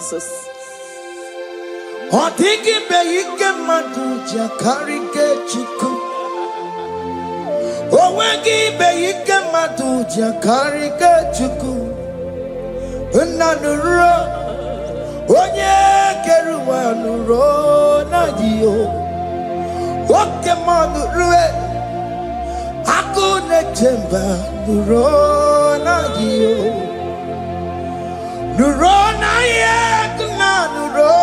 Jesus. Odigi beike maduja karike chiku. Owegi beike maduja karike chiku. Unanuro onye keruwa nuro na dio. Oke manurue akune chemba nuro na dio. Nuro na ye kuna nuro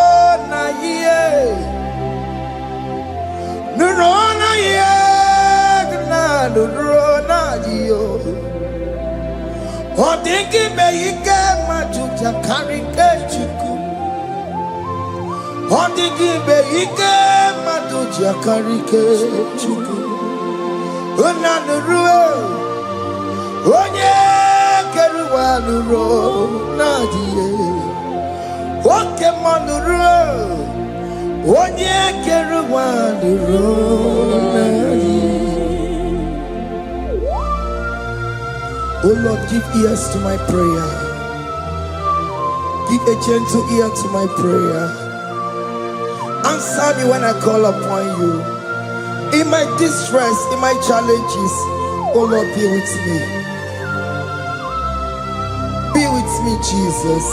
na ye. Nuro na ye kuna nuro na dio. Odingi beike majuja karike chiku. Odingi beike majuja karike chiku. Unanurue onye keruwa nuro na die. Oke manurue onye keruwa nuro na die. Oh Lord, give ears to my prayer. Give a gentle ear to my prayer. Answer me when I call upon you. In my distress, in my challenges, oh Lord, be with me. Be with me, Jesus.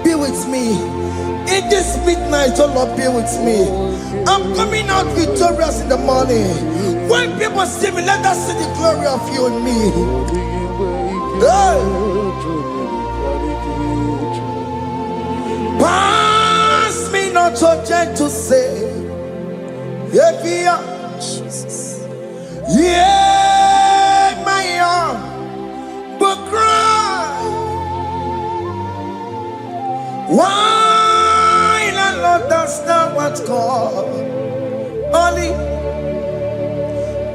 Be with me. In this midnight, oh Lord, be with me. I'm coming out victorious in the morning. When people see me, let us see the glory of you in me. Hey. Pass me not so gentle to say, Jesus. Yeah, my arm, but cry. Why not Lord, that's not what's called? Only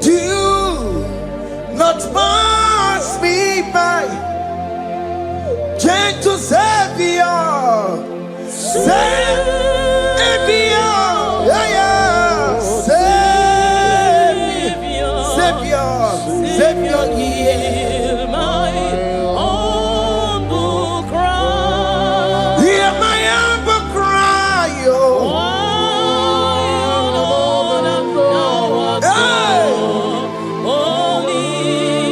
do not pass me by. Gentle Savior, Savior, yeah, yeah. Savior, hear my humble cry. Hear my humble cry, oh.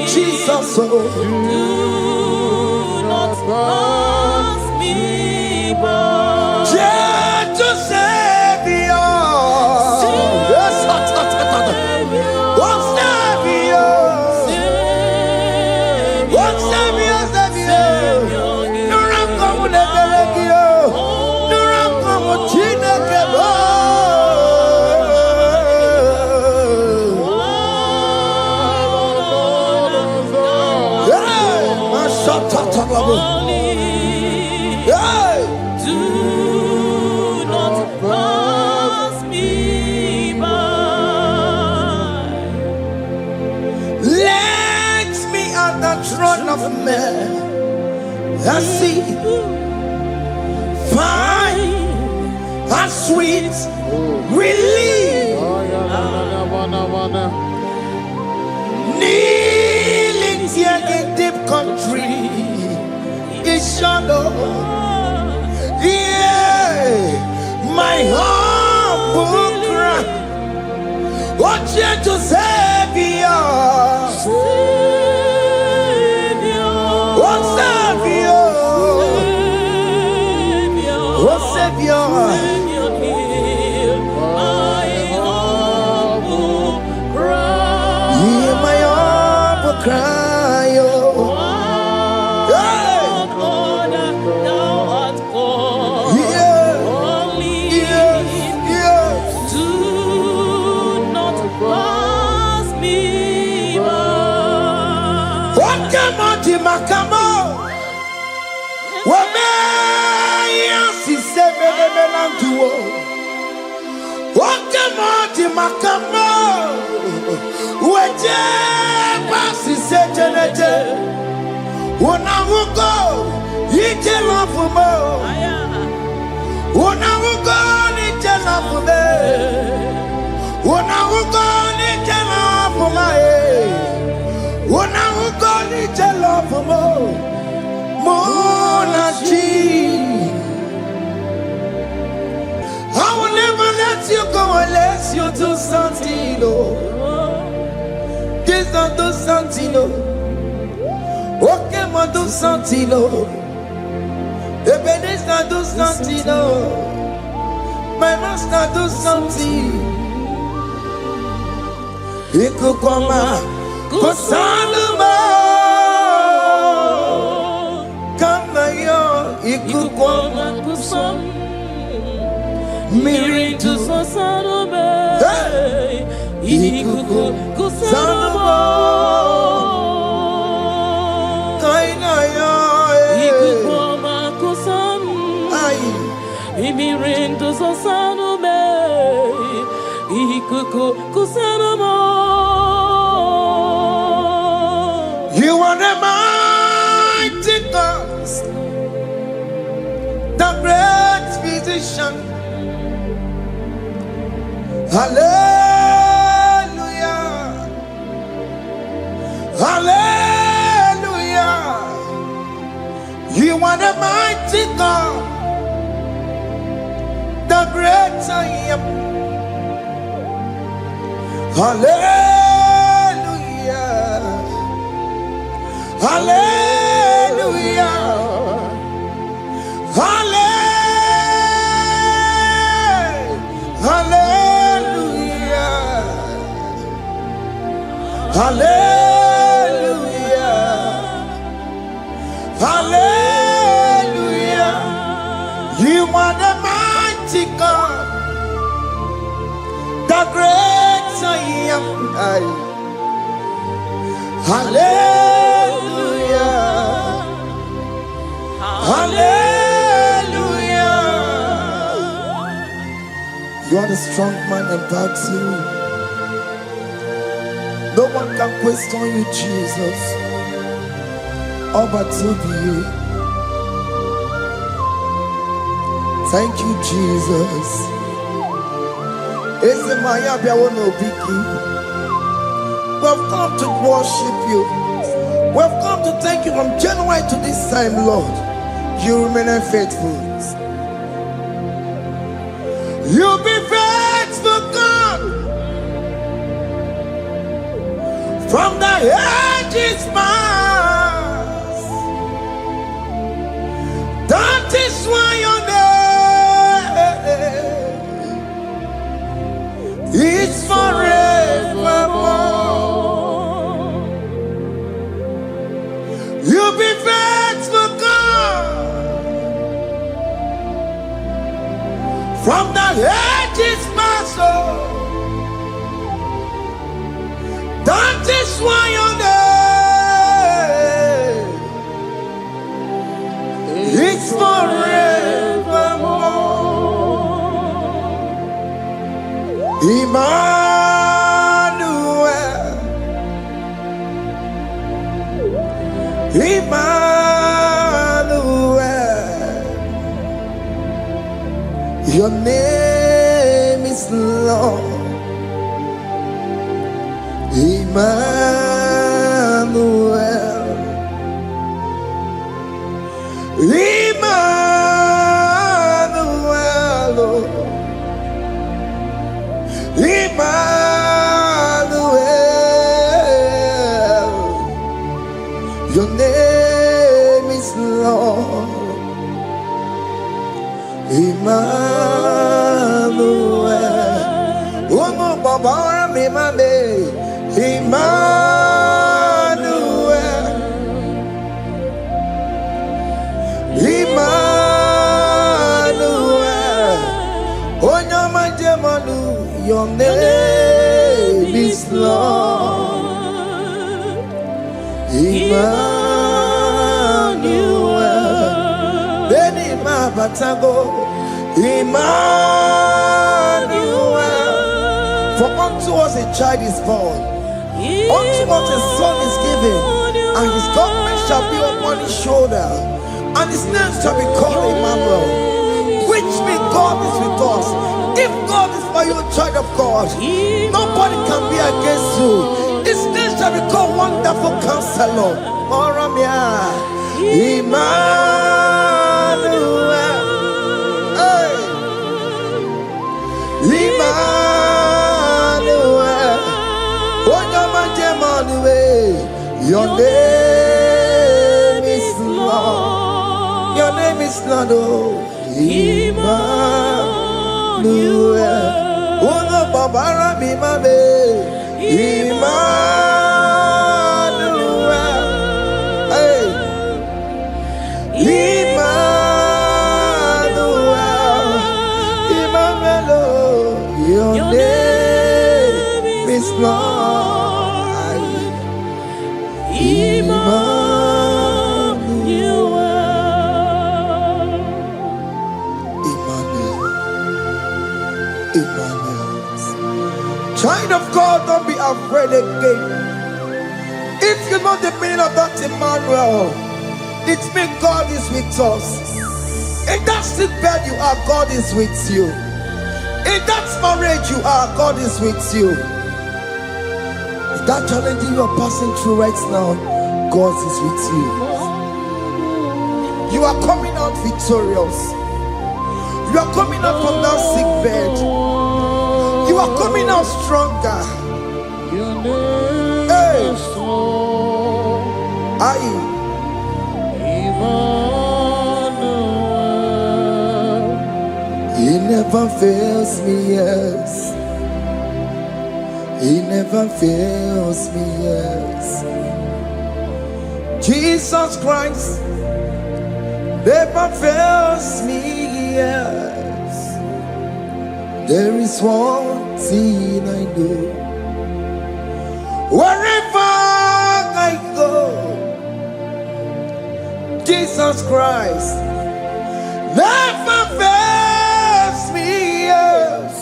Jesus, oh. Do not pass me by. Gentle Savior. Do not pass me by. Let me at the throne of men. I see, find a sweet relief. Kneeling here in deep country. Shadow, yeah, my humble cry. What you to Savior? What Savior? What Savior? My humble cry. Hear my humble cry, oh. Makamo, Wamea, si sebe melantuo. Wakamo, Makamo, Weje, Pasi Sejenete, Wonawugo, Ije Lafumo, Wonawugo, Ije Lafume, Wonawugo, Ije Lafume. Mona G, Alessio do Santino. This not do Santino. Okay, ma do Santino. Ebenezer do Santino. My master do Santino. Ikukoma Kosanuma. Kama yo ikukoma kusam. Miri to Sasanuma. Ikuku Kusanuma. Kaina yo ikukoma kusam. Miri to Sasanuma. Ikuku Kusanuma. You are the mighty God, the great physician. Hallelujah, hallelujah. You are the mighty God, the great I am. Hallelujah, hallelujah, hallelujah, hallelujah, hallelujah. You are the mighty God, the great I am. Hallelujah, hallelujah. You are the strong man in battle. No one can question you, Jesus. All but to be you. Thank you, Jesus. Is the Maya Biawono Biki? We've come to worship you. We've come to thank you from January to this time, Lord. You remain faithful. You be faithful, God. From the ages past. That is why your name is forevermore. You be faithful, God. From the ages past, that is why your name is forevermore. Emmanuel, Emmanuel, your name is Lord. Emmanuel, Emmanuel, Emmanuel, your name is Lord. Emmanuel, oh no, Baba, me mame, Emmanuel, Emmanuel, oh no, my demonu, your name is Lord. Emmanuel, Beni Mabatago, Emmanuel, for unto us a child is born, unto us a son is given, and his government shall be upon his shoulder, and his name shall be called Emmanuel, which means God is with us. If God is for you, child of God, nobody can be against you. His name shall be called Wonderful Counselor. Moramia, Emmanuel, hey, Emmanuel. name is Lord. Your name is Lord. Oh, Emmanuel. Uno babara mi mabe. Emmanuel. Hey. Emmanuel. Emmanuel. Your name is Lord. Emmanuel. Emmanuel. Child of God, don't be afraid again. If you know the meaning of that Emmanuel, it means God is with us. In that sick bed you are, God is with you. In that marriage you are, God is with you. In that challenge you are passing through right now, God is with you. You are coming out victorious. You are coming out from that sick bed. You are coming out stronger. Hey. He never fails me, yes. He never fails me, yes. Jesus Christ never fails me, yes. There is one thing I know. Wherever I go, Jesus Christ never fails me, yes.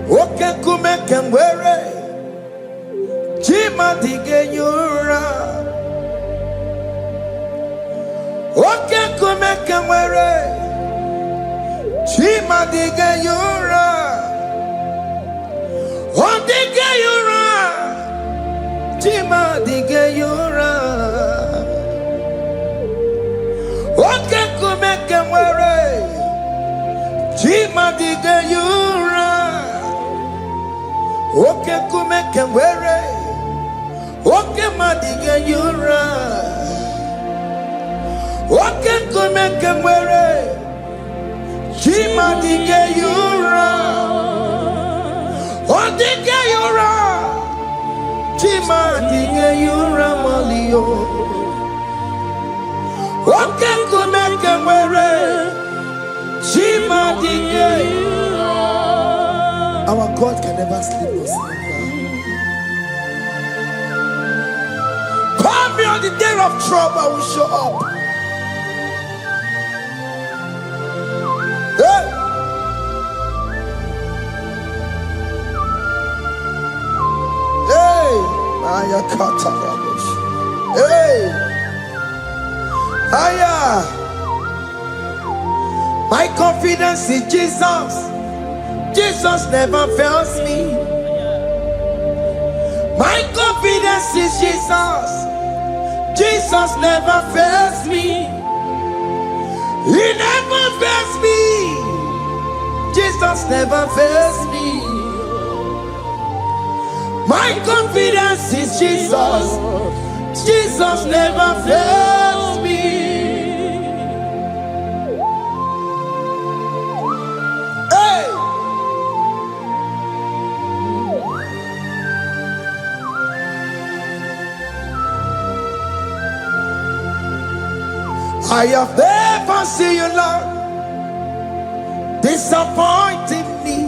Oke kumeke mwere Chima dige yura. Oke kumeke mwere Chima dige yura. Odige yura. Chima dige yura. Oke kumeke mwere Chima dige yura. Oke kumeke mwere Oke madige yura. Oke kumeke mwere Chima dige yura. Odige yura. Chima dige yura malio. Oke kumeke mwere Chima dige yura. Our God can never sleep or slumber. Call me on the day of trouble, I will show up. Hey! Hey! Aya kata rabosh. Hey! Aya! My confidence in Jesus. Jesus never fails me. My confidence is Jesus. Jesus never fails me. He never fails me. Jesus never fails me. My confidence is Jesus. Jesus never fails me. I have never seen you, Lord, disappointing me.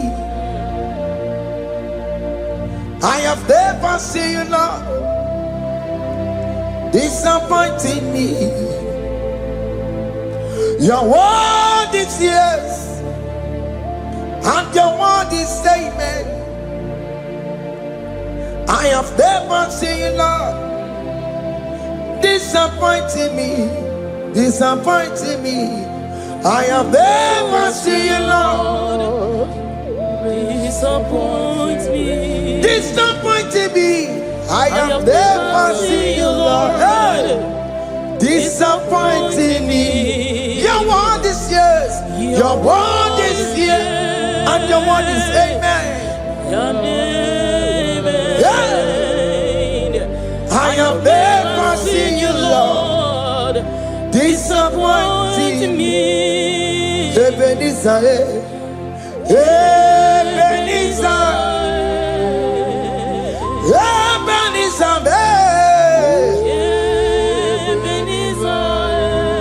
I have never seen you, Lord, disappointing me. Your word is yes, and your word is amen. I have never seen you, Lord, disappointing me. Disappointing me. I have never seen you, Lord, disappoint me. Disappointing me. I have never seen you, Lord, disappointing me. Your word is yes, your word is yes, and your word is amen. Your name is have never seen you, Lord, disappointing me. Ebenezer, Ebenezer, Ebenezer, Ebenezer.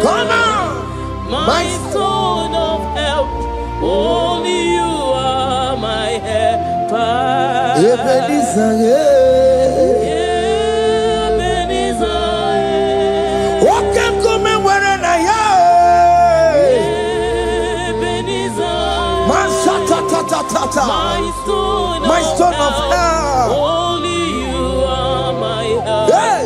Come on, my stone of help. Only you are my helper. Ebenezer, Ebenezer. What can come and where I Ebenezer. My stone of help. Only you are my helper. Hey.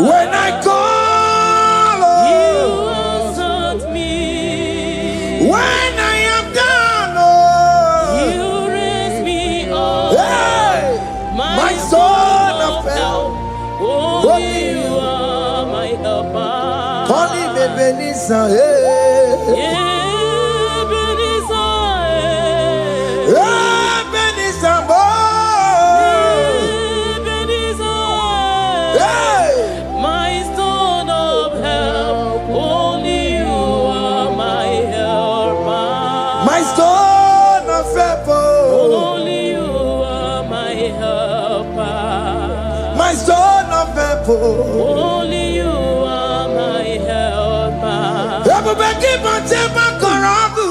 When I call, you answered me. When I am down, you raise me up. Hey. My stone of help. Only you are my helper. Call him Ebenezer, my stone of help. Only you are my helper. My stone of help. Only you are my helper. Everybody but take my Korabu.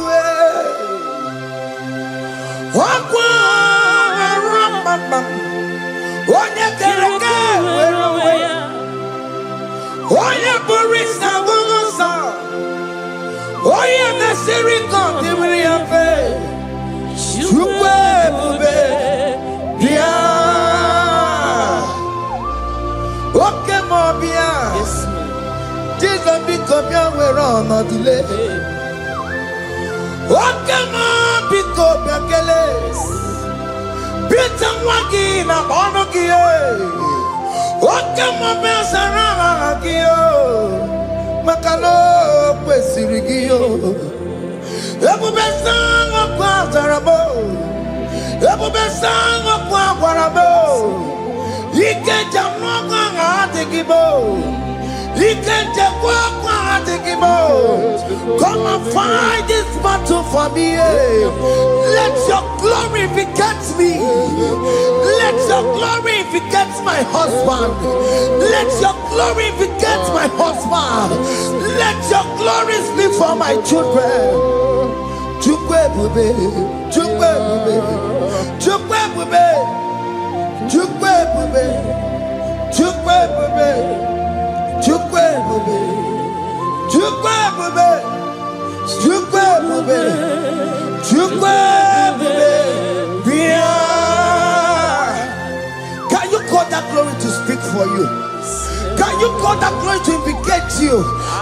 Onye kereke were onwe ya. Onye bụrụ isi agụgụ nsọ. Onye mesịrị nke ọdịwere ya mfe. Chukwu ebube bịa. Oke ma ọ bịa. Jizọs biko bịa were ọnọdụ lee. Oke ma biko bịa kelee. Bita nwa gị na ọnụ gị. Oke ma bịa sara aha gị. Maka na o kwesịrị gị. Ebube sang ọkụ azara m. Ebube sang ọkụ agwara m. Ike njem n'ọkụ ahụ adịghị m. Ike nchekwa ọkụ ahụ adịghị m. Come and fight this battle for me. Let your glory beget me. Let your glory beget my husband. Let your glory beget my husband. Let your glory speak for my children. Chukwu ebube, Chukwu ebube, Chukwu ebube, Chukwu ebube, Chukwu ebube, Chukwu ebube, Chukwu ebube, Chukwu ebube, Chukwu ebube. Can you call that glory to speak for you? Can you call that glory to indicate you?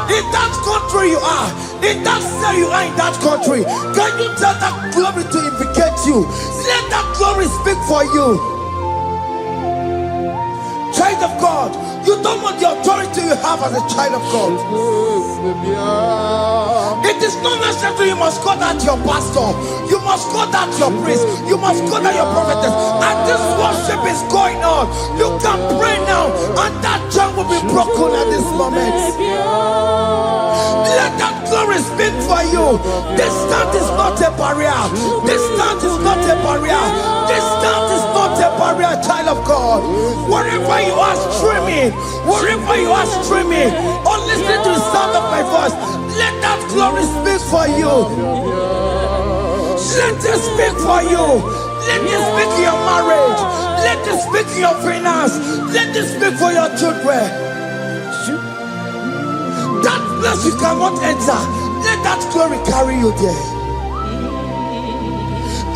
In that country you are, in that cell you are in that country, can you tell that glory to indicate you? Let that glory speak for you. Child of God, you don't want the authority you have as a child of God. It is not necessary you must call that your pastor, you must call that your priest, you must call that your prophetess. And this worship is going on. You can pray now, and that chain will be broken at this moment. Let that glory speak for you. Distance is not a barrier. Distance is not a barrier. Distance is not a barrier, child of God. Wherever you are streaming, wherever you are streaming, or listening to the sound of my voice, let that glory speak for you. Let it speak for you. Let it speak in your marriage. Let it speak in your finance. Let it speak for your children. That place you cannot enter, let that glory carry you there.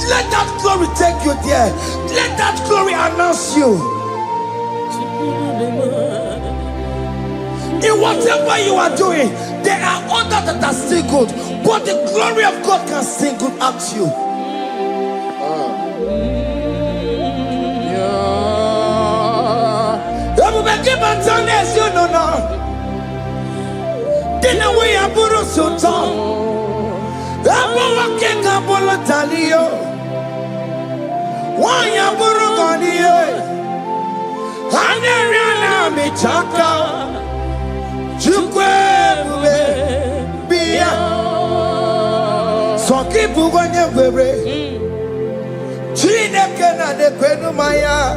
Let that glory take you there. Let that glory announce you. In whatever you are doing, there are others that are still good, but the glory of God can single out you. You know now. Dina we aburu sultan. Abo wake kabolo talio. Wanya buru ganiye. Aneriana michaka Chukwebube Bia Sokibu Wanye Webre Chineke na Nekwenu Maya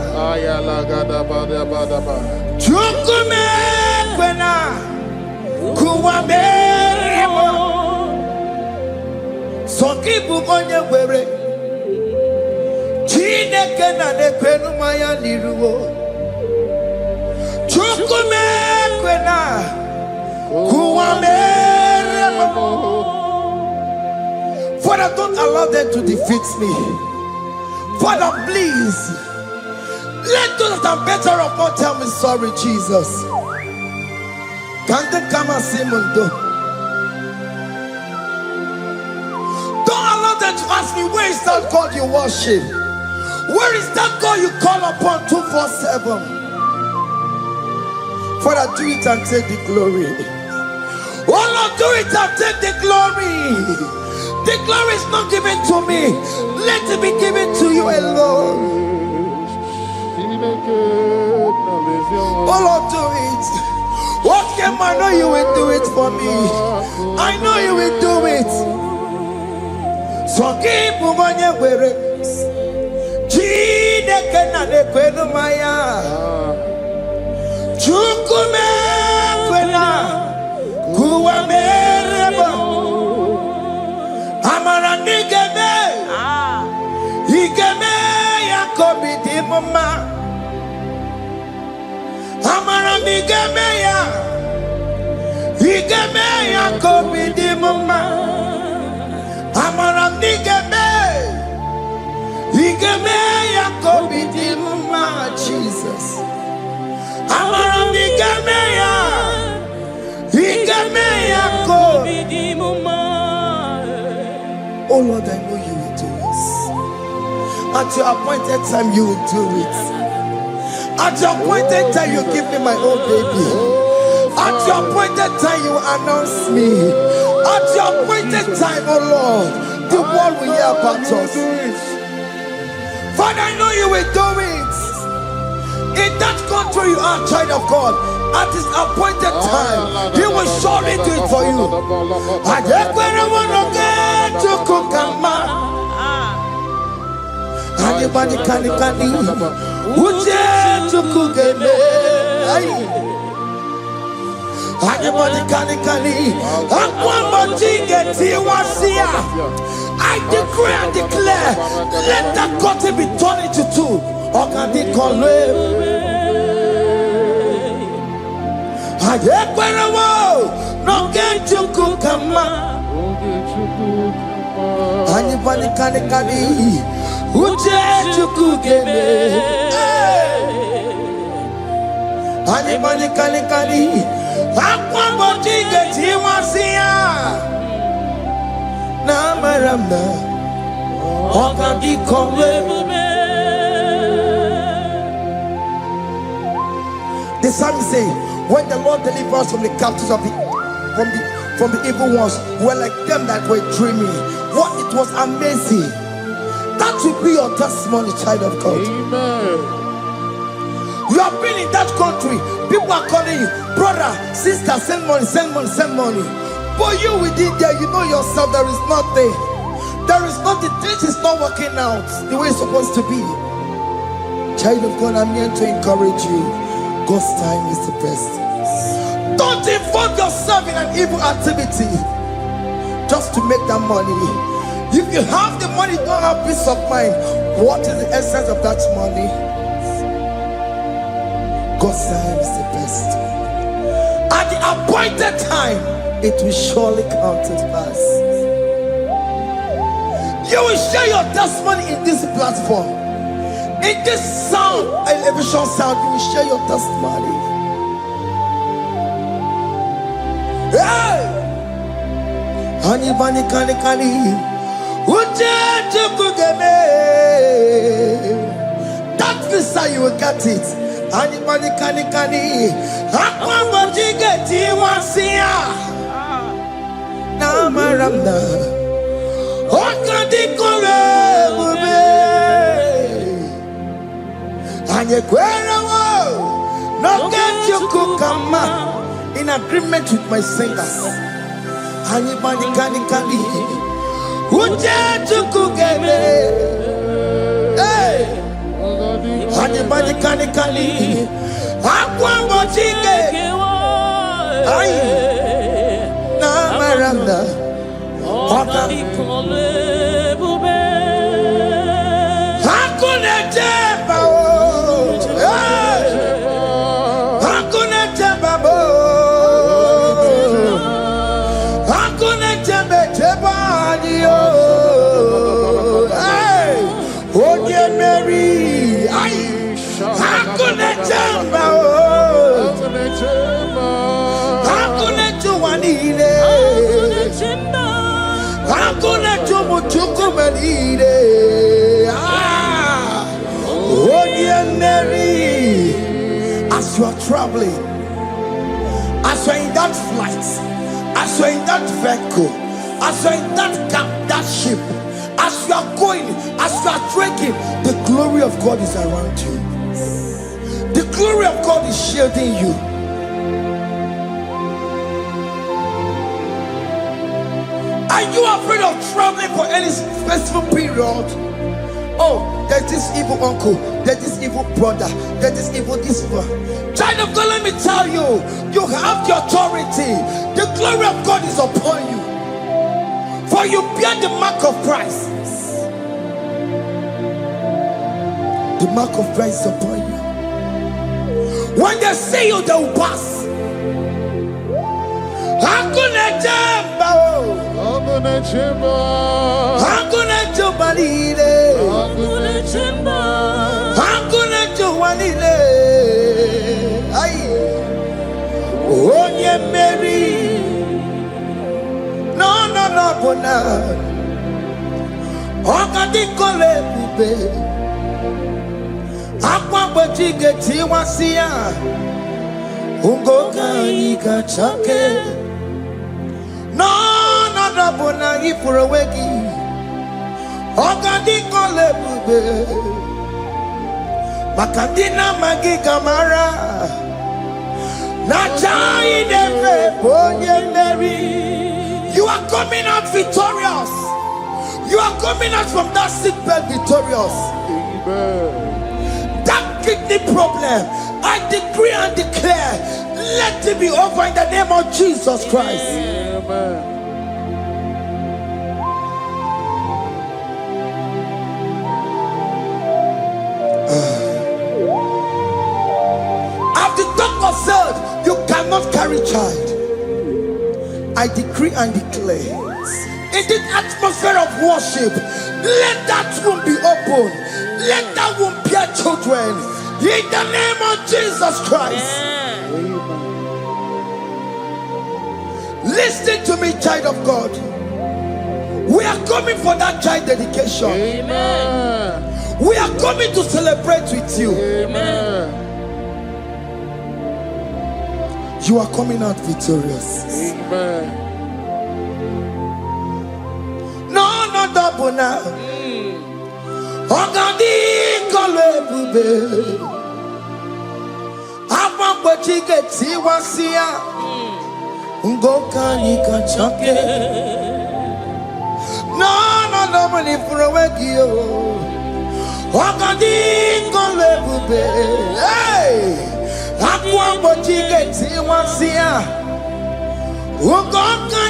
Chukume Kwena Kuwamerimo Sokibu Wanye Webre Chineke na Nekwenu Maya Niruwo Chukume Kwena Kuwamerimo. Father, don't allow them to defeat me. Father, please let those that are better off not tell me sorry, Jesus. Can't they come and see Mundo? Don't allow them to ask me, where is that God you worship? Where is that God you call upon 247? Father, do it and take the glory. Oh Lord, do it and take the glory. The glory is not given to me. Let it be given to you alone. Oh Lord, do it. What can I know you will do it for me? I know you will do it. So keep moving where Chineke na Nekwenu Maya Chukume Kwena Kuwamerimo Amara nigeme Igeme Yakobi di mama Amara nigeme ya Igeme Yakobi di mama Amara nigeme Igeme Yakobi di mama Jesus Amara nigeme ya Igeme Yakobi di mama. Oh Lord, I know you will do it. At your appointed time, you will do it. At your appointed time, you give me my own baby. At your appointed time, you announce me. At your appointed time, oh Lord, the world will hear about us. Father, I know you will do it. In that country, you are a child of God. At his appointed time, he will surely do it for you. Anybody can Uje tukugeme Anybody can I decree and declare, let that curtain be torn into two. Anybody can Uje tukugeme Anybody can The psalmist say, when the Lord delivers us from the captives of from the evil ones, we're like them that were dreaming. What it was amazing. That will be your testimony, child of God. Amen. You have been in that country. People are calling you, brother, sister, send money, send money, send money. But you within there, you know yourself, there is nothing. There is nothing. This is not working out the way it's supposed to be. Child of God, I'm here to encourage you. God's time is the best. Don't involve yourself in an evil activity just to make that money. If you have the money, don't have peace of mind. What is the essence of that money? God's time is the best. At the appointed time, it will surely come to pass. You will share your testimony in this platform. In this sound, elevation sound, you will share your testimony. Hey! Anybody can that visa, you will get it. Anybody can get it once here. Now Maramna and you No get you kukama. In agreement with my singers. Anybody can Uje tukugeme. Hey. Anybody can Aqua mochike. Ay. Na maranda. Oka. Hakuna jeba. Hakuna jeba. Hakuna jeba jeba. Hey. Oye Mary. Ay. Hakuna jeba. Hakuna juwanile. Hakuna jumuchukumelile. Oye Mary. As you are traveling, as you are in that flight, as you are in that vehicle, as you are in that cab, that ship, as you are going, as you are drinking, the glory of God is around you. The glory of God is shielding you. Are you afraid of traveling for any specific period? Oh, there's this evil uncle, there's this evil brother, there's this evil this one. Child of God, let me tell you, you have the authority. The glory of God is upon you. For you bear the mark of Christ. The mark of Christ is upon you. When they see you, they will pass. Hakuna jamba, hakuna jamba, hakuna jubalile, hakuna jamba, hakuna jubalile. Ay, Oye Mary, no bona. Oka di kole bube, akwa bojige tiwasia, ungoka ika chake. No bona ifurowegi, oka di kole bube, makadina magiga mara. You are coming out victorious. You are coming out from that sick bed victorious. Amen. That kidney problem, I decree and declare, let it be over in the name of Jesus Christ. Amen. As the doctor said, you cannot carry child. I decree and declare, in this atmosphere of worship, let that womb be open. Let that womb bear children. In the name of Jesus Christ. Amen. Listen to me, child of God. We are coming for that child dedication. Amen. We are coming to celebrate with you. Amen. You are coming out victorious. Amen. No double now. Ogadi kolebube. Apa bojige tiwasia. Ngoka nikachake. No money for a wegio. Ogadi kolebube. Hey. Aqua bojige tiwasia. Ngoka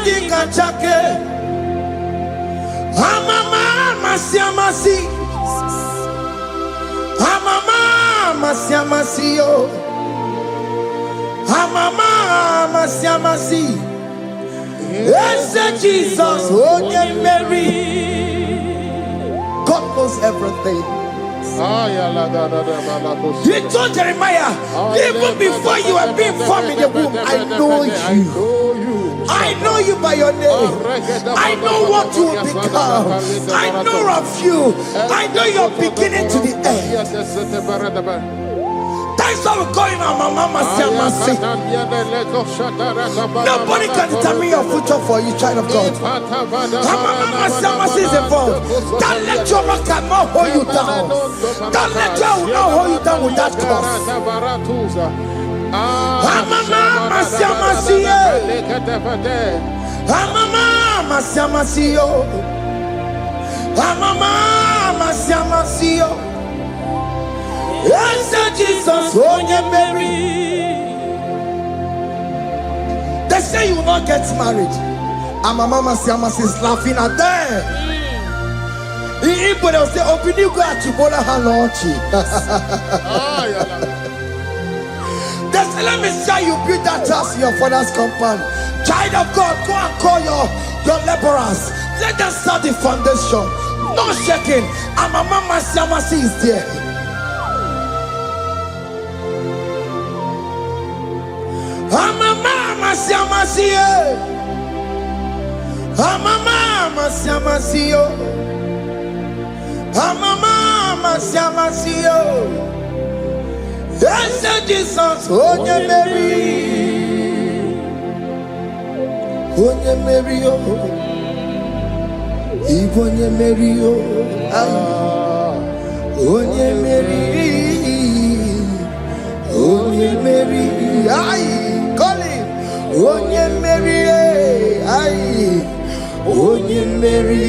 nikachake. Amama masiamasi. Amama masiamasi yo. Amama masiamasi. Yes, Jesus, oh yeah, Mary. God knows everything. He told Jeremiah, even before you were being formed in the womb, I know you. I know you by your name. I know what you will become. I know of you. I know your beginning to the end. That's how we're going on, Mama. Nobody can determine your future for you, child of God. Mama is involved. Don't let your rock not hold you down. Don't let your not hold you down with that cause. Amama siamasiye. Amama siamasiyo. Amama siamasiyo. Yes, Jesus, onye Mary. They say you will not get married. Amama siamasi is laughing at them. In Igbo, they will say, "Obini go achibola halochi." They say, "Let me say you build that house in your father's compound." Child of God, go and call your laborers. Let them start the foundation. No shaking. Amama siamasi is there. Amama siamasiye. Amama siamasiyo. Amama siamasiyo. Yes, Jesus, onye Mary. Onye Mary, Igbo onye Mary, onye Mary, onye Mary, call him, onye Mary, onye Mary,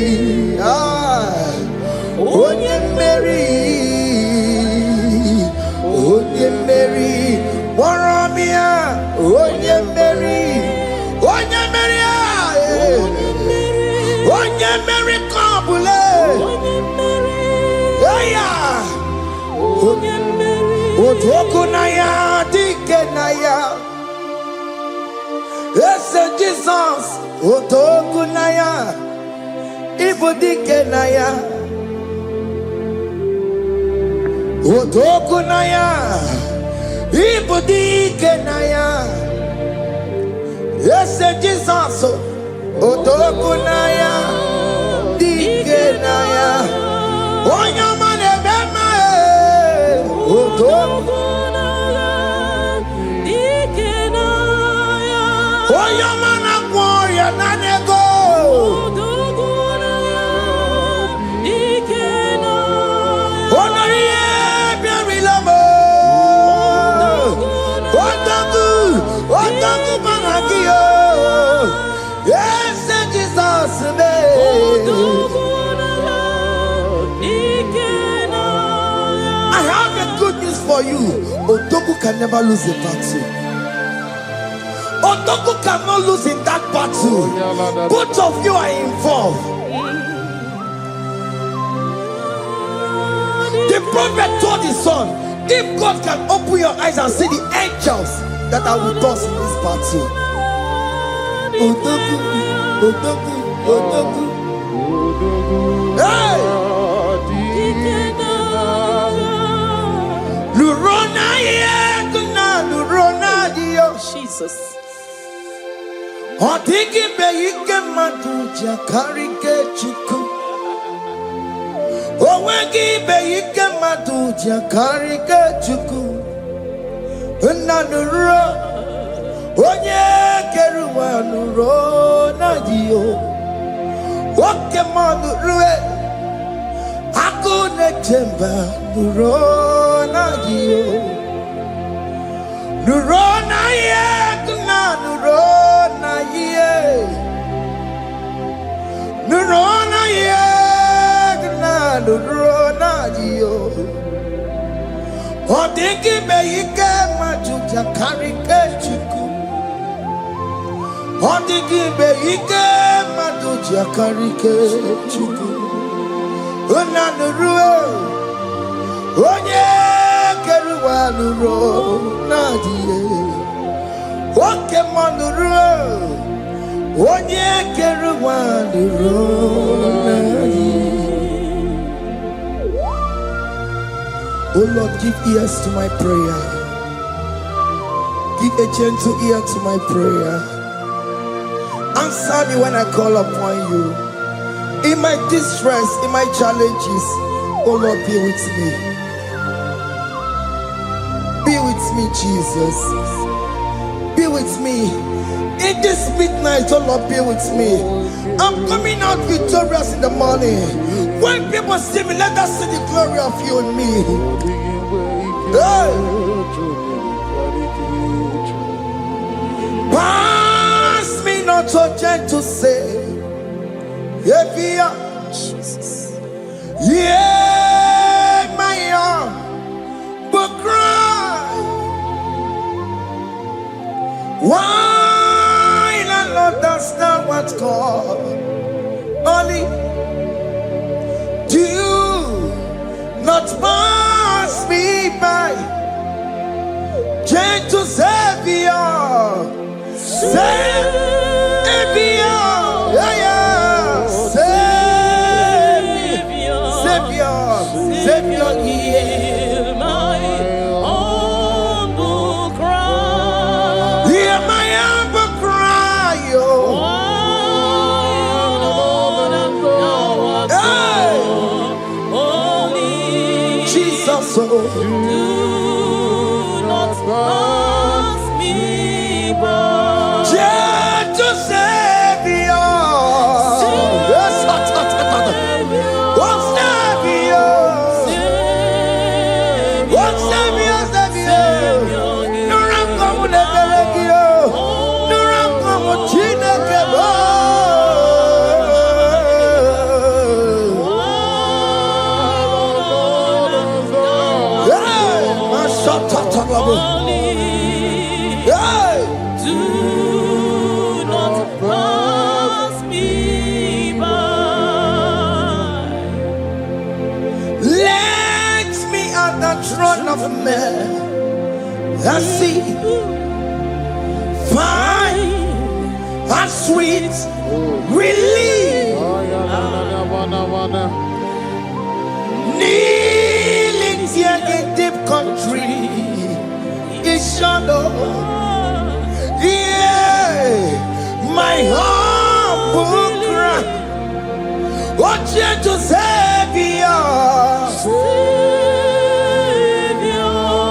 onye Mary, onye Mary, Warramia, onye Mary, onye Mary, onye Mary, Kabule, onye Mary, Otoku naya, dike naya, yes, Jesus, Otoku naya, Ibu dike naya. Otoku naya, Ibu dike naya. Yes, Jesus. Otoku naya, dike naya. Onyama nebema, Otoku naya, dike naya. Onyama na gloria na nego. Otoku naya, dike naya. Onoye biari lamo. Otoku managiyo. Yes, Jesus, I have a good news for you. Otoku can never lose a battle. Otoku cannot lose in that battle. Both of you are involved. The prophet told his son, if God can open your eyes and see the angels that are with us in this battle. Otoku, Otoku, Otoku. Hey! Lurona yekuna, Lurona dio. Jesus. Otiki beyike maduja karike chuku. Owegi beyike maduja karike chuku. Unanuro. Onye keruwa nuro na dio. Oke manu rue. Akune chemba nuro na dio. Nuro na ye kuna nuro na ye. Nuro na ye kuna nuro na dio. Odiki beyike majuja karike chuku. Odigi beike maduja karike chuku. Unanurue onye keruwa nuro nadie. Oke manurue onye keruwa nuro nadie. Oh Lord, give ears to my prayer. Give a gentle ear to my prayer. Answer me when I call upon you. In my distress, in my challenges, oh Lord, be with me. Be with me, Jesus. Be with me. In this midnight, oh Lord, be with me. I'm coming out victorious in the morning. When people see me, let us see the glory of you in me. Hey. gentle say, Jesus. yeah, my arm, but cry. Why not Lord, that's not what's called? Only do not pass me by, gentle Savior, Savior, yeah, yeah, Savior, Hear my humble cry. hear my humble cry, oh. Jesus, oh. Do not pass me by. Gentle Savior, yes, oh Savior, oh Savior, Savior, no run come with the Belegio, no run come with Chinekebo. Hey, my shot, hey. Do not pass me by. Let me at the throne of men and see, find a sweet relief, kneeling here in deep country is shadow. Yeah, my humble cry, oh gentle Savior,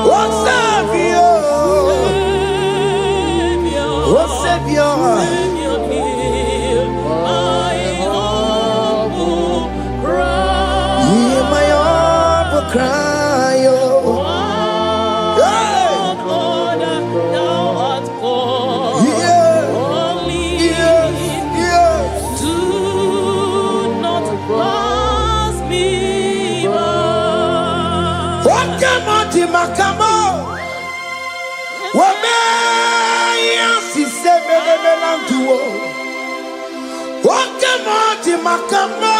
oh Savior, oh Savior, Hear my humble cry. hear my humble cry, oh. Hey. Lord, thou art called. Yeah. Only Yes, yes. do not pass me by. Wakamati makamo, wameya siseme melantuo. Wakamati makamo,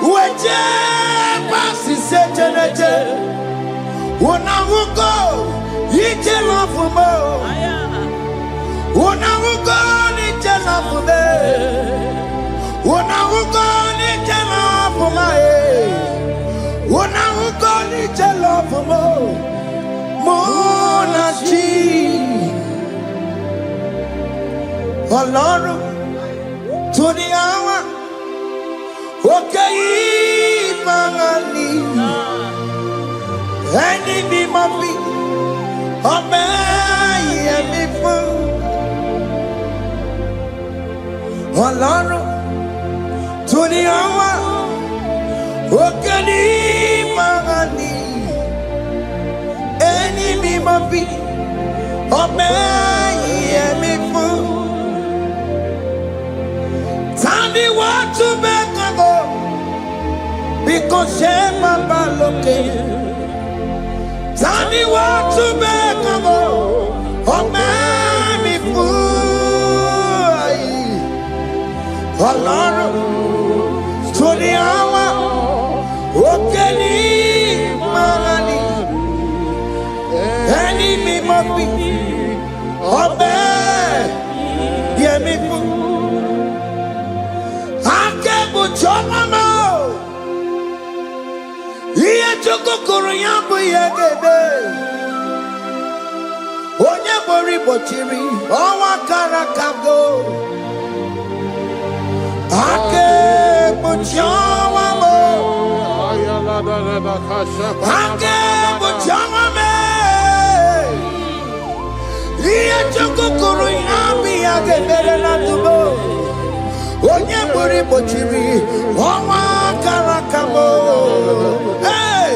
weje basi sejeneje. Unahuko ije lafumo, unahuko ije lafume, unahuko ije lafumae. Unahuko ije lafumo, monachi. Ọlọ́run tó ní àwa òkè yìí máa ní. Ẹni bí mo fi ọmọ ẹ̀yẹ mi fún. Ọlọ́run tó ní àwa òkè ní máa ní. Ẹni bí mo fi ọmọ ẹ̀yẹ mi fún. Tani wàá tún bẹ́ẹ̀ kan bọ̀ bí kò ṣe máa bá lókè. Tani wàá tún bẹ́ẹ̀ kan bọ̀ ọmọ mi fún. Ọlọ́run tó ní àwa òkè ní máa ní. Ẹni mímọ́ bí ọmọ yẹmi fún. Akẹ́bùjọ́ mọ́mọ́ iye chukukuru ya bụ ihe gebe. Onye gbori gbochiri ọnwa kara kago. Akẹ́bùjọ́ ọnwa mọ. Akẹ́bùjọ́ mọ́mọ́ iye chukukuru ya bụ ihe gebere na tubo. Onye gbori gbochiri ọnwa kara kago. Hey!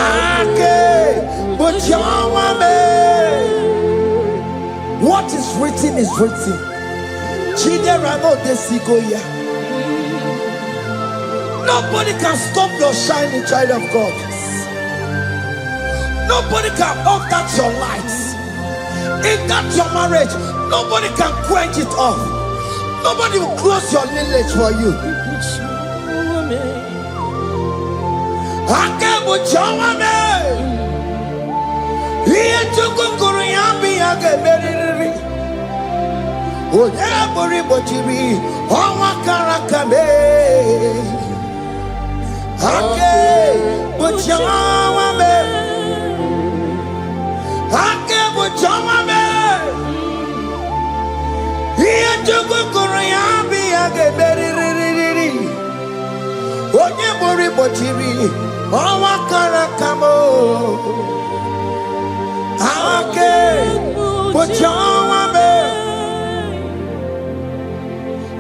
Akẹ́bùjọ́ ọnwa me. What is written is written. Chidera no desigoya. Nobody can stop your shining, child of God. Nobody can off that your lights. In that your marriage, nobody can quench it off. Nobody will close your lineage for you.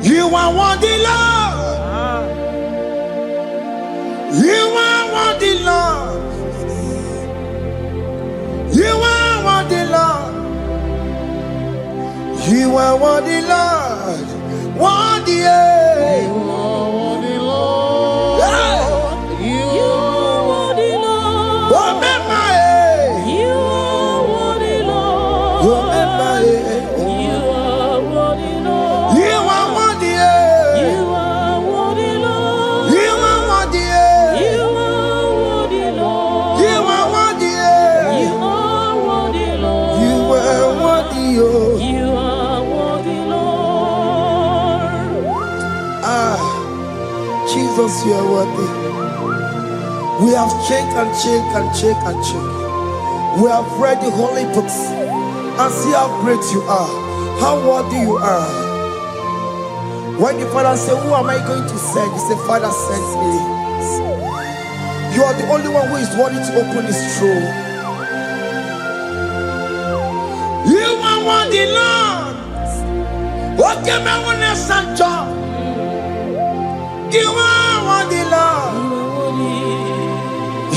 You are worthy, Lord. You are worthy, Lord. You are worthy, Lord. You are worthy, Lord. Worthy, You are worthy, Lord. You are worthy, Lord. You are worthy, Lord. You are worthy, Lord. You are worthy, You are worthy, Lord. You are worthy, You are worthy, Lord. You are worthy, You are worthy, Lord. You are worthy, You are worthy, Lord. Jesus, you are worthy. We have checked and checked and checked and checked. We have read the holy books and see how great you are, how worthy you are. When the Father said, who am I going to send? He said, Father, send me. You are the only one who is worthy to open this throne. You are worthy, Lord. What can I want to send you? You are worthy, Lord.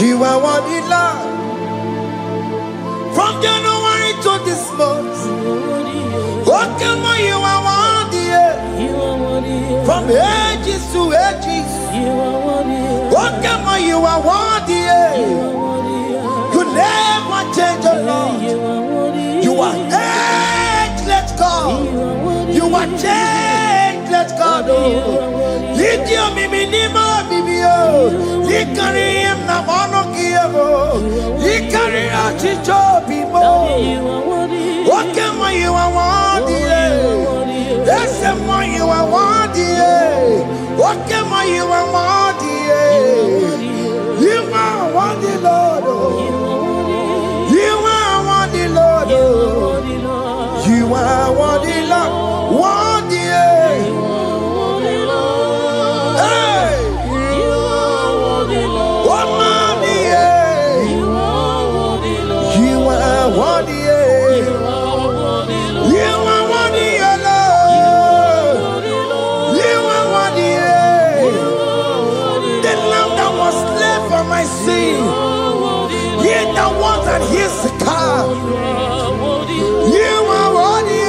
You are worthy, Lord. From January to this month, what can you are worthy? From ages to ages, what can you are worthy? You never change, Lord. You are ageless God. You are changeless God. Lift your minima, Bibio. You carry him na monokio. You carry a chicho, people. What can you are worthy? That's the one you are worthy. What can you are worthy? You are worthy, Lord. You are worthy, Lord. You are worthy, Lord. Worthy. Hey. What money? You are worthy. You are worthy, Lord. You are worthy. The lamb that was slain for my sin. He that was and he's the car. You are worthy.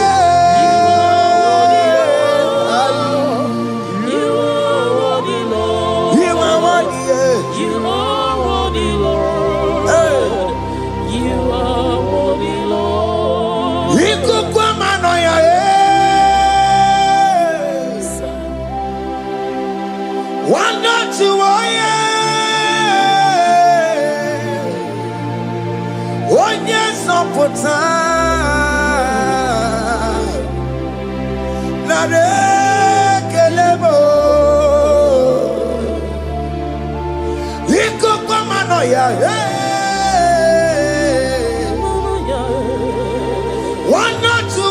One not to one yes on pota na de kelebo iko kwa mano ya one not to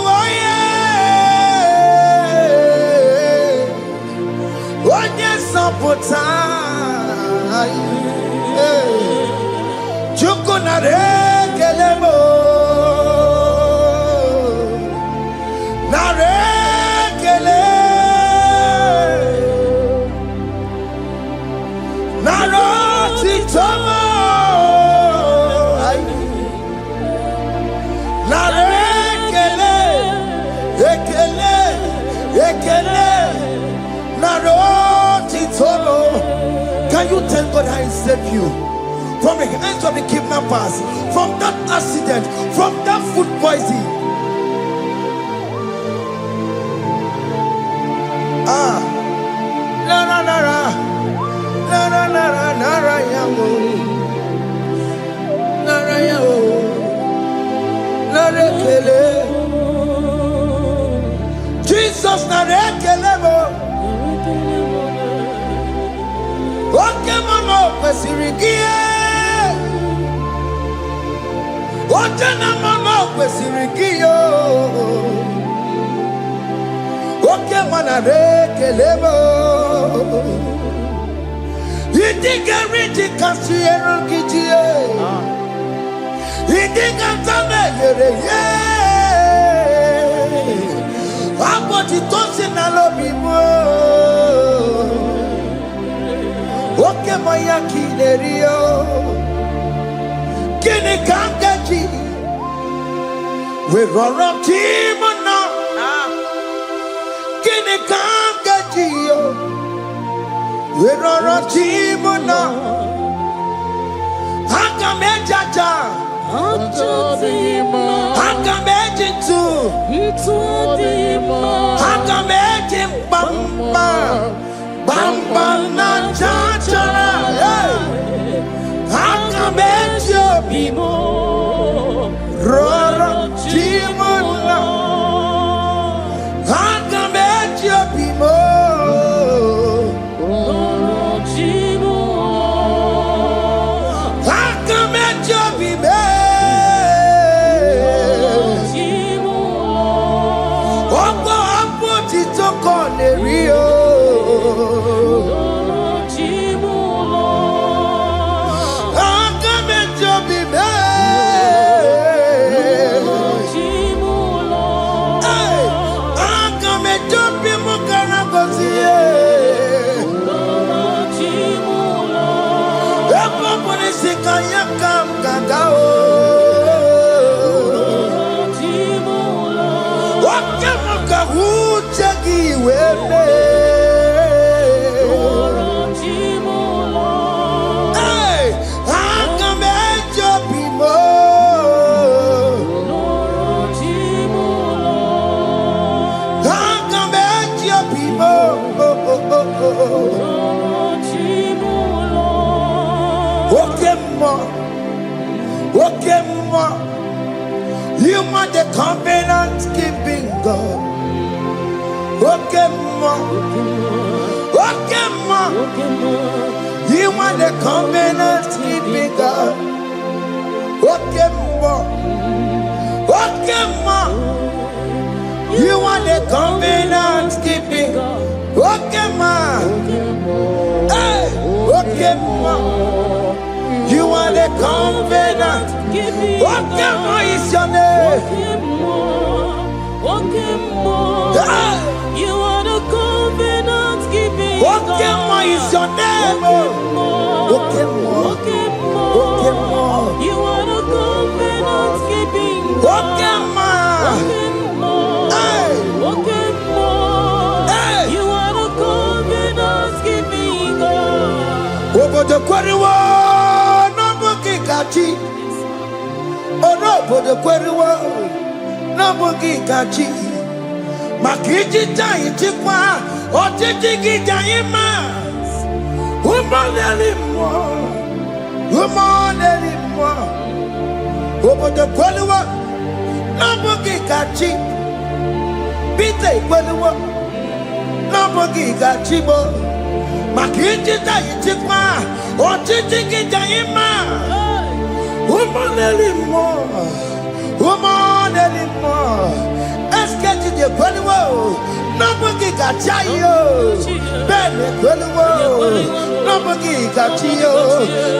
Ekele naroti tolo. Can you tell God how He saved you from the hands of the kidnappers, from that accident, from that food poisoning? Nara nara nara nara nara yamu nara yamu nara kele Jesus nara kele mo oke mama kwesirigie oje na mama kwesirigie oke mana kele mo Idiga riti kasiero kitie Idiga tame yere ye Aboti tosi na lobi mo Oke moya kinerio Kini kangaji We roro timo na Kini kangaji yo We're on Timona. Hakamejaja. Hakamejin too. Hakamejin bamba. Bamba na jajara. Hakamejo bimo. Roro Timona. Hakamejo bimo. You are the covenant keeping God. Okay, ma. You are the covenant keeping God. Okay, ma. You are the covenant keeping God. Okay, ma. Hey, okay, ma. You are the covenant. What is your name? You are the covenant keeping What is your name? You are the covenant keeping What You are the covenant keeping over the quarry. Onobodo kweriwo n'obugi kachi makiji tayi chikwa otiti gijayi mas umoneli mo obodo kweriwo n'obugi kachi bite kweriwo n'obugi kachi bo makiji tayi chikwa otiti gijayi mas Woman anymore. Escape the Peliwo. Nobody got you. Benny Peliwo. Nobody got you.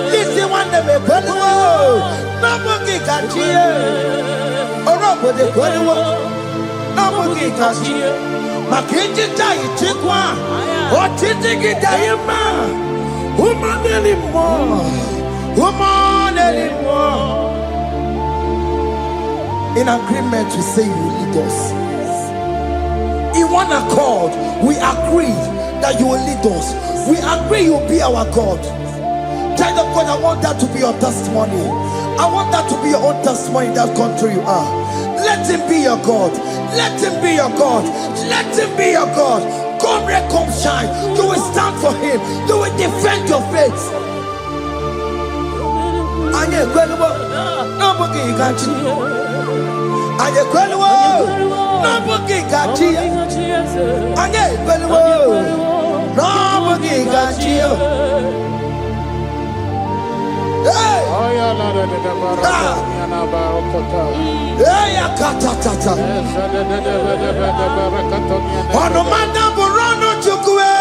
Listen one of the Peliwo. Nobody got you. Or nobody Peliwo. Nobody got you. Makinji Jai Chikwa. Or Titiki Diama. Woman anymore. Woman anymore. In agreement to say you lead us. In one accord, we agree that you will lead us. We agree you will be our God. Child of God, I want that to be your testimony. I want that to be your own testimony in that country you are. Let him be your God. Let him be your God. Let him be your God. Come rain, come shine. You will stand for him. You will defend your faith. Anye kwelwo, nobody can cheat. Anye kwelwo, nobody can cheat. Anye kwelwo, nobody can cheat. Hey! Hey, katatata. Ono madam Borono chukwe.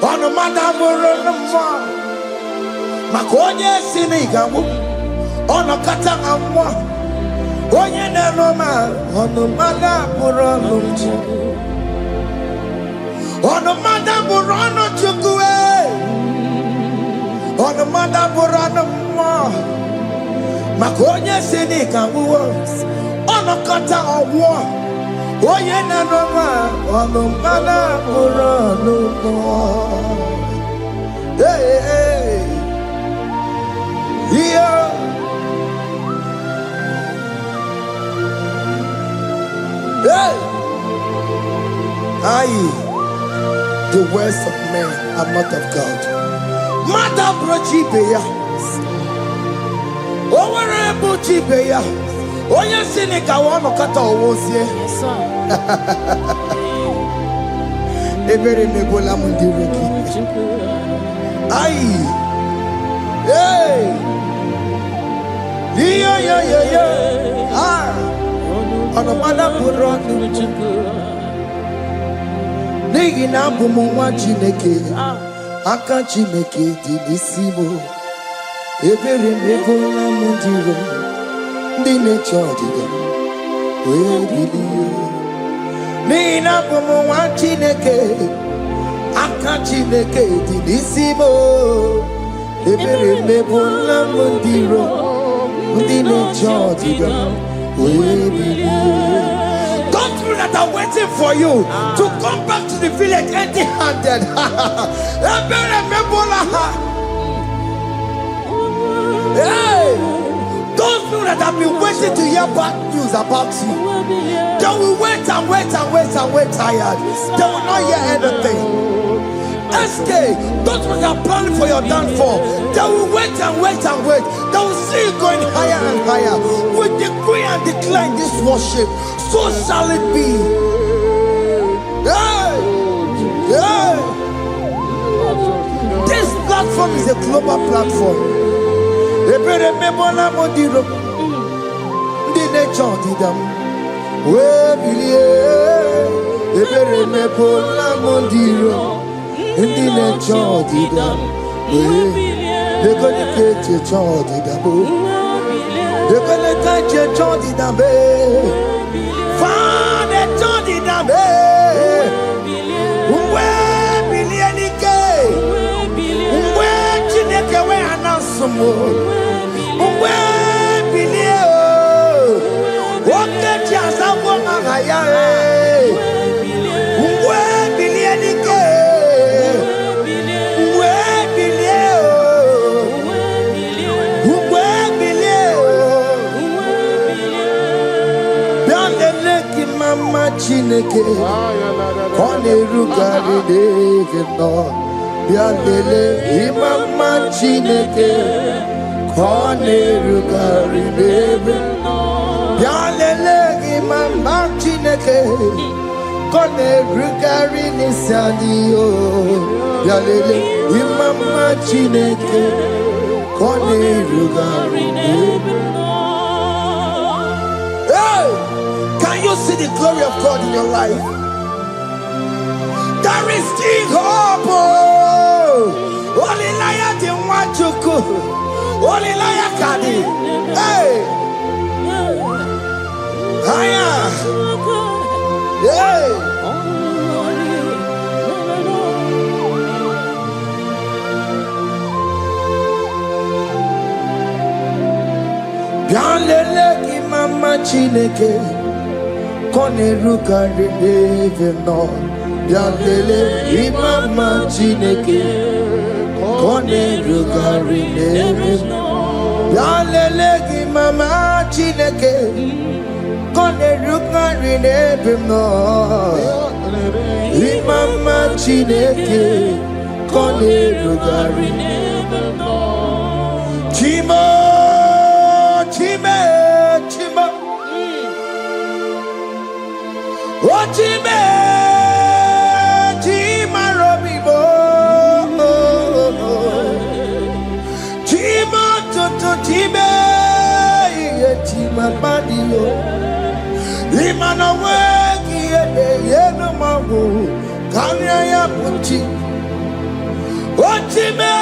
Ono madam Borono mwa. Makonye sinigamu. Ono kata amwa. Onye neroma. Ono madam Borono chukwe. Ono madam Borono chukwe. Ono madam Borono mwa. Makonye sinigamu. Ono kata amwa. Onye neroma. Ono madam Borono mwa. Hey, hey. Yeah. Hey. The words of men are not of God. Mother Brochibeya. Over Brochibeya. Oya Seneca one of Kata was here. Yes, sir. Every Nebola Mundiriki. Aye. Hey. Yeah. Ah. On a mother put on Nigi na bumu Chineke. Aka Chineke di disimo. Ebere Nebola Mundiro. Dine Chodiga. We believe. Nina bumu Chineke. Aka Chineke di disimo. Ebere Nebola Mundiro. Dine Chodiga. We believe. Don't people that are waiting for you to come back to the village empty-handed. Hey, those people that have been waiting to hear bad news about you, they will wait and wait tired. They will not hear anything. SK, those people that are planning for your downfall, they will wait and wait. They will see you going higher and higher. We decree and declare in this worship, so shall it be. Hey! This platform is a global platform. They're gonna get your child in the book. They're gonna touch your child in the bed. Find a child in the bed. Where billion gay? Where Chineke where announce some more? Where billion? What get you as a woman? Where billion gay? Mama Chineke, Kone Rugari Devino, Bialele, Mama Chineke, Kone Rugari Devino, Bialele, Mama Chineke, Kone Rugari Nisadio, Bialele, Mama Chineke, Kone Rugari Devino. Can you see the glory of God in your life? There is still hope. Only liar didn't want to go. Only liar can. Hey. Hiya. Hey. Bianlele ki mama Chineke. Koneruka reneve no Yalele imama chineke Koneruka reneve no Yalele imama chineke Koneruka reneve no Imama chineke Koneruka reneve no Chimo Chime Chimo Ochime, Chima Robibo, Chima Toto Chime, Chima Badio, Imana Wagi, Yeno Mawu, Kanya Puchi, Ochime,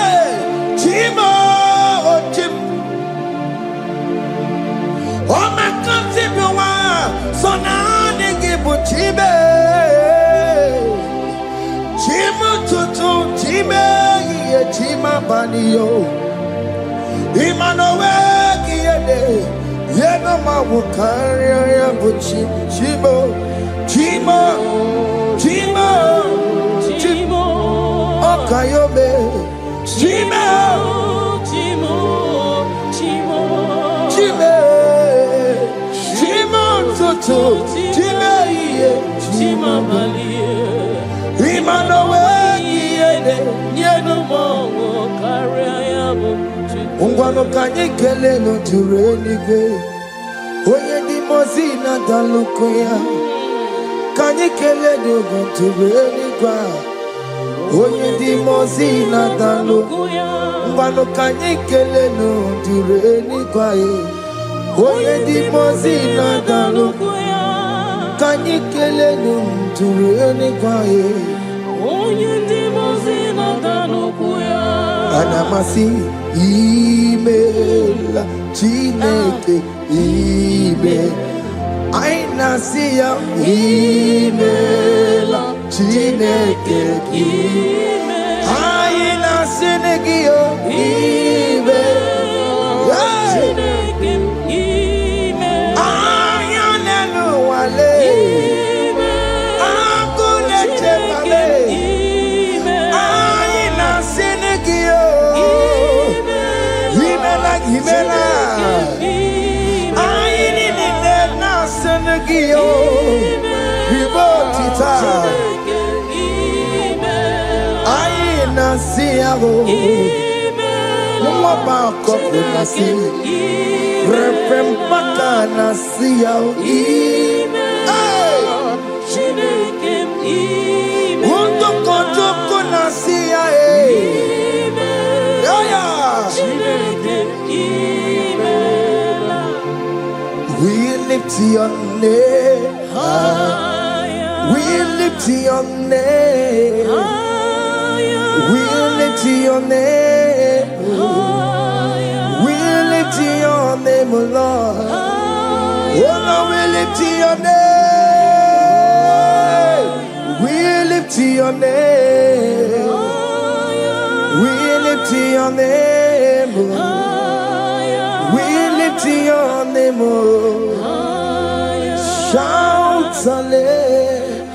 Chima, Ochim, Oh my country, so now. Chibe, Chima tutu, Chime, Chima banio, Imanowe, Yeno Mawukaria, Buchi, Chibo, Chima, Chima, Chimo, Okayobe, Chima, Chimo, Chimo, Chime, Chima tutu, Chime. Chima Malie, Imanowe, Yeno Mawo, Kariabu, Ungwano Kanyekele no Turenige, Oye di Mozina Dalukoya, Kanyekele no Turenigua, Oye di Mozina Dalukoya, Ungwano Kanyekele no Turenigua, Oye di Mozina Dalukoya. Kanyikele nunturene kwae Onye dimozina danukuya Anamasi imela Chineke ime Ainasiya imela Chineke ime Ainasinegio ime Chineke ime Ayanelu wale Himela, I need it now, Senegio, Ribotita, I see a Mama Coconasi, Repempaka Nasia, Won't go to Conasia, we lift your name high. We lift your name high. We lift your name high. We lift your name, Lord. Oh no, we lift your name. We lift your name. We lift your name, Lord. Your name, oh. Shout hallelujah,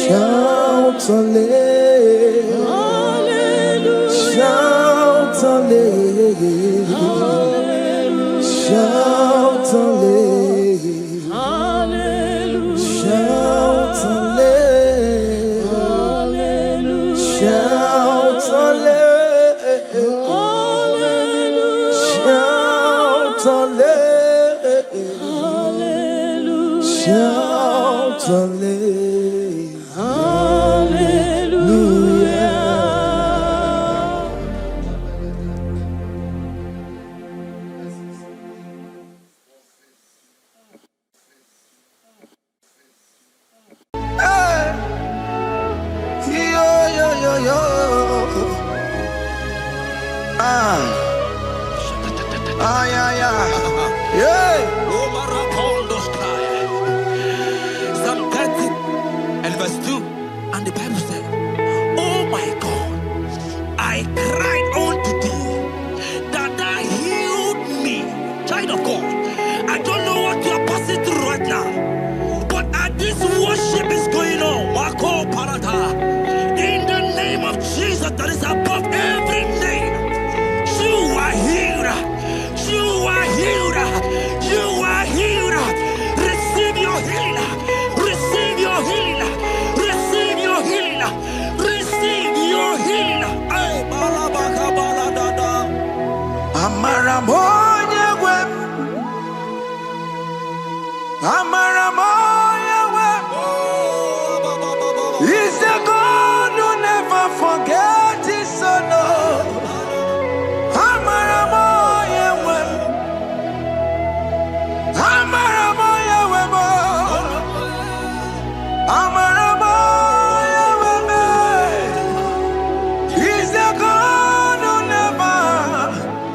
shout hallelujah, shout hallelujah, shout hallelujah, shout hallelujah, shout hallelujah. Shout hallelujah. Hey, yo. Yeah. He's the God who never forget his son. He's the God who never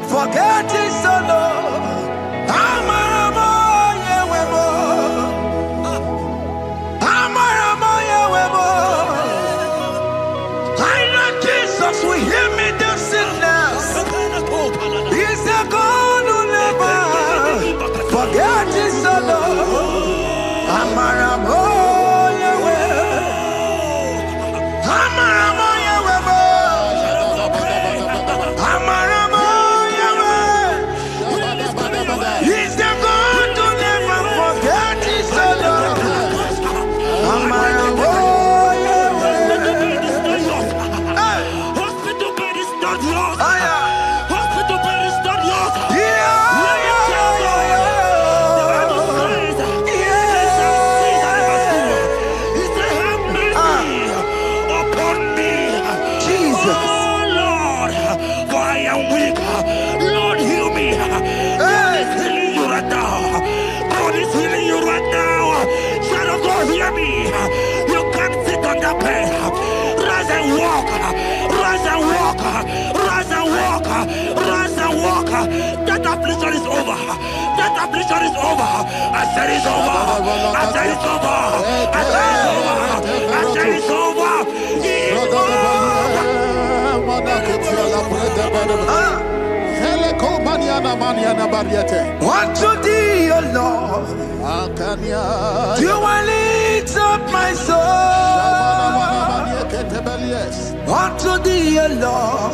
forget his son. We hear me the sickness. He's the God who never forget his son. Amaramo Yahweh. Amaramo Yahweh. Amaramo Yahweh. He's the God who never forget his son. Amaramo. That affliction is over. That affliction is over. I said it's over. I said it's over. I said it's over. I said it's over. Unto thee, O Lord, do I lift up my soul. Unto thee, O Lord,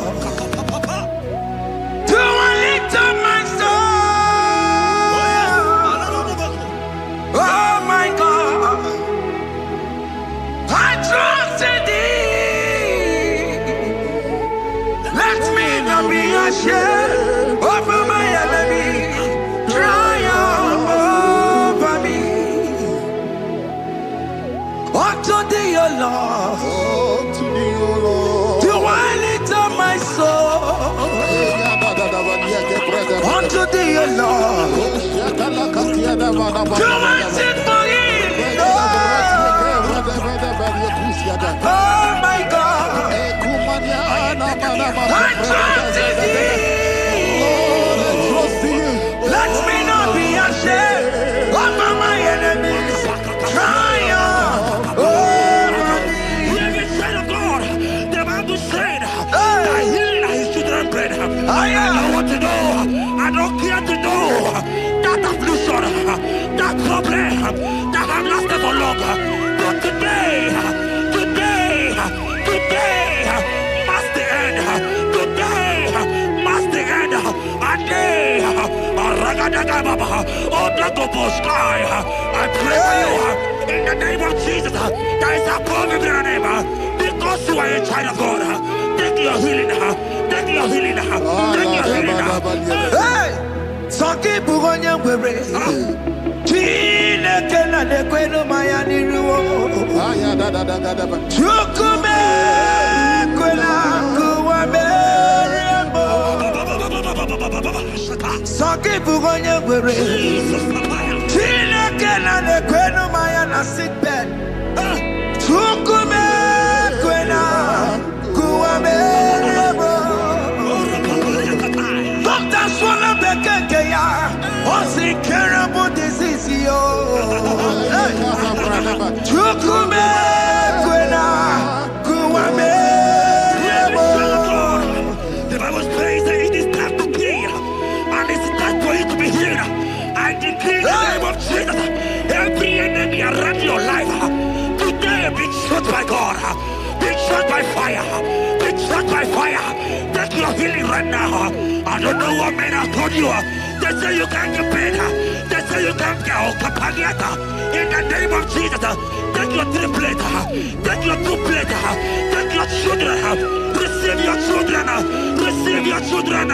do I lift up my soul. Oh my God, I trust in thee. Let me not be ashamed over my enemy. Triumph over me. Unto thee, O Lord, do I lift up my soul. Unto thee, O Lord, do I sing for him, oh my God, I trust in thee. Let me not be ashamed over my enemies. Triumph over me. Living son of God, the Bible said, that healing his children bread. I don't want to know. I don't care to know that affliction, that problem that have lasted for long. But today must the end. Today must the end. I pray for you in the name of Jesus. There is a problem in your name because you are a child of God. Take your healing. Take your healing. Take your healing. Hey! Sanki bugonya gwere. Chine kena de kweno maya niruo. Chukume kwena kuwame rembo. Sanki bugonya gwere. Chine kena de kweno maya na sick bed. Chukume kwena kuwame rembo. Doctors wanna be kekeya. What's incurable disease, yo? Chukume kwena kuwame. The Bible says that it is time to heal, and it's time for you to be healed. I decree in the name of Jesus, every enemy around your life today be shot by God, be shot by fire, be shot by fire. Take your healing right now. I don't know what men have told you. They say you can't get paid. They say you can't get kapaniata. In the name of Jesus, take your triplet, take your two-plate, take your children, receive your children, receive your children.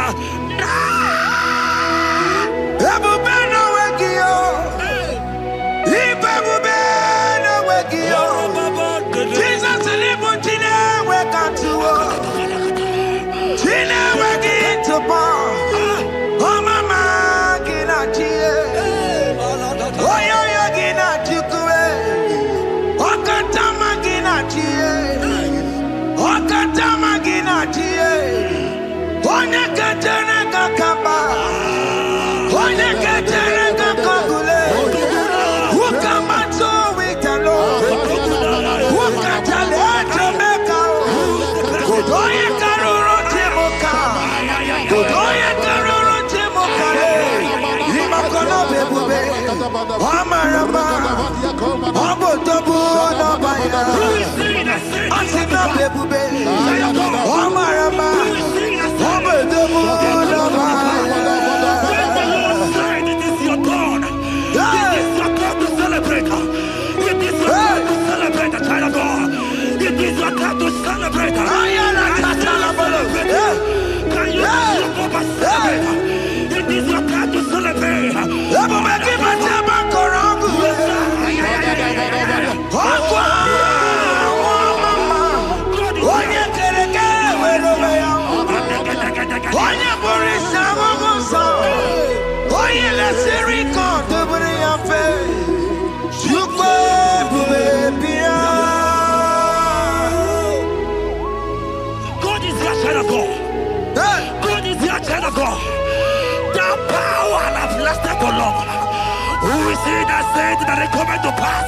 Who is he that said that it coming to pass?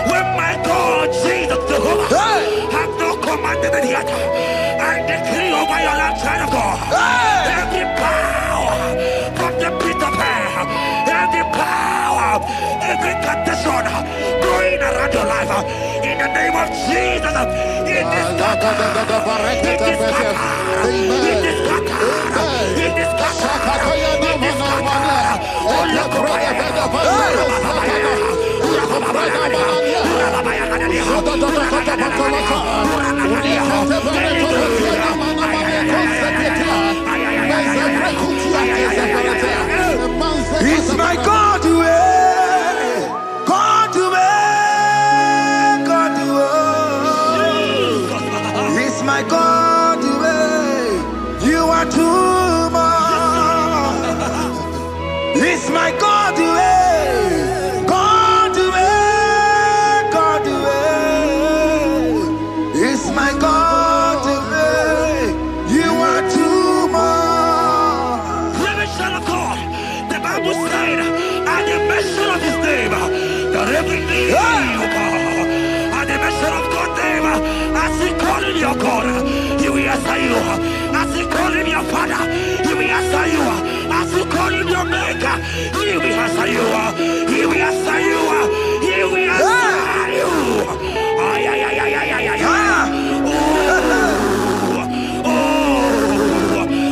When my God, Jesus Jehovah, have not commanded it yet, I decree over your life, child of God, every power from the pit of hell, every power, every condition going around your life, in the name of Jesus, it is scattered, it is scattered, it is scattered, it is scattered, it is scattered. It's my God to God to God to It's my God to you are too much. It's my God to God to God to it's my God to you are too much. Revelation of God. The Bible said, at the mention of his name, that every knee will bow. At the mention of God's name, as he call him your God, he will answer you. As he call him your Father, he will answer you. As you call him your maker, he will answer you. He will answer you. He will answer you. Ay, ay, ay, ay, ay, ay, ay, ay.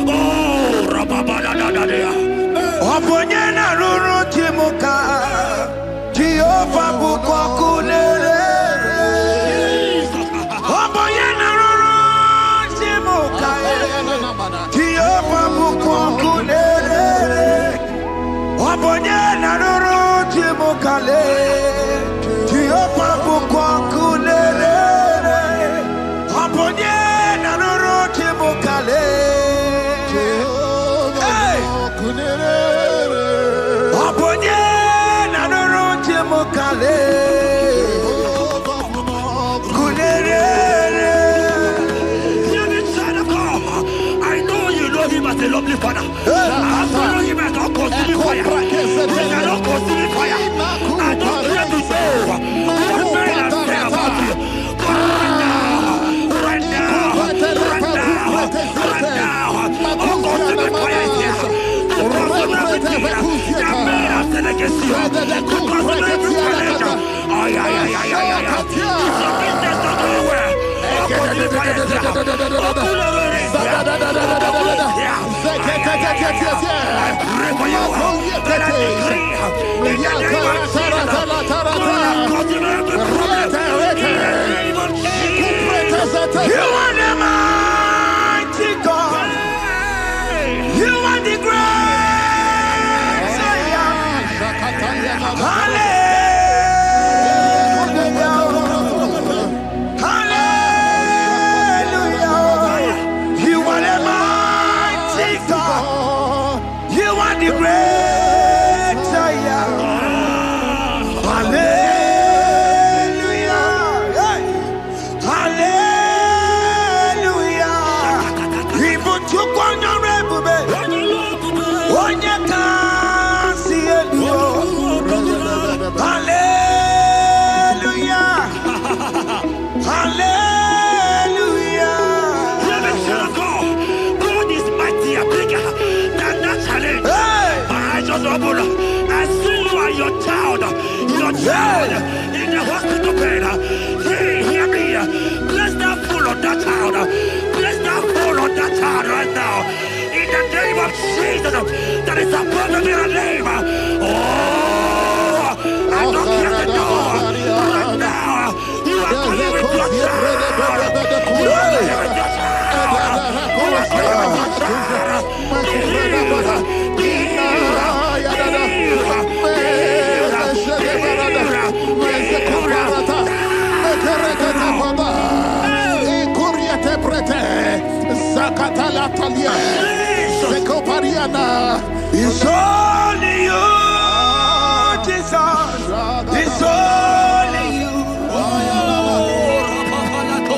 Oh, rababadadadadea. Oponyena ruru timuka, Jehovah bukwakunere. Oponyena ruru timuka, Jehovah bukwakunere. Oponyena ruru timuka le, Jehovah bukwakunere. Oponyena ruru timuka le. I know you know him as a lovely father. I follow him as a consuming fire. He cannot consuming fire. I don't care to know what men have said about you. But right now, oh, consuming fire is here. To consume everything that men have said against you. To consume every challenge. Ay, ay, ay, ay, ay, ay. If your business not doing well, oh, consuming fire is here. Oh, cooler is here. I pray for you. That I decree in the name of Jesus. God, consume every problem. In the name of Jesus. You are the mighty God. You are the great Zion. Hallelujah. child, your child in the hospital bed. Hear me. Bless that fool on that child. Bless that fool on that child right now. In the name of Jesus, that is above the mirror name. Oh, I knock at the door right now. You are calling with your child. You are calling with your child. You are calling with your child. It's only you, Jesus. It's only you.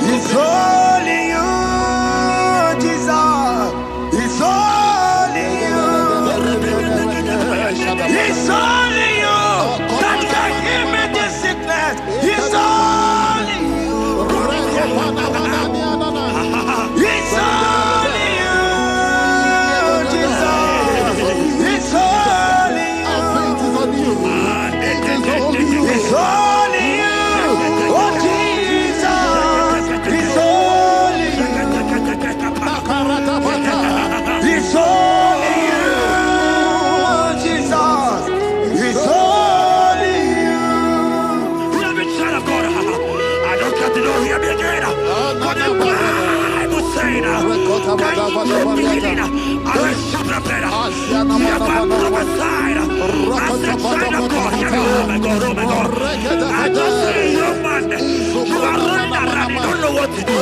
It's only you, Jesus. It's only you. It's only you that can heal me this sickness. It's only you. It's only you, Jesus. It's only you. It's only you. Oh, Jesus. It's only you. It's only you, Jesus. It's only you. Hear me, child of God. I don't have to know. Hear me again. For the Bible saying that in the beginning, I was shepherd. Never prophesied. As a child of God. Hear me. Oh my God. Oh my God. I just see you, man. You are running around. You don't know what to do.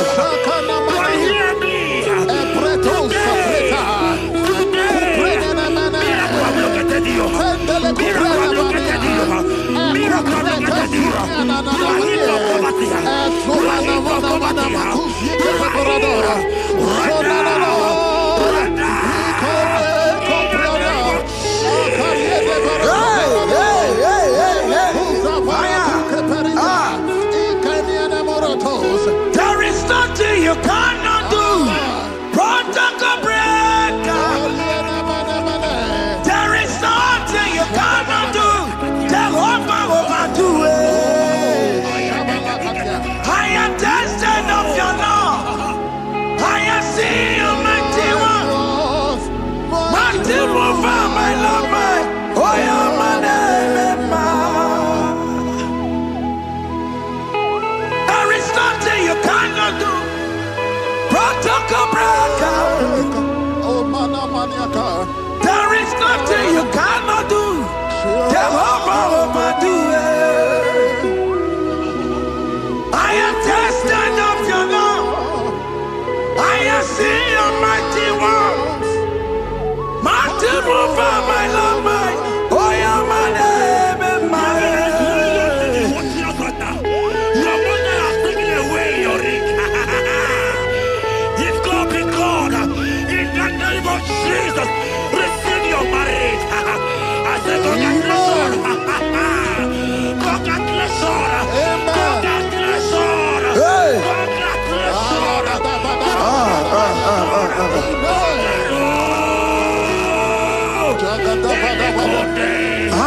But hear me. There is nothing you cannot do. Protocol breaker. There is nothing you cannot do. Jehovah overdo it. I am tested of your love. I have seen you, mighty one. Mighty mover, my love, my. Oh, yeah, my name, there is nothing you cannot do. Protocol breaker. There is nothing you cannot do. Jehovah overdo it. I am tested of your love. I have seen your mighty ones. Mighty mover, my love, my. Oh, yeah, my name and my. Your mother has taken away your ring. If God be God, in the name of Jesus, receive your marriage. I say congratulations. Congratulations. Congratulations. Hey. Congratulations.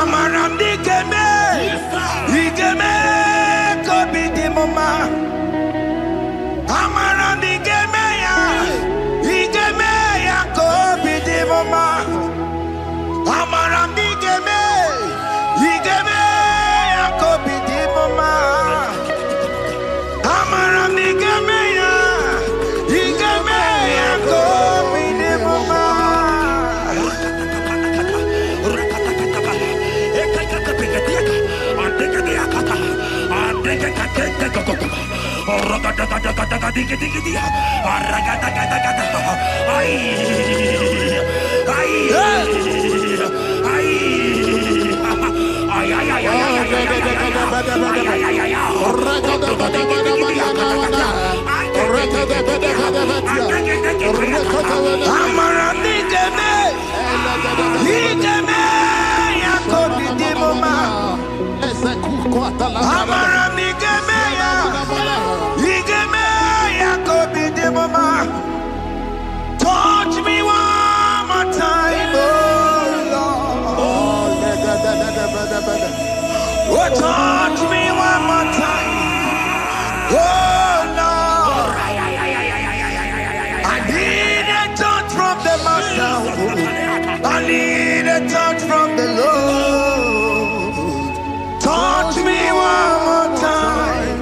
Amaram digeme, digeme, kobi di mama. Amaram digeme ya, digeme ya, kobi di mama. Amaram digeme, digeme ya, kobi di mama. Amaram digeme ya, digeme ya, kobi di mama. Touch me one more time, oh Lord. touch me one more time. Oh Lord, I need a touch from the Master. I need a touch from the Lord. Touch me one more time.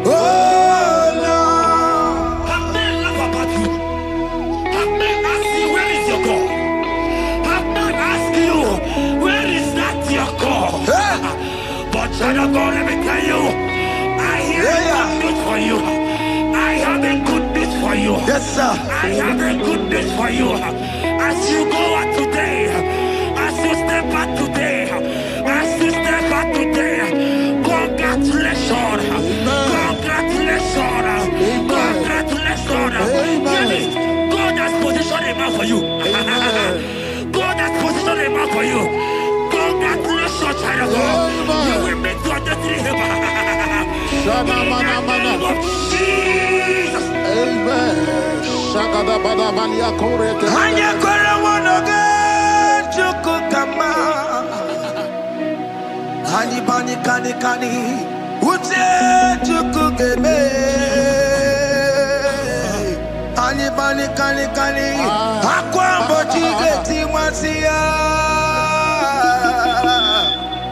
Oh Lord. Have men laugh about you? Have men ask you, where is your God? Have men ask you, where is that your God? Hey. But child of God, let me tell you, I hear good news for you. I have a good news for you. Yes, sir. I have a good news for you. As you go out today, as you step out today, as you step out today, congratulations. Congratulations. Congratulations. Really, God has positioned a man for you. God has positioned a man for you. Congratulations, child of God. You will meet your destiny helper. In the name of Jesus. Amen. Shagada bada balia korete. Hanya kora wonoge chukukama. Hani bani kani kani ute chukukeme. Hani bani kani kani akwambo chigeti mwasia.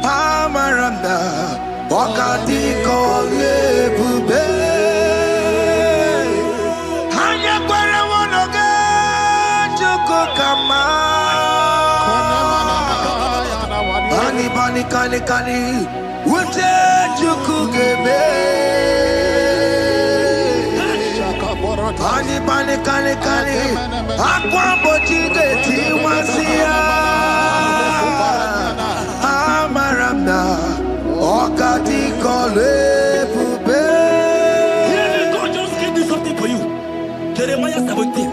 Amaranda wakati kole bube. Hanya kora wonoge chukukama. Bani bani kani kani ute chukukeme. Bani bani kani kani akwambo chigeti mwasia. Amaranda wakati kole bube. God just gave me something for you. Jeremiah 17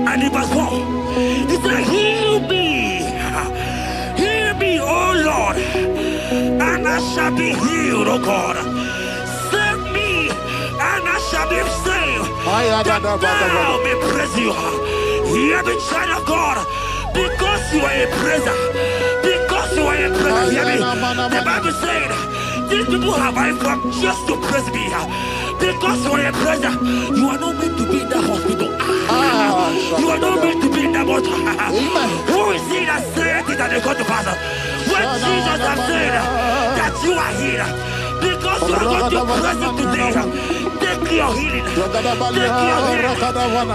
and in verse 4. He said, heal me, O Lord, and I shall be healed, O God. Save me, and I shall be saved. That thou may praise you. Hear me, child of God, because you are a praiser. Because you are a praiser, hear me. The Bible said, these people have I come just to praise me. Because you are a praiser, you are not meant to be in the hospital. You are not meant to be in the motor. Who is he that said it that they got to pass? When Jesus has said that you are healed, because you are going to praise him today, take your healing,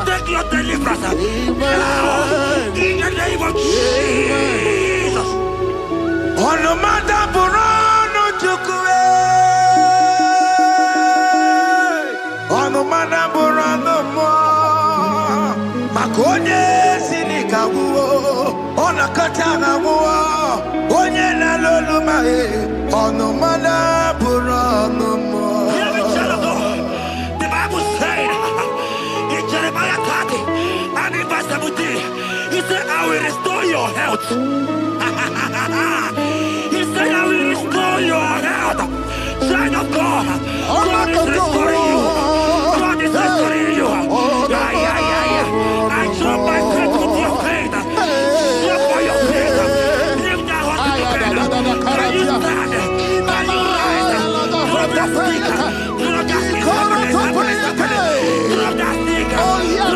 take your deliverance. Now, in the name of Jesus. Onomada burano chukwe. Onomada burano mo. Makonye sinikawo. Onakataga wo. Onye na loluma e. Onomada burano mo. Hear me, child of God. The Bible said in Jeremiah 30 and in verse 17, he said, I will restore your health. He said, I will restore your health. Child of God, God is restoring you. God is restoring you. I join my faith with your faith. Show for your faith. Leave that hospital bed. Can you stand? Can you rise? Drop that stick. Drop that stick. Drop that stick. Drop that stick. Drop it.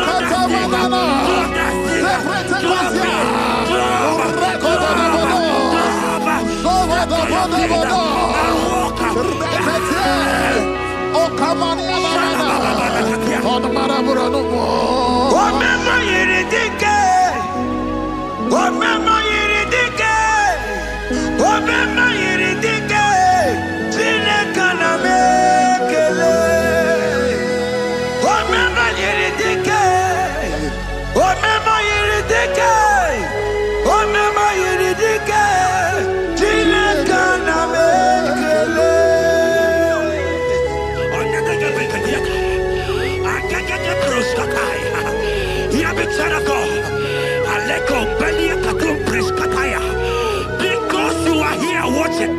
Because you are here watching,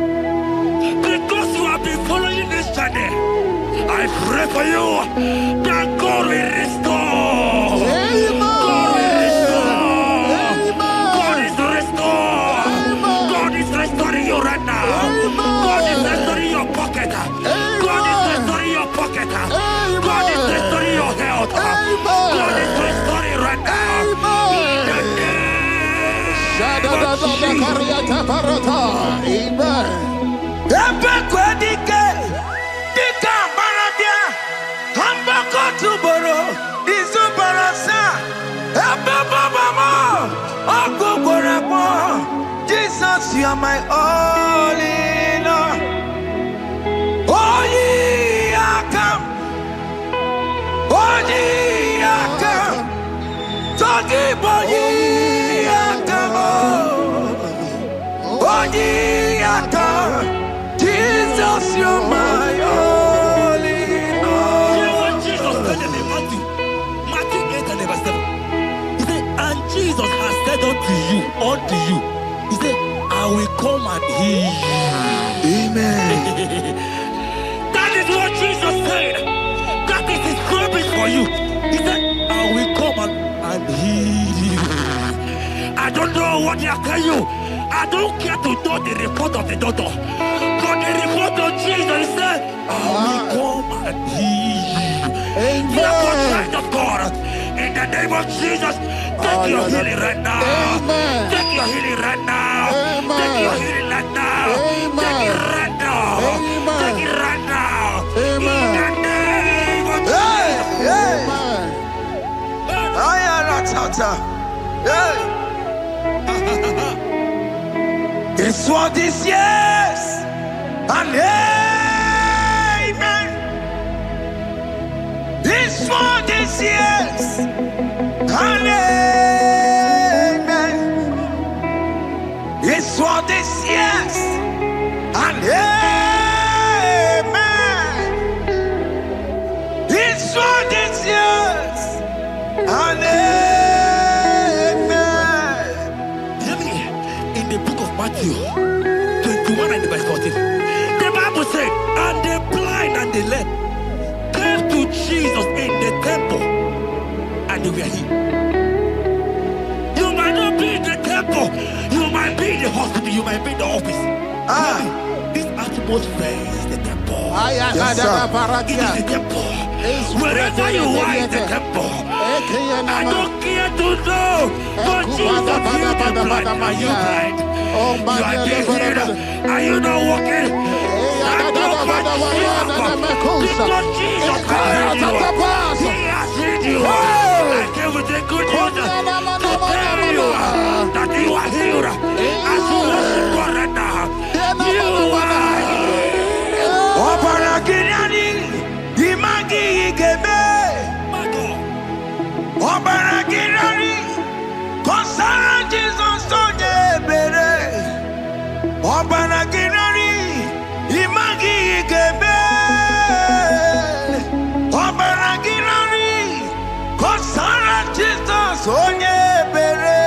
because you have been following this journey, I pray for you that God will restore. God will restore. God is restoring you right now. God is Bekwedike, Dika Baradia, Hambako Tuboro, Izubarasa, Ebabama, Okukoremo. Jesus, you are my all in all. Oh, ye are come. Oh, ye are come. Talking about ye are come. Oh, ye are come. Jesus, you are my all in all. You know what Jesus said in Matthew 8 and verse 7? He said, and Jesus has said unto you, he said, I will come and heal you. Amen. That is what Jesus said. That is his promise for you. He said, I will come and heal you. I don't know what they are telling you. I don't care to know the report of the doctor. But the report of Jesus, he said, I will come and heal you. Therefore, child of God, in the name of Jesus, take your healing right now. Amen. Take your healing right now. Amen. Take your healing right now. Amen. Take it right now. Amen. Take it right now. Amen. In the name of Hey, hey. Jesus. Ayaratata. Hey. It's what this yes and amen. It's what this yes and amen. It's what this yes and amen. It's what this yes and amen. Hear me. In the book of Matthew 21 and verse 14, the Bible said, and the blind and the lame came to Jesus in the temple, and they were healed. You might not be in the temple, you might be in the hospital, you might be in the office. This atmosphere is the temple. Yes, sir. It is the temple. Wherever you are in the temple, I don't care to know, but Jesus healed the blind. Are you blind? You are being healed. Are you not walking? Stand up and because Jesus has healed you. He has healed you. I came with the good news to tell you that you are healed. As you worship God right now, you are healed. Obarakirani, Imagi Igebe. My God. Obarakirani, Kosara Jesus Onyebere. Obarakirani, Imagi Igebe. Obarakirani, Kosara Jesus Onyebere.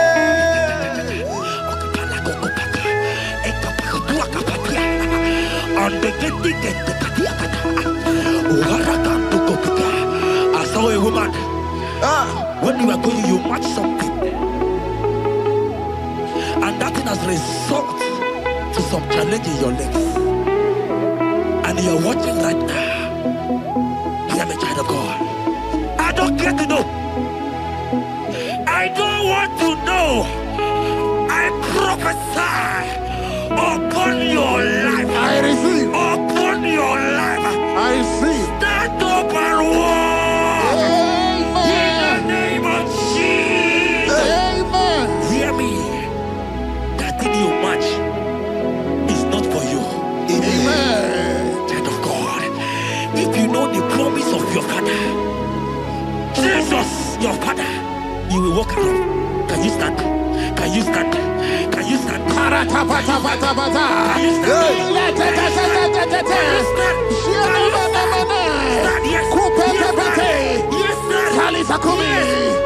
I saw a woman. When you were going, you match something, and that thing has resulted to some challenge in your legs, and you're watching right now. Hear me, child of God. I don't care to know. I don't want to know. I prophesy upon your life. I receive. Upon your life. I receive. Stand up and walk. In the name of Jesus. Amen. Hear me. That thing you match is not for you. Amen. Child of God. If you know the promise of your father, Jesus, your father, you will walk around. Can you stand? Can you stand? Can you stand? Can you stand? Can you stand? Yes.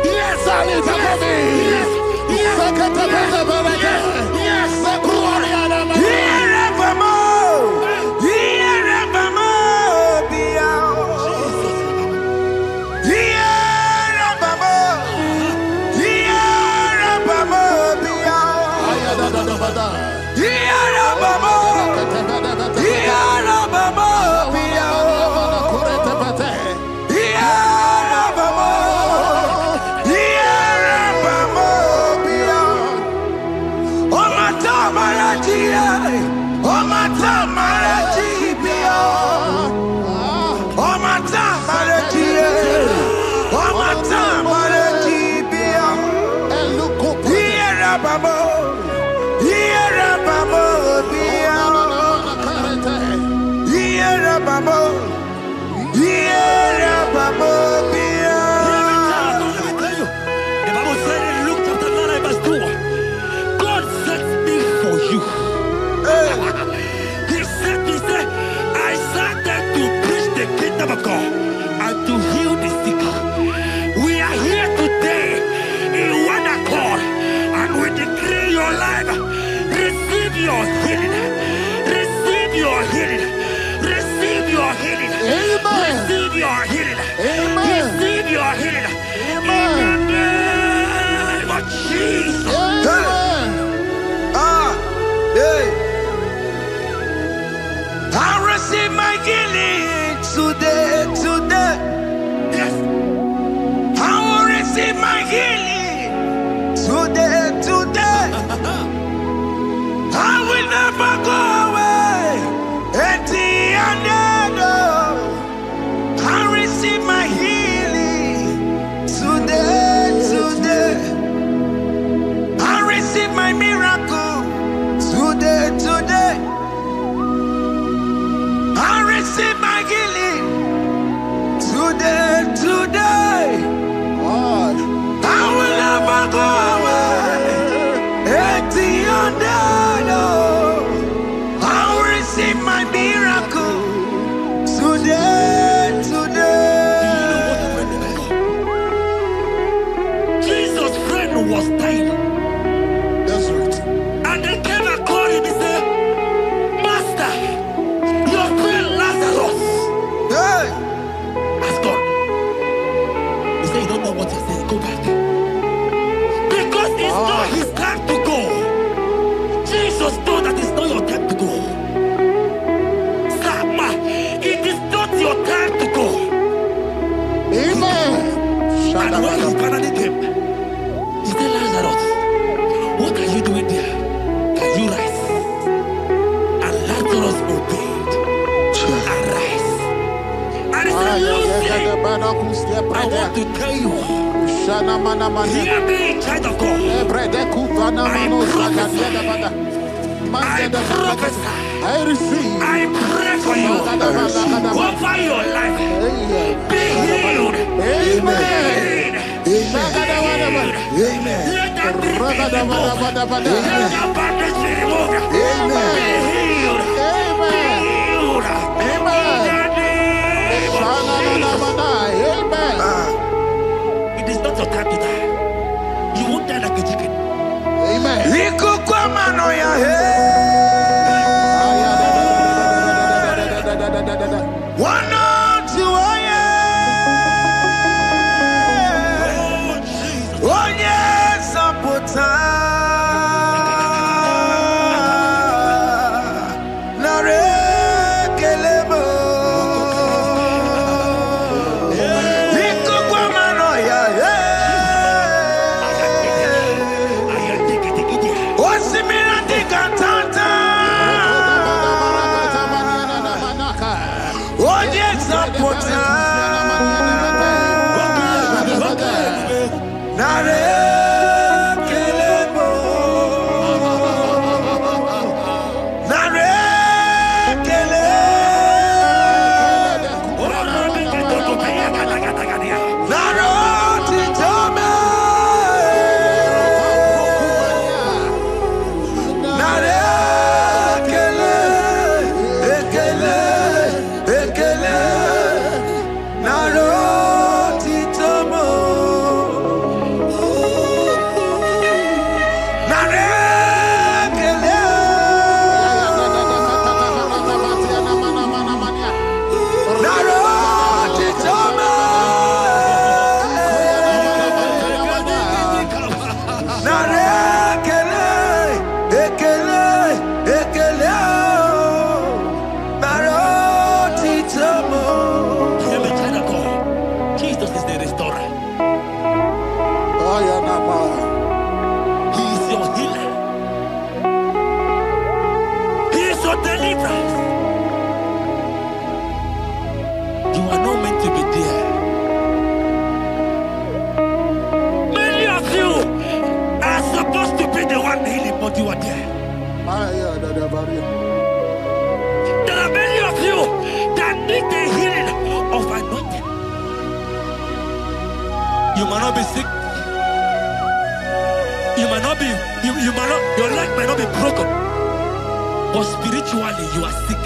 Yes, sir. Yes, sir. Yes. Yeah. There are many of you that be sick. You might not be, your leg might not be broken, but spiritually you are sick.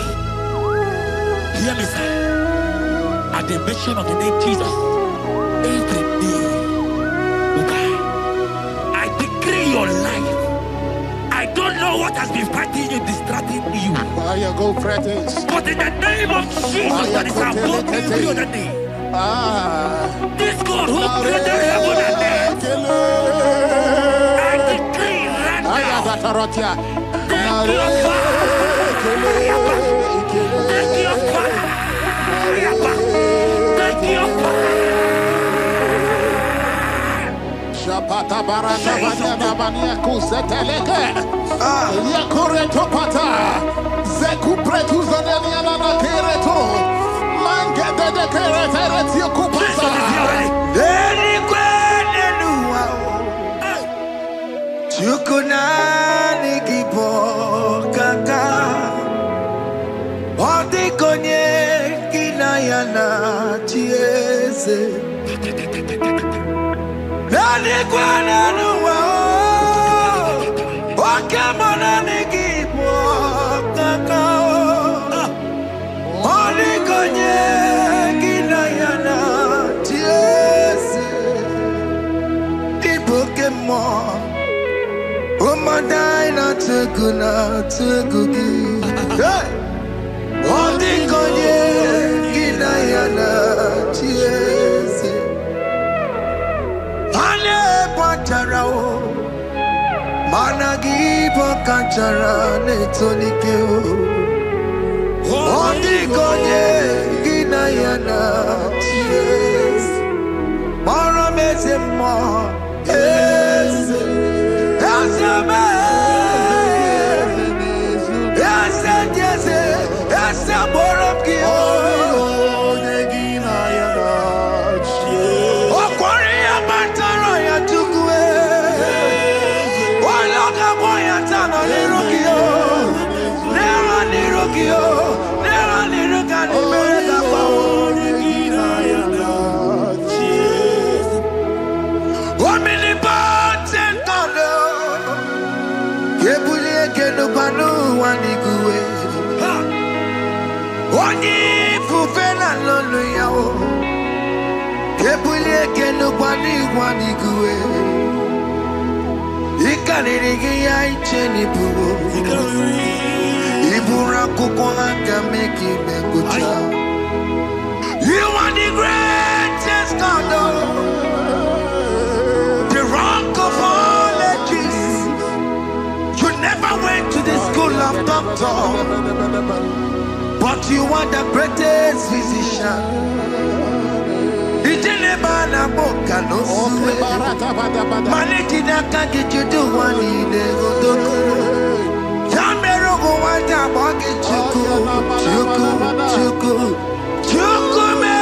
Hear me, sir. At the mention of the name Jesus, every day will die. I decree your life. I don't know what has been fighting you, distracting you. But in the name of Jesus, that is above every other name. This God who created heaven and earth, I decree right now, take your fire, take your fire, take your fire. Shapata baranda banya banya kuseteleke. Yakore topata. Zeku pretu zanenia na kereto. Mange de kerete kupasa. Deni kwene nuwa. Chukunani kipo kaka. Odi konye kinayana chiese. Deni kwene nuwa. Wakemona nikipo kaka. Odi konye kinayana chiese. Di Pokemon. Omadai na tugugi. Hey! Odi konye kinayana chiese. Ale pacharao. Managi pokachara netonike. Odi konye kinayana chiese. Mara meze mo. Yes. Oni fufena lolo yao. Kebulie kenu kwani guwe. Ikanirigi ya icheni buwo. Ibura kukwanga meki mekucha. You are the greatest God, the rock of all ages. You never went to the school of doctor, but you are the greatest physician. Ijelebana boka no suwe. Manejina kage judu wani negodoku. Yamero go wata boge chuku. Chuku me.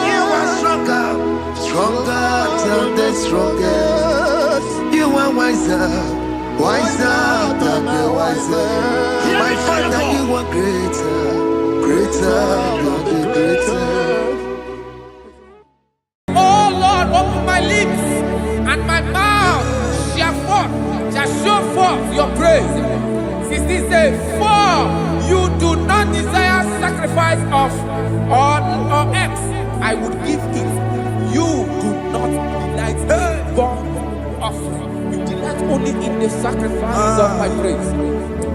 You are stronger than the strongest. You are wiser than the wiser. My Father, you are greater than the greater. Oh Lord, open my lips and my mouth shall show forth your praise. 16 says, for you do not desire sacrifice of or X, I would give it. You do not delight in burnt offering. You delight only in the sacrifice of my praise.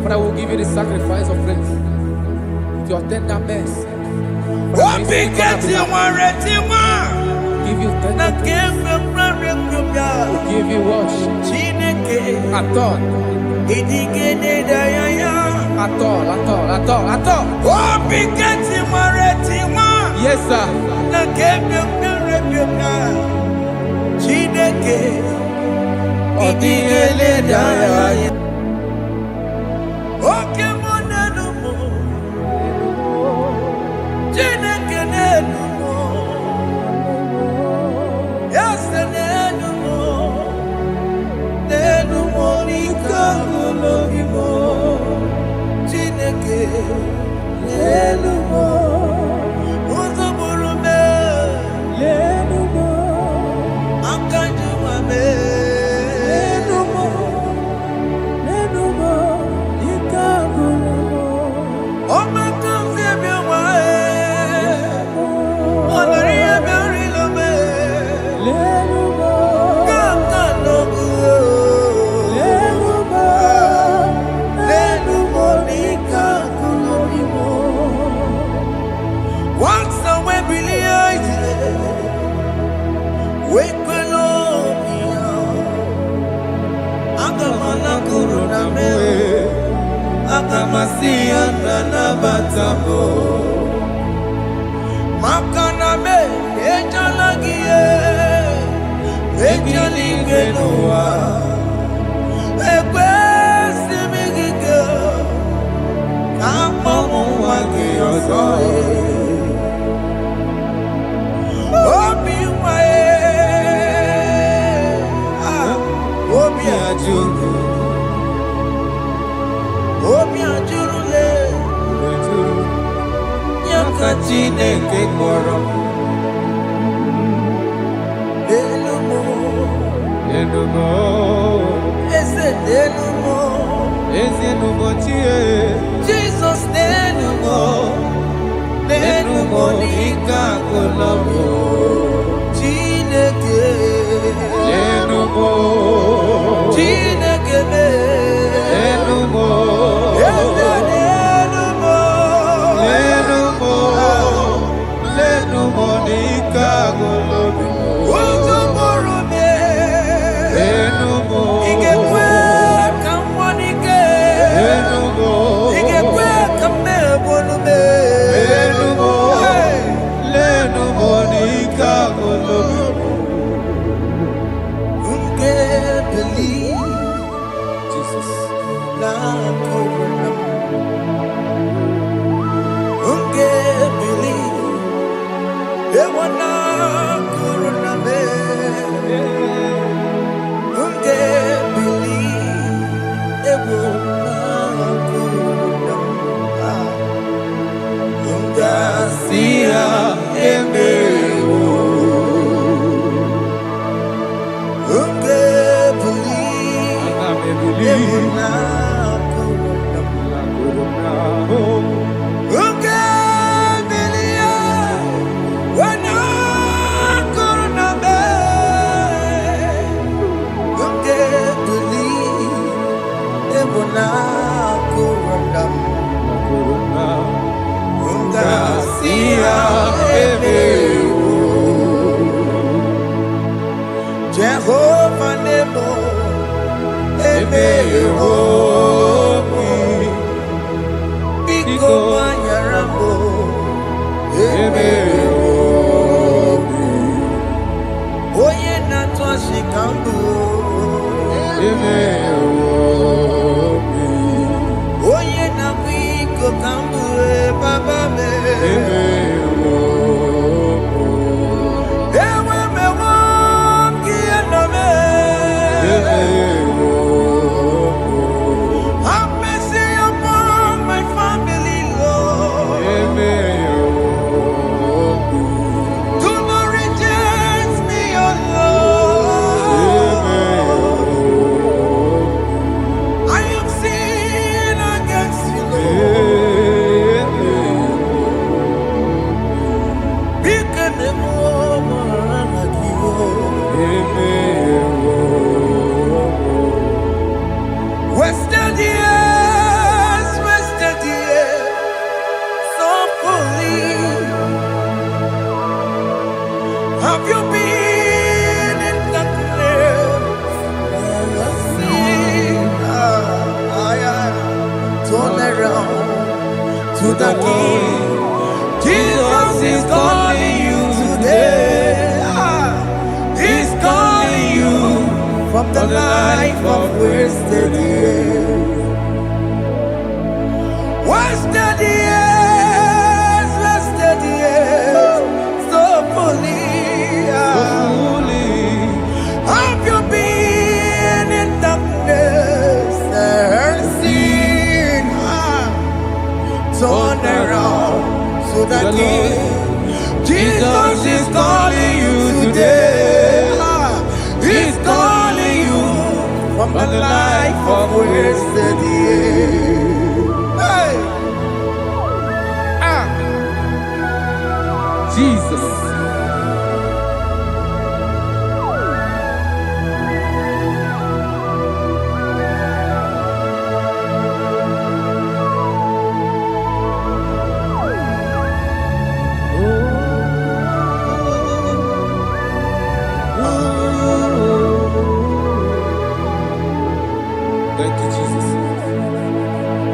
But I will give you the sacrifice of praise. With your tender mercy. Give you tender give you worship. At all. Yes, sir. Yarambo Makana me Ejalagie Ejali Genua Ekwe Simigike Kamomu Wagi Ozoe Obi Wae Obi Ajuru Obi Ajuru le Yakachine Kekoro Delumo Delumo Ese Delumo Ese Lumo Chie Jesus Delumo Delumo Nika Kolamo Chineke Delumo Chineke Delumo Monica Golobi Uzumorume Enumo Igekwe Kamwanike Enumo Igekwe Kamebolume Enumo Lenu Monica Golobi Unge believe Jesus La Corona Unge believe Ewana Corona me Unge believe Ewana Corona Unga Sia Emeo Unge believe Ewana Corona Unge Jehovah Nebo Ebeo Biko Wanyarambo Ebeo Oye Natwa Shikambu Ebeo Oye Nakwiko Kambu Baba Me Have mercy upon my family, Lord. Do not reject me, oh Lord. I have sinned against you, Lord. Become a woman like you. Wasted years, so fully. Have you been in darkness? Turn around to the King. Jesus is calling you today. He's calling you from the life of wasted years. Wasted years, so fully. Have you been in darkness and seen? Turn around to the King. Jesus is calling you today. He's calling you from the life of wasted years. Hey! Jesus.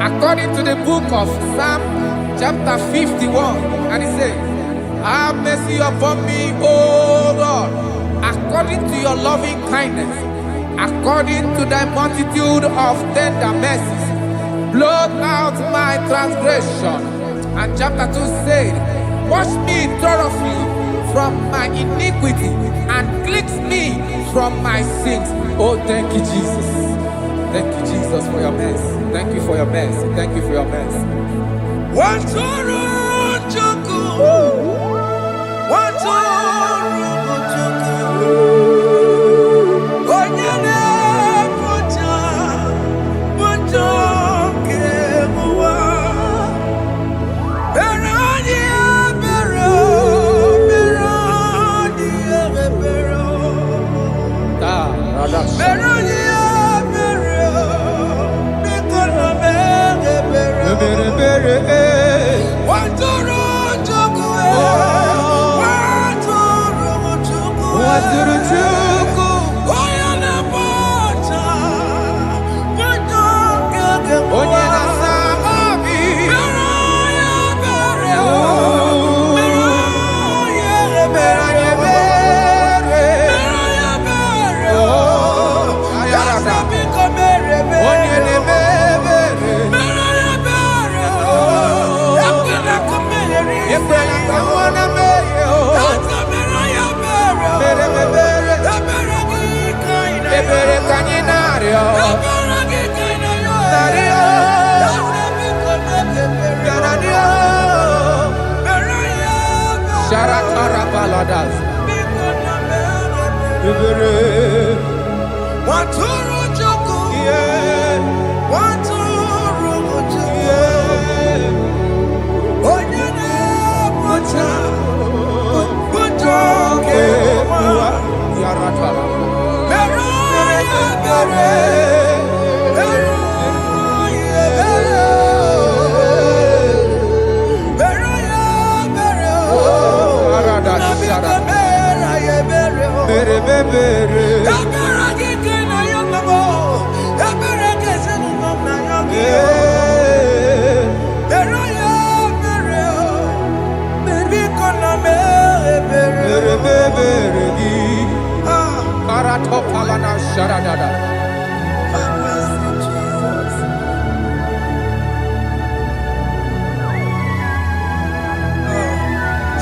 According to the book of Psalm chapter 51, and he says, have mercy upon me, O God, according to your loving kindness, according to thy multitude of tender mercies, blot out my transgression. And chapter 2 said, wash me thoroughly from my iniquity and cleanse me from my sins. Oh, thank you, Jesus. Thank you, Jesus, for your mercy. Thank you for your mercy. Thank you for your mercy.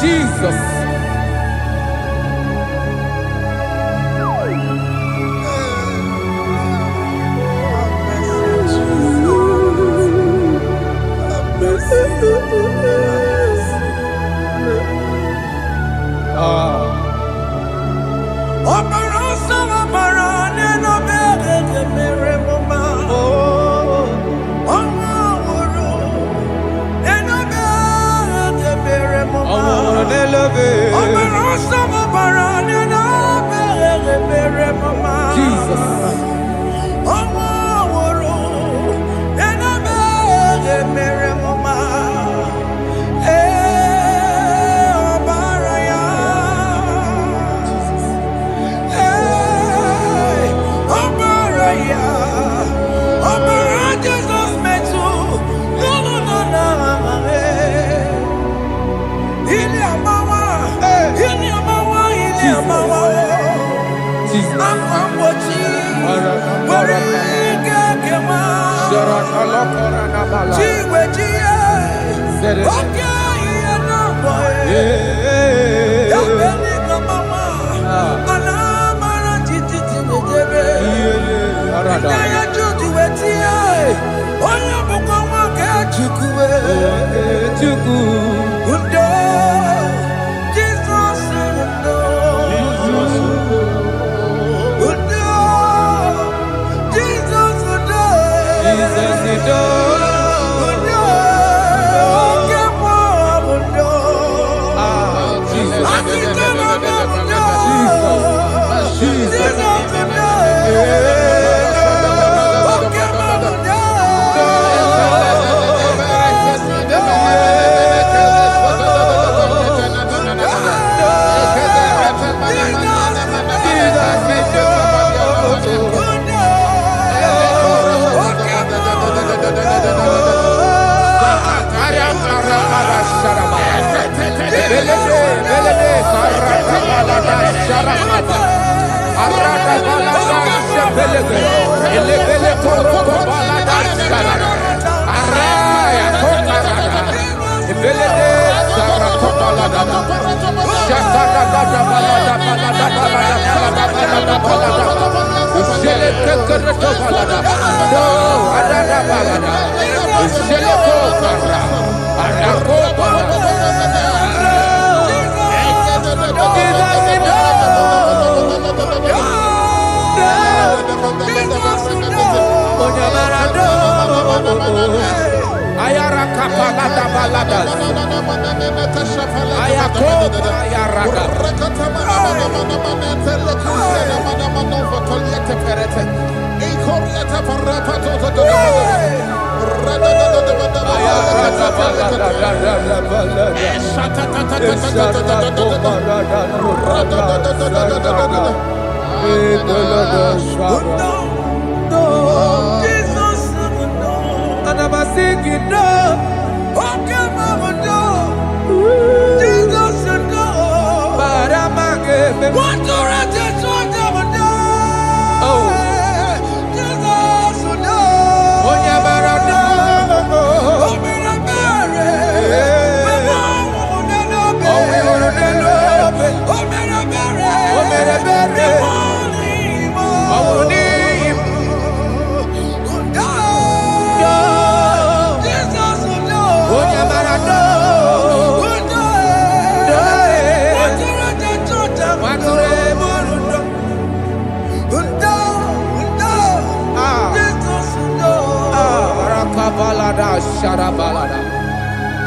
Jesus.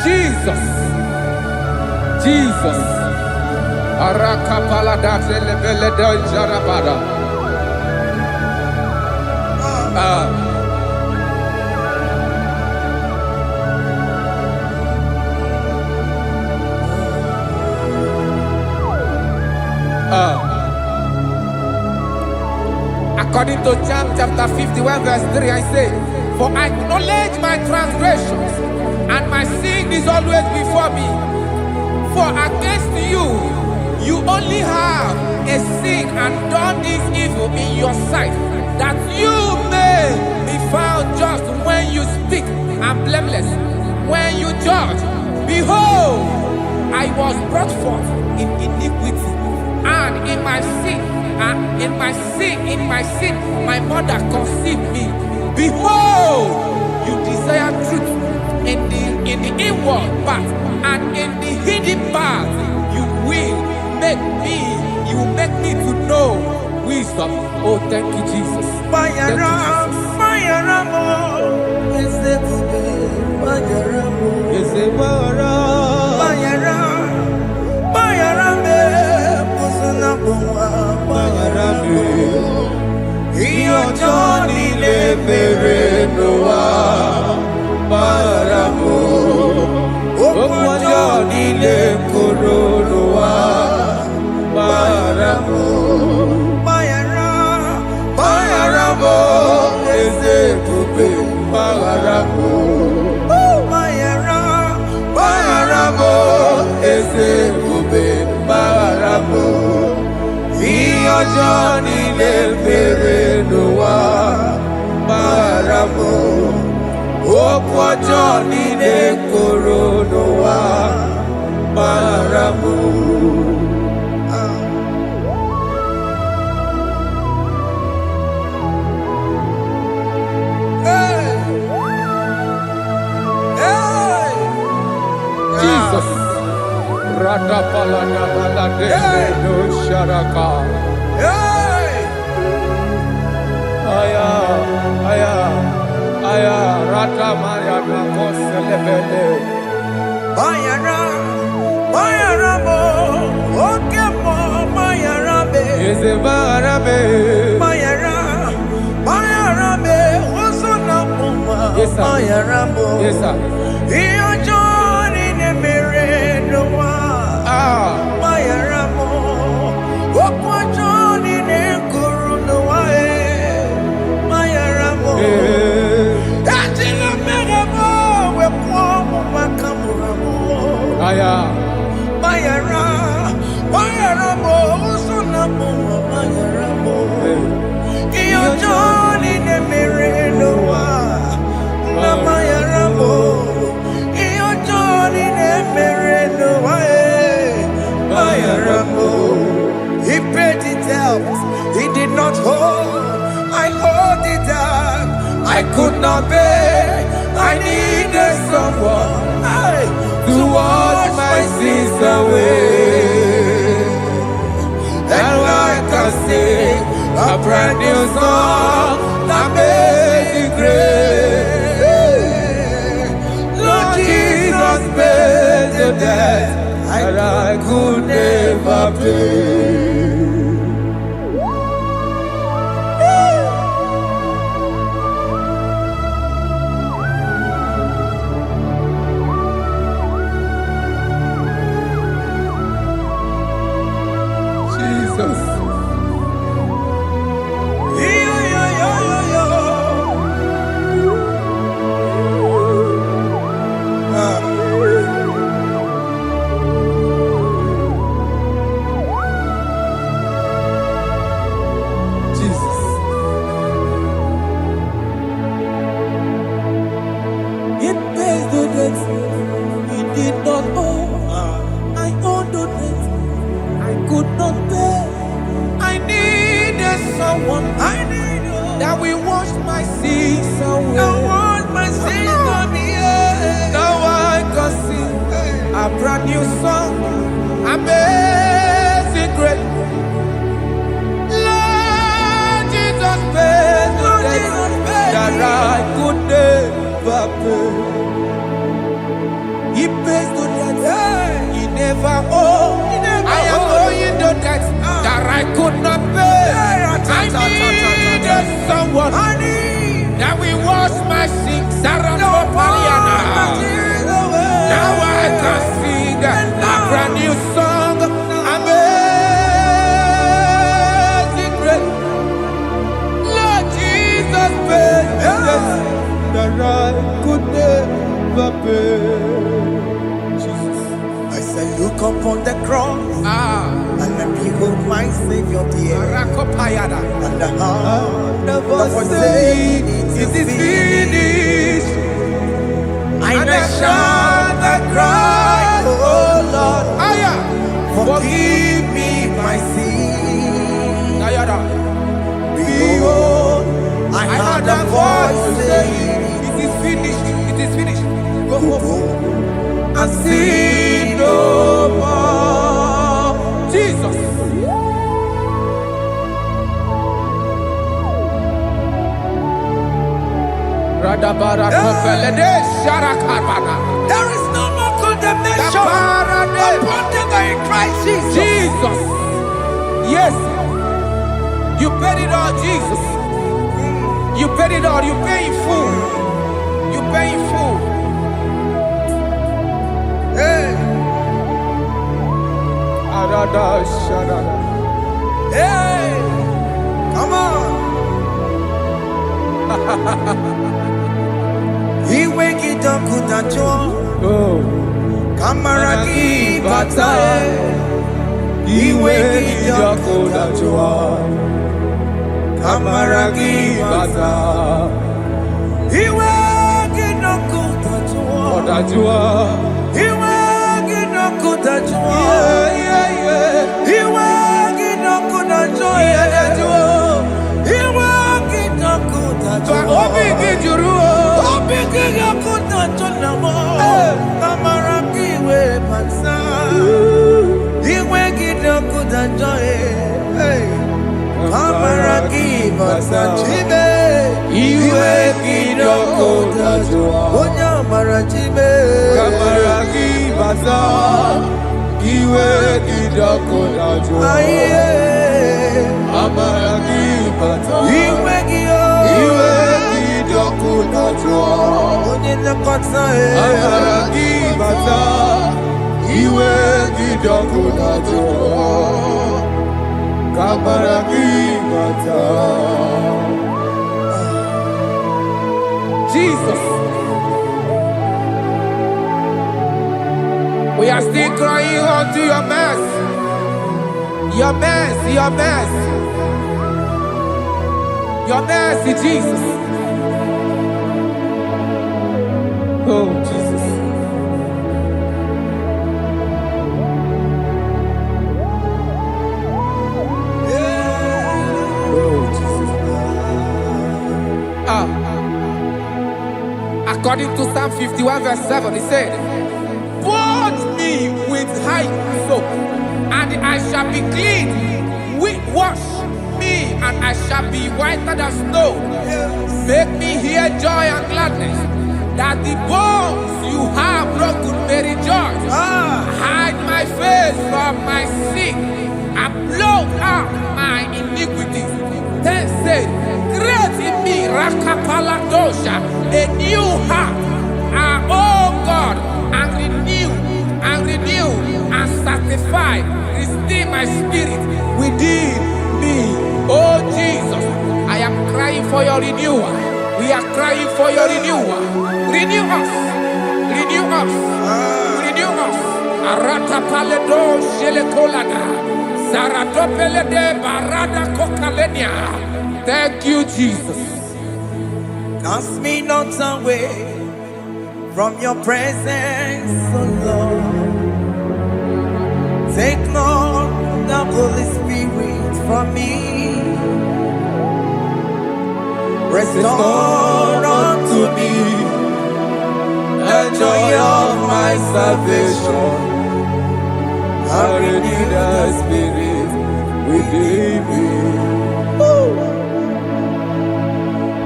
Jesus. Jesus. Arakapalada zelebeleda jarabada. According to John chapter 51 verse 3, I say, for I acknowledge my transgressions, and my sin is always before me. For against you, you only have a sin and done this evil in your sight, that you may be found just when you speak, and blameless when you judge. Behold, I was brought forth in iniquity, and in my sin, my mother conceived me. Behold, you desire truth in the inward part, and in the hidden part you will make me to know wisdom. Oh, thank you, Jesus. Thank you, Jesus. Radapalada balade no sharaka. Aya rata Maria na koselebele. Bayara mo, okemo bayarabe. Eze bayarabe. Bayara me, osona poma. Bayara mo. Yes sir. Iyo joni ne mere no wa. Bayara mo, okwa joni ne kuru no wa. Bayara mo. Aya. He paid it out. He did not hold. I hold it out. I could not pay. I needed someone to wash my sins away. And I can sing a brand new song that made me great. Lord Jesus paid the debt that I could never pay. Jesus. That we wash my sins away. Now I can sing a brand new song. Amazing grace. Lord Jesus paid the debt that I could never pay. He pays the debt he never owed. I am owing the debt that I could not pay. I needed someone that will wash my sins around for Mariana. Now I can sing a brand new song. Amazing grace. Lord Jesus paid the debt that I could never pay. Jesus. I say, look upon the cross. And behold my Savior dear. And the heart of us saying it is finished. I shall not cry, oh Lord, forgive me my sin. Behold, I heard a voice saying it is finished, it is finished. Go and sin no more. Jesus. There is no more condemnation upon them in Christ Jesus. Jesus. Yes. You paid it all, Jesus. You paid it all. You pay in full. You pay in full. Hey. Hey. Come on. He wake it up with a joy. Kamaraki batae. He wake it up with a joy. Kamaraki batae. He wake it up with a joy. He wake it up with a joy. He wake it up with a joy. He wake it up with a joy. Jesus. We We are still crying unto your mercy. Your mercy, your mercy. Your mercy, Jesus. Oh, Jesus. Oh, Jesus. According to Psalm 51 verse 7, he said, "Wash me with high soap, and I shall be clean. Wash me, and I shall be whiter than snow. Make me hear joy and gladness, that the bones you have broken may rejoice. Hide my face from my sin, and blot out my iniquities. Then say, create in me Rakapaladosha, a new heart, oh God, and renew, and sanctify, restore my spirit within me." Oh Jesus, I am crying for your renewal. We are crying for your renewal. Renew us, renew us, renew us. Arata paledo shelekolada, zaradopelede barada kokalenia. Thank you, Jesus. Cast me not away from your presence, oh Lord. Take not the Holy Spirit from me. Restore unto me the joy of my salvation, and renew the spirit within me.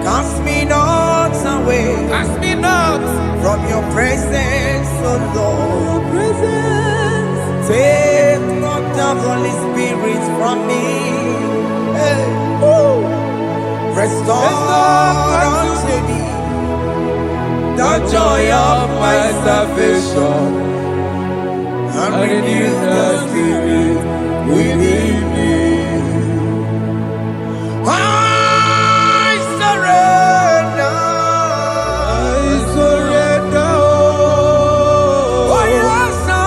Cast me not away, Cast me not from your presence, oh Lord. Take not the Holy Spirit from me. Hey. Restore unto me the joy of my salvation, and renew the spirit within me. I surrender. I surrender. Oh yes, I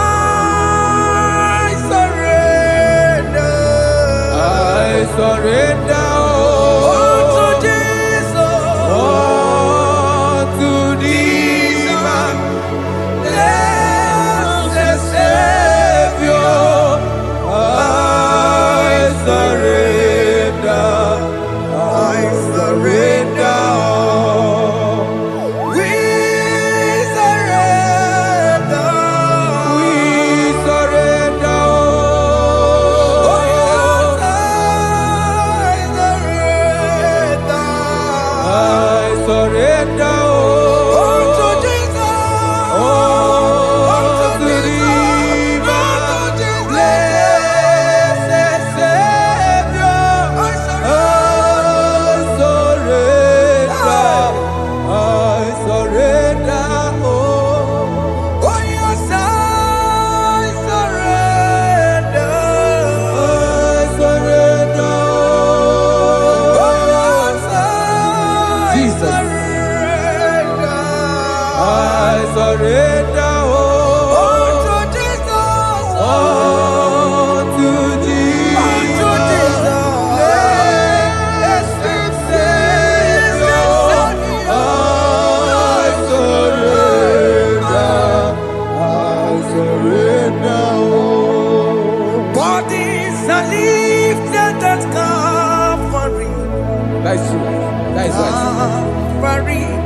surrender. I surrender.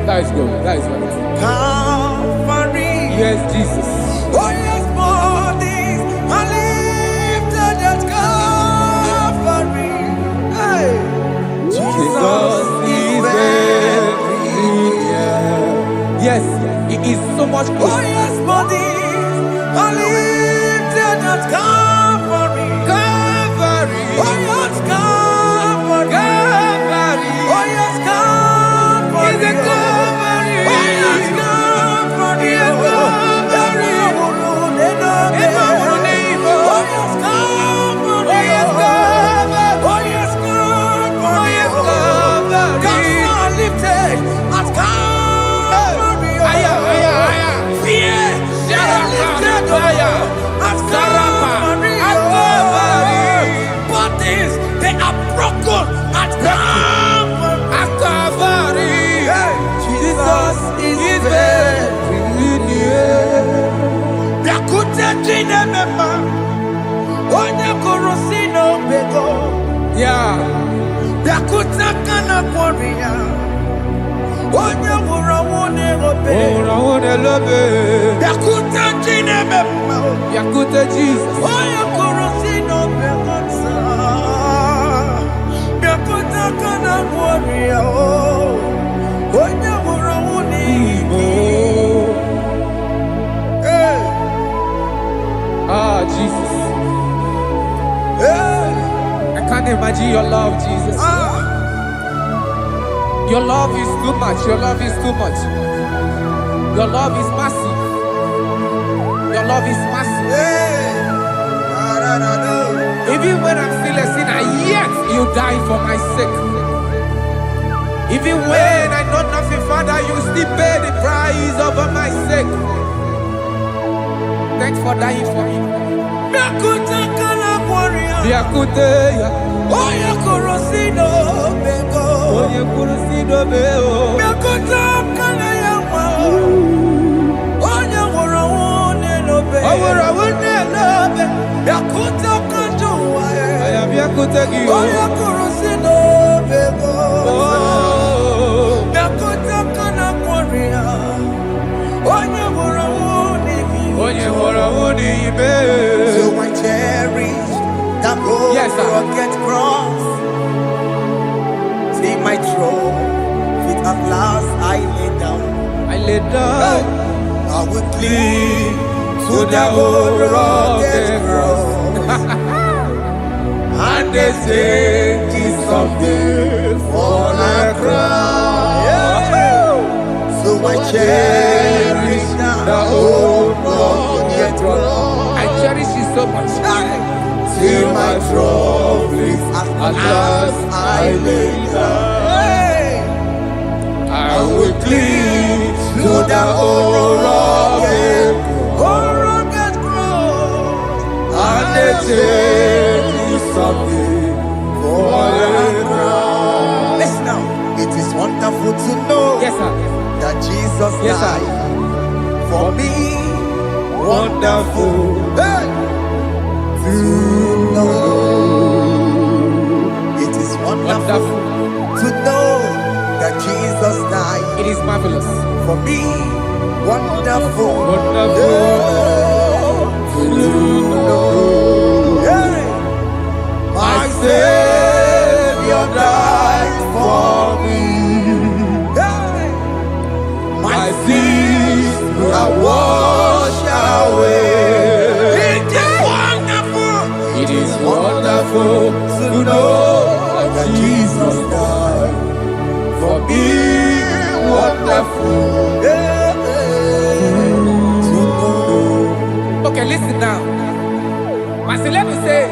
That is good. That is good. Calvary. Yes, Jesus. Oh yes, bodies are lifted at Calvary. Hey. Jesus is everywhere. Yes, it is so much good. Oh yes, bodies are lifted at Calvary. Calvary. Oh yes, Calvary. Calvary. Oh yes, Calvary. Is it Calvary? Oh yes, Calvary. Yes, Calvary. Oh yes, Calvary. Oh yes, Calvary. Oh yes, Calvary. Oh yes, Calvary. Gods are lifted at Calvary. Fear, lifted. Bodies, they are broken at Calvary. Jesus is very near. Yakute jine mema, onye korosino bego. Yeah. Yakuta kana kworiya, onye wurawone lobe. Wurawone lobe. Yakuta jine mema, Yakute Jesus. Onye korosino bego sa. Yakuta kana kworiya, onye wurawone Igbo. Ah, Jesus. I can't imagine your love, Jesus. Your love is too much. Your love is too much. Your love is massive. Your love is massive. Even when I'm still a sinner, yet you die for my sake. Even when I know nothing, Father, you still pay the price over my sake. Thanks for dying for me. Oye kurusino bego. Oye kurusino bego. Yakuta kana yawa. Oye wurawone lobe. Wurawone lobe. Yakuta kanjuwa. Ayam yakuta giyo. Oye kurusino bego. Yakuta kana kworiya. Oye wurawone giyo. Oye wurawone ibe. So I cherish that gold rugged cross. See my throne, feet at last I lay down. I lay down. I will cling to that old rugged cross. And they say it's someday for a crown. So I cherish that old rugged cross. I cherish it so much. Till my trophies at last I lay down. I will cling to the old rugged cross, and they take me something for a crown. Listen now, it is wonderful to know that Jesus died for me. Wonderful. To know. It is wonderful to know that Jesus died. It is marvelous for me. Wonderful, to know. My Savior died for me. My sins are washed away. It is wonderful to know that Jesus died for me. Wonderful to know. Okay, listen now. Master, let me say,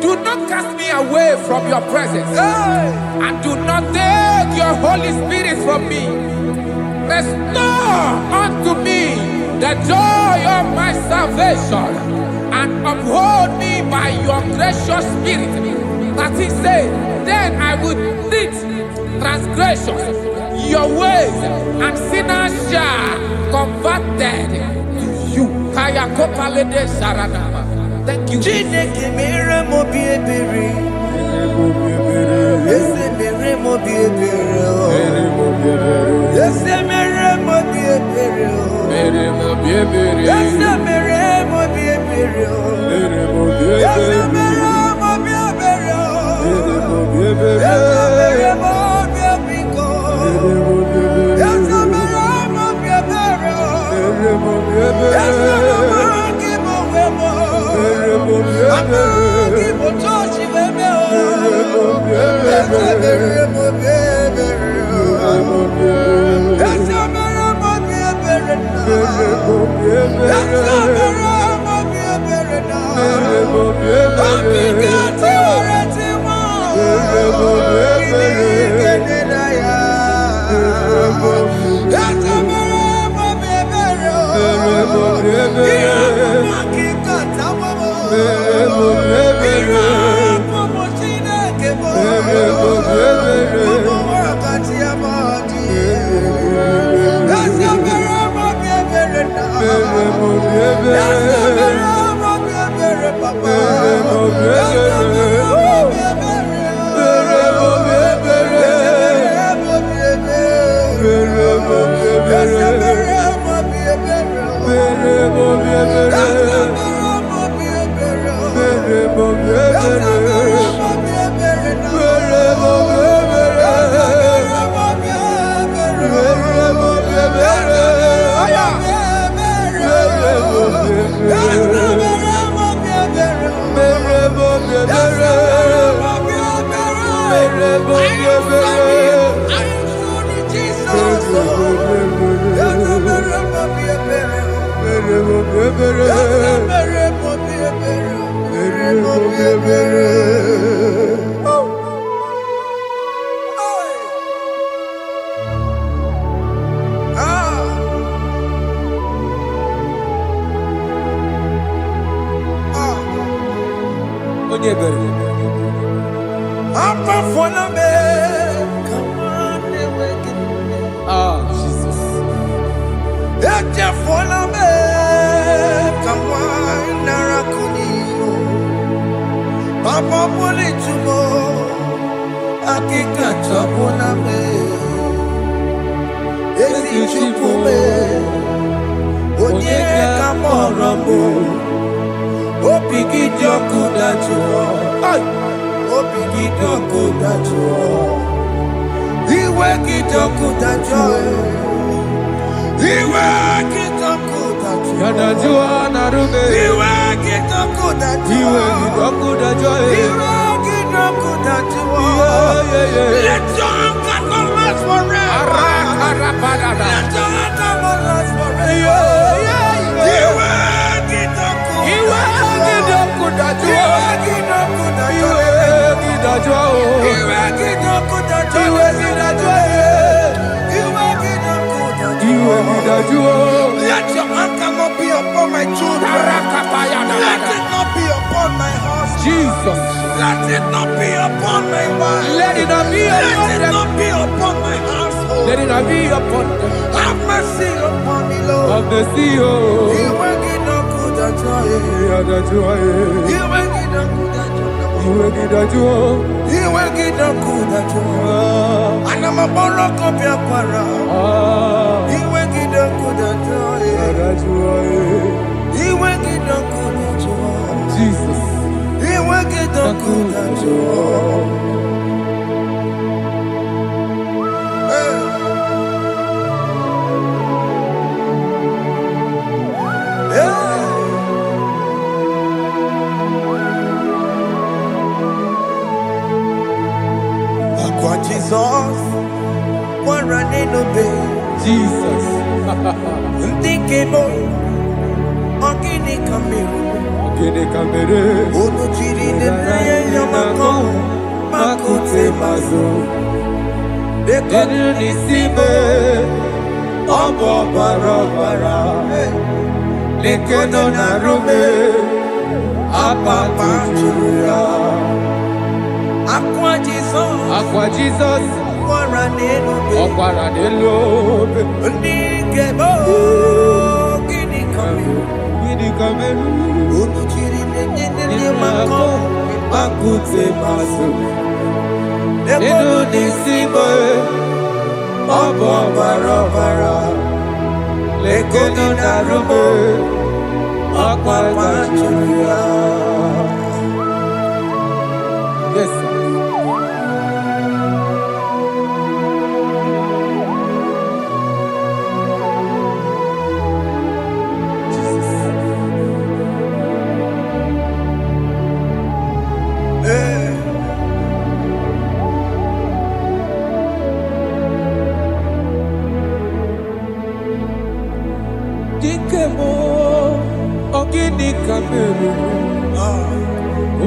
do not cast me away from your presence, and do not take your Holy Spirit from me. Restore unto me the joy of my salvation, and uphold me by your gracious spirit. That he said, then I would teach transgressions your ways, and sinners shall converted to you. Thank you. Jesus. Papa puli tumo, akika chapuna me, esi chupume, onye kamorambo, opigi joku dachuo, opigi joku dachuo, iwe kijoku dachuo, iwe kijoku dachuo, Yanajua narume. iwe kijoku dachuo, Iwe kijoku dachuo. Let your anger not last forever. Let your anger not last forever. Let your anger not be upon my children. Let it not be upon my husband. Jesus. Let it not be upon my wife. Let it not be upon Let it them. not be upon my household. Let it not be upon them. Have mercy upon me, Lord. Of the sea. You will get no good at all. You will get no good at all. You will get no good at all. And I'm a borrow of your para. You will get no good at all. You will get no good at all. Jesus. You will get no good at all. Jesus, one running obey. Jesus. Ndikemo, ogini kamiru. Ogini kamere. Ono chiri nene yamako, makute mazo. Denu nisibe, obo barabara. Lekeno narume, apa tuya. Aqua Jesus, Aqua Jesus. one running obey. Okwara de lobe. Ndikemo, ogini kamiru. Ogini kamere. Ono chiri nene yamako, Makute maso. Denu Denu nisibe, obo barabara. Lekeno narume, apa tuya. Yes, sir. Dikemo, ogini kamere.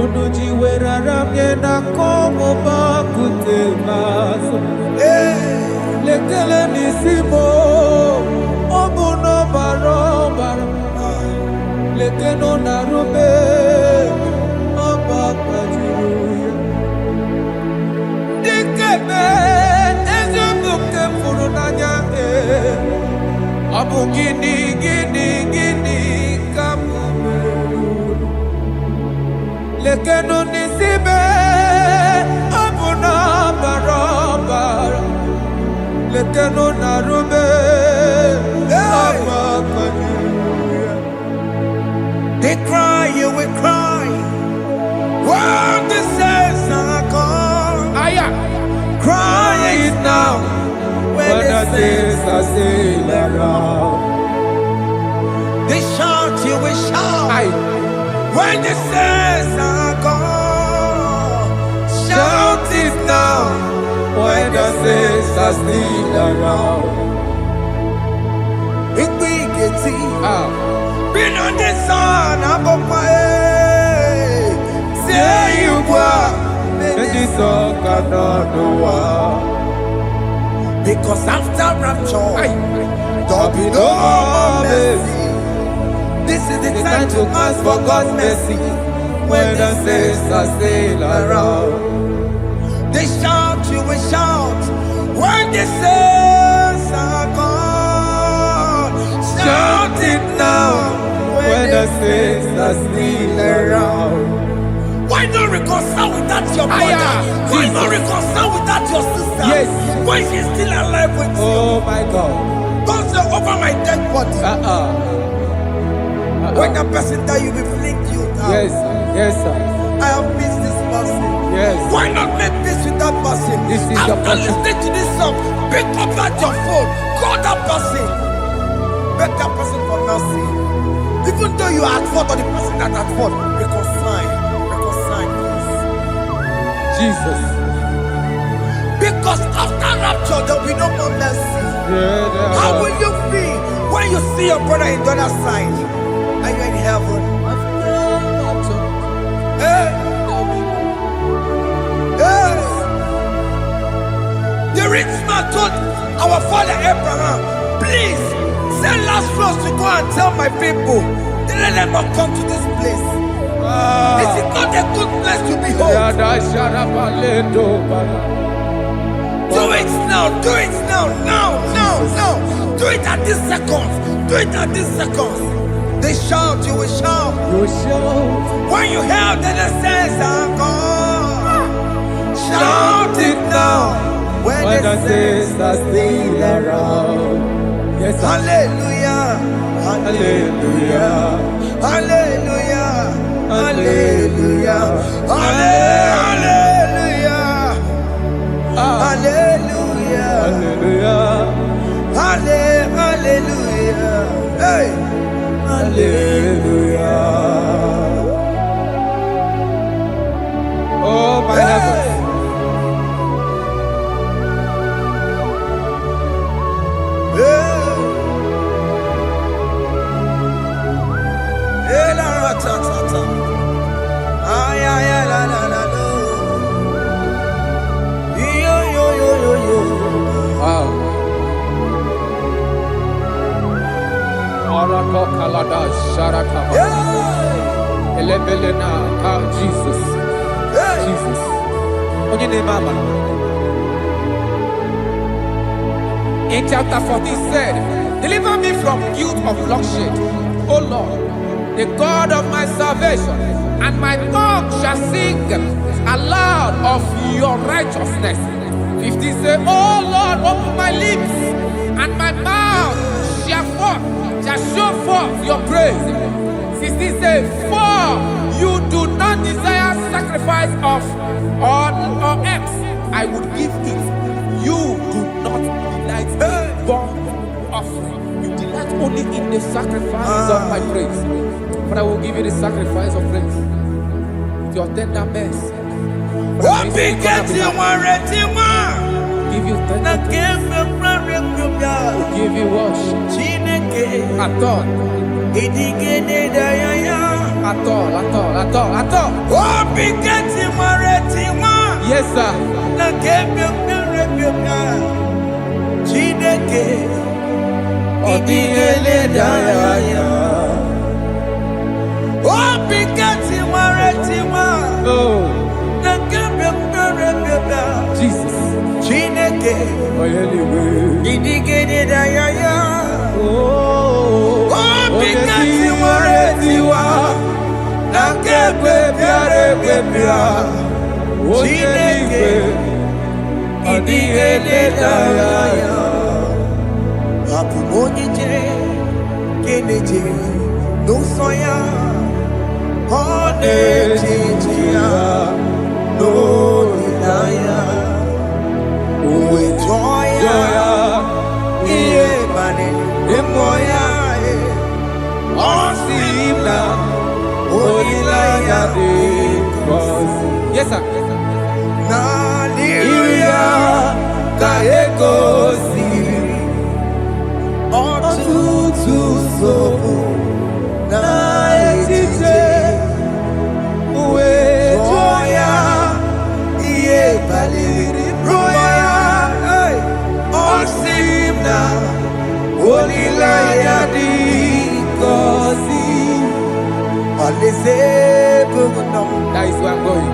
Unu jiwera ramye na komo bakute maso. Lekele nisimo, obu no baro bara. Lekeno narume, oba kajiruya. Dikeme, ezubuke furunanya. Abu gini kamu. lekeno nisibe abuna barabara lekeno narube They cry, you will cry. When the saints are gone, cry it now. When the saints are still around, they shout, you will shout. When the saints are gone, shout it now. When the saints are still around, it will get been on the sun, I'm on my head. Say you were, and the sun cannot do. Because after rapture, there'll be no more mercy. This is the time to ask for God's mercy. When the saints are still around, they shout, you will shout. When the saints are gone, shout it now. When the saints are still around. Why not reconcile with that your brother? Why not reconcile with that your sister? Yes. Why she's still alive with you? Oh my God. Don't say over my dead body. When that person die, you will fling you down. Yes, yes, sir. I have missed this person. Yes. Why not make peace with that person? This is your After listening to this song, pick up at your phone, call that person, beg that person for mercy. Even though you are at fault or the person that at fault, reconcile, please. Jesus. Because after rapture, there will be no more mercy. How will you feel when you see your brother in the other side and you're in heaven? Hey. Hey. The rich man told our father Abraham, please send Lazarus to go and tell my people, let them not come to this place. This is not a good place to behold. Do it now, do it now, now. Do it at this second. Do it at this second. They shout, you will shout. When you hear that the saints are gone, shout it now. When the saints are still around. Yes, hallelujah, hallelujah, hallelujah, hallelujah, hallelujah, hallelujah, hallelujah, hallelujah, hey, hallelujah. Oh my heavens. Jesus. Jesus. In chapter 14 said, deliver me from guilt of bloodshed, O Lord, the God of my salvation, and my tongue shall sing aloud of your righteousness. 15 say, O Lord, open my lips, and my mouth shall show forth your praise. 16 say, for you do not desire sacrifice of or eggs, I would give it. You do not delight in burnt offering. You delight only in the sacrifice of my praise. But I will give you the sacrifice of praise. With your tender mercy. Give you tender will give you worship. At all. Yes, sir. Jesus. Oh, webia Chineke Idigele daya Abu Onije Keneje no soya Onejia no daya Uwe joya Iye mane Emoya Osimna Olilaya de Yes sir Naliria Kaeko Siri Otutu Sobu Na Etite Uwe Joya Iye Baliri Roya Osimna Olilaya di Kosi Aleze Bugunam That is where I'm going.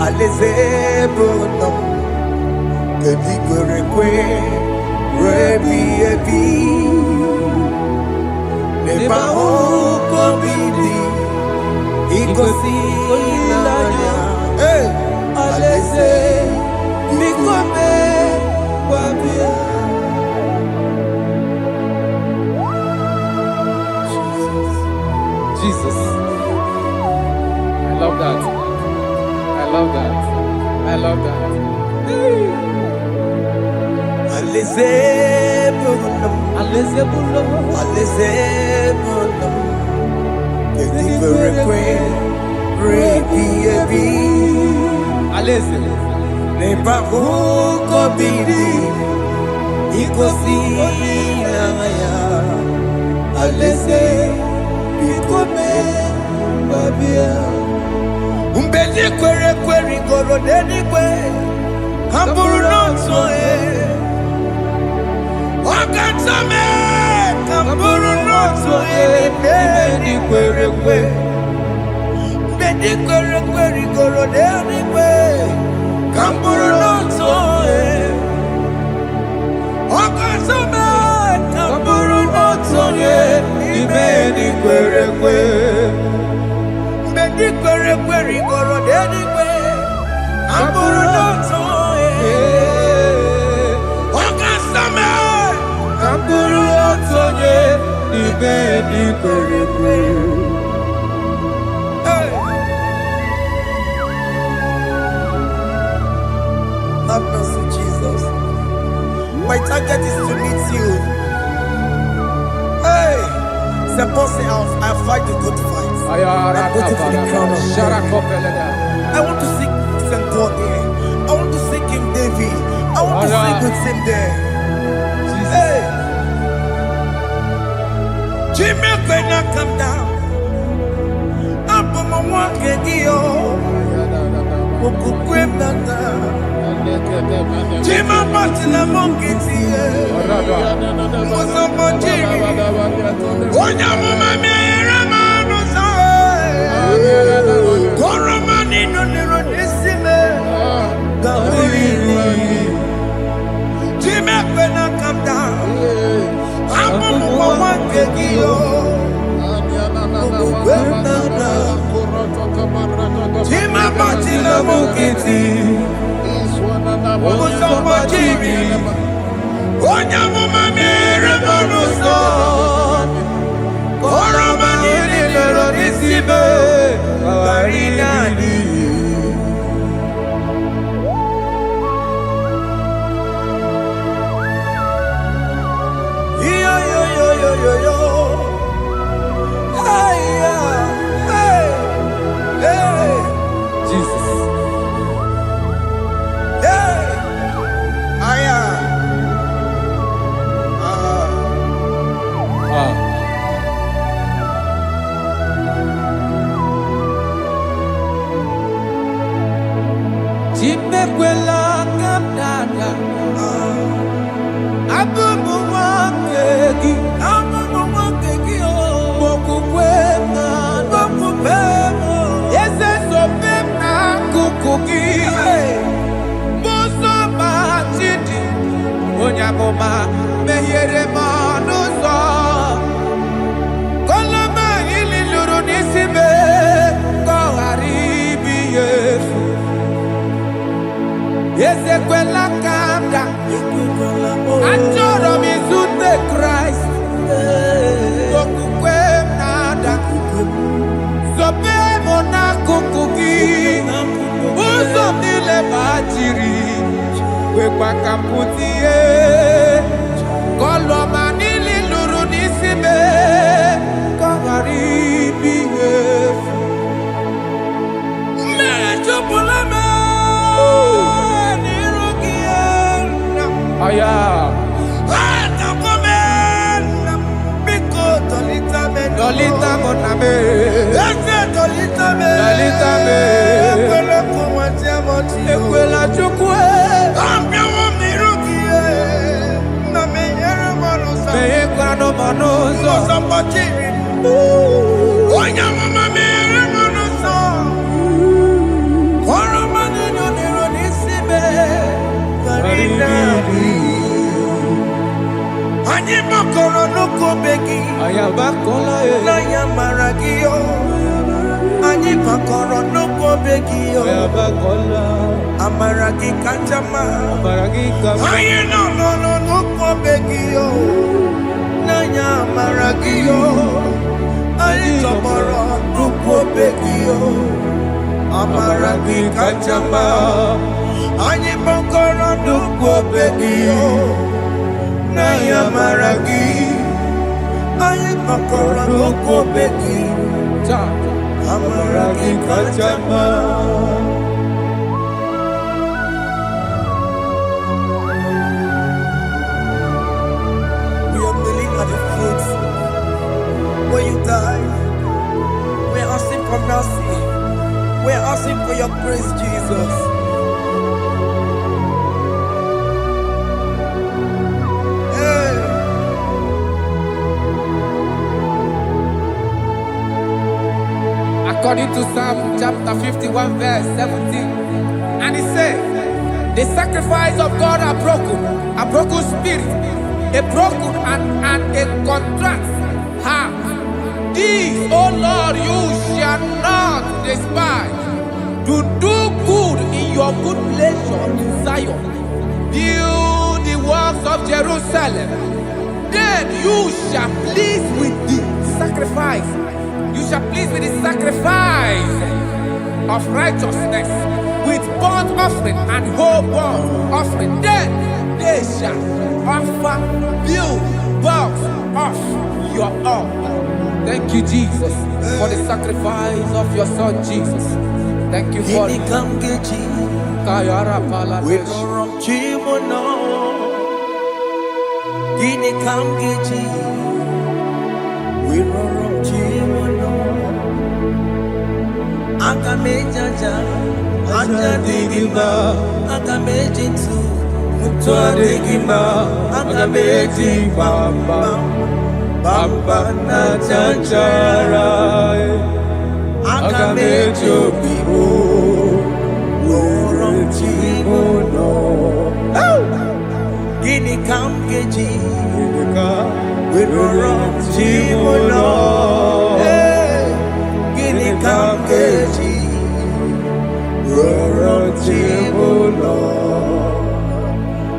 Aleze Bugunam Kedi Kwerekwe Rebi Ebi Neba Oko Bidi Ikosi Olilaya Aleze Mikome Wabia Jesus. I love that. I love that. I love that. Aleze Bugunam Aleze bulo. Aleze Bugunam Kedi Kwerekwe Rebi Ebi Aleze. Neba Oko Bidi Ikosi Olilaya Aleze Mikome Babia Umbedi kwere kwere goro deni kwe Kamburu noto Wakatame Kamburu noto Umbedi kwere kwe Umbedi kwere kwere goro deni kwe Kamburu noto Wakatame Kamburu noto Ibedi kwere kwe Ibedi kwere kwe Igoro deni kwe Amburu noto Wakasame Amburu noto Ibedi kwere kwe Have mercy, Jesus. My target is to meet you. Hey! Suppose I fight the good fight. I'm waiting for the crown of glory. I want to seek St. God there. I want to seek King David. I want to sing with him there. Hey! Jimmy, when I come down, I'm on my walk again. Jimmy, Martin, I'm on Ezekwela kamda. Achọrọ m izute Kraịst. Okwukwe m na-ada. Zobe m n'akụkụ gị. Ụzọ m niile gbachiri. Kwekwa ka m pụta ihe. Kọlọma niile lụrụ n'isi m. Ka ọ ghara ibu ihe efu. Mmejupụla m n'iru gị nna. Aya. Dolita mo na me. Dolita me. Ekwela Chukwu. Meye kwano manuzo. Onya mama mere manuzo. Koro manino nero nisibe. Karina. Anyi makoro nuko begi. Ayabakola e. Naya maragio. Anyi makoro nuko begi yo. Ayabakola. Amaragi kanjama. Amaragi kama. Ayi no nuko begi yo. Naya maragio. Ayi tomoro nuko begi yo. Amaragi kanjama. Anyi makoro nuko begi yo. Naya maragi, ayi makora loko beki, amaragi kachama. We are kneeling at the foot where you died. We are asking for mercy. We are asking for your grace, Jesus. According to Psalm chapter 51 verse 17, and it says, the sacrifice of God are broken spirit, a broken and a contrite heart. These, O Lord, you shall not despise. To do good in your good pleasure in Zion. Build the works of Jerusalem. Then you shall please with the sacrifice. You shall please with the sacrifice of righteousness, with burnt offering and whole burnt offering. Then they shall offer build works of your own. Thank you, Jesus, for the sacrifice of your Son, Jesus. Thank you for it. Kayara Paladesh. Agamejaja, Ajadigima, Agamejitu, Mutuadigima, Agameji Bamba, Bamba na Chachara, Agamejo Bibo, Worom Chimono, Gini Kamgeji, Worom Chimono. Kamkeji, Roro Chibulo,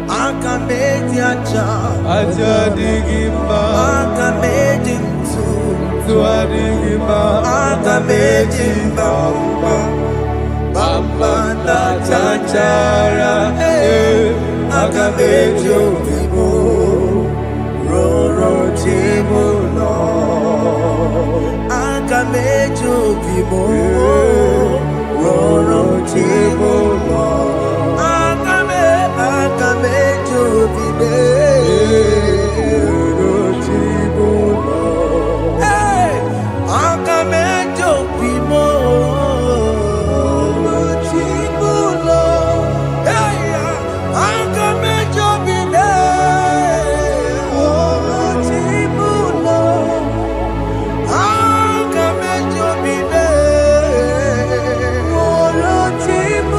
Akameji Aja Digima, Akameji Tuadigima, Akameji Bamba, Bamba na Chachara, Akameji Obibo, Roro Chibulo. Akamejo bibo, roro chibo, akamejo bibe, roro chibo, akamejo bibo, roro chibo, akamejo bibe, roro chibo. Akamejo bibe, roro chibo.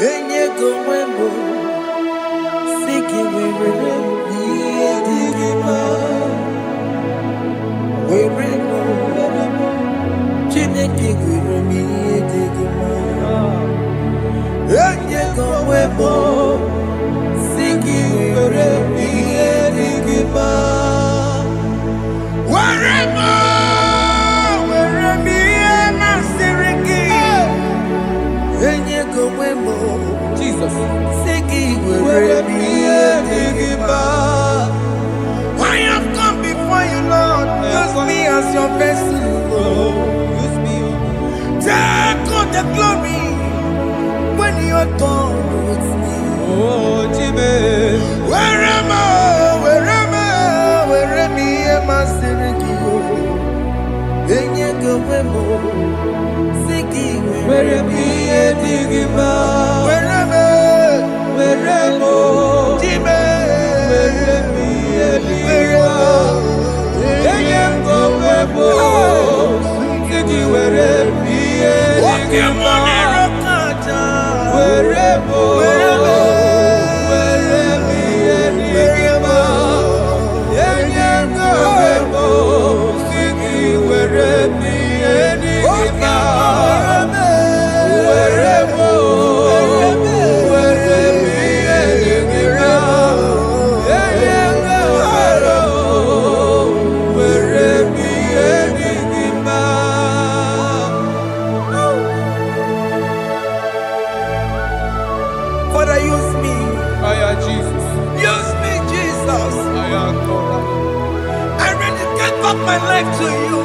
enye gomwembo siki weremo edigima weremo chineke weremi edigima enye gomwembo siki weremi edigima weremo weremi enasiriki enye gomwembo Jesus. siki weremi edigima. I have come before you, Lord. Use me as your vessel, Lord. Use me. Take all the glory when you are done with me. Oh, Jimmy. Where am I? Where am I? Sirikio. Enye gowemo. Siki Where am I? Digima. Where am I? Where am I? Jimmy. Father, use me. Jesus. Use me, Jesus. I dedicate back my life to you.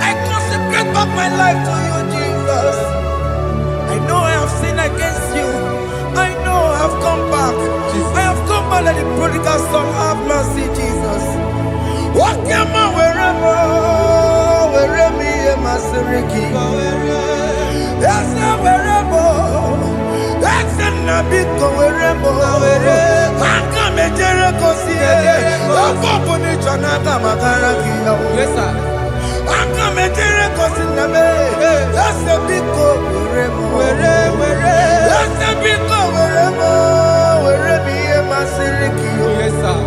I consecrate back my life to you, Jesus. I know I have sinned against you. I know I have come back. I have come back like the prodigal son. Have mercy, Jesus. Walk your man wherever me and my Siriki. Yes, wherever. That's a nabiko wherever. I come a Jericho see. Yes, sir. I come a Jericho see. That's a big go wherever. That's a big go wherever me and my Siriki. Yes, sir.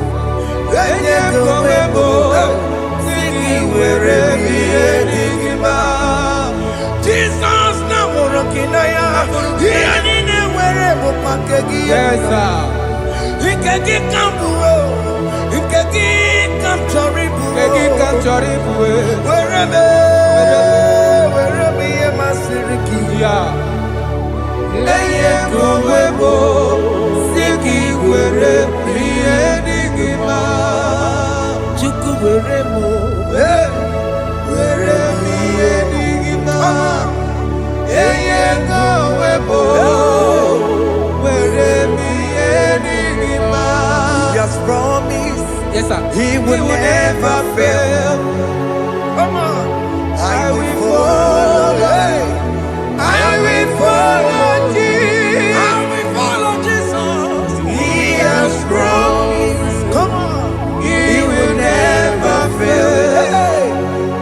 Jesus na worokina ya yani ne werebo pakegi Yes, sir. ikegi kambuo ikegi kamchoribu Kegi kanchoribu. werebe ye masiriki Yeah. Eye kowebo. Siki were enigma. chuku weremo Were enigma. Eye kowebo. Were enigma. he has promised Yes, sir. he will never fail. Come on, I will follow. I will follow Jesus. I will follow Jesus. He has promised. Come on, He will never fail.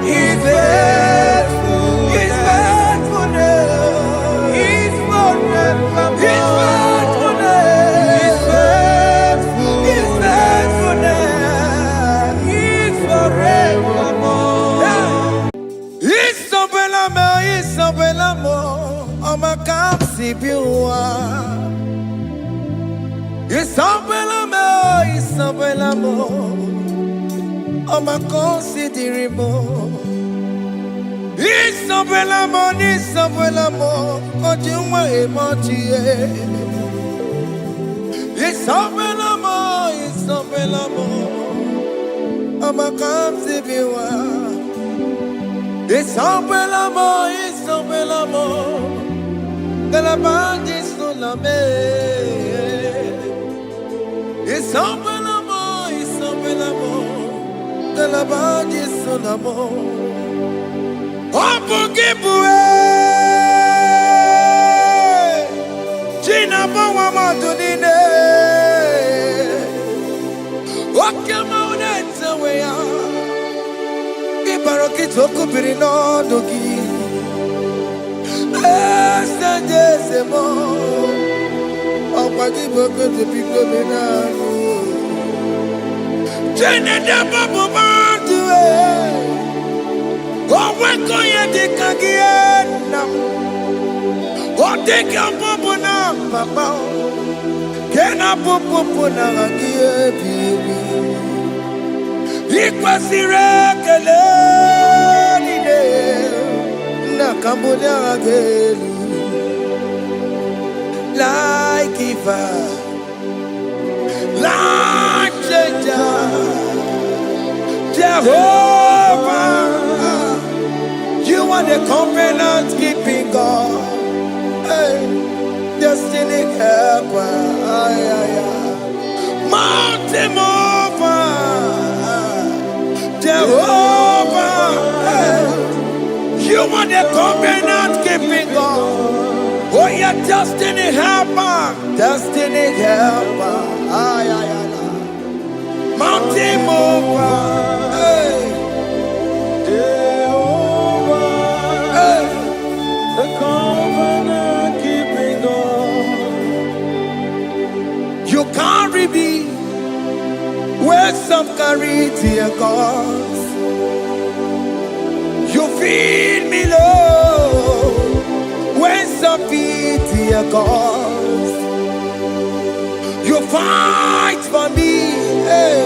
He's faithful. His faithfulness. He's forevermore. His faithfulness. He's faithful. His faithfulness. He's forevermore. Isabelamo, I'ma come see you. Isabelamo, I'ma consider more. Isabelamo, Ojuma emoji. Isabelamo, I'ma come see you. Isabelamo, de la bande solame. Isabelamo, de la bande solamo. Opugibue, Gina Bawa Madunine. Okama unenza weya. Ibarokitoko birino dogi. Sejezemo. Like giver, like changer, Jehovah, you are the covenant keeping God, hey, destiny helper, mountain mover, Jehovah, hey, you are the covenant keeping God. Oh, yeah, destiny helper, mountain mover, hey, Jehovah, hey, the covenant keeping God. You carry me where some carry tear gods. You feed me low when some feed tear gods. You fight for me, hey,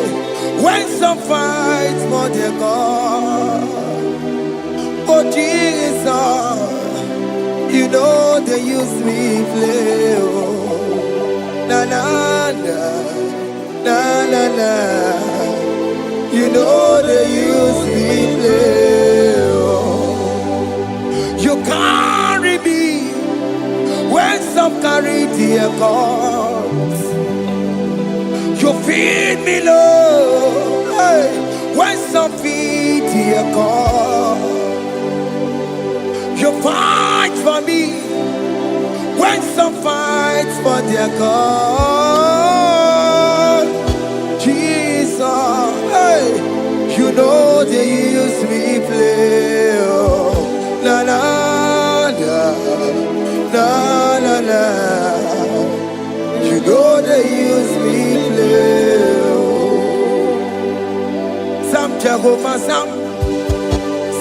when some fight for their God. Oh Jesus, you know they use me play. Oh, na na na, na na na. You know they use me play. Oh, you carry me when some carry their gods. You feed me low, hey, when some feed their God. You fight for me when some fight for their God. Jesus, hey, you know they use me play. Oh, na na na, na na na. You know they use me play. Some Jehovah,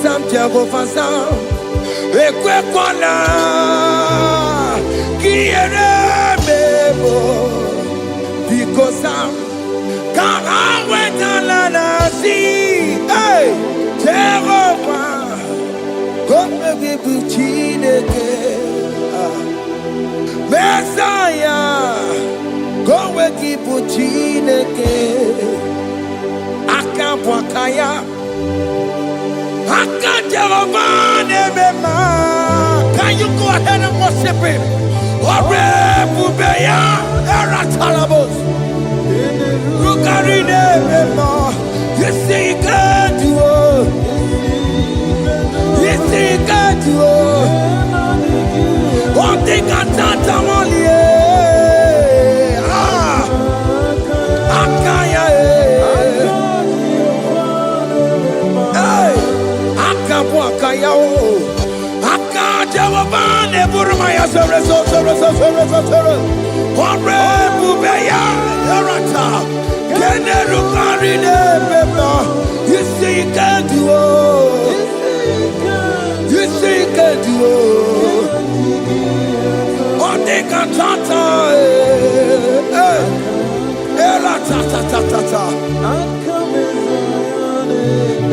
some Jehovah, some. Ekwe kwana, kiere mebo, because some can't wait on see. Hey, Jehovah, come be buchineke. Messiah, go we keep buchineke. Akapwakaya. Can you go ahead and worship him? You see, he can do it. You see, he can do it. One thing I can't tell you. You see, you can do it. You see, you can do it. One thing I can't tell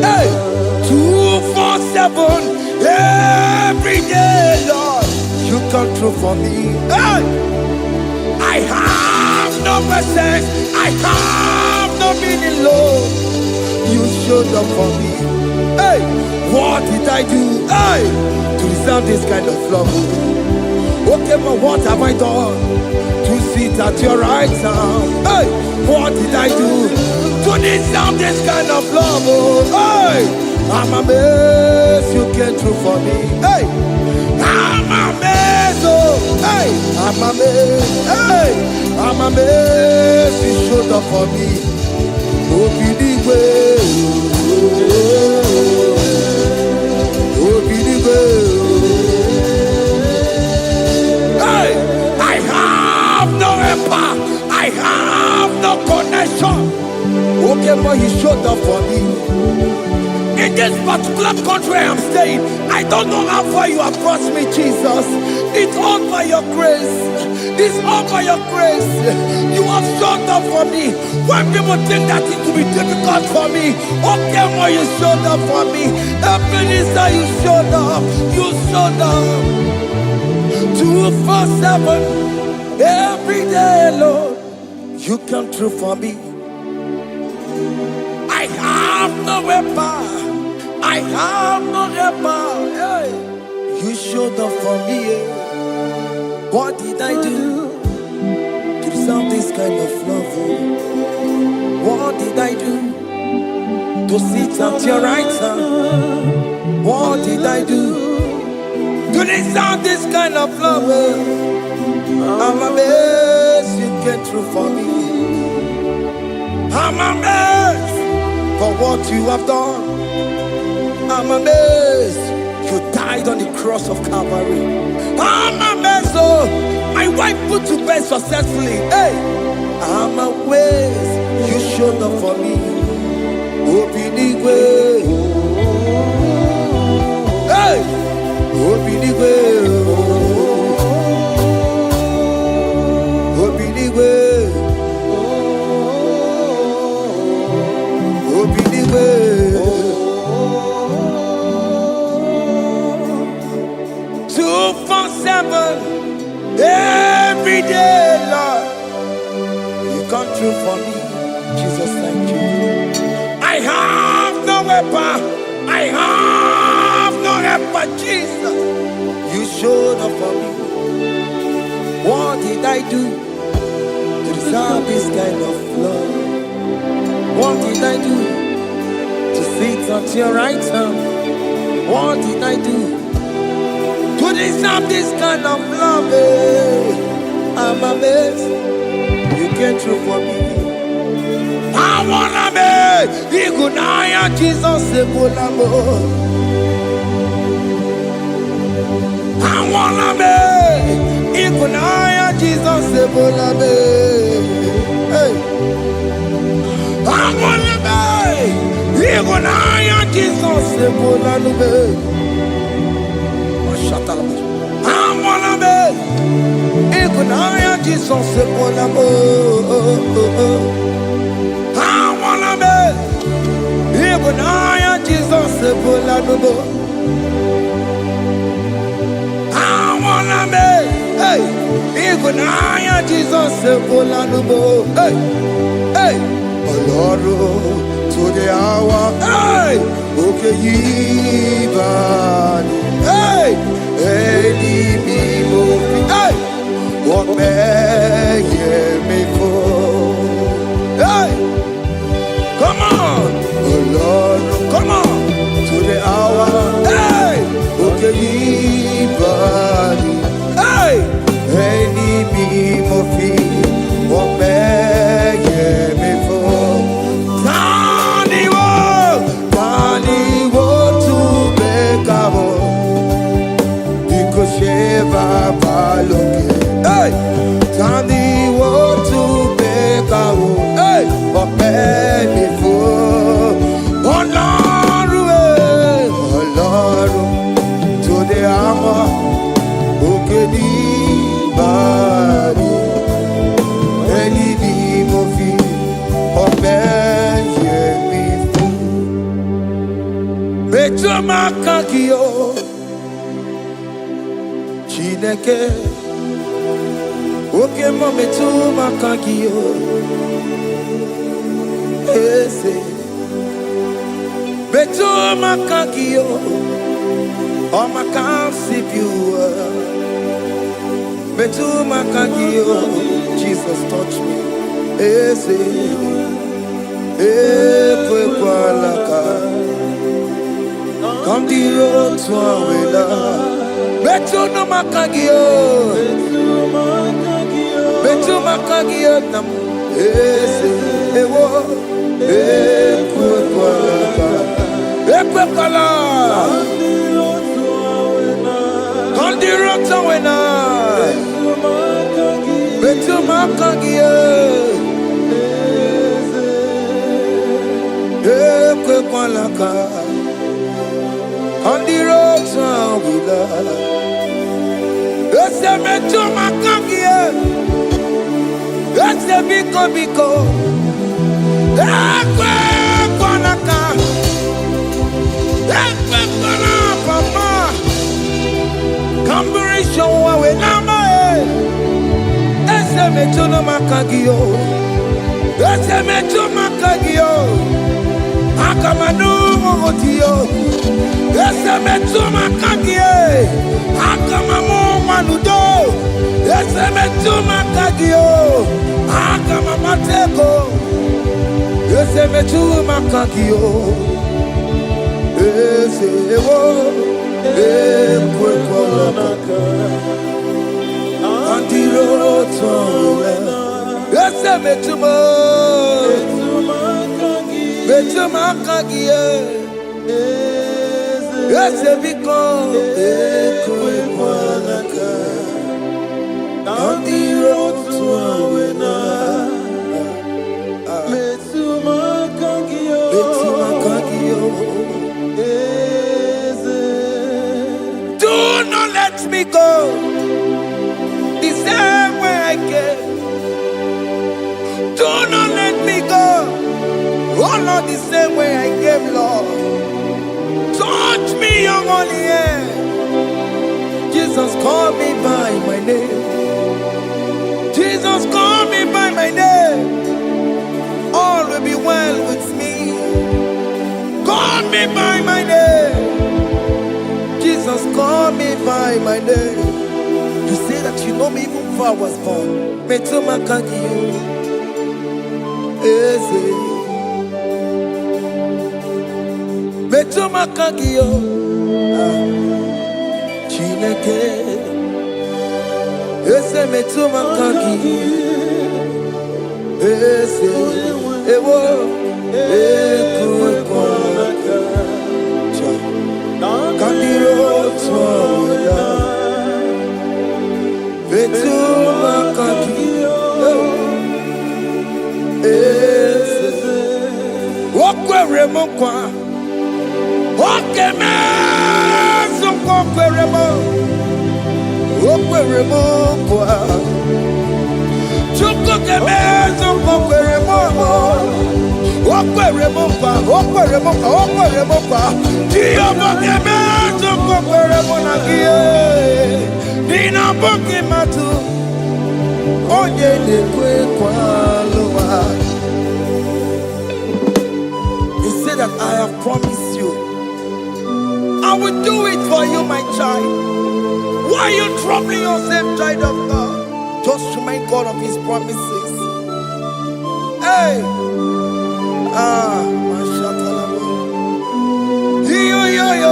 hey, 247 every day, Lord, you come through for me. Hey, I have no presence, I have no meaning, Lord. You showed up for me. Hey, what did I do? Hey, to deserve this kind of love? Okay, but what have I done to sit at your right hand? Hey, what did I do to deserve this kind of love? Oh, hey, I'm amazed you came through for me. Hey, I'm amazed. Oh, hey, I'm amazed. Hey, I'm amazed you showed up for me. Oh, I have no empire. more you showed up for me. In this particular country I am staying, I don't know how far you have brought me, Jesus. It's all by your grace. It's all by your grace. You have showed up for me. When people think that it will be difficult for me, okay, more you showed up for me. Ebenezer, you showed up. You showed up. 247 every day, Lord. You come through for me. I have no weapon. I have no weapon. Hey. You showed up for me. What did I do to deserve this kind of love? What did I do to sit at your right hand? What did I do to deserve this kind of love? I'm amazed you came through for me. I'm amazed for what you have done. I'm amazed you died on the cross of Calvary. I'm amazed, oh, my wife put to bed successfully. Hey, I'm amazed you showed up for me. Obinigwe, hey, Obinigwe, Obinigwe, Obinigwe. 247 every day, Lord. You come through for me, Jesus. Thank you. I have no weapon. I have no weapon, Jesus. You showed up for me. What did I do to deserve this kind of love? What did I do to sit at your right hand? What did I do to deserve this kind of love? I'm amazed you came through for me. I wanna be Igunaya Jesus Sebulamo. I wanna be Igunaya Jesus Sebulame. Hey, I wanna be Igunaya Jesus Sebulame. I wanna be Igunaya Jesus Sebulamo. I wanna be Igunaya Jesus Sebulamo. I wanna be, hey, Igunaya Jesus Sebulamo. Hey, hey, Oloro to the hour. Hey, okay, Yibani. Hey, hey, hey, what may me for? Hey, come on, oh Lord, come on to the hour. Hey, okay, body. Hey, any me what may me for? Tani wo to make up. Sheva baloke, hey, Tani wo to beka wo, hey, ope mi fo, Ọlọ́run, to the ama, oke ni bari, eni ni mo fi, ope ye mi fo, beto makakiyo. Chineke, oke mometu makagio, ese, betu makagio, o makasibiwa, betu makagio, Jesus touch me, ese, ekwe kwa laka, come the road to Awela. Betu no makagio, betu makagio nam ese ewo ekwe kwala, kandiro tawena, betu makagio, On the road we love. It's a meto makangie. It's a biko. Ekwe konaka. Ekwe kona papa. Combination we nama. It's a meto makagio. It's a meto makagio. Akamanu motio. Ese metuma kagie, akamamu manudo. Ese metuma kagio, akamamatego. Ese metuma kagio, ese ewo, ekwekolaka. Antiroto, ese metuma kagie. Ese biko ekwekolaka. Antiroto awena. Metuma kagio. Do not let me go the same way I came. Do not let me go. Oh Lord, the same way I came, Lord. Touch me, young holy hand. Jesus, call me by my name. Jesus, call me by my name. All will be well with me. Call me by my name. Jesus, call me by my name. You say that you know me even before I was born. Metuma kagio. Metuma kagio. Chineke. Ese metuma kagio. Ese ewo ekwekolaka. Kandiro tsoya. Metuma kagio. Ese okwere mokwa. Okeme zonko kweremo. Okweremo kwa. Chuko keme zonko kweremo. Okweremo kwa. Diyomo keme zonko kweremo nagie. Nina boki matu. Onye lekwe kwa loa. He said that I have promised you. I will do it for you, my child. Why are you troubling yourself, child of God? Just remind God of His promises. Hey! Mashatalaba. Yo.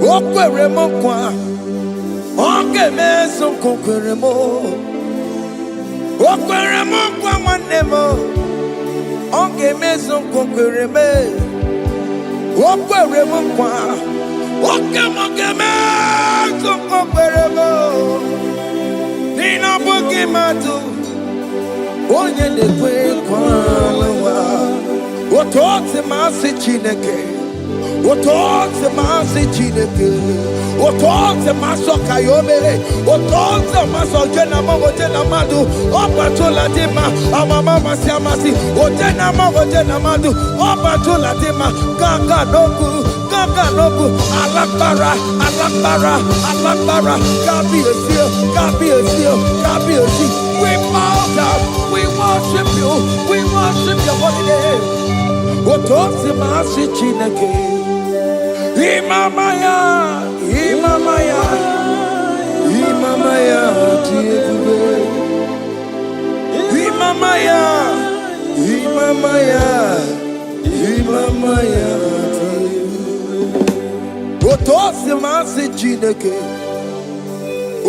Okweremo kwa. Okeme zonko kweremo. Okweremo kwa manemo. Okeme zonko kwereme. Okweremo kwa. Okeme zonko kweremo. Nina boki matu. Onye lekwe kwa lowa. Otote masi chineke. Otote masi chineke. Otote maso kayome. Otote maso jena madu. Opatola dima. Amama masi. Ojena madu. Opatola dima. Kaka noku. Alakbara. Gabi Ezio. We bow down. We worship you. We worship your holy name. Otote masi chineke. Imamaya,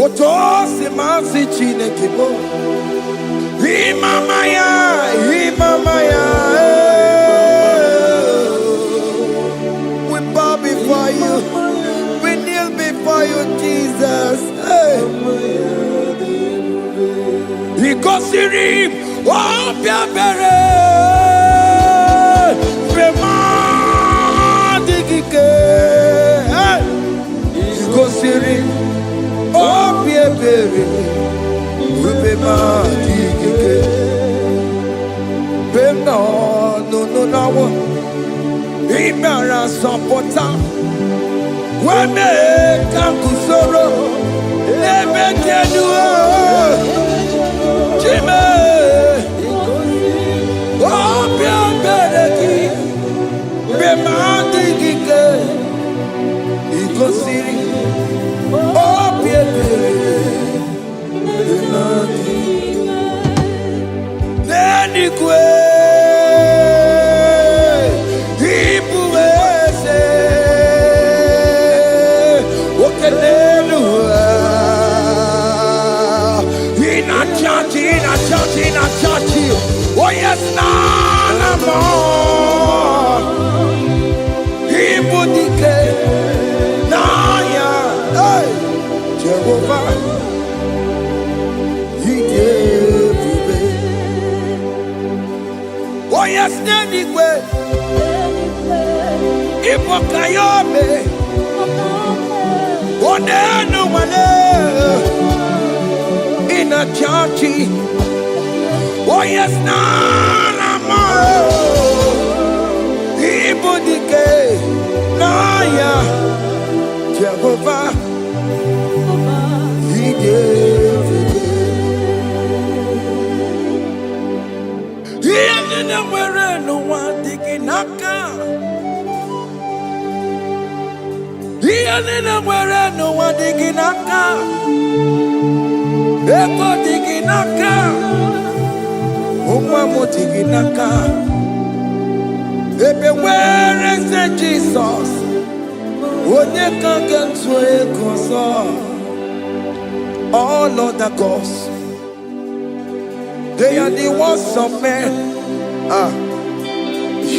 Otosi masi chineke bo. Imamaya. We bow before you. We kneel before you, Jesus. no no. Ibara sapota. Wame kakusoro. Lebe kedua. Jime. Obia bereki. Bemandi gike. Ikosiri. Obia bereki. Nenikwe. Ibuese. Okelelua. Ina chachi. Oh yes, nana more. Ibudike. Naya. Hey. Jehovah. Oh yes, Nenigwe. Ipokayobe. Onenu wale. Ina chachi. Oh yes, Nana. Ibudike. Naya. Jehovah. He gave it. No one digging naka. No one digging naka. Ebo digging naka. Umamo digging naka. Ebe where is the Jesus? When you can get to a console. All other gods, they are the works of men.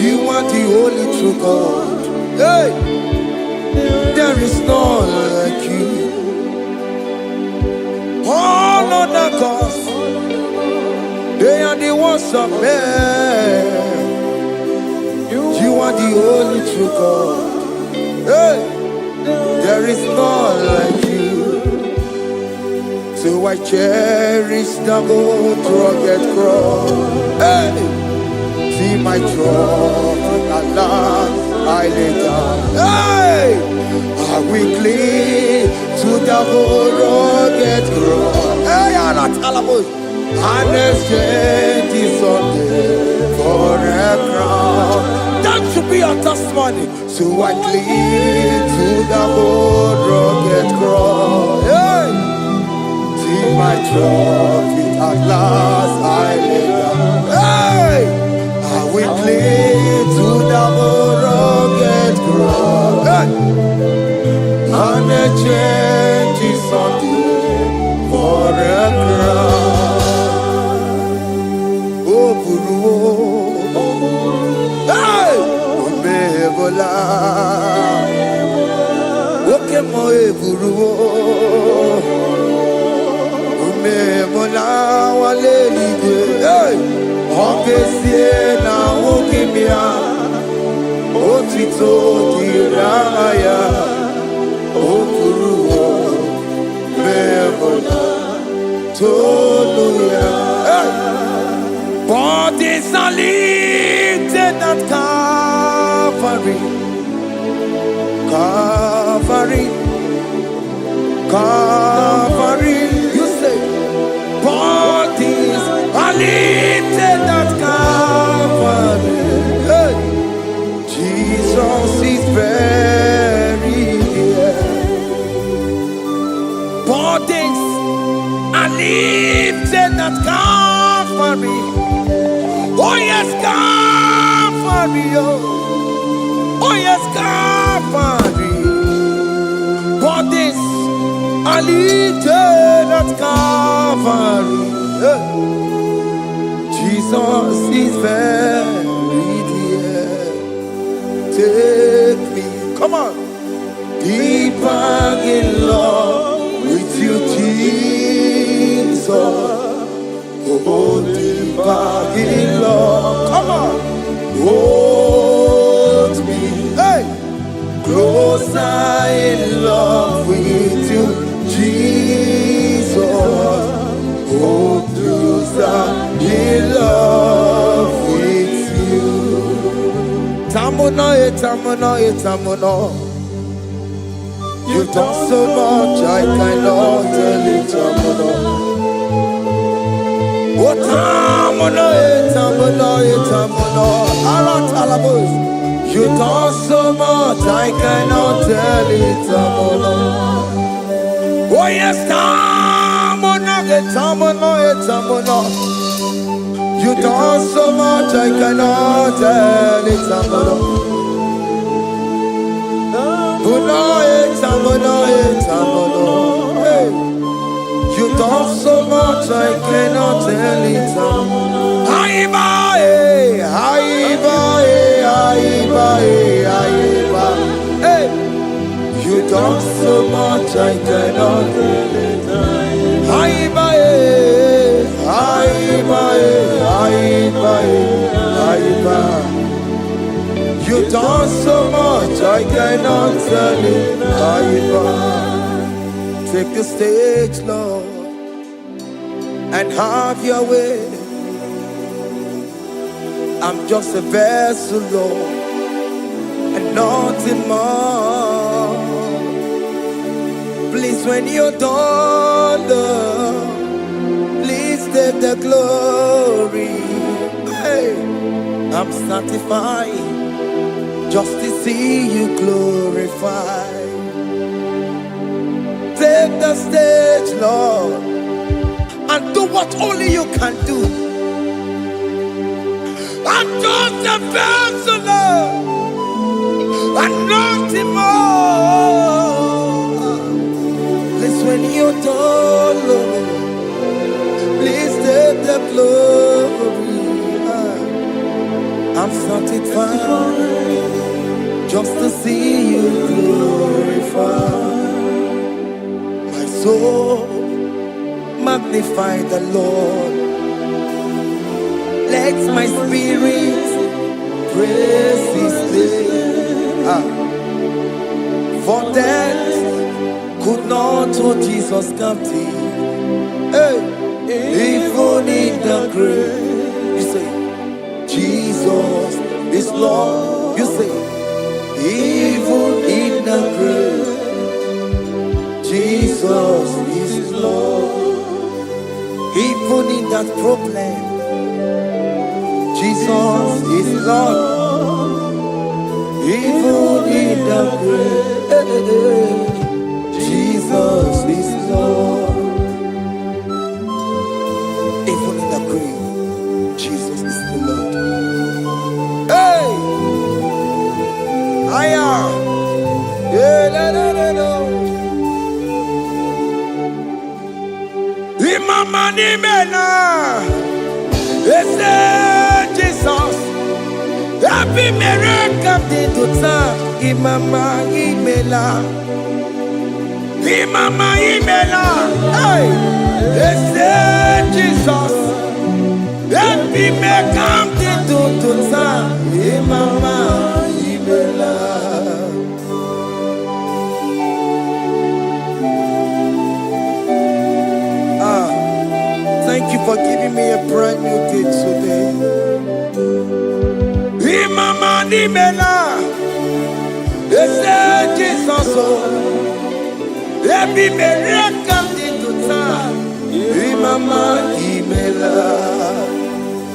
You are the only true God. Hey, there is none like you. All other gods, they are the works of men. You are the only true God. Hey, there is none like you. So I cherish the old rugged cross. Hey. See my throne, Allah, I lay down. Hey, I will cling to the whole rugged cross. Hey, Allah, Talabus, and exchange is someday for a crown. That should be our testimony. So I cling to the whole rugged cross. Hey, see my trophy, at last I lay down. Hey. We cling to the rugged cross, and the change is something for a crown. Oh, Guru, hey, Omebola, okay, my Guru, Omebola, Waleli, hey. Ongesie na ukimya, otito diraya, okuruo, mebola, toluya. Bodies are lifted at Calvary, Calvary, Calvary. You say, bodies are lifted at Calvary. Hey. Jesus is very near. Bodies are lifted at Calvary. Oh yes, Calvary. Oh yes, Calvary. Bodies are lifted at Calvary. Hey. Jesus is very dear. Take me, come on, deeper in love with you, Jesus. Oh, deeper in love, come on, hold me, hey, closer in love with you, Jesus. Oh, closer in love with you. Itamuno, itamuno, itamuno. You've done so much, I cannot tell it, itamuno. Oh, tamuno, itamuno, itamuno. Aratalabos. You've done so much, I cannot tell it, itamuno. Oh, yes, tamuno, itamuno, itamuno. You done so much, I cannot tell it, tamuno. Tamuno, tamuno, tamuno. Hey, you done so much, I cannot tell it, tamuno. Aiba, aiba, aiba, aiba. Hey, you done so much, I cannot tell it, aiba, aiba, aiba, aiba. You done so much, I cannot tell it, aiba. Take the stage, Lord, and have your way. I'm just a vessel, Lord, and nothing more. Please, when you're done, Lord, take the glory. Hey, I'm satisfied just to see you glorified. Take the stage, Lord, and do what only you can do. I'm just a vessel, Lord, and nothing more. Please, when you're done, Lord, please take the glory. I'm satisfied just to see you glorified. My soul magnify the Lord. Let my spirit praise His name. For death could not hold Jesus captive. Hey. Even in the grave, you say, Jesus is Lord. You say, even in the grave, Jesus is Lord. Even in that problem, Jesus is Lord. Even in the grave, Jesus is Lord. Even in the grave, Jesus is the Lord. Hey! I am. Imama ni mena. Jesus. Happy miracle to time. Imama imela. Imama imela. Hey! Jesus. Happy miracle to time. Imama imela. Thank you for giving me a brand new day today. Imama nimela, Jesus, every miracle into time. Imama nimela,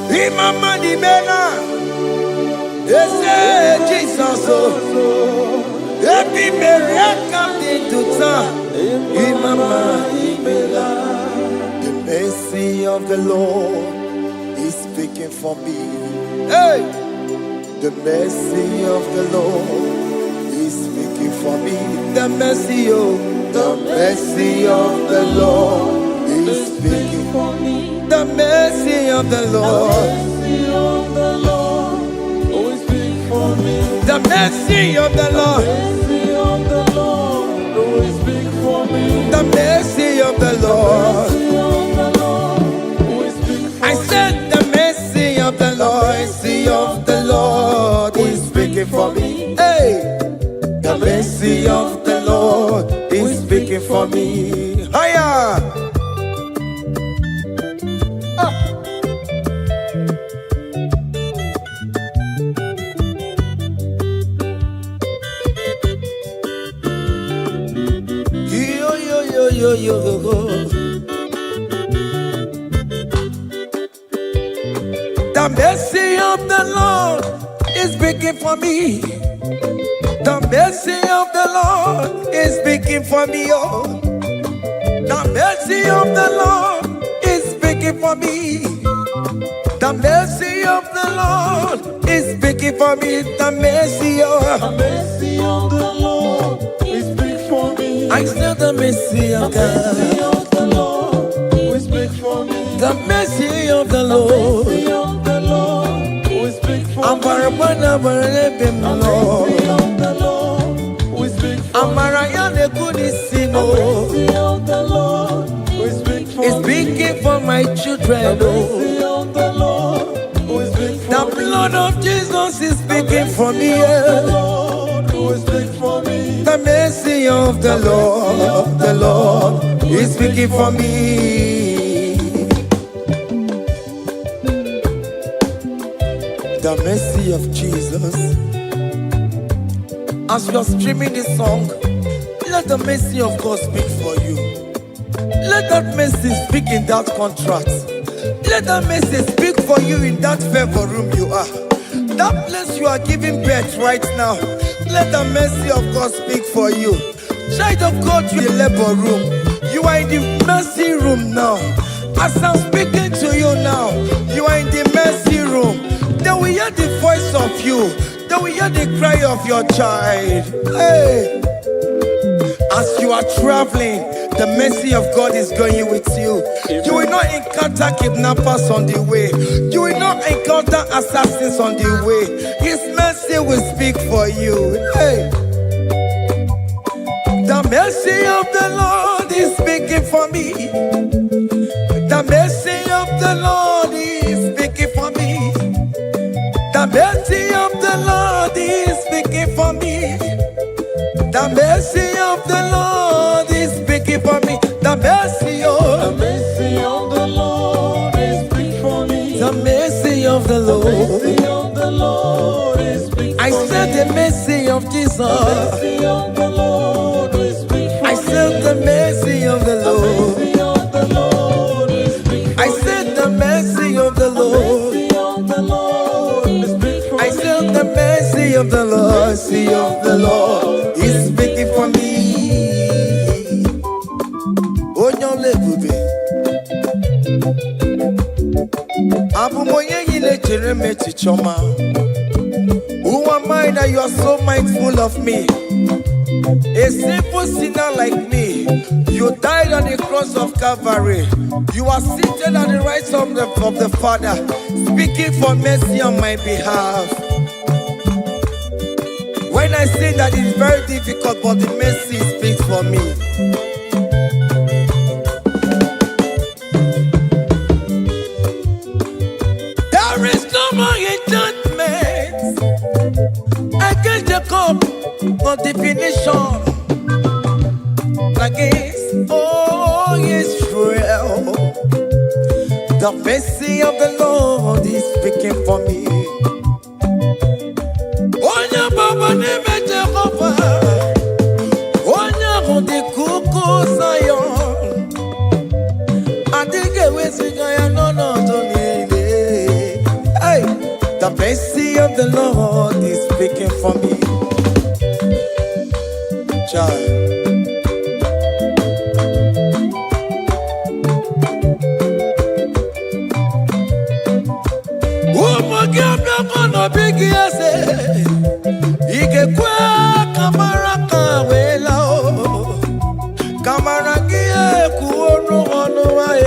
Imama nimela, Jesus, every miracle into time. Imama nimela. The mercy of the Lord is speaking for me. Hey! The mercy of the Lord is speaking for me. The mercy of the Lord is speaking for me. The mercy of the Lord. Always speak for me. The mercy of the Lord. Always speak for me. The mercy of the Lord. I said the mercy of the Lord, mercy of the Lord is speaking for me. Hey, the mercy of the Lord is speaking for me. Hiya. The mercy of the Lord is speaking for me. The mercy of the Lord is speaking for me. Oh, the mercy of the Lord is speaking for me. The mercy of the Lord is speaking for me. The mercy of the Lord is speaking for me. I still the mercy of God. The mercy of the Lord will speak for me. The mercy of the Lord. The mercy of the Lord will speak for me. I'm The mercy of the Lord will speak for me. The mercy of the Lord will speak for me. It's speaking for my children. The mercy of the Lord will speak for The me. blood of Jesus is speaking for me. The Lord will speak for me. The mercy of the Lord is speaking for me. The mercy of Jesus. As you are streaming this song, let the mercy of God speak for you. Let that mercy speak in that contract. Let that mercy speak for you in that favor room you are. That place you are giving birth right now. Let the mercy of God speak for you. Child of God, you are in the labor room. You are in the mercy room now. As I'm speaking to you now, you are in the mercy room. They will hear the voice of you. They will hear the cry of your child. Hey. As you are traveling, the mercy of God is going with you. You will not encounter kidnappers on the way. You will not encounter assassins on the way. His mercy will speak for you. Hey. The mercy of the Lord is speaking for me. The mercy of the Lord is speaking for me. The mercy of the Lord is speaking for me. The mercy of the Lord is speaking for me. The mercy of the Lord is speaking for me. The mercy of the Lord. The mercy of the Lord is speaking for me. I said the mercy of Jesus. The mercy of the Lord is speaking for me. I said the mercy of the Lord. The mercy of the Lord is speaking for me. I said the mercy of the Lord. The mercy of the Lord is speaking for me. I said the mercy of the Lord. Mercy of the Lord is speaking for me. Who am I that you are so mindful of me? A simple sinner like me. You died on the cross of Calvary. You are seated at the right of the Father, speaking for mercy on my behalf. When I say that it's very difficult, but the mercy speaks for me. There is no more enchantment against Jacob, no definition against all Israel. The mercy of the Lord is speaking for me. Onya baba neme Jehovah, onya hundi kuku Zion. Adige wesigaya no to nile. Hey, the mercy of the Lord is speaking for me. Child. Big yes, Igekwe kamara kawela o kamara gie kuonu onuwae.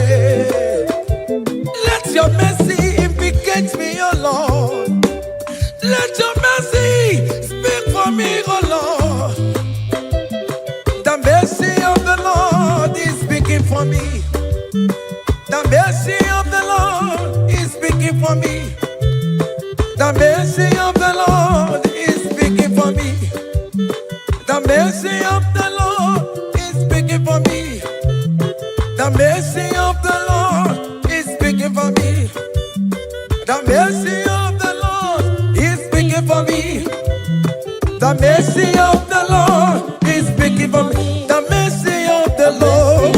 Let your mercy implicate me, O Lord. Let your mercy speak for me, O Lord. The mercy of the Lord is speaking for me. The mercy of the Lord is speaking for me. The mercy of the Lord is speaking for me. The mercy of the Lord is speaking for me. The mercy of the Lord is speaking for me. The mercy of the Lord is speaking for me. The mercy of the Lord is speaking for me. The mercy of the Lord.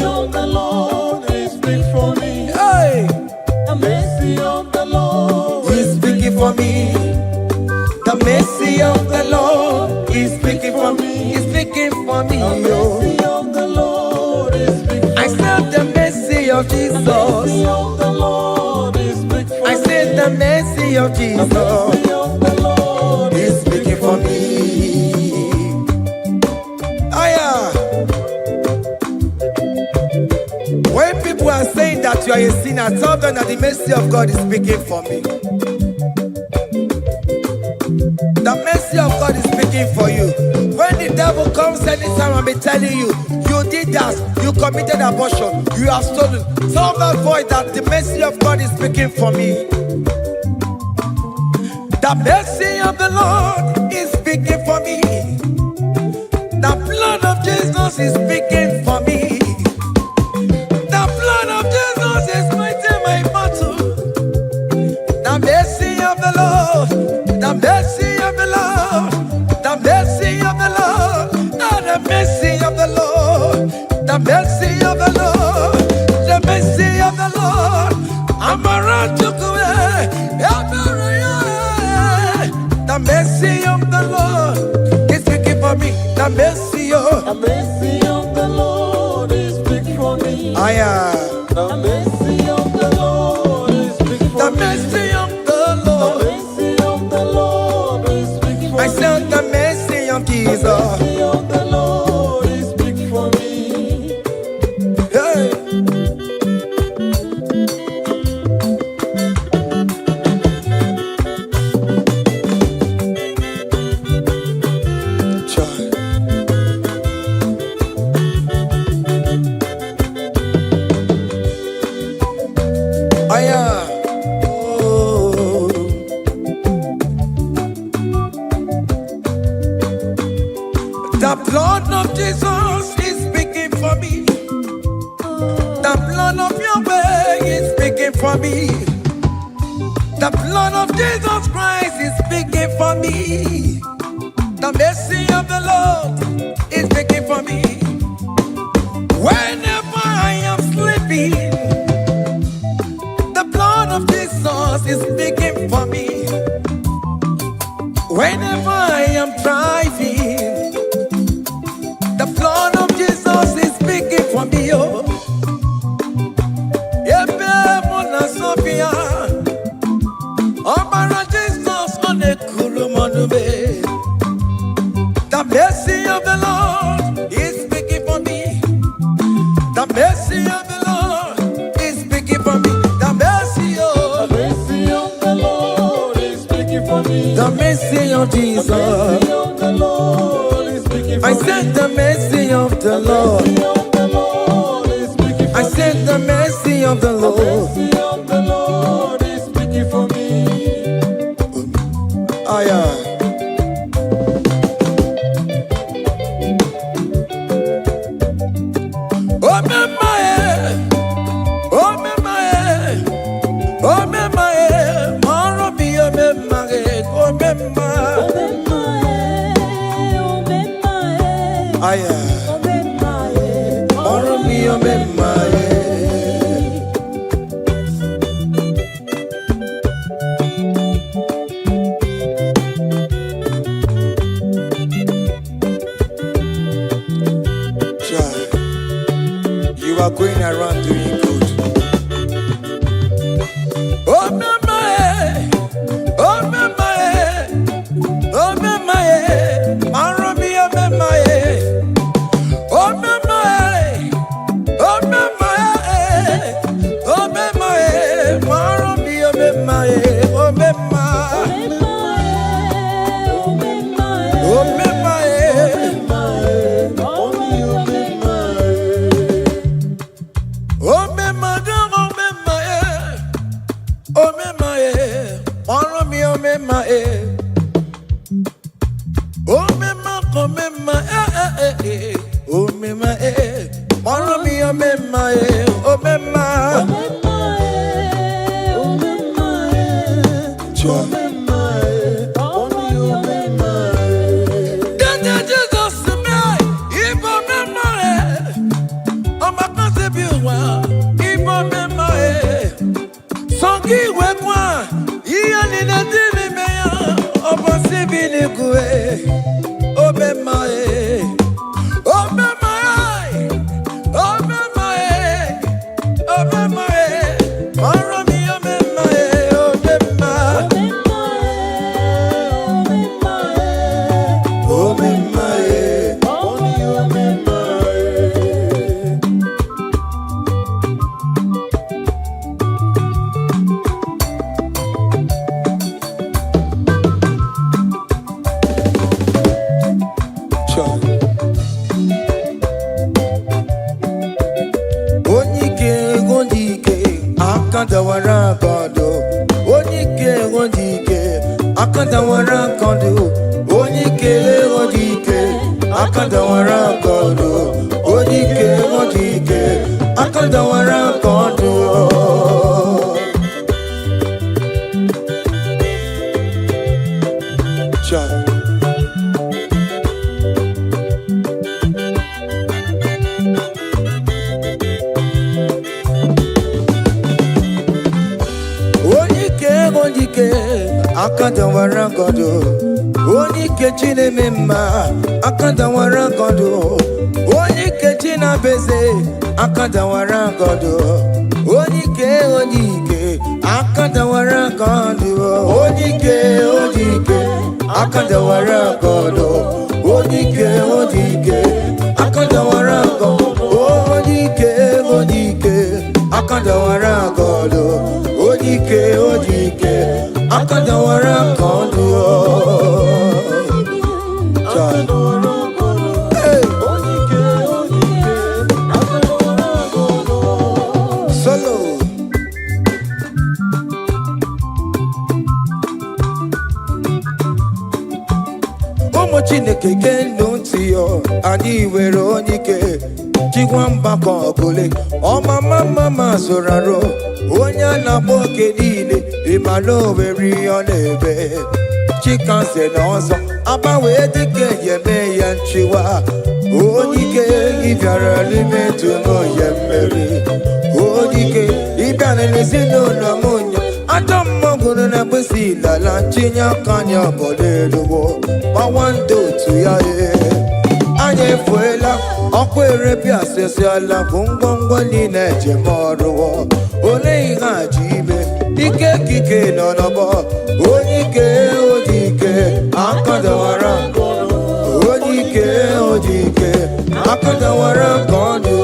The mercy of the Lord is speaking for me. Is speaking for me. The mercy of the Lord is speaking. I said the mercy of Jesus. The mercy of the Lord is speaking. I said the mercy of Jesus. The mercy of the Lord is speaking for me. Aya. When people are saying that you are a sinner, tell them that the mercy of God is speaking for me. The mercy of God is speaking for you. When the devil comes anytime and be telling you, you did that, you committed abortion, you have stolen, tell that voice that the mercy of God is speaking for me. The mercy of the Lord is speaking for me. The blood of Jesus is speaking for me. The blood of Jesus is fighting my battle. The mercy of the Lord, the mercy of the Lord, the mercy of the Lord, the mercy of the Lord, the mercy of the Lord, the mercy of the Lord. I'm around to go away. The mercy of the Lord is speaking for me. The mercy of The mercy of the Lord is speaking for me. I am. The mercy of the Lord is speaking for The me. mercy of the The Lord. mercy of the Lord is speaking for I me. said the mercy of The Jesus. mercy of the Lord is speaking for me. Hey. Child. I am. Oh. The blood of Jesus is speaking for me. The blood of Yahweh is speaking for me. The blood of Jesus Christ is speaking for me. The mercy of the Lord is speaking for me. Whenever I am sleeping, the blood of Jesus is speaking for me. Whenever I am driving, the blood of Jesus is speaking for me. Oh, Ebe Mona Sophia, Obara Jesus on a Kulumanube. The mercy of the Lord is speaking for me. The mercy of the Lord is speaking for me. The mercy The of mercy of the Lord is speaking for me. the mercy of The Jesus. mercy of the Lord is speaking for I me. said the mercy of the Lord. The mercy of the Lord is speaking for I me. said the mercy of the The Lord. mercy of the Lord is speaking for me. I am. Oh, me my, oh, me my, oh, me my, Maro be oh, me my, oh, me my. I am. Maro be oh, me my. Child, you are going around doing good. Oh, me my, oh, me my, oh, me my, Maro be oh, me my. Oh, me my, oh, me my, oh, me my, Maro be oh, me my, oh, me my, oh, me my. Oh, sibilikwe obemae obemae obemae obemae marami obemae obemae obemae Akadawara kondo, onike odike. Akadawara kondo, onike odike. Akadawara kondo, onike odike. Akadawara kondo. Child. Akadawara godo, onike chine mema. Akadawara godo, onike china beze. Akadawara godo, onike onike. Akadawara godo, onike onike. Akadawara godo, onike onike. Akadawara godo, onike onike. Akadawara godo, onike onike. Akadawara kondo. Hey. Solo. Omo Chineke kendo ntiyo ani wero onike. Chigwamba kobule. Oma mama soraro. Onya na boke niile. Imalo veri onebe. Chikanse n'ọzọ agbanwe dike yeme ya nchiwa. Onike ịbịara n'ime tụnụ ya mmeri. Onike ịbịara n'ezinụlọ m nya. Ajọ mmọgụrụ na mkpịsị lala ntinye aka anya obodo eluwo. Gbawa ndị otu ya anyị efuela ọkụ erepịa asịsịala bụ ngwongwo niile ejem ọrụwo. Ole ihe a ji ime ike kike nọ n'ọbọ. Onike odike akadawara onike odike akadawara kondo.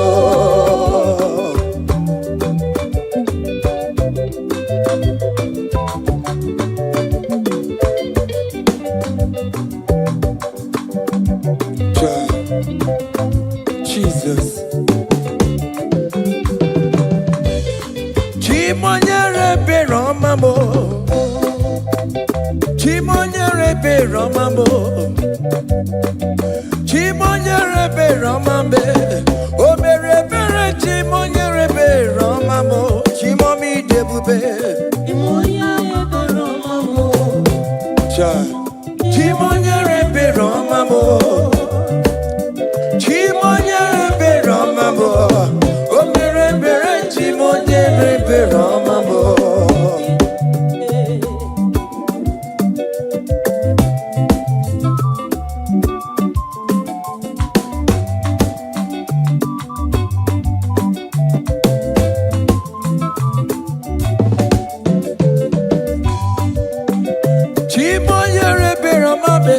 Jesus Chimonyere Romambo Chimonyere Romambo Chimonyere Romambe Omere Bere Chimonyere Romambo Chimomi Debube Chimonyere Romambo Chimonyere Romambo Omere Bere Chimonyere Romambo. Chimonyere Romambe.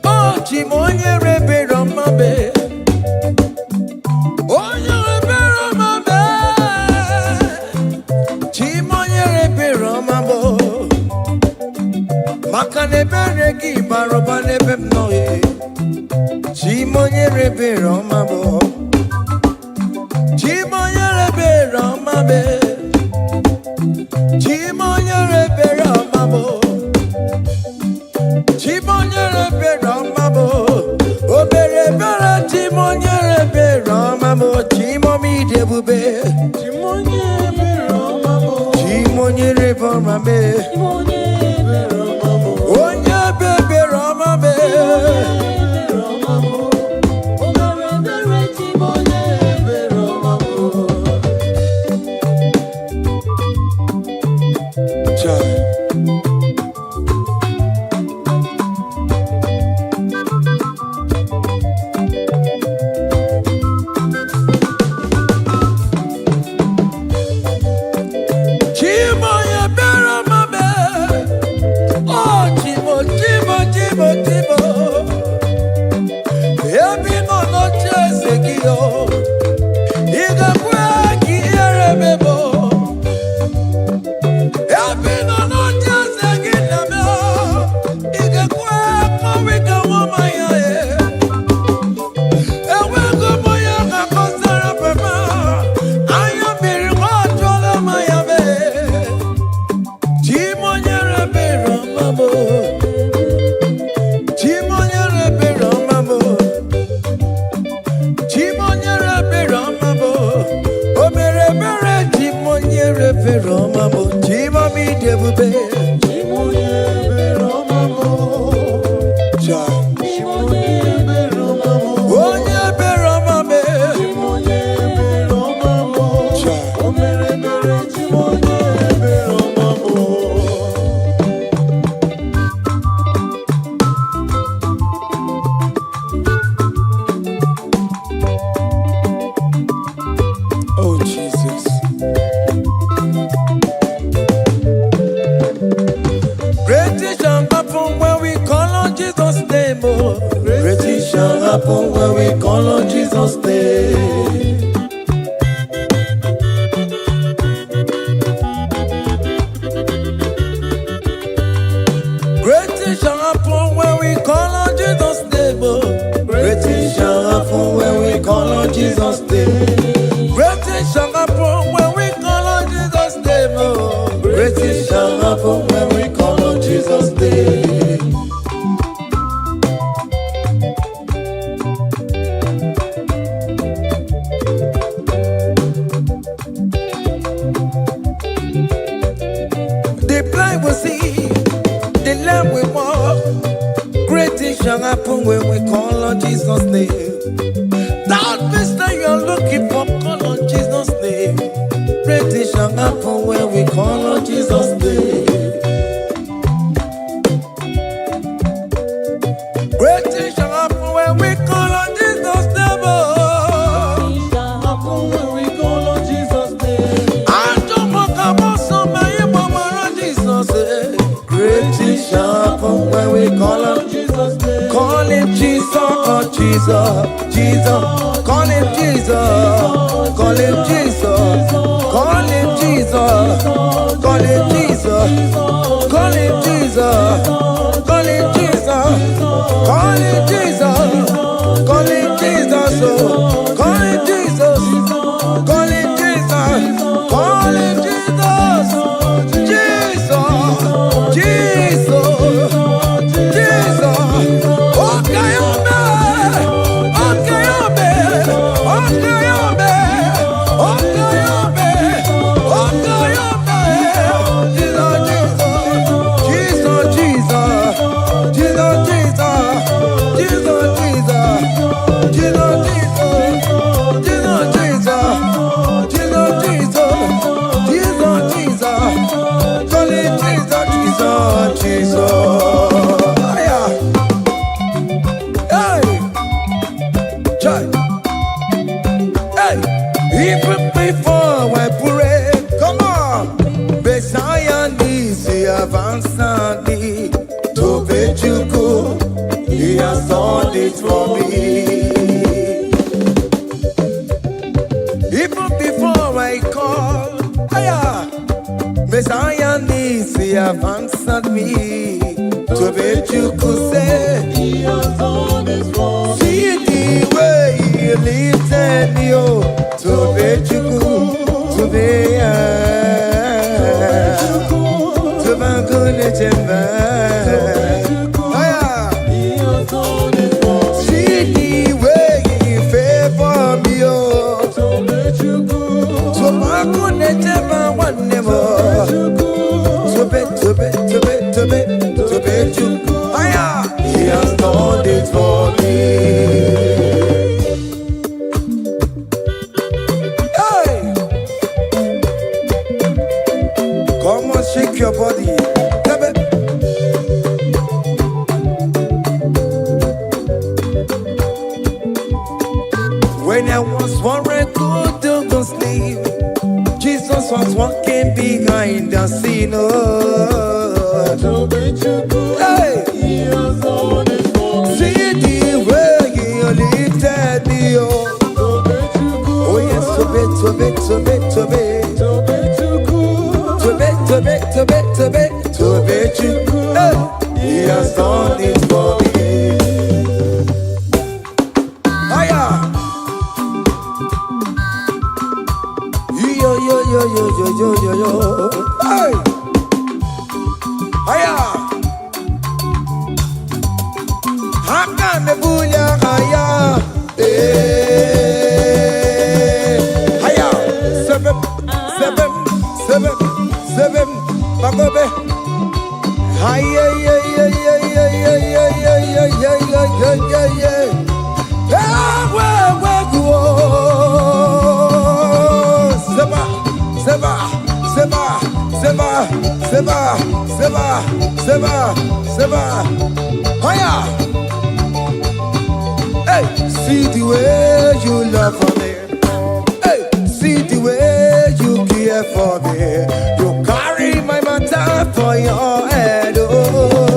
Oh, Chimonyere Romambe. Oh, Nyere Romambe. Chimonyere Romambo. Makane bereki baroba nebem noye. Chimonyere Romambo. Chimonyere Romambe. Chimonyere Romambo. Chimonyere Romambo. Obere bere Chimonyere Romambo. Chimomi debube. Chimonyere Romambo. Chimonyere Romambe. Onya bebe Romambe. things shall happen when we call on Jesus' name. Oh. Great things shall happen when we call on Jesus' name. Great things shall happen when we call on Jesus' name. Oh. Great things shall happen when we call on Jesus' name. Great things shall happen when we call on Jesus' name. Oh. Great things shall happen when we call on Jesus' name. The blind will see, the lame will walk. Great things shall happen when we call on Jesus' name. That means that you are looking for, call on Jesus' name. Great things shall happen when we call on Jesus' name. Great things shall happen when we call on Jesus' name. Oh. Happen when we call on Jesus' name. I don't want to come somebody, mama, Jesus. Great things shall happen when we call on Jesus' name. Call him Jesus, oh Jesus, Jesus. Call him Jesus, call him Jesus, call him Jesus, call him Jesus, call him Jesus, call him Jesus, call him Jesus, call him Jesus, oh, call him Jesus, call him Jesus, call him Jesus, Jesus, Jesus, Jesus. Okay, even before I pray, come on. Messiah needs to have answered me. To bet you go, he has done it for me. Even before I call, Messiah needs to have answered me. To bet you could say, He has done it for me. see the way he lifted me, oh. To bet you could, to be to my goodness and He has done it for me. see the way he favor me, oh. So let you go. To my goodness and one never. To bet you could. He has done it for me. Come on, shake your body. When I was worried, couldn't sleep, Jesus was walking behind the scene. Oh. So let you go. Hey. He has done it for me. See the way he lifted me. Oh, So let you go. oh yes, to bet. So let you go. To bet you could. He has done it for me. Hiya. Yo. Hey. Hiya. Hakane buya hiya. Hiya. Seven. Bagobe. Hiya. Seba. Hiya. Hey, see the way you love for me. Hey, see the way you care for me. You carry my matter for your head. Oh.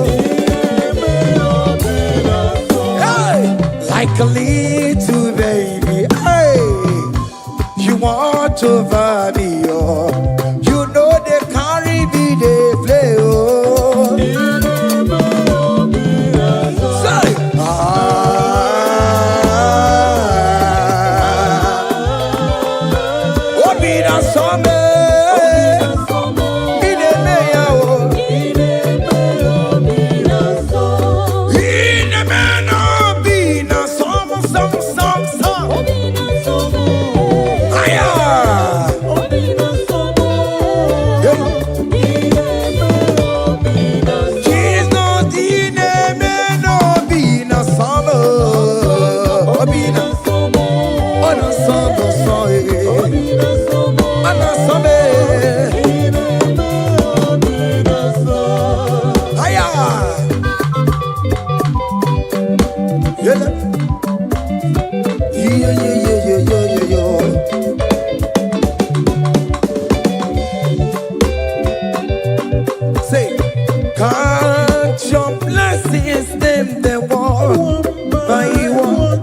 your blessings, them the one by one.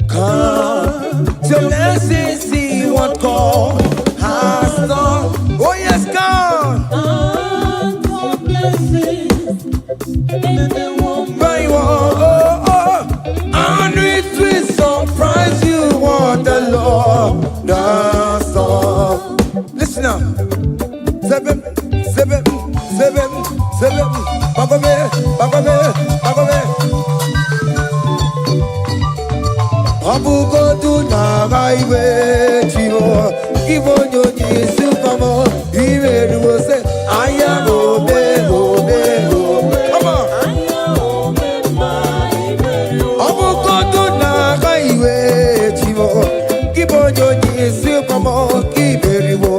Come, your blessings, see what God has done. Oh yes, God. By one, and it will surprise you what the Lord does. Listen now. Seven. Bagome. Abugo do na gaiwe chivo. Ibo nyonyi supamo. Iwe ruo se aya obe. Come on. Abugo do na gaiwe chivo. Ibo nyonyi supamo. Iwe ruo.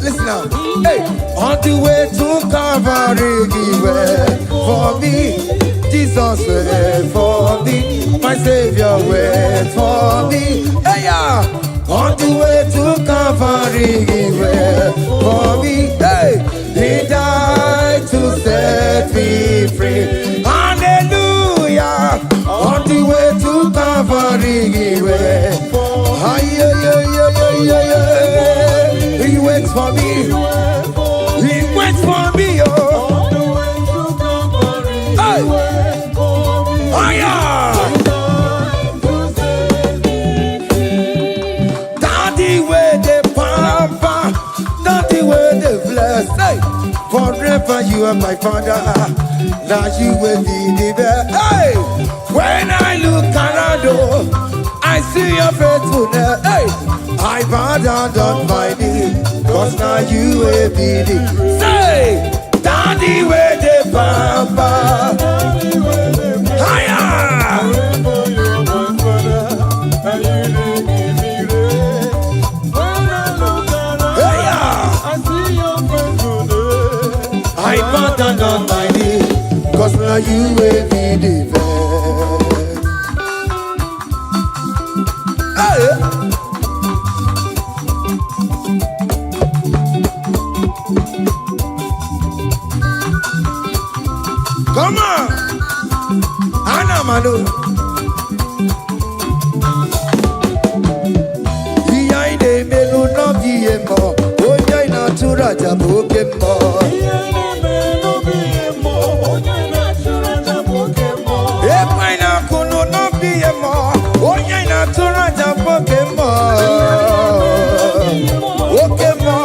Listen now. Hey, on the way to Calvary, give way for me. Jesus wait for me. My Savior wait for me. Hey, yeah. On the way to Calvary, give way for me. Hey, He died to set me free. Hallelujah. On the way to Calvary, give way. He waits for me. He waits for me, oh. Hey. Oh, yeah. Daddy, where the pampa, daddy, where the bless. Hey. Forever you are my father. Now you will be the best. Hey. When I look around, oh, I see your faithfulness. Hey. I bow down on my knee, cause now you will be the. Say, Daddy, where the pampa. Higher. I bow down on my knee, cause now you will be the best. Hey. Come on. Anna Manu. Iyaine melu no biemo. Onya ina tura jabo kemo. Iyaine melu biemo. Onya ina tura jabo kemo. Epaina kuno no biemo. Onya ina tura jabo kemo. Okemo.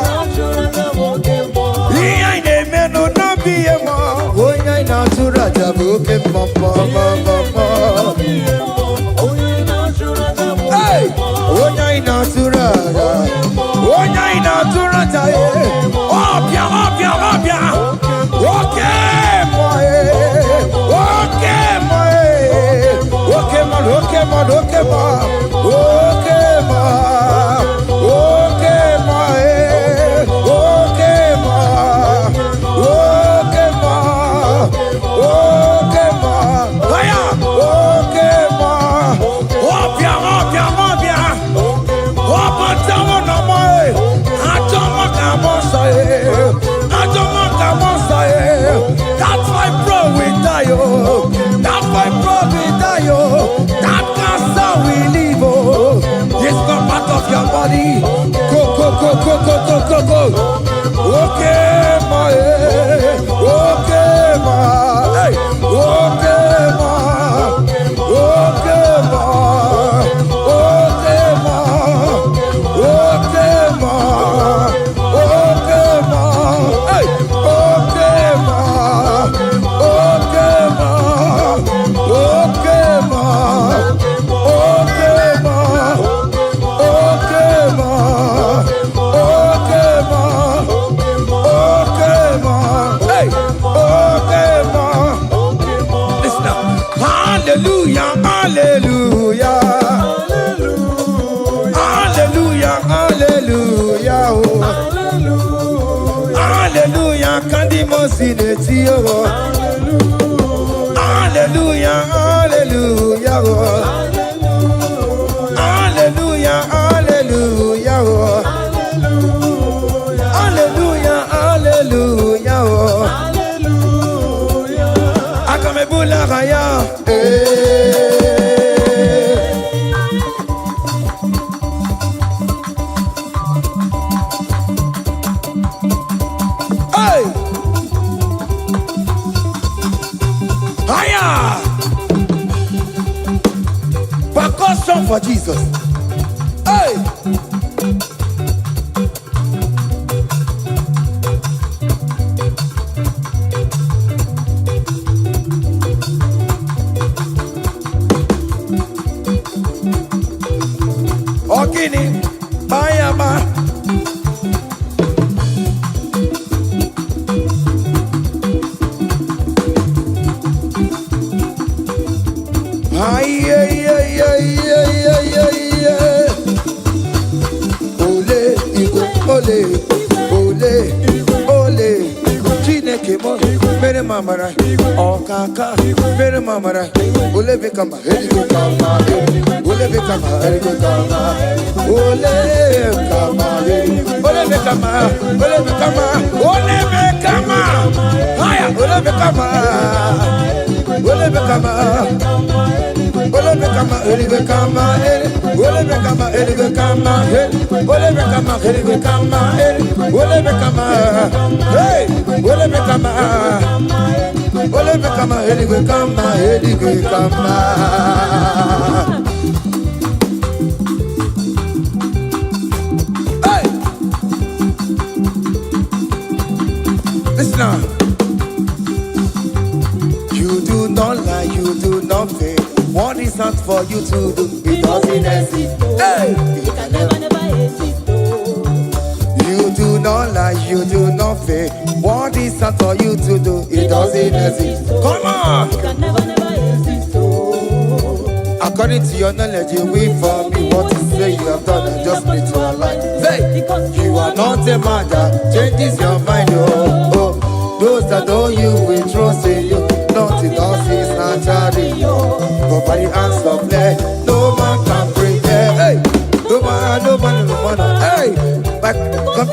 Iyaine melu no biemo. Onya ina tura jabo kemo. Hey, onya ina tura. Onya ina tura jaye. Opia, opia, opia. Okay, boy. Okay, boy. Okay, man. Okay, man. Okay, man. Okay, man. Okay, boy. Okay, man. Okay, man. Okay, man. Hiya. Okay, man. Opia, opia, opia. Opa, tamo na moi. Atoma kamosa e. Atoma kamosa e. That's why bro we die yo. That's why bro we die yo. That cancer we live oh. It's not part of your body. Go go go go go go go go. Okay ma eh. Okay ma. Hey. Okay ma. Okay ma. Okay ma. Okay ma. Okay ma. Hey. Okay ma. Okay ma. Okay ma. Okay ma. Okay ma. Okay ma. Okay ma. Hey. Okay ma. Listen up. Hallelujah. Hallelujah. Hallelujah. Hallelujah. Oh. Hallelujah. Kandi mosineti oh. Hallelujah. Hallelujah. Oh. Hallelujah. Hallelujah. Oh. Hallelujah. Hallelujah. Oh. Akamebula raya. Hey! Hiya! Percussion for Jesus. Hey! Ogini, Bayama. Ay, ay, ay, ay, ay, ay, ay, ay. Ole, Igbo, ole, ole, ole. Chineke mo, mere mamara. Okaka, mere mamara. Ole bekama, heligo kama, ole bekama, heligo kama. Ole kama, ole bekama, ole bekama, ole bekama. Haya, ole bekama. Ole bekama. Ole bekama, heligo kama, ole bekama, heligo kama, ole bekama, heligo kama, ole bekama. Hey, ole bekama. Ole bekama, heligo kama, heligo kama. Hey, listen now. You do not lie, you do not fail. What is not for you to do? It doesn't exist. Hey! It can never exist. You do not lie, you do not fail. What is not for you to do? It doesn't exist. Come on! It can never exist. According to your knowledge, you will for me. What you say you have done and just need to align. Say, you are not a man that changes your mind. Oh, oh. Those that know you will trust in you. Nothing else is naturally. But by the hands of flesh, no man can bring. Hey, hey.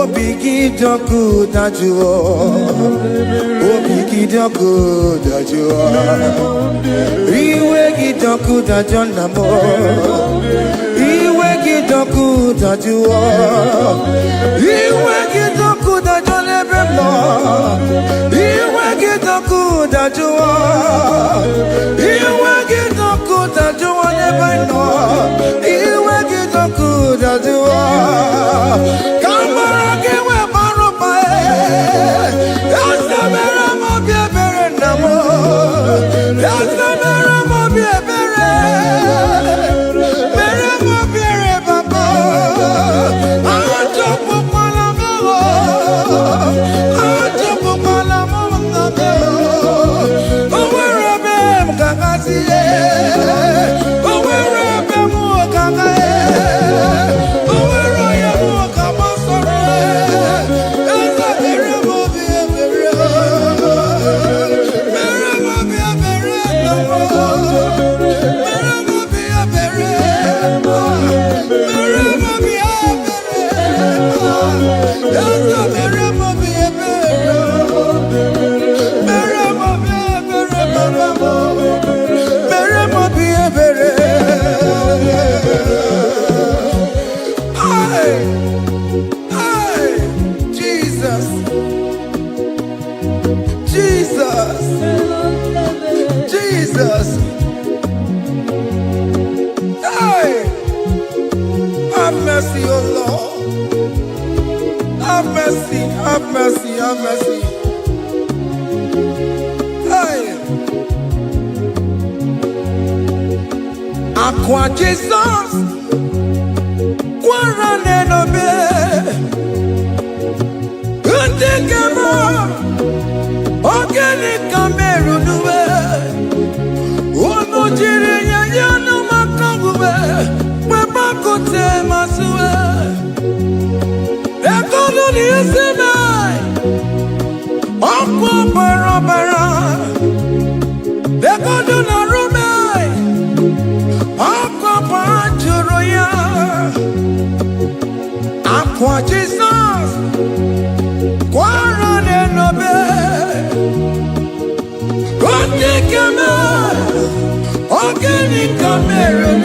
Obigidoku dajuo. Obigidoku dajuo. Iwe gidoku dajonamo. Iwe gidoku dajuo. Iwe gidoku dajonebemo. Iwe gidoku dajuo. Iwe gidoku dajuo nebeno. Iwe gidoku dajuo. Jesus. Hey, have mercy, oh Lord. Have mercy, have mercy, have mercy. Hey, Aqua Jesus, Quarane no be, Untekemo, Organic Cameroon. Aqua Jesus, Quarane no be, Organic Cameroon.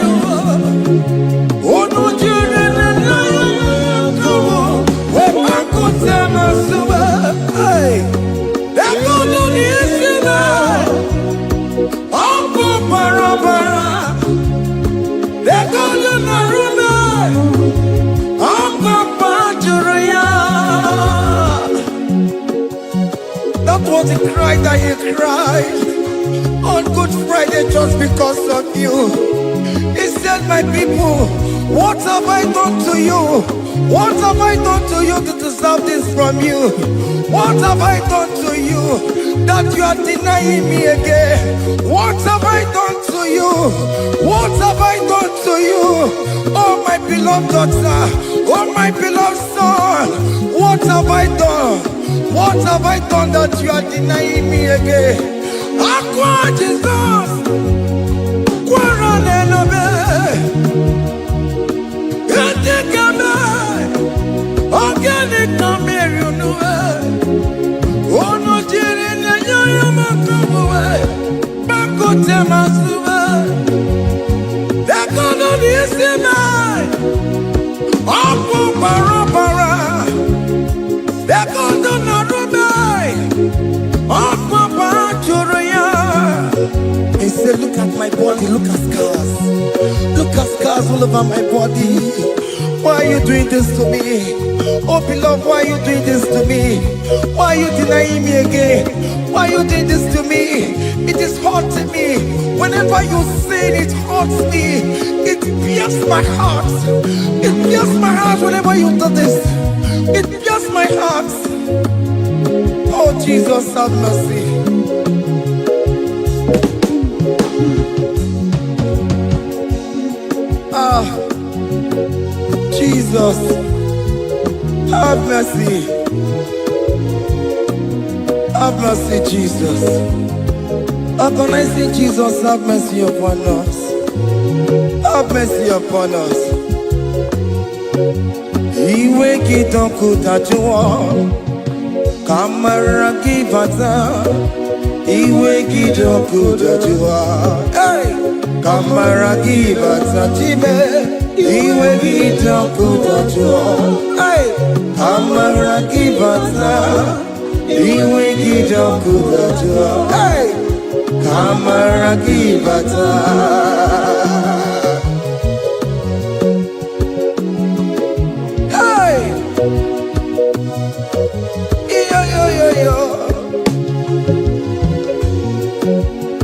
That was the cry that you cried on Good Friday just because of you. He said, my people, what have I done to you? What have I done to you to deserve this from you? What have I done to you that you are denying me again? What have I done to you? What have I done to you? Oh, my beloved daughter, oh, my beloved son, what have I done? What have I done that you are denying me again? Aqua Jesus, Quarane no be, Untekemo, Organic Cameroon. Ono jiri na nyoyo makabuwe, bakote masuwe. Dekono ni isimai, Opo barabara. Dekono na rumai, Opo bajuruya. He said, look at my body, look at scars. Look at scars all over my body. Why are you doing this to me? Oh beloved, why are you doing this to me? Why are you denying me again? Why are you doing this to me? It is hurting me. Whenever you sin, it hurts me. It pierces my heart. It pierces my heart whenever you do this. It pierces my heart. Oh Jesus, have mercy. Jesus, have mercy. Have mercy, Jesus. Agonizing Jesus, have mercy upon us. Have mercy upon us. Iwe kitokuta juo Kamara kibata Iwe kitokuta juo Hey! Kamara kibata chibe Iwe kitokuta juo Hey! Kamara kibata Iwe kitokuta juo Hey! Kamara kibata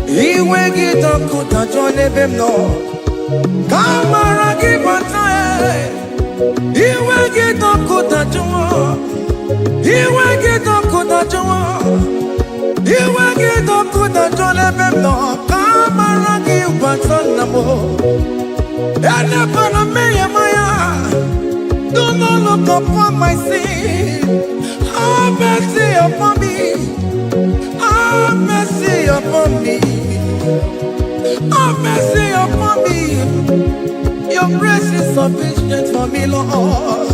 Iwe gitokuta jone bemno Kamara gibata Iwe gitokuta jone Iwe gitokuta jone Iwe gitokuta jone bemno Kamara gibata namo Ene pana meye maya Do not look upon my sin Have mercy upon me Have mercy upon me Have mercy upon me Your grace is sufficient for me, Lord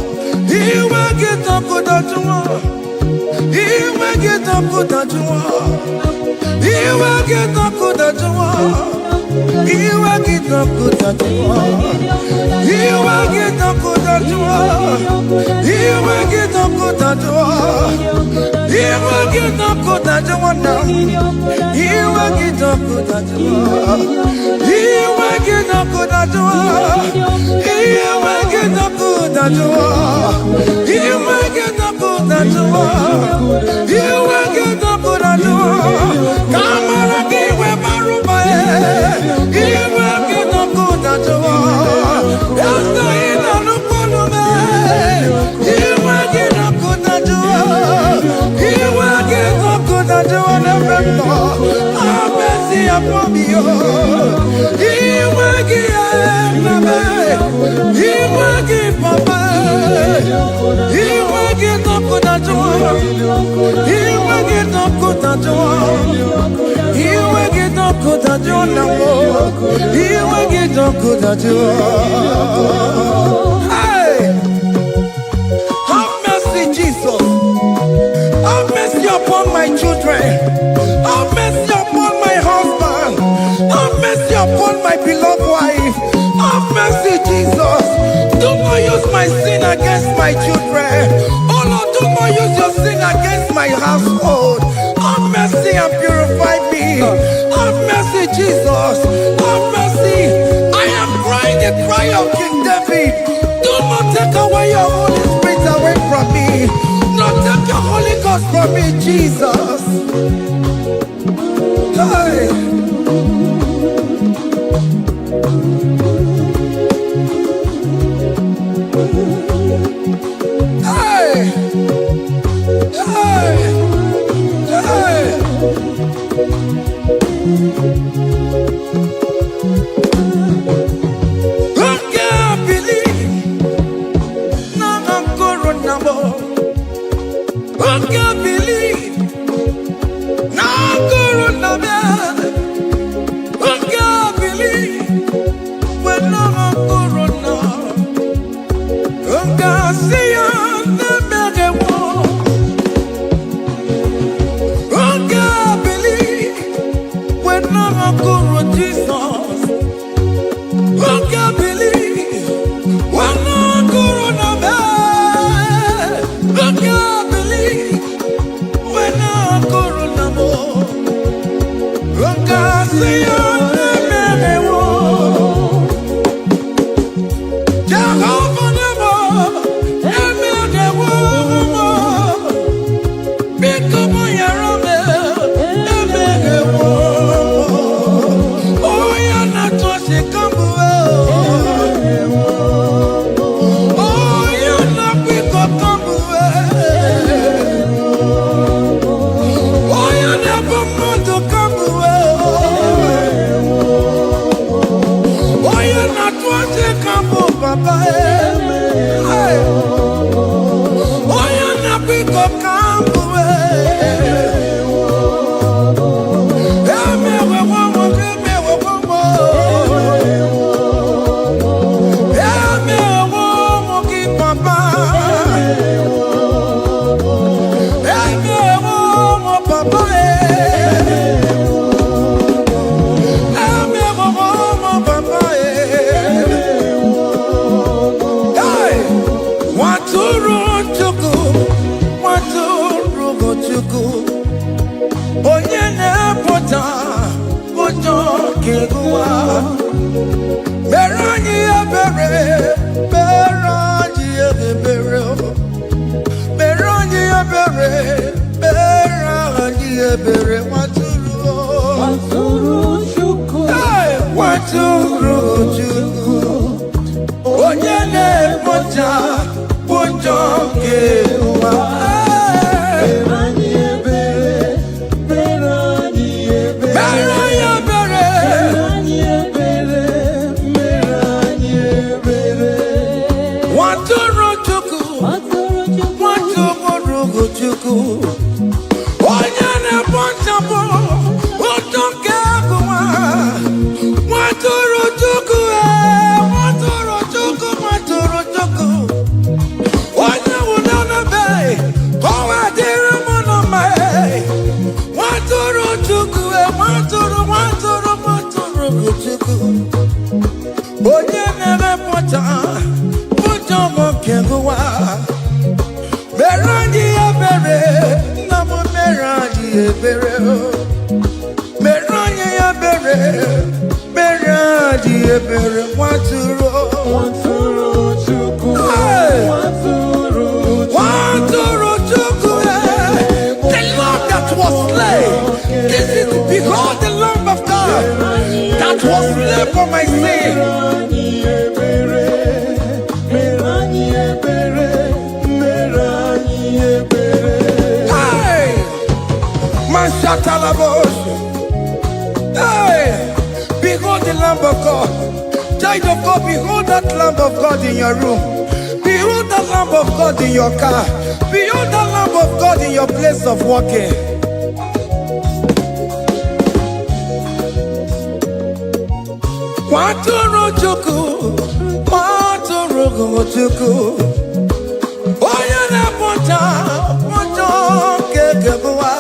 He will get up with that you want He will get up with that you want He will get up with that you want He will get up with that you want He will get up with that you want He will get up with that you want He will get up with that you want now He will get up with that you want He will get up with that you want He will get up with that you want He will get up with that you want He will get up with that you want Come on and give me my room. He will get up with that you want That's the end of the problem. He will get up with that you want He will get up with that you want Have mercy upon me. He will give He will give Papa. He will get up with that you want He will get up with that you want He will get up with that you want He will get up with that you want Hey! Have mercy, Jesus. Have mercy upon my children. Have mercy upon my husband. Have mercy upon my beloved wife. Have mercy, Jesus. Do not use my sin against my children. Oh Lord, do not use your sin against my household. Have mercy and purify me. Have mercy, Jesus. Have mercy. I am crying the cry of King David. Do not take away your Holy Spirit away from me. Not take your Holy Ghost from me, Jesus. Hey. Hey. Hey. Hey. I can't believe now I'm corona. I can't believe now I'm corona. I can't believe when I'm corona. I can't see you. Papa. Chuku. Onye na-apụta ụjọ keguwa. Mere anyị ebere, mere anyị ebere. Mere anyị ebere, mere anyị ebere. Waturu Chukwu. Waturu Chukwu. Onye na-apụta ụjọ keguwa. Onye na-emepụta ụjọ keguwa. Mere anyị ebere, nna m mere anyị ebere. Mere anyị ebere, mere anyị ebere. Waturu Chukwu. Waturu Chukwu. The Lamb that was slain. This is, behold, the Lamb of God that was slain for my sin. Hey, behold the Lamb of God. Child of God, behold that Lamb of God in your room. Behold that Lamb of God in your car. Behold that Lamb of God in your place of working. Waturu Chukwu, Waturu Chukwu. Onye na-apụta ụjọ keguwa.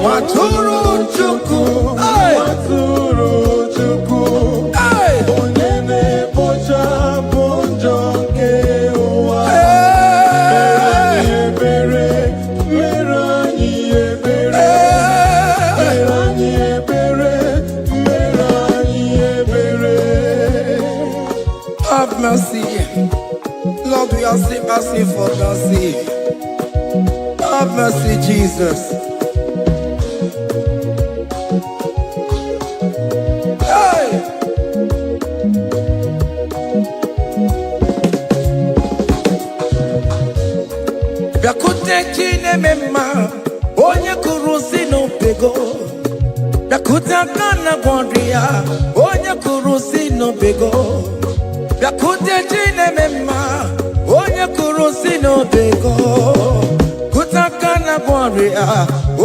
Waturu Chukwu. Waturu Chukwu. Onye na-ekpocha ụjọ nke ụwa. Mere anyị ebere. Mere anyị ebere. Mere anyị ebere. Have mercy. Lord, we are still asking for mercy. Have mercy, Jesus. Hey! Bịakute Chineke mma, onye kụrụ si n'obego. Bịakute aka na gwọrọ ya, onye kụrụ si n'obego. Bịakute Chineke mma, onye kụrụ si n'obego. Kutaka na gwọrọ ya,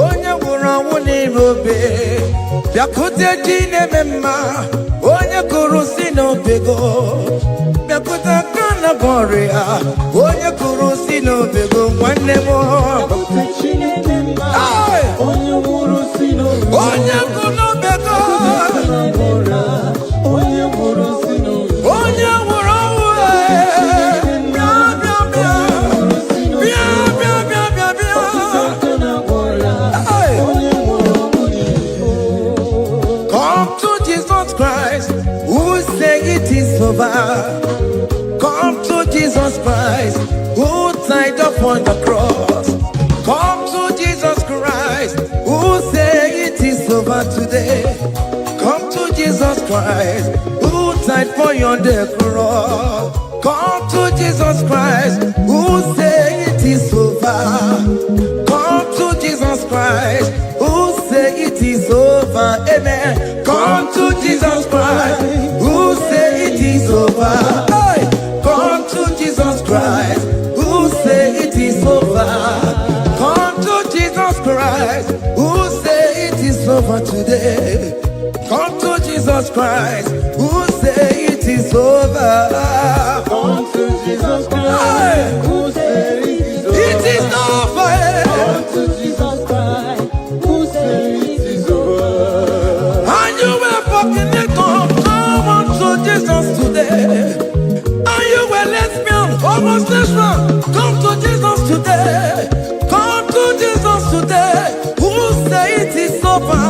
onye nwụrụ anwụ n'ime obe. Bịakute Chineke mma, onye kụrụ si n'obego. Bịakute aka na gwọrọ ya, onye kụrụ si n'obego. Nwanne m, onye nwụrụ si n'obego. onye kụrụ n'obego. Onye nwụrụ si n'obego. Onye nwụrụ anwụ. Come to Jesus Christ, who say it is over. Come to Jesus Christ, who died upon the cross. Come to Jesus Christ, who say it is over today. Come to Jesus Christ, who died for you on the cross. Come to Jesus Christ, who say it is over. Come to Jesus Christ, who say it is over. Amen. Come to Jesus Christ, who say it is over. Hey! Come to Jesus Christ, who say it is over. Christ, who say it is over. Come to Jesus Christ, who said it is over. It is over. Come to Jesus Christ, who said it is over. And you were fucking it up. Come on to Jesus today. And you were lesbian, homosexual. Come to Jesus today. Come to Jesus today. Who say it is over?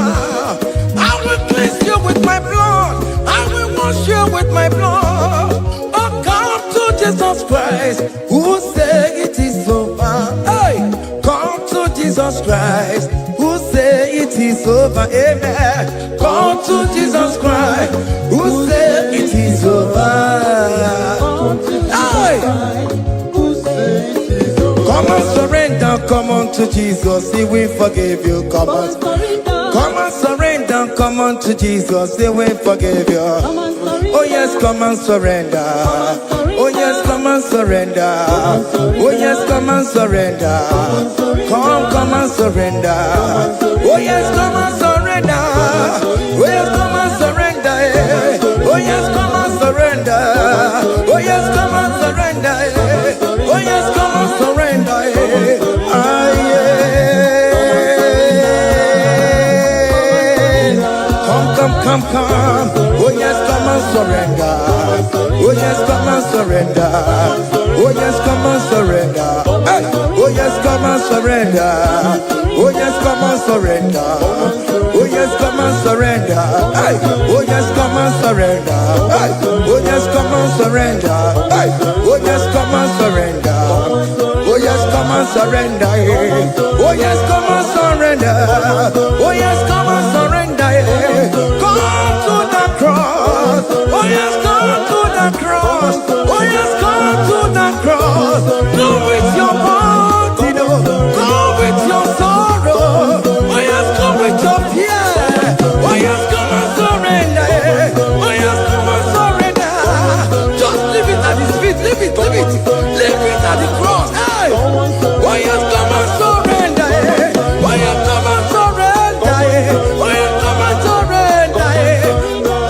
I will cleanse you with my blood. I will wash you with my blood. Oh, come to Jesus Christ. Who say it is over? Hey, come to Jesus Christ. Who say it is over? Amen. Come to Jesus Christ. Who say it is over? Come to Jesus Hey. Christ, who said it is over. Come and surrender, come on to Jesus, He will forgive you. Come on, come and surrender, come on to Jesus, He will forgive you. Oh yes, come and surrender. Oh yes, come and surrender. Oh yes, come and surrender. Come and surrender. Oh yes, come and surrender. Oh yes, come and surrender. Oh yes, come and surrender. Oh yes, come and surrender. Oh yes, come and surrender. Ah, yeah. Come. Oh yes, come and surrender. Oh yes, come and surrender. Oh yes, come and surrender. Hey. Oh yes, come and surrender. Oh yes, come and surrender. Oh yes, come and surrender. Hey. Oh yes, come and surrender. Hey. Oh yes, come and surrender. Hey. Oh yes, come and surrender. Oh yes, come and surrender. Oh yes, come and surrender. Oh yes, come and surrender. Come to the cross. Oh yes, come to the cross. Oh yes, come to the cross. Go with your body, no. Go with your sorrow. Oh yes, come with your fear. Oh yes, come and surrender. Oh yes, come and surrender. Just leave it at His feet. Leave it. Leave it at the cross. Hey. Oh yes, come and surrender. Oh yes, come and surrender. Oh yes, come and surrender.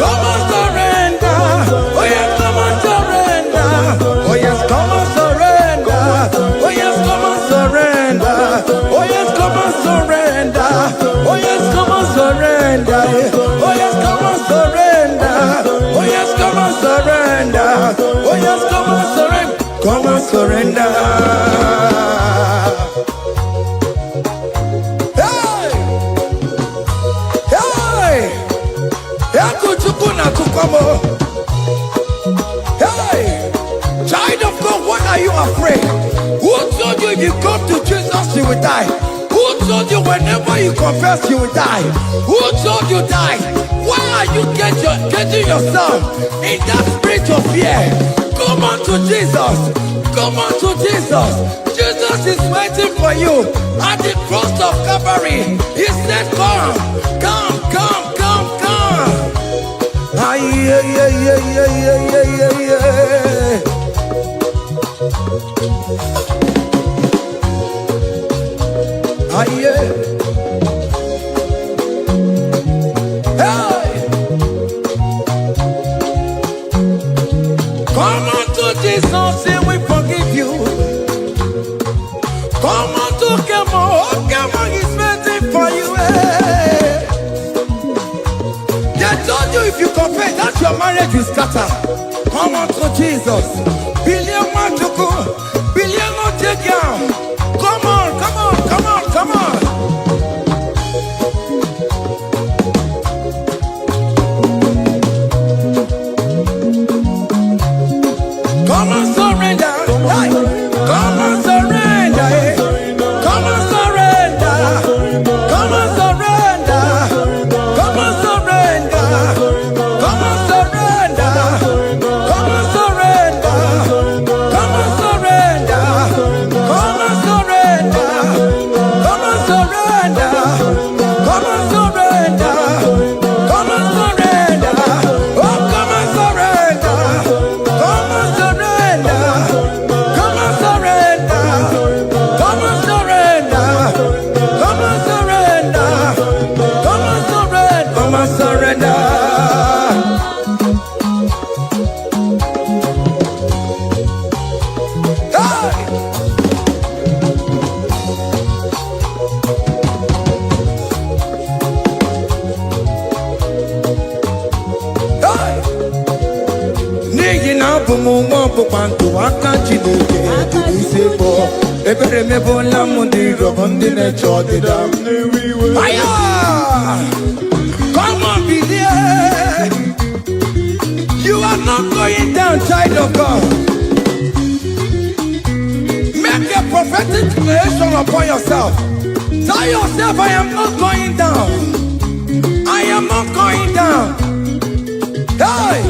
Come and surrender. Oh yes, come and surrender. Oh yes, come and surrender. Oh yes, come and surrender. Oh yes, come and surrender. Oh yes, come and surrender. Oh yes, come and surrender. Oh yes, come and surrender. Oh yes, come and surrender. Come and surrender. Hey! Hey! Hey! Child of God, why are you afraid? Who told you if you come to Jesus you will die? Who told you whenever you confess you will die? Who told you die? Why are you getting yourself in that spirit of fear? Come on to Jesus. Come on to Jesus. Jesus is waiting for you at the cross of Calvary. He said, come. Ah, yeah. Ah, yeah. Hey! Come on to Jesus, He will forgive you. Come on to Kemo, He's waiting for you. Hey. They told you if you confess that your marriage will scatter. Come on to Jesus. Billion Machuku, Billion Otegiam. Come on. Come and surrender. Hey. Come and surrender. Hey. Come and surrender. Come and surrender. Come and surrender. Come and surrender. Come and surrender. Come and surrender. mo mo po panto aka Chineke di ise bo ebere me bo la mo di robo ndi ne chodida fire. Come on, believe you are not going down, child of God. Make a prophetic declaration upon yourself. Tell yourself, I am not going down. I am not going down. Hey!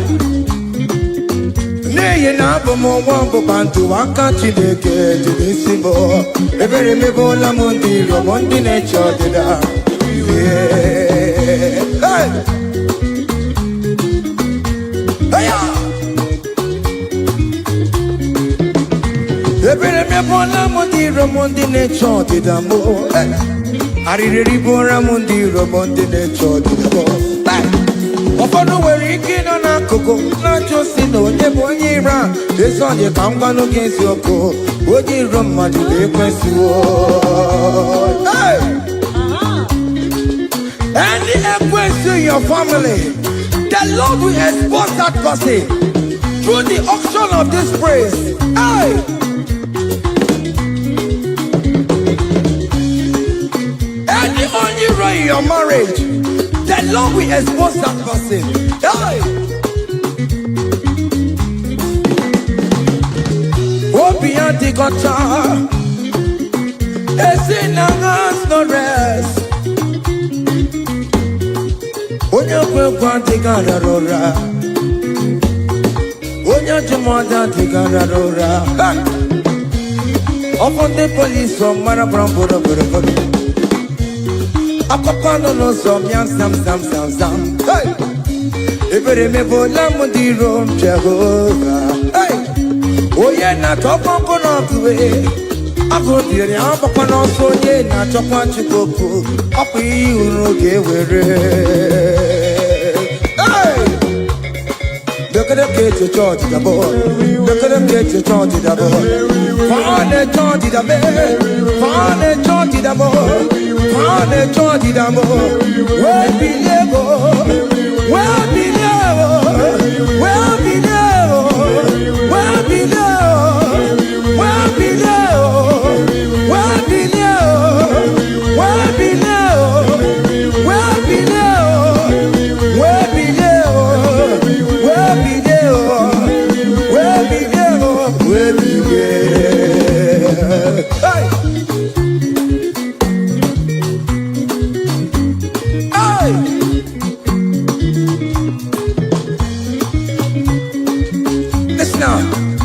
Nay, na bo mo wambo bantu waka Chineke jidisibo. Ebere me bo la mundi ro mundi ne chodida. Hey! Hey! Ebere me bo la mundi ro mundi ne chodida mo. Arireri bo la mundi ro mundi ne chodida mo. Ofono were ike no na koko na josi no onye bụ onye ira eso onye ka ngwanu gị eziokwu onye iro mmadụ na-ekwesiwo. Any equence in your family, the Lord will expose that person through the auction of this praise. Hey! Any iro in your marriage, the Lord will expose that person. Hey! Obianti gotcha. Esinangas no rest. Onya kwe kwanti gararora. Onya jumada ti gararora. Upon the police from Marabrambo. Akopano no som yam sam. Hey! Ebere me bola mundi rom Jehovah. Hey! Oye na topo no kuwe. Ako diri apopano so ye na chokwa chikoku. Api uru ge were. Hey! Look at them get your charge the boy. Look at them get your charge the boy. Fane charge the boy. Fane charge the boy. Fane charge the boy. Where be level? Where be level? Where be level? Where be level? Where be level? Where be level? Where be level? Where be level? Where be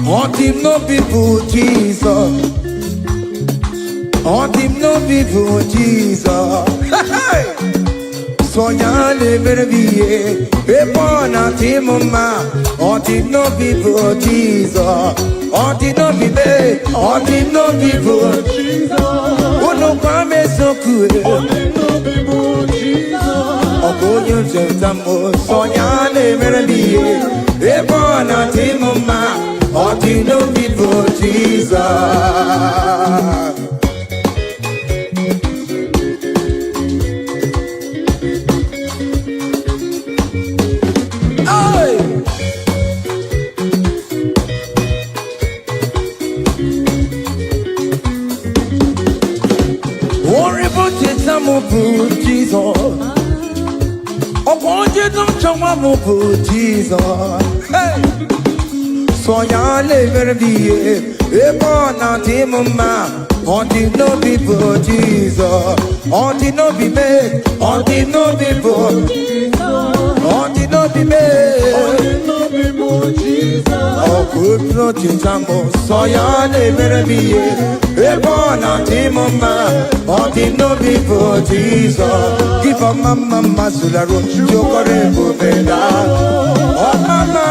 on him no people Jesus. On him no people Jesus. So yale merviye epona timuma. On him no people Jesus. On him no people. On him no people Jesus. Uno kwame sokue. On him no people Jesus. Ogonyo jentamo. So yale merviye epona timuma. On him no people Jesus. Jesus, oh, won't you don't show up Jesus? Hey, so ya live be a born out him, ma. On the no people Jesus, on the no be made, on the no people, on the no be made, on the no people Jesus. Oh, good no Jesus, so ya live be a born out him, ma. On the no people Jesus. Give a mama masularo, jokore bubeda. Oh mama,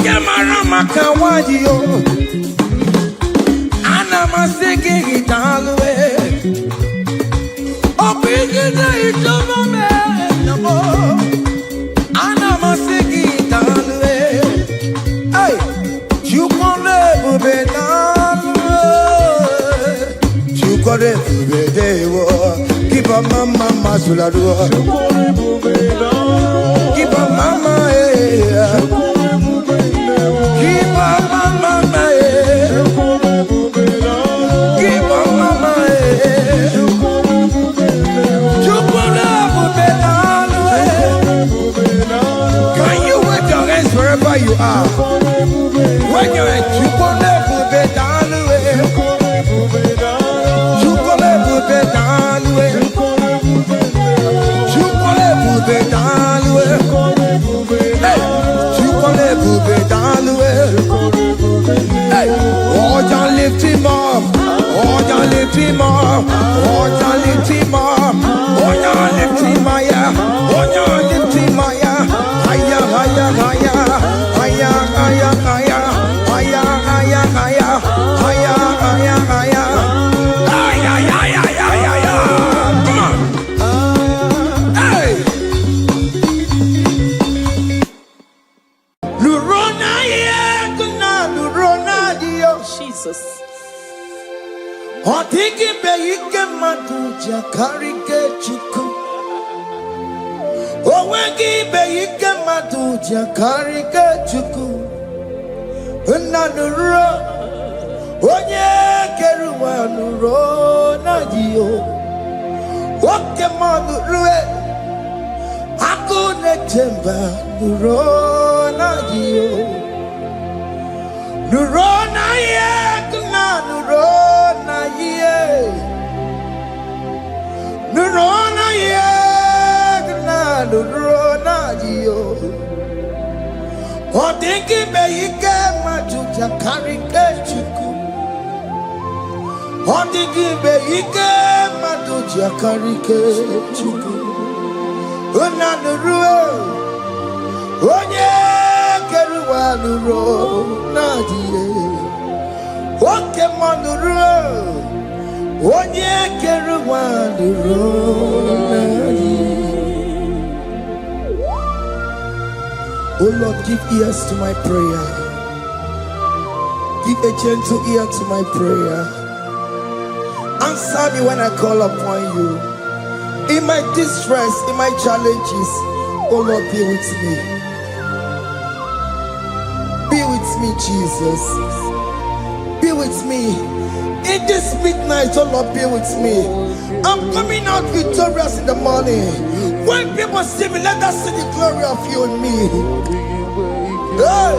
Oke marama kawadio. Ana masiki hitalwe. Opigina itoma me namo. Ana masiki hitalwe. Hey, chukole bubenalwe. Chukole bubedewo. Keep a mama masulado. Chukole bubenalwe. Keep a mama keep a mama keep a mama Can you wave your hands wherever you are? When you're at lift him up, oh, lift him up, oh, lift him up, oh, lift him higher, oh, lift him higher, higher, higher, higher, higher, higher, higher, higher, higher, higher, higher, higher, higher. Jesus. Otigi beike maduja karike chuku. Owegi beike maduja karike chuku. Unanuro onye keruwa nuro nadio. Oke madurue akune temba nuro nadio. Nurona ye, nurona ye, nurona ye, nurona yo. Odingi beike majuja karike chuku. Odingi beike majuja karike chuku. Una nurue, onye keruwa nuro nadie. Oke manuro, onye keruwa nuro nadie. Oh Lord, give ears to my prayer. Give a gentle ear to my prayer. Answer me when I call upon you. In my distress, in my challenges, oh Lord, be with me. Be with me, Jesus. Be with me. In this midnight, oh Lord, be with me. I'm coming out victorious in the morning. When people see me, let us see the glory of you in me. Hey.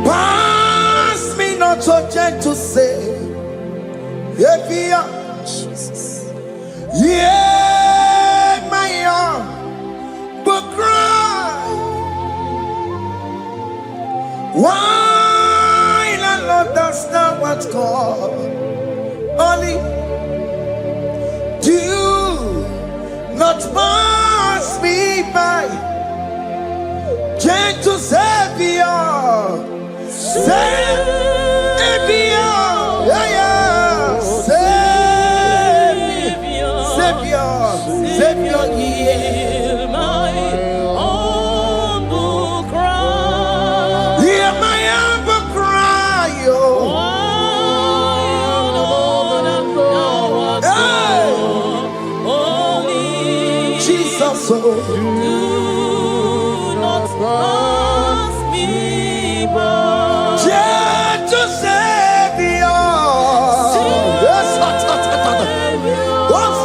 Pass me not so gentle, say, Jesus. Yeah, my arm, but cry. Why not love that's not what's called? Only do not pass me by. Gentle Savior, Savior, yeah, yeah, Savior, Savior, Hear my humble cry. Hear my humble cry, oh. Jesus, oh. Do not pass me by. Gentle Savior, yes, oh,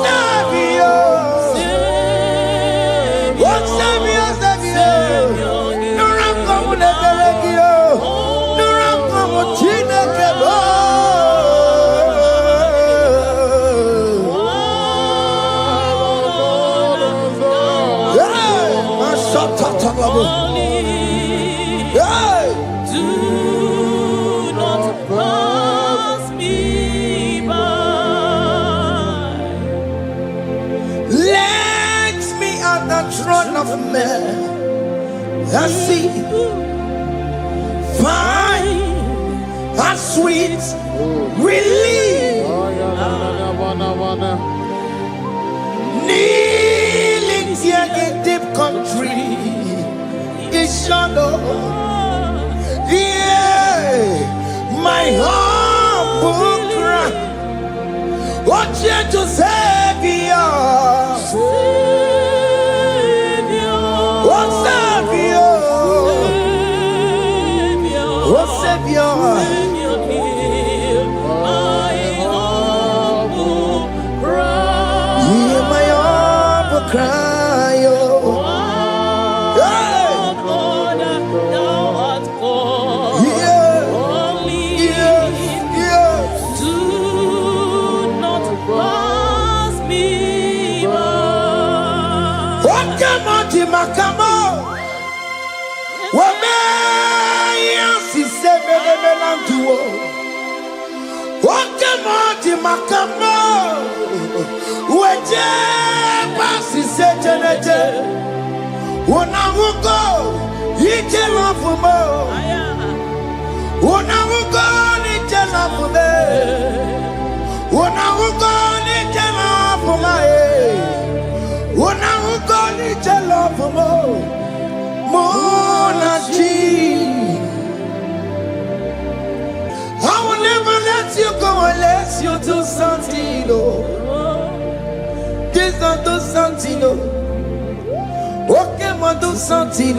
Savior, oh, Savior, Savior, no rank with the Berekio, no rank with Chinekebo. Do not pass me by. Let me at the throne of men. I see fine and sweet relief. Kneeling here in deep country is shadow. Yeah, my humble cry. What you to Savior? What Savior? What Savior? Hear my humble cry. Makamo, wame yansi sebele melanduo. Wakamo makamo, weje basi sejeneje. Unamugo ije lafumo, unamugo ije lafume, unamugo ije lafume. Unamugo ije lafumo, monaji. I will never let you go unless you do something. Just don't do something. Okay, man, do something.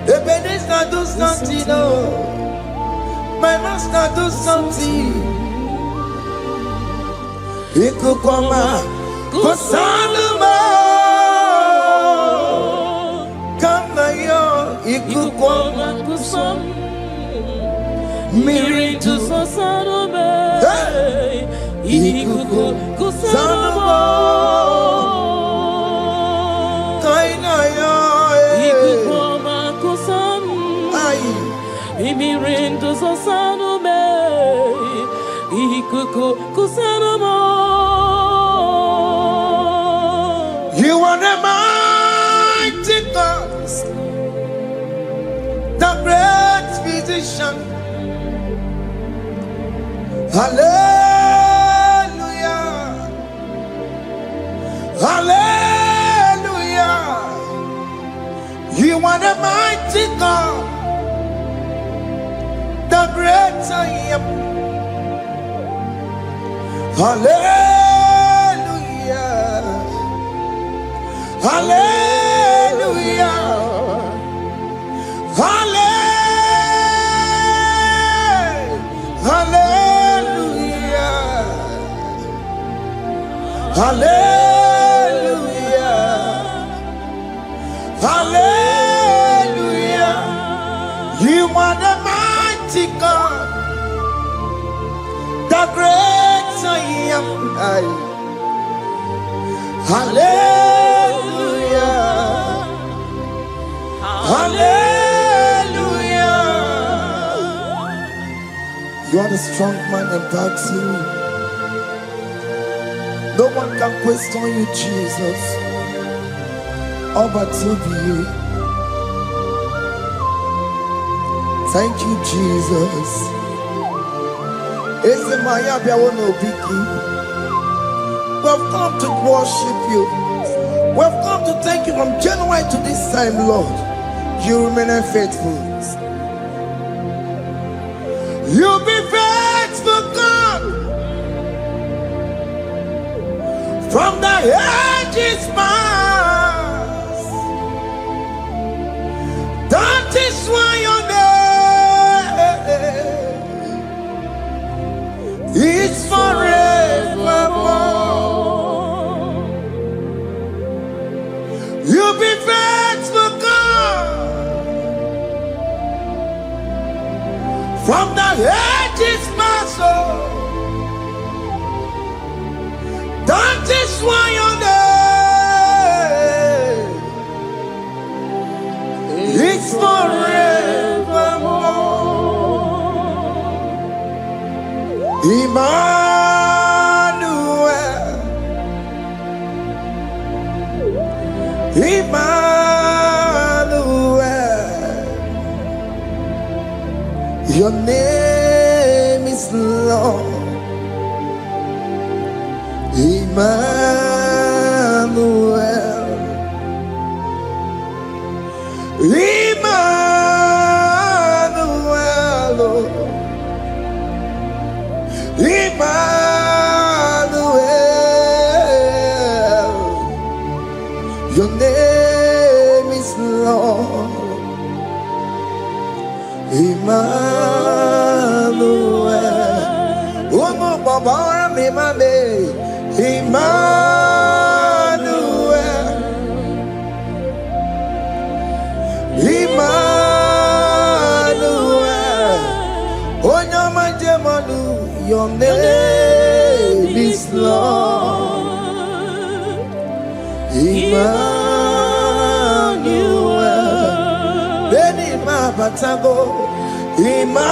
Baby, this not do something. My master do something. He could come out. Kusanuma, kama yo ikukoma kusam, miritu sasanuma, ikukusanuma, kaina yo ikukoma kusam, miritu sasanuma, ikukusanuma. You are the mighty God, the great physician. Hallelujah, hallelujah. You are the mighty God, the great I am. Hallelujah. Hallelujah. Hallelujah. Hallelujah. Hallelujah. You are the mighty God, the great I am. Hallelujah. Hallelujah. You are the strong man in battle. No one can question you, Jesus. All but to be. Thank you, Jesus. We've come to worship you. We've come to thank you from January to this time, Lord. You remain faithful. You be faithful, God. From the ages past. That is why your name is forevermore. You be faithful, God. From the ages past, that is why your name is forevermore. Emmanuel, Your name is Lord. Emmanuel. Emmanuel. Emmanuel. Your name is Lord. Emmanuel. Oh no, Baba, me mame. Emmanuel. Emmanuel. Oh no, my demonu. Your name is Lord. Emmanuel. Beni ma batago. Emmanuel.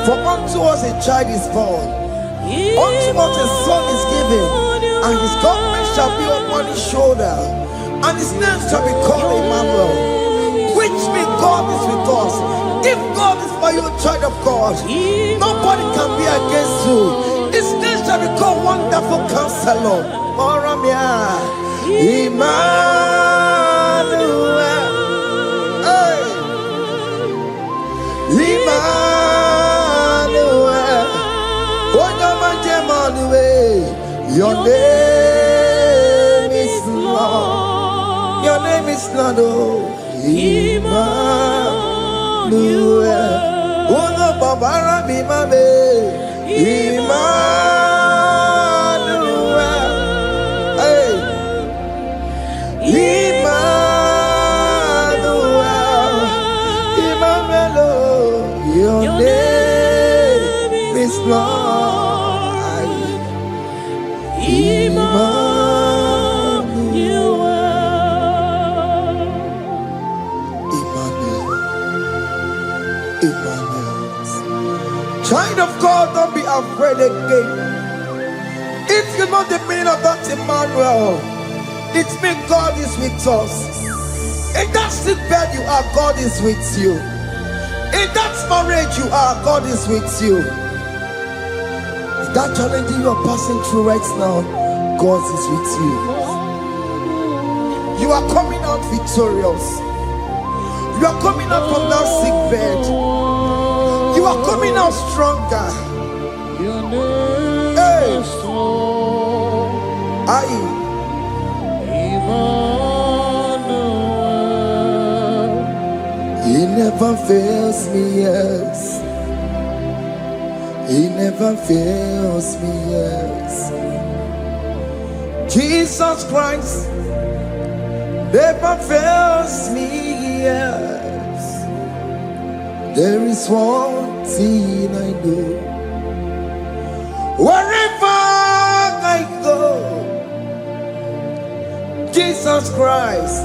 For unto us a child is born, unto us a son is given, and his government shall be upon his shoulder, and his name shall be called Emmanuel, which means God is with us. If God is for you, child of God, nobody can be against you. His name shall be called Wonderful Counselor. Oramia. Emmanuel. Emmanuel, your name is Lord. Your name is Lord. Oh, Emmanuel. Oh no, Baba, Emmanuel. Hey, your name is Lord. Emmanuel. Child of God, don't be afraid again. If you know the meaning of that Emmanuel, it means God is with us. In that sick bed you are, God is with you. In that marriage you are, God is with you. In that challenge you are passing through right now, God is with you. You are coming out victorious. You are coming out from that sick bed. You are coming out stronger. Hey. He never fails me, yes. He never fails me, yes. Jesus Christ never fails me, yes. There is one thing I know. Wherever I go, Jesus Christ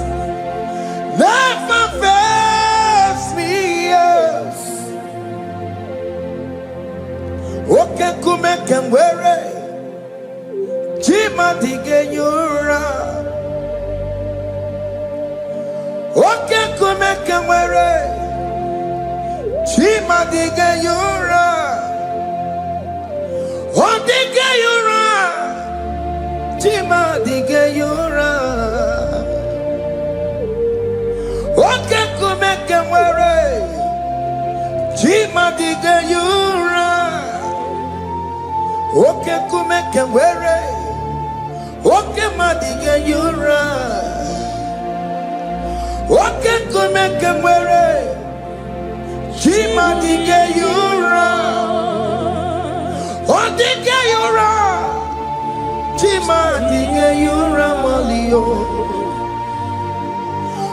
never fails me, yes. Okay, come and wear it. Jima digenyura. Okay, come and wear it. Jima digenyura. Oh, digenyura. Jima digenyura. Okay, come and wear it. Jima digenyura. Okay, come and wear it. Okay, madiga yura. Okay, come and wear it. Jima diga yura. Oh, diga yura. Jima diga yura malio.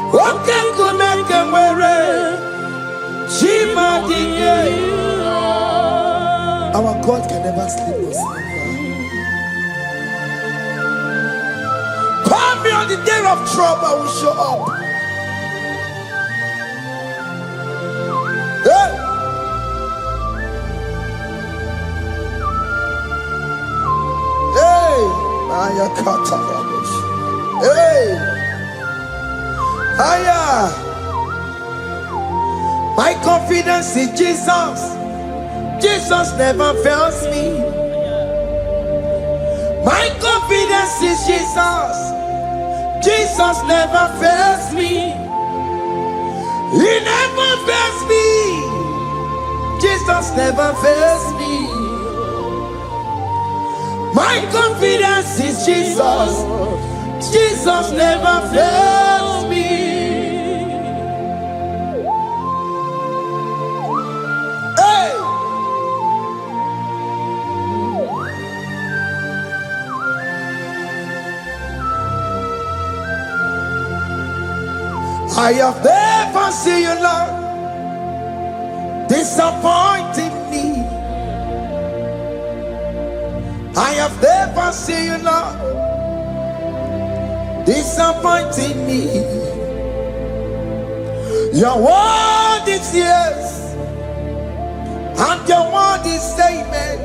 Okay, come and wear it. Jima diga yura. Our God can never sleep or slumber. Call me on the day of trouble, I will show up. Hey! Hey! Aya kata rabosh. Hey! Aya! My confidence in Jesus. Jesus never fails me. My confidence is Jesus. Jesus never fails me. He never fails me. Jesus never fails me. My confidence is Jesus. Jesus never fails me. Hey! I have never seen you, Lord, disappointing me. I have never seen you, Lord, disappointing me. Your word is yes, and your word is amen.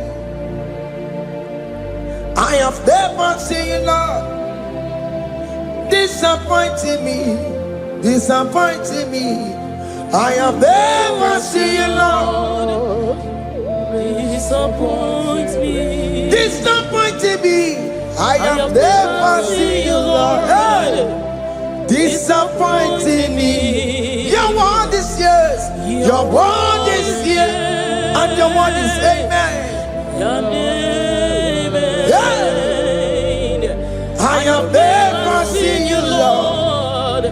I have never seen you, Lord, disappointing me. Disappointing me. I have never seen you, Lord, Disappoint me. disappointing me. I have never seen you, Lord, hey, disappointing me. Your word is yes, your word is yes, and your word is amen. Your name is I have never seen you, Lord,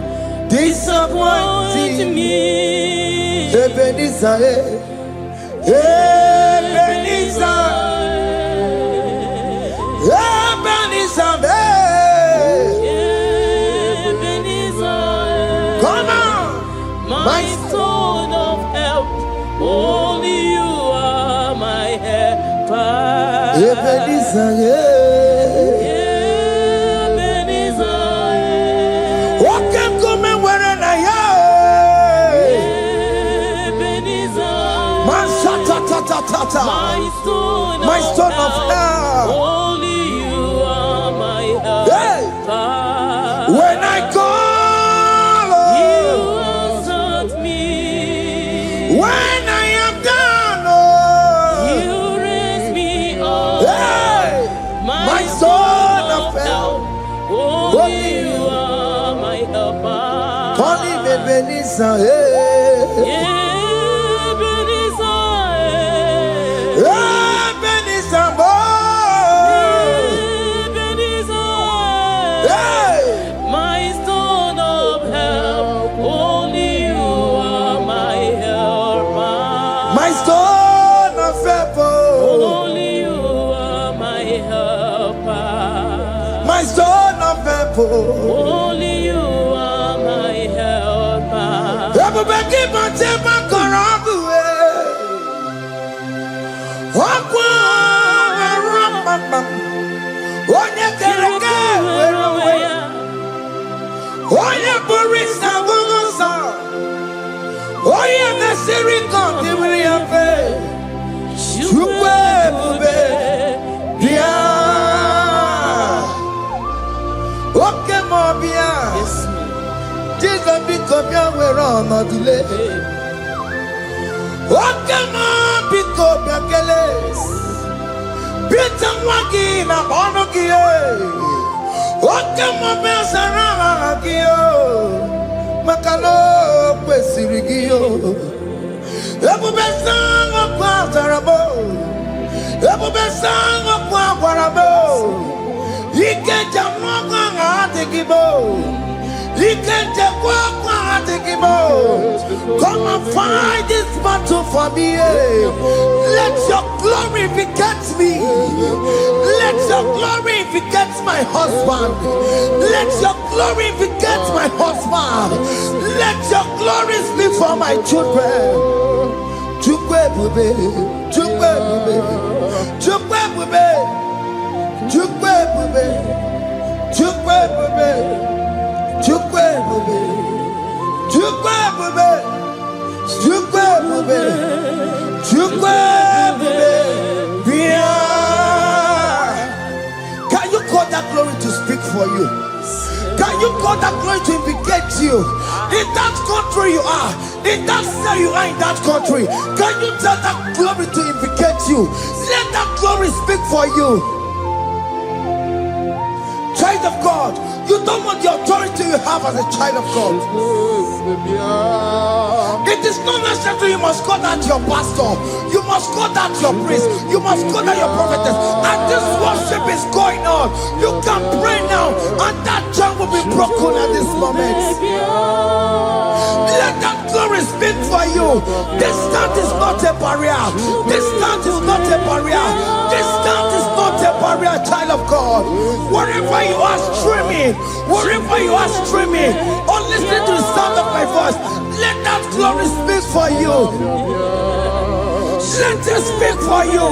disappointing me. Ebenezer, Ebenezer, Ebenezer, come on, my stone of help. Only you are my helper. Ebenezer, what can come and where I am? My stone of help. Only you are my helper. Hey! When I call, You answered me. when I am down, You raise me up. hey! My stone of help. Only you are my helper. Call him Ebenezer, hey. Ebenezer, boy. Hey! My stone of help. Only you are my helper. My stone of help, Only you are my helper. my stone of help. Only you are my helper. Everybody keep on taking my corrupt way. Onye kereke were onwe ya. Onye bụrụ isi abụghị ụzọ. Onye mesịrị ka ọ dịrị ya mfe. Chukwu ebube bịa. Oke ma ọ bịa. Jizọs biko bịa were ọnọdụ lee. Oke ma biko bịa kelee. Peter nwa gị na ọnụ gị. Oke ma bịa sara aha gị. Maka na o kwesịrị gị. Ebube sang ọkụ azara m. Ebube sang ọkụ agwara m. Ike njem ọkụ ahụ adịghị m. Ike njem ọkụ ahụ adịghị m. Come and fight this battle for me. Let your glory beget me. Let your glory beget my husband. Let your glory beget my husband. Let your glory speak for my children. Chukwu ebube, Chukwu ebube, Chukwu ebube, Chukwu ebube, Chukwu ebube, Chukwu ebube, Chukwu ebube, Chukwu ebube, Chukwu ebube. Can you call that glory to speak for you? Can you call that glory to vindicate you? In that country you are, in that cell you are in that country, can you tell that glory to vindicate you? Let that glory speak for you. Child of God, you don't want the authority you have as a child of God. It is not necessary you must call that your pastor, you must call that your priest, you must call that your prophetess. And this worship is going on. You can pray now, and that chain will be broken at this moment. Let that glory speak for you. Distance is not a barrier. Distance is not a barrier. Distance is not a barrier, child of God. Wherever you are streaming, wherever you are streaming, or listening to the sound of my voice, let that glory speak for you. Let it speak for you.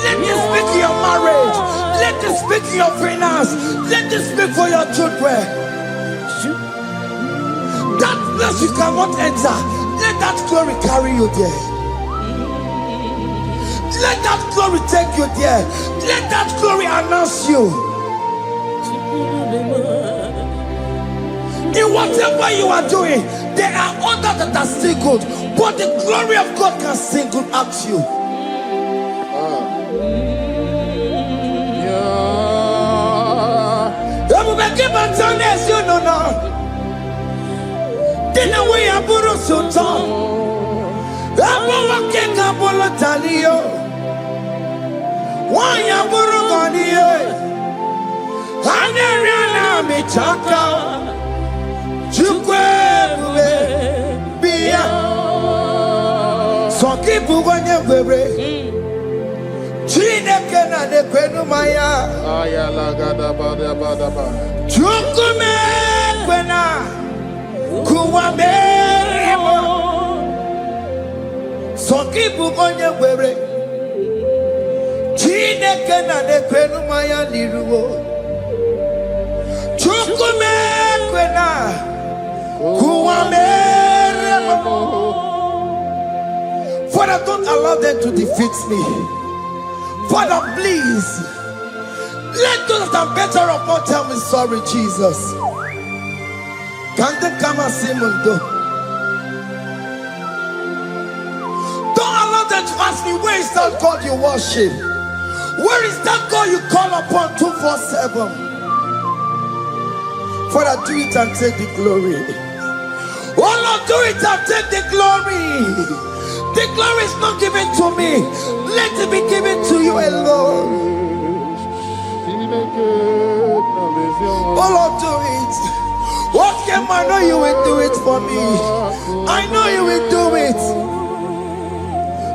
Let it speak in your marriage. Let it speak in your finance. Let it speak for your children. That place you cannot enter, let that glory carry you there. Let that glory take you there. Let that glory announce you. In whatever you are doing, there are others that are still good, but the glory of God can still good at you. You know now. Dina we aburu sultan. Abu wakeka bolo talio. Wanya buru ganiye. Aneriana michaka. Chukwe bube biya. Soki buganye bebe. Chineke na de kwenu maya. Ayala gada bada bada ba. Chukume kwena. Kuwamerimo Soki bugonye were Chineke na de kwenu maya liruwo Chukume kwena Kuwamerimo. Father, don't allow them to defeat me. Father, please let those that are better off not tell me sorry, Jesus. Can't they come and see Mundo? Don't allow them to ask me, where is that God you worship? Where is that God you call upon 247? Father, do it and take the glory. Oh Lord, do it and take the glory. The glory is not given to me. Let it be given to you alone. Oh Lord, do it. What can I know you will do it for me? I know you will do it.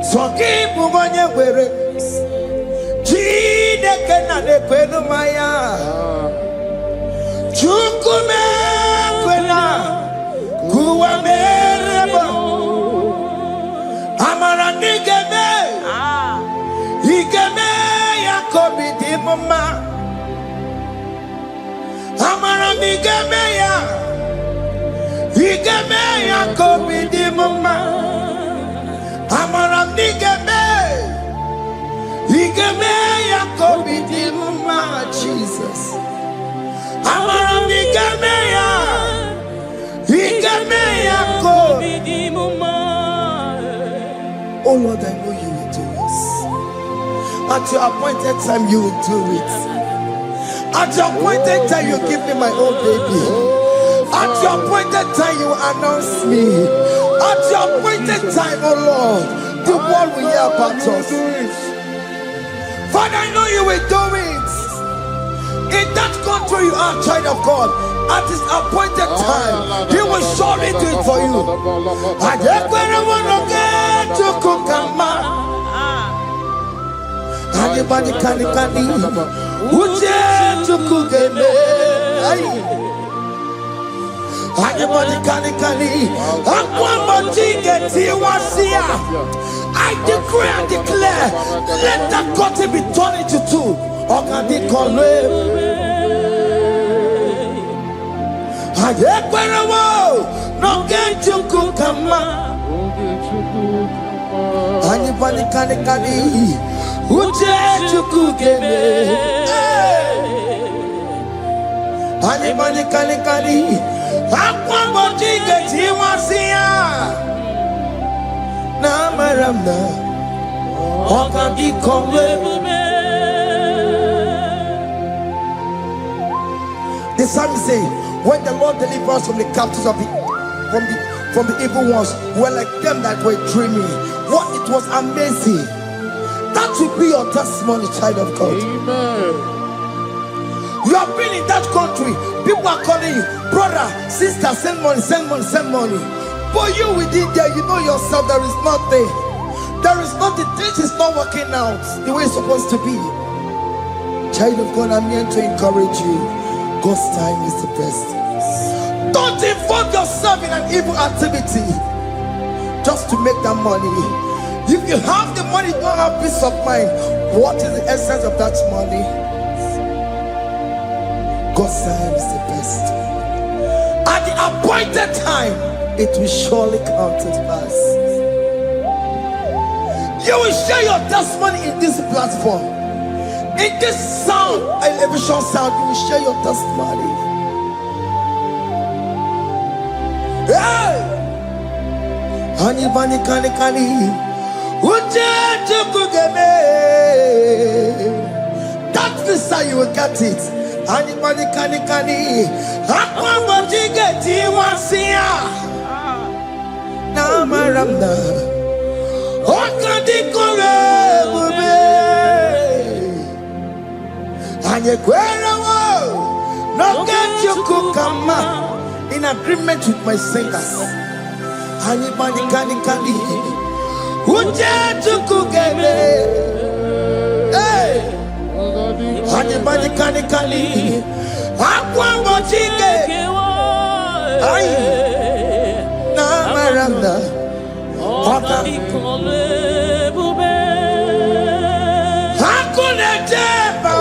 So keep moving where Chineke na de kwenu maya. Chukume kwena kuwamerebo. Amara nigeme. Igeme yakobi di mama. Amara migeme ya. Igeme yakobi di mama. Amara migeme. Igeme yakobi di mama. Jesus. Amara migeme ya. Igeme yakobi di mama. Oh Lord, I know you will do this. At your appointed time, you will do it. At your appointed time, you give me my own baby. At your appointed time, you announce me. At your appointed time, oh Lord, the world will hear about us. Father, I know you will do it. In that country you are, child of God, at his appointed time, he will surely do it for you. Anybody can Uje tukugeme. Anybody can I decree and declare, let that curtain be turned into two. Anybody can Uje chukugeme. Anybody kali. Akwa bojiga tiwasia. Na maramna. Oka di komwe. The psalmist say, when the Lord delivers us from the captives of from the evil ones, we're like them that were dreaming. What it was amazing. That will be your testimony, child of God. Amen. You have been in that country. People are calling you, brother, sister, send money, send money, send money. But you within there, you know yourself, there is nothing. There is nothing. This is not working out the way it's supposed to be. Child of God, I'm here to encourage you. God's time is the best. Don't involve yourself in an evil activity just to make that money. If you have the money, don't have peace of mind. What is the essence of that money? God's time is the best. At the appointed time, it will surely come to pass. You will share your testimony in this platform. In this sound, elevation sound, you will share your testimony. Hey! Anybody kani. That visa you will get it. Anybody kani. Akwa bojiga tiwasia. Na maramna. Oka di komwe. No get you kukama in agreement with my singers. Anybody kani. Uja tukugeme. Hey. Anybody kani. Akwa bojiga. Ay. Na maranda. Oka di komwe. Hakuna jeba.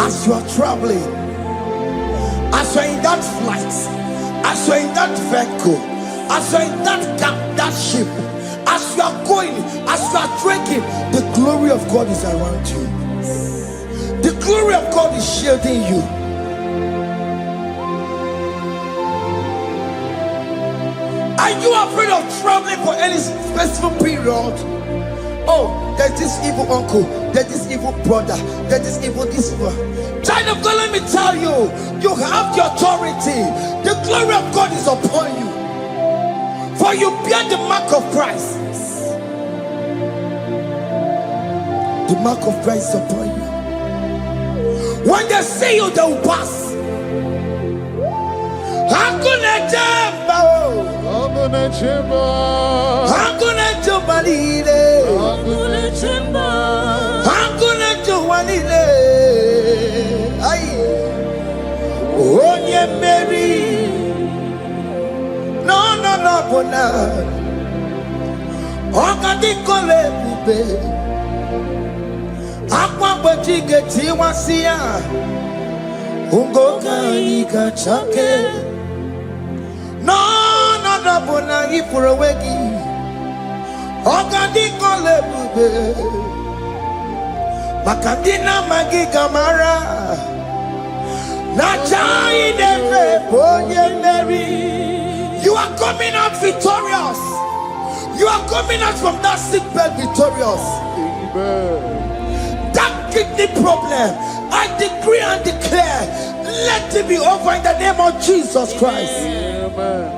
As you are traveling, as you are in that flight, as you are in that vehicle, as you are in that cab, that ship, as you are going, as you are trekking, the glory of God is around you. The glory of God is shielding you. Are you afraid of traveling for any specific period? Oh, there's this evil uncle, there's this evil brother, there's this evil this one. Child of God, let me tell you, you have the authority. The glory of God is upon you. For you bear the mark of Christ. The mark of Christ is upon you. When they see you, they will pass. Hakuna jubalile. Ay, onye Mary. No, bona. Oka di kole bube. Akwa bojiga tiwasia. Ungoka ika chake. No, bona ifurowegi. Oka di kole bube. Makandina magiga mara. Nachai deve bonye Mary. You are coming out victorious. You are coming out from that sick bed victorious. Amen. That kidney problem, I decree and declare, let it be over in the name of Jesus Christ. Amen.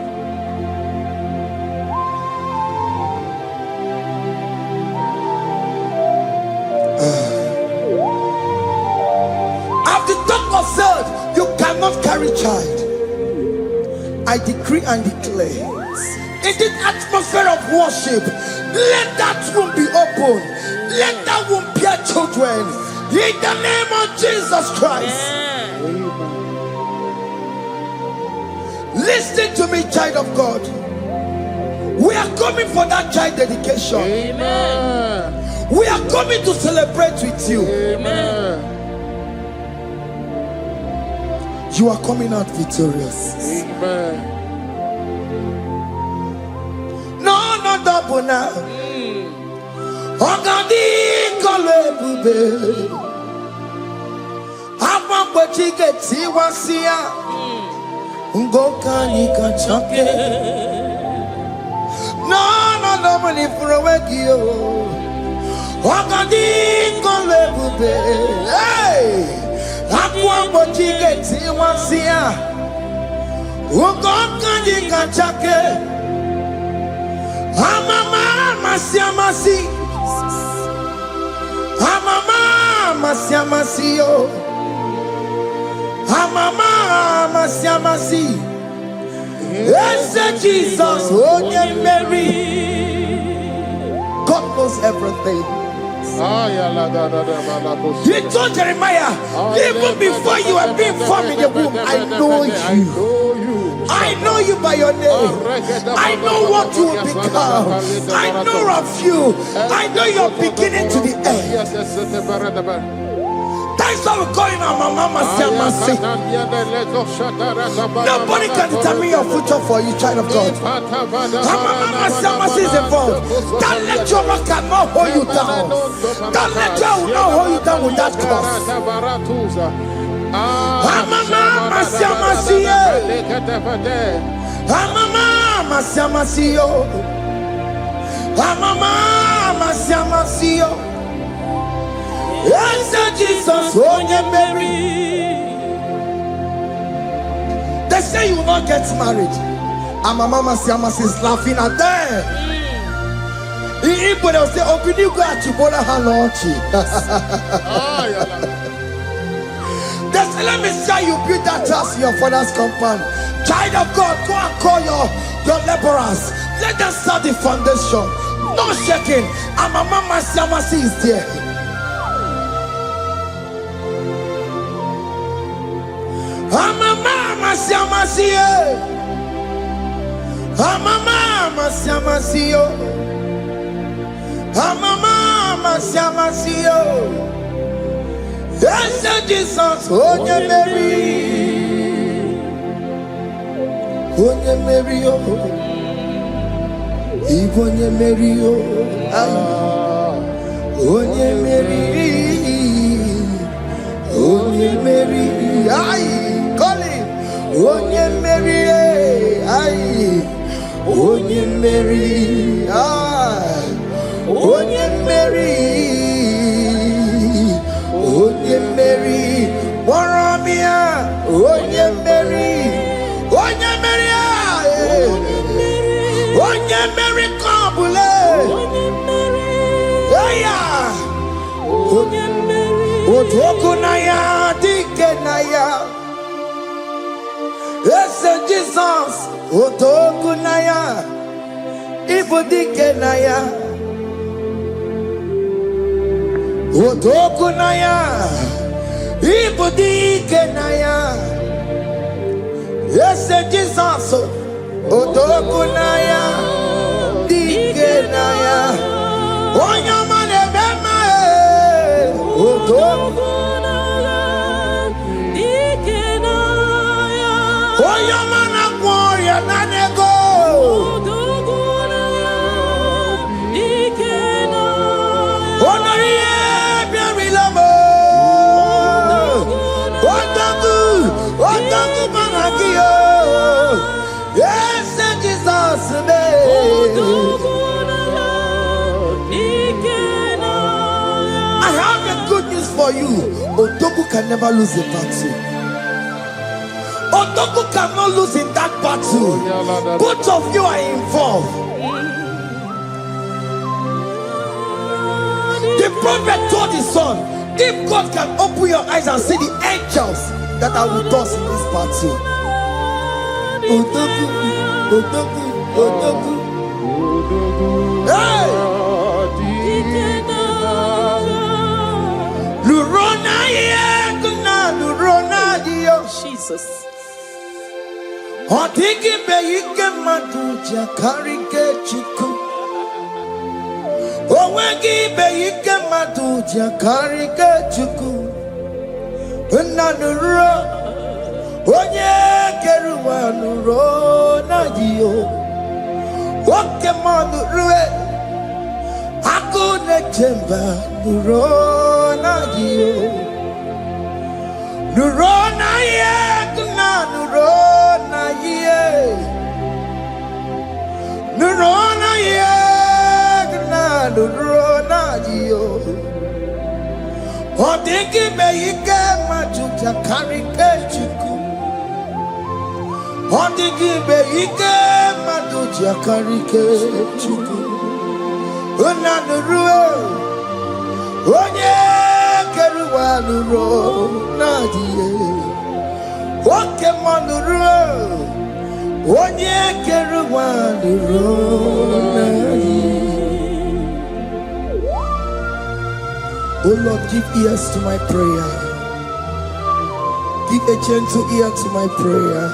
After the doctor said you cannot carry child, I decree and declare, in this atmosphere of worship, let that womb be open. Let that womb bear children. In the name of Jesus Christ. Listen to me, child of God. We are coming for that child dedication. Amen. We are coming to celebrate with you. Amen. You are coming out victorious. Amen. No, no double now. Ogadi kolebube. Apa bachike tiwasia. Ngoka nikachake. No, no double ni furowekio. Ogadi kolebube. Hey! Apa bachike tiwasia. Ngoka nikachake. Amama masiamasi. Amama masiamasio. Amama masiamasi. Yes, Jesus, oh yeah, Mary. God knows everything. He told Jeremiah, even before you were being formed in the womb, I know you. I know you by your name. I know what you will become. I know of you. I know your beginning to the end. That's why we're calling our Mama Siamasi. Nobody can determine your future for you, child of God. Our Mama Siamasi is involved. Don't let your rock not hold you down. Don't let your will not hold you down with that cause. Mama Siamasi. Mama Siamasi. Mama Siamasi. Yes, Jesus, oh yeah, Mary. They say you will not get married. And my Mama Siamasi is laughing at them. In Igbo, they'll say, "Oh, you go at Chibola Hanochi." They say, "Let me see you build that house in your father's compound." Child of God, go and call your laborers. Let them start the foundation. No shaking. And my Mama Siamasi is there. Mama Siamasi. Mama Siamasi. Mama Siamasi. Yes, Jesus, oh yeah, Mary. Oh yeah, Mary, oh. Oh yeah, Mary, oh. Oh yeah, Mary. Oh yeah, Mary. Aye. Call him. Oh yeah, Mary. Aye. Oh yeah, Mary. Aye. Oh yeah, Mary. Oh yeah, Mary. Waramia. Oh yeah, Mary. Oh yeah, Mary. Oh yeah, Mary. Kabule. Yeah. Oh yeah, Mary. Oh Tokunaya. Dikenaya. Yes, Jesus, Otokunaya, Ibodikenaya, Otokunaya, Ibodikenaya. Yes, Jesus, Otokunaya, Dikenaya. Onyamane bema, Otokunaya. Oyamana gloria nanego. Onoye biarilamo. Otagu managio. Yes, Jesus me. I have a good news for you. Otogu can never lose a battle. Otoku cannot lose in that battle. Both of you are involved. The prophet told his son, if God can open your eyes and see the angels that are with us in this battle. Otoku, Otoku, Otoku. Hey! Lurona ye, kuna lurona ye. Jesus. Odigi be ike madu jakarike chiku. Owegi be ike madu jakarike chiku. Unanuro onye keruwa nuro na yo. Oke manu rue akune chemba nuro na yo. Nuro na ye kuna nuro na ye. Nuro na ye kuna nuro na yo. Odigi be ike majuja karike chiku. Odigi be ike majuja karike chiku. Unanurue onye keruwa nuro nadiye. Oke manurue onye keruwa nuro nadiye. Oh Lord, give ears to my prayer. Give a gentle ear to my prayer.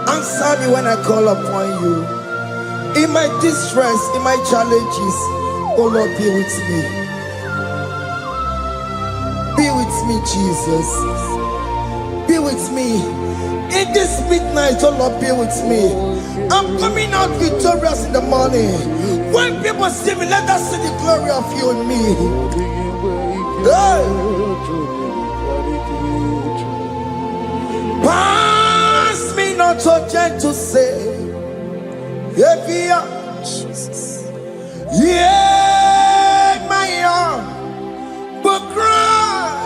Answer me when I call upon you. In my distress, in my challenges, oh Lord, be with me. Be with me, Jesus. Be with me. In this midnight, oh Lord, be with me. I'm coming out victorious in the morning. When people see me, let us see the glory of you in me. Hey. Pass me not so gentle, say. Jesus. Yeah, my arm, but cry.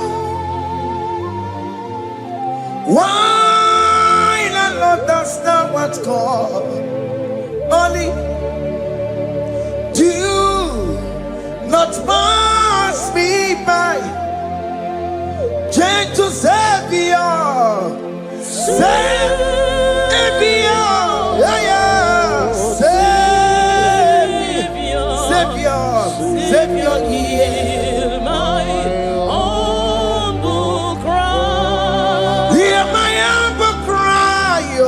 Why not understand what's called? Only do not pass me by. Gentle Savior, Savior, yeah. Savior, hear my humble cry. Hear my humble cry, oh.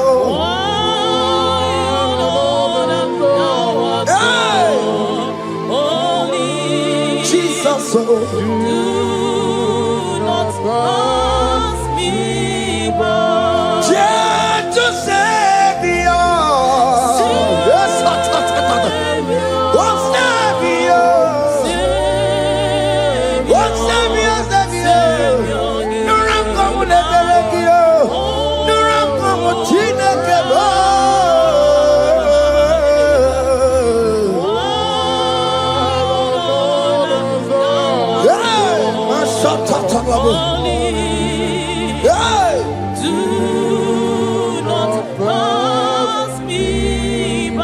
Jesus, oh. Do not pass me by. Gentle Savior. Do not pass me by.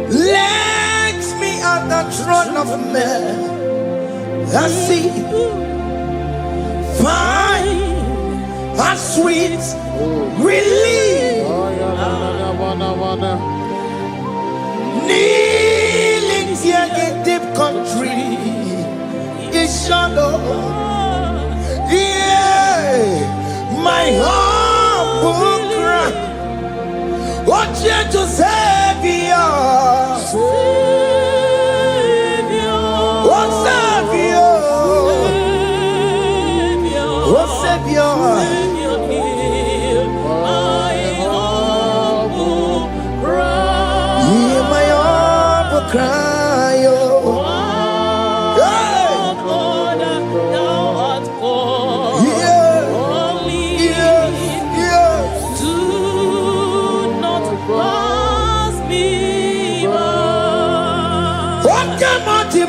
Let me at the throne of men. I see, find a sweet relief. Kneeling here in deep country. Shadow, yeah, my humble cry. What you to Savior, what Savior, what Savior, my humble cry, hear my humble cry, oh.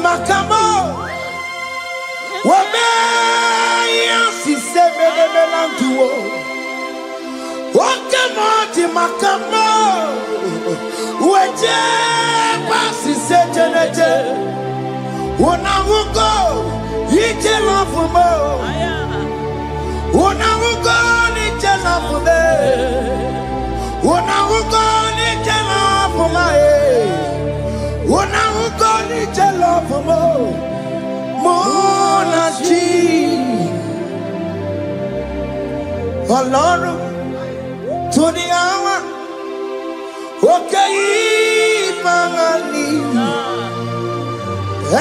Makamo, Wamea, si seme melantuo. Wakamo, Makamo, Weje, Pasi Setenete, Wanamugo, Ije Lafumo, Wanamugo, Ije Lafume, Wanamugo, Ije Lafume. Wanamugo, Ije Lafumo, Monachi. Ọlọ́run tó ní àwa òkè yìí máa ní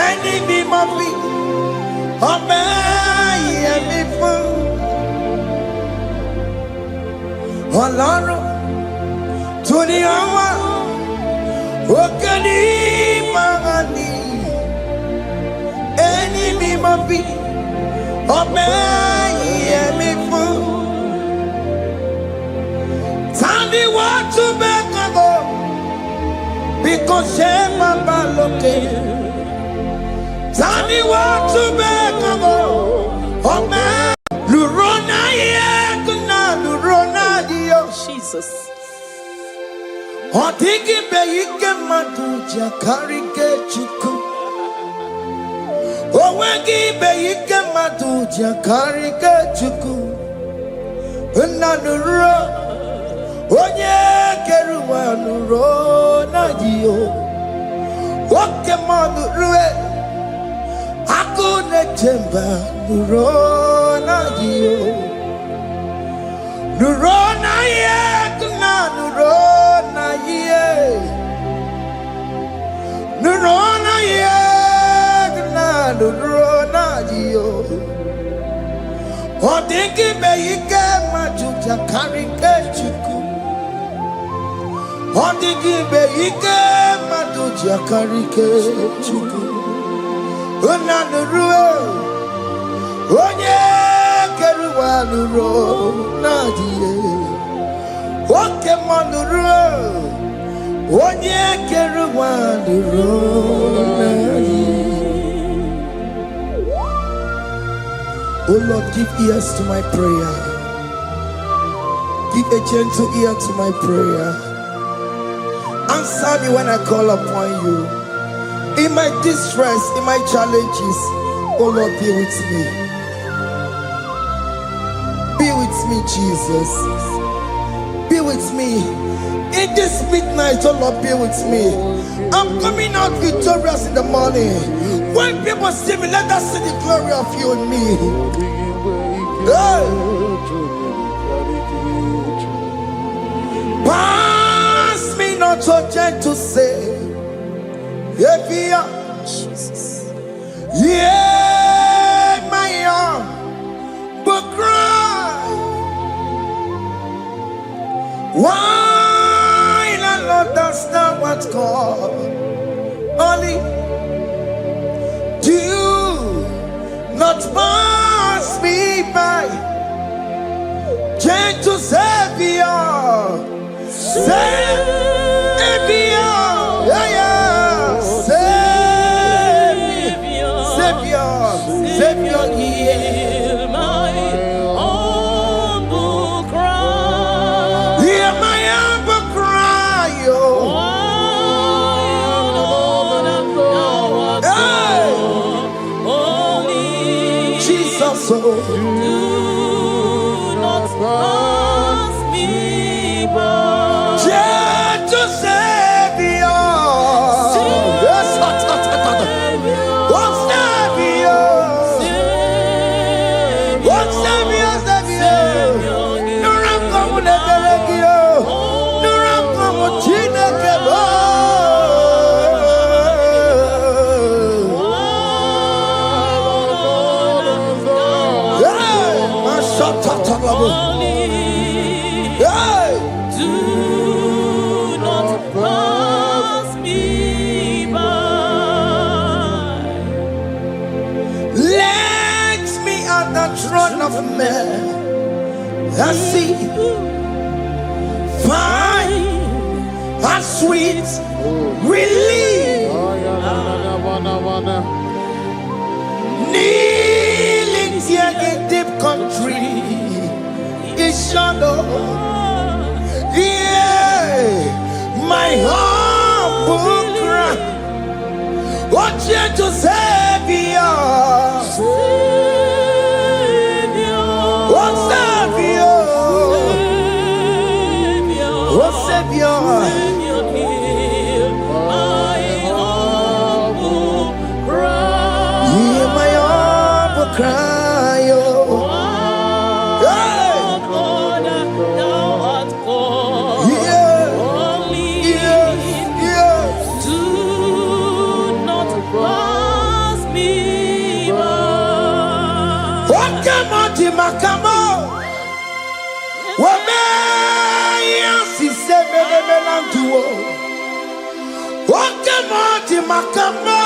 ẹni mímọ́ bí ọbẹ̀ yẹmi fún. Ọlọ́run tó ní àwa òkè yìí máa ní ẹni mímọ́ bí ọbẹ̀ yẹmi fún. Tani wọ́n tún bẹ́ẹ̀ kan bọ̀ bí kò ṣe bàbá lókè. Tani wọ́n tún bẹ́ẹ̀ kan bọ̀ ọmọ lùrọ̀ náà yẹ kúnà lùrọ̀ náà yíyọ. Jesus. Ọ̀dígì bẹ̀yì ké mmadụ ji akarị ké Chukwu. Onweghị bẹ̀yì ké mmadụ ji akarị ké Chukwu. Nna nụrụ onye kere ụwa nụrụ na yíyọ. Nwoke mmadụ rue akụ na-eche mba nụrụ na yíyọ. Nụrụ na ihe na nụrụ na ihe. Nụrụ na ihe na nụrụ na yíyọ. Ọ dịghị bẹ̀yì ké mmadụ ji akarị ké Chukwu. Ọ dịghị bẹ̀yì ké mmadụ ji akarị ké Chukwu. Nna nụrụ onye kere ụwa nụrụ na-adịghị. Nwoke mmadụ nụrụ onye kere ụwa nụrụ na-adịghị. Oh Lord, give ears to my prayer. Give a gentle ear to my prayer. Answer me when I call upon you. In my distress, in my challenges, oh Lord, be with me. Be with me, Jesus. Be with me. In this midnight, oh Lord, be with me. I'm coming out victorious in the morning. When people see me, let us see the glory of you in me. Hey. Pass me not so gentle, say. Jesus. Yeah, my arm, but cry. Why not understand what's called? Only do not pass me by. Gentle Savior, Savior, yeah, yeah. Savior, hear my humble cry. Hear my humble cry, oh. Jesus, oh. Do not pass me by. Gentle Savior. Yes, do not pass me by. Let me at the throne of men and see, find a sweet relief. Kneeling here in deep country is shadow. Yeah, my humble cry. What gentle Savior, what Savior, what Savior, hear my humble cry. hear my humble cry, oh. Hey. Wakemoti makamo. Wameya si semene melanduo. Wakemoti makamo.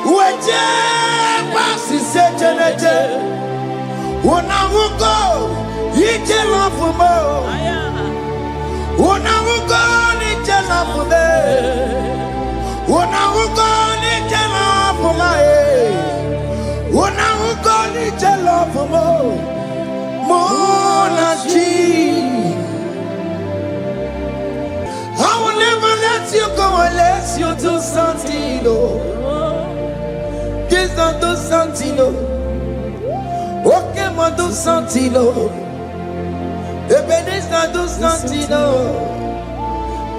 Weje basi sejeneje. Unahugo yije lafumo. Unahugo nije lafume. Unahugo nije lafume. Unahugo nije lafumo. Monachi, I will never let you go unless you do something. Just don't do something. Okay, mo do something. Ebenezer do something.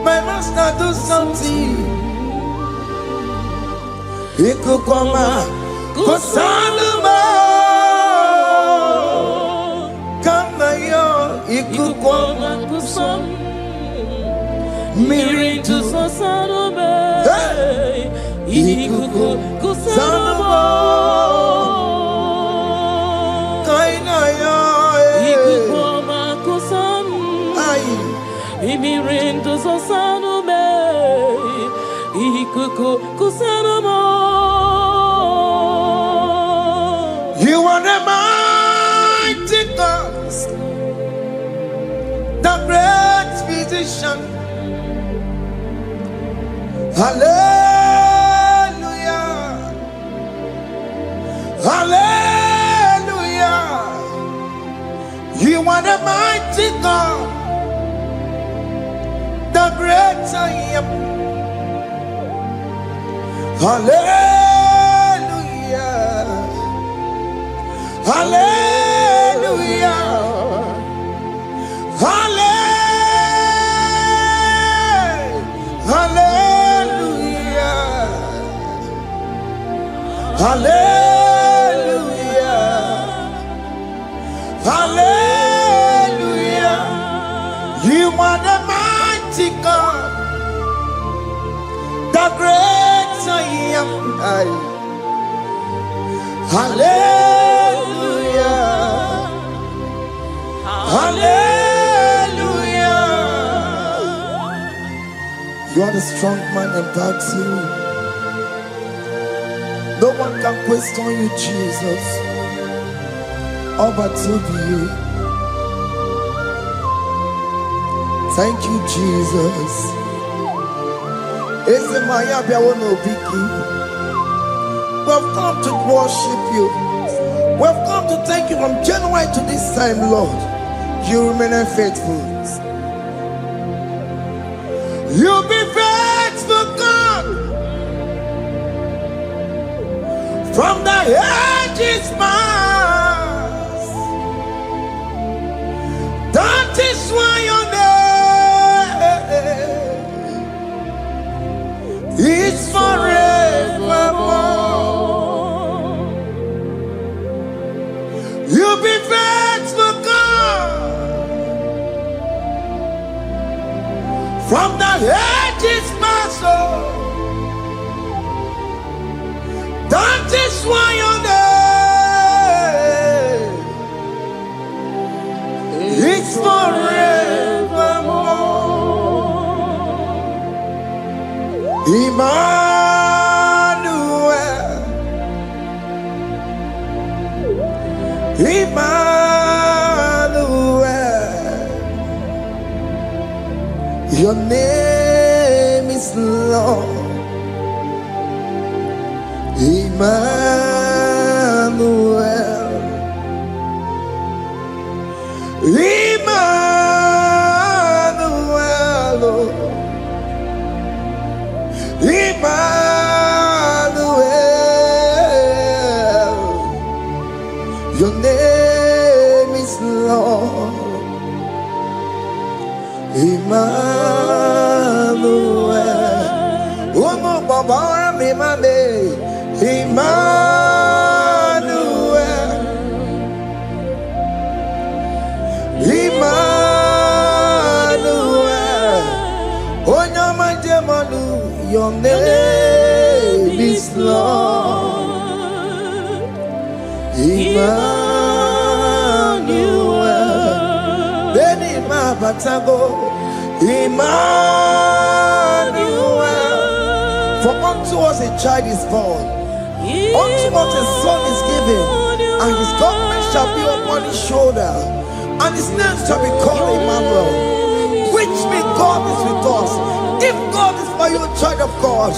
My master do something. Ikukoma kusaluma. Ikukoma kusam mirintu sasarobe ikuku kusanobo kainaya ikukoma kusam mirintu sasarobe ikuku kusanobo. You are the mighty God, the great physician. Hallelujah. Hallelujah. You are the mighty God, the great I am. Hallelujah. Hallelujah. Hallelujah. Hallelujah. Hallelujah. You are the mighty God, the great I am. Hallelujah. Hallelujah. You are the strong man in battle. No one can question you, Jesus. All but to be you. Thank you, Jesus. We've come to worship you. We've come to thank you from January to this time, Lord. You remain faithful. You be faithful, God. From the ages past. That is why your name is forevermore. You be faithful, God. From the ages past, that is why your name is forevermore. Emmanuel, Emmanuel, your name is Lord. Emmanuel, Emmanuel, Emmanuel, your name is Lord. Emmanuel, Omo Baba mi mame, Emmanuel, Emmanuel, Onyama Jemanu, your name is Lord. Emmanuel. Beni Mabatago. Emmanuel. For unto us a child is born, unto us a son is given, and his government shall be upon his shoulder, and his name shall be called Emmanuel, which means God is with us. If God is for you, child of God,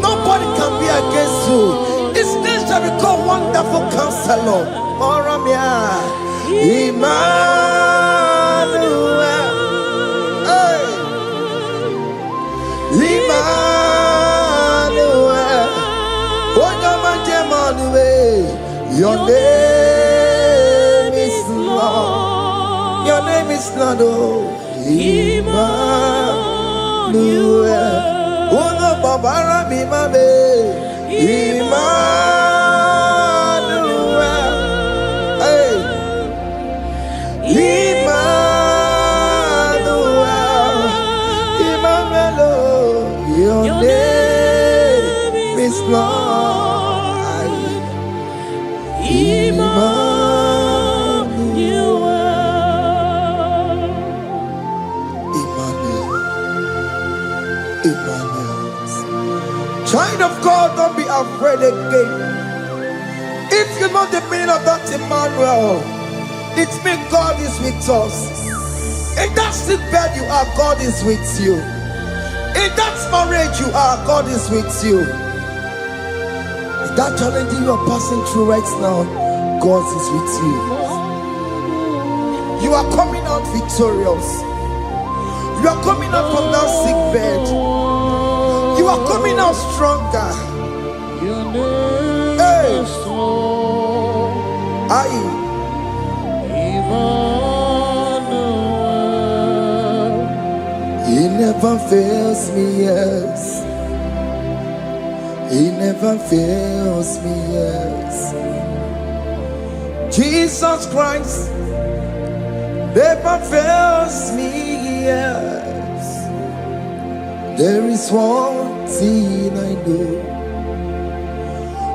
nobody can be against you. His name shall be called Wonderful Counselor. Emmanuel. Hey. Emmanuel. Your name is Lord. Your name is Lord. Emmanuel. Uno babara bimabe. Emmanuel. Hey. Emmanuel. Emmanuel. Your name is Lord. Emmanuel. Child of God, don't be afraid again. If you know the meaning of that Emmanuel, it means God is with us. In that sick bed you are, God is with you. In that marriage you are, God is with you. In that challenge you are passing through right now, God is with you. You are coming out victorious. You are coming out from that sick bed. You are coming out stronger. Hey. He never fails me, yes. He never fails me, yes. Jesus Christ never fails me, yes. There is one thing I know.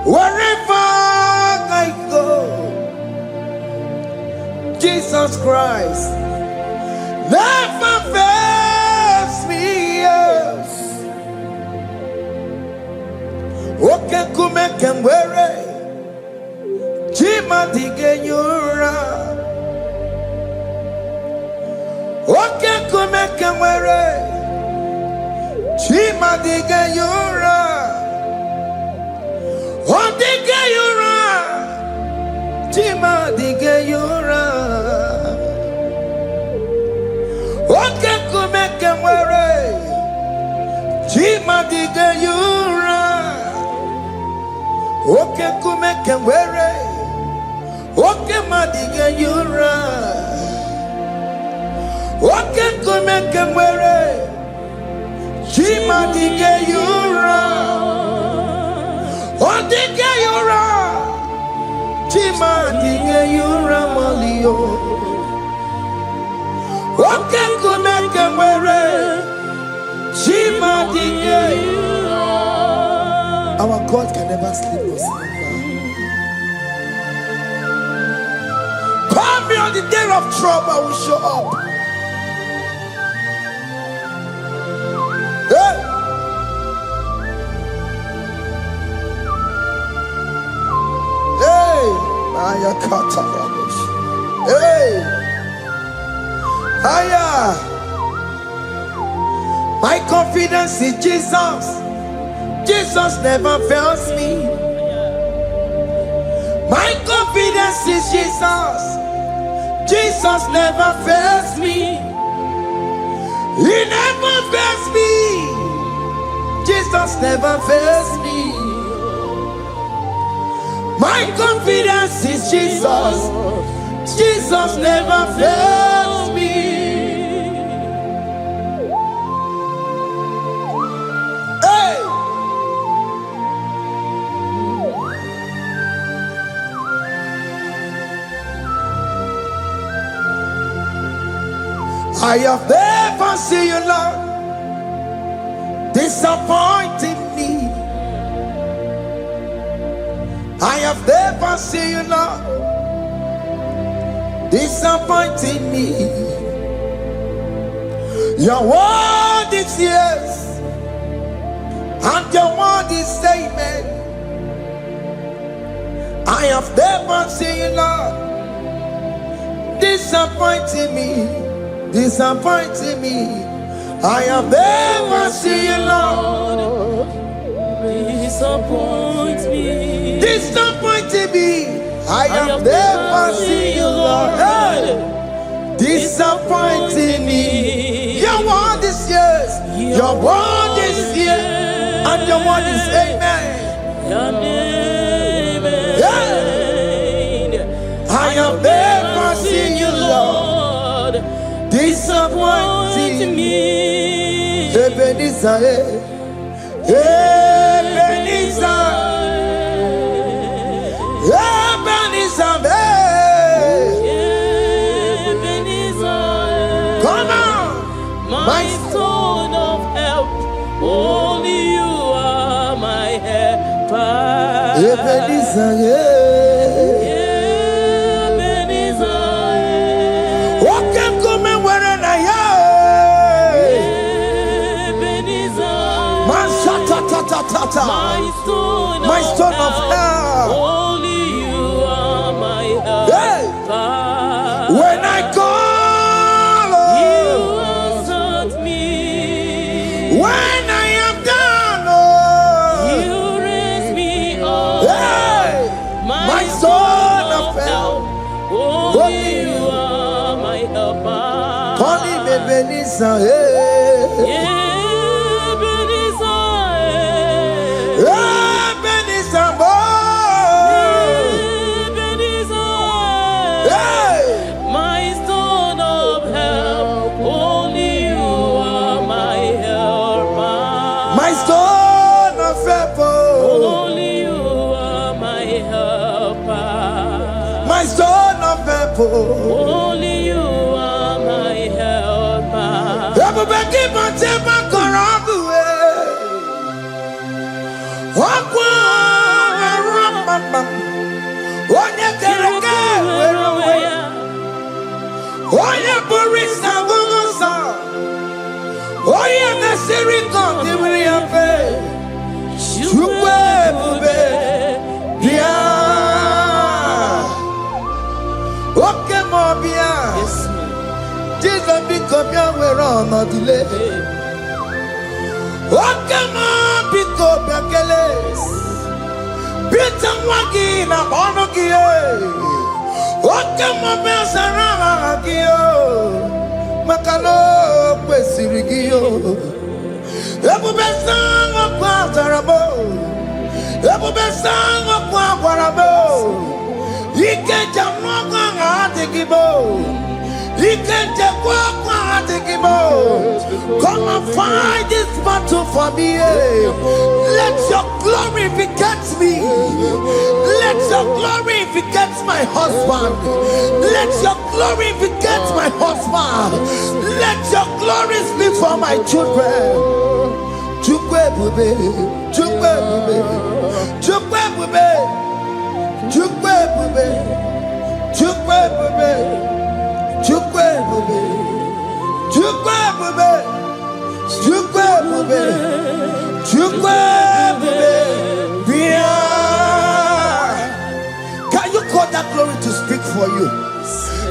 Wherever I go, Jesus Christ never fails me, yes. Oke kume kemwere, Jima dige yura. Oke kume kemwere, Jima dige yura. Oh dige yura, Jima dige yura. Oke kume kemwere, Jima dige yura. Oke kume kemwere, oke madige yura. Oke kume kemwere, Jima dige yura. Odige yura, Jima dige yura malio. Oke kume kemwere, Jima dige yura. Our God can never sleep or slumber. Call me on the day of trouble, I will show up. Hey! Hey! Aya kata rabosh. Hey! Aya! My confidence in Jesus. Jesus never fails me. My confidence is Jesus. Jesus never fails me. He never fails me. Jesus never fails me. My confidence is Jesus. Jesus never fails me. I have never seen you, Lord, disappointing me. I have never seen you, Lord, disappointing me. Your word is yes, and your word is amen. I have never seen you, Lord, disappointing me, disappointing me. I have never seen you, Lord, disappoint me. disappointing me. I have never seen you, Lord, hey, disappointing me. Your word is yes, your word is yes, and your word is amen. Your name is I have never seen you, Lord, disappointing me. Ebenezer, Ebenezer, Ebenezer, come on, my stone of help. Only you are my helper. Ebenezer, what can come and where I am? My stone of help. Only you are my helper. When I call, You answered me. when I am down, You raise me up. hey, my stone of help. Only you are my helper. Call him Ebenezer, Ebenezer, hey, My stone of help. Only you are my helper. my stone of help, Only you are my helper. my stone of help. Only you are my helper. Everybody keep on taking my corrupt way. Jesus become your way on a delay. Oh, come on, pick up your keles. Beat and waggy na bonogi. Oh, come on, Besaragio. Macano, Pesirigio. Ebu Besang of Quatarabo. Ebu Besang of Quatarabo. He can't jump on the gibo. He can't jump on the gibo. Come and fight this battle for me. Let your glory beget me. Let your glory beget my husband. Let your glory beget my husband. Let your glory speak for my children. Chukwe bube, chukwe bube, chukwe bube, chukwe bube, chukwe bube, chukwe bube, chukwe bube, chukwe bube, chukwe bube. Can you call that glory to speak for you?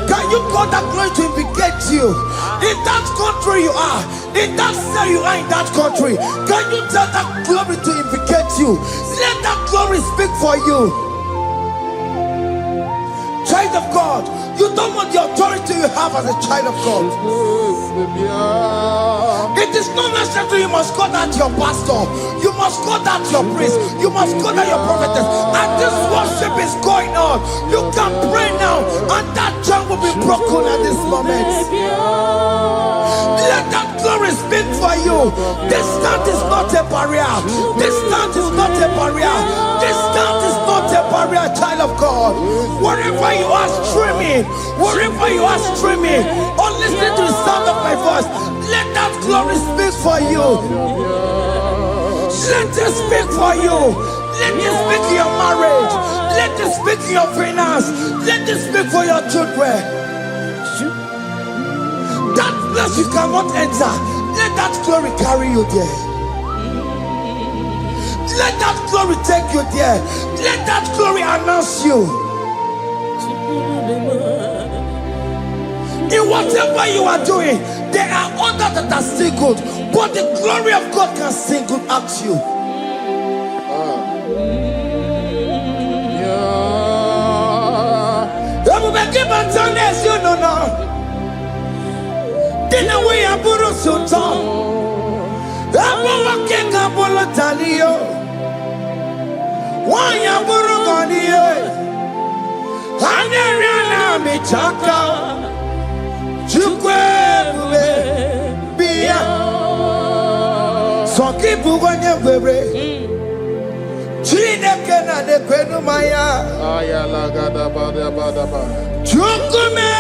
Can you call that glory to indicate you? In that country you are, in that cell you are in that country, can you tell that glory to indicate you? Let that glory speak for you. Child of God, you don't want the authority you have as a child of God. It is not necessary you must call that your pastor, you must call that your priest, you must call that your prophetess. And this worship is going on. You can pray now, and that chain will be broken at this moment. Let that glory speak for you. Distance is not a barrier. Distance is not a barrier. Distance is not a barrier, child of God. Wherever you are streaming, wherever you are streaming, or listening to the sound of my voice, let that glory speak for you. Let it speak for you. Let it speak in your marriage. Let it speak in your finance. Let it speak for your children. That place you cannot enter, let that glory carry you there. Let that glory take you there. Let that glory announce you. In whatever you are doing, there are others that are still good, but the glory of God can still good at you. Give a tongue as you know now. Dinner we are Buru Sultan. I'm walking up on the Talio. Why are Buru Gania? I'm the Rihanna Michaka. Chukwe Bia. So keep on your way. Chinekena de Kwenumaya. Chukume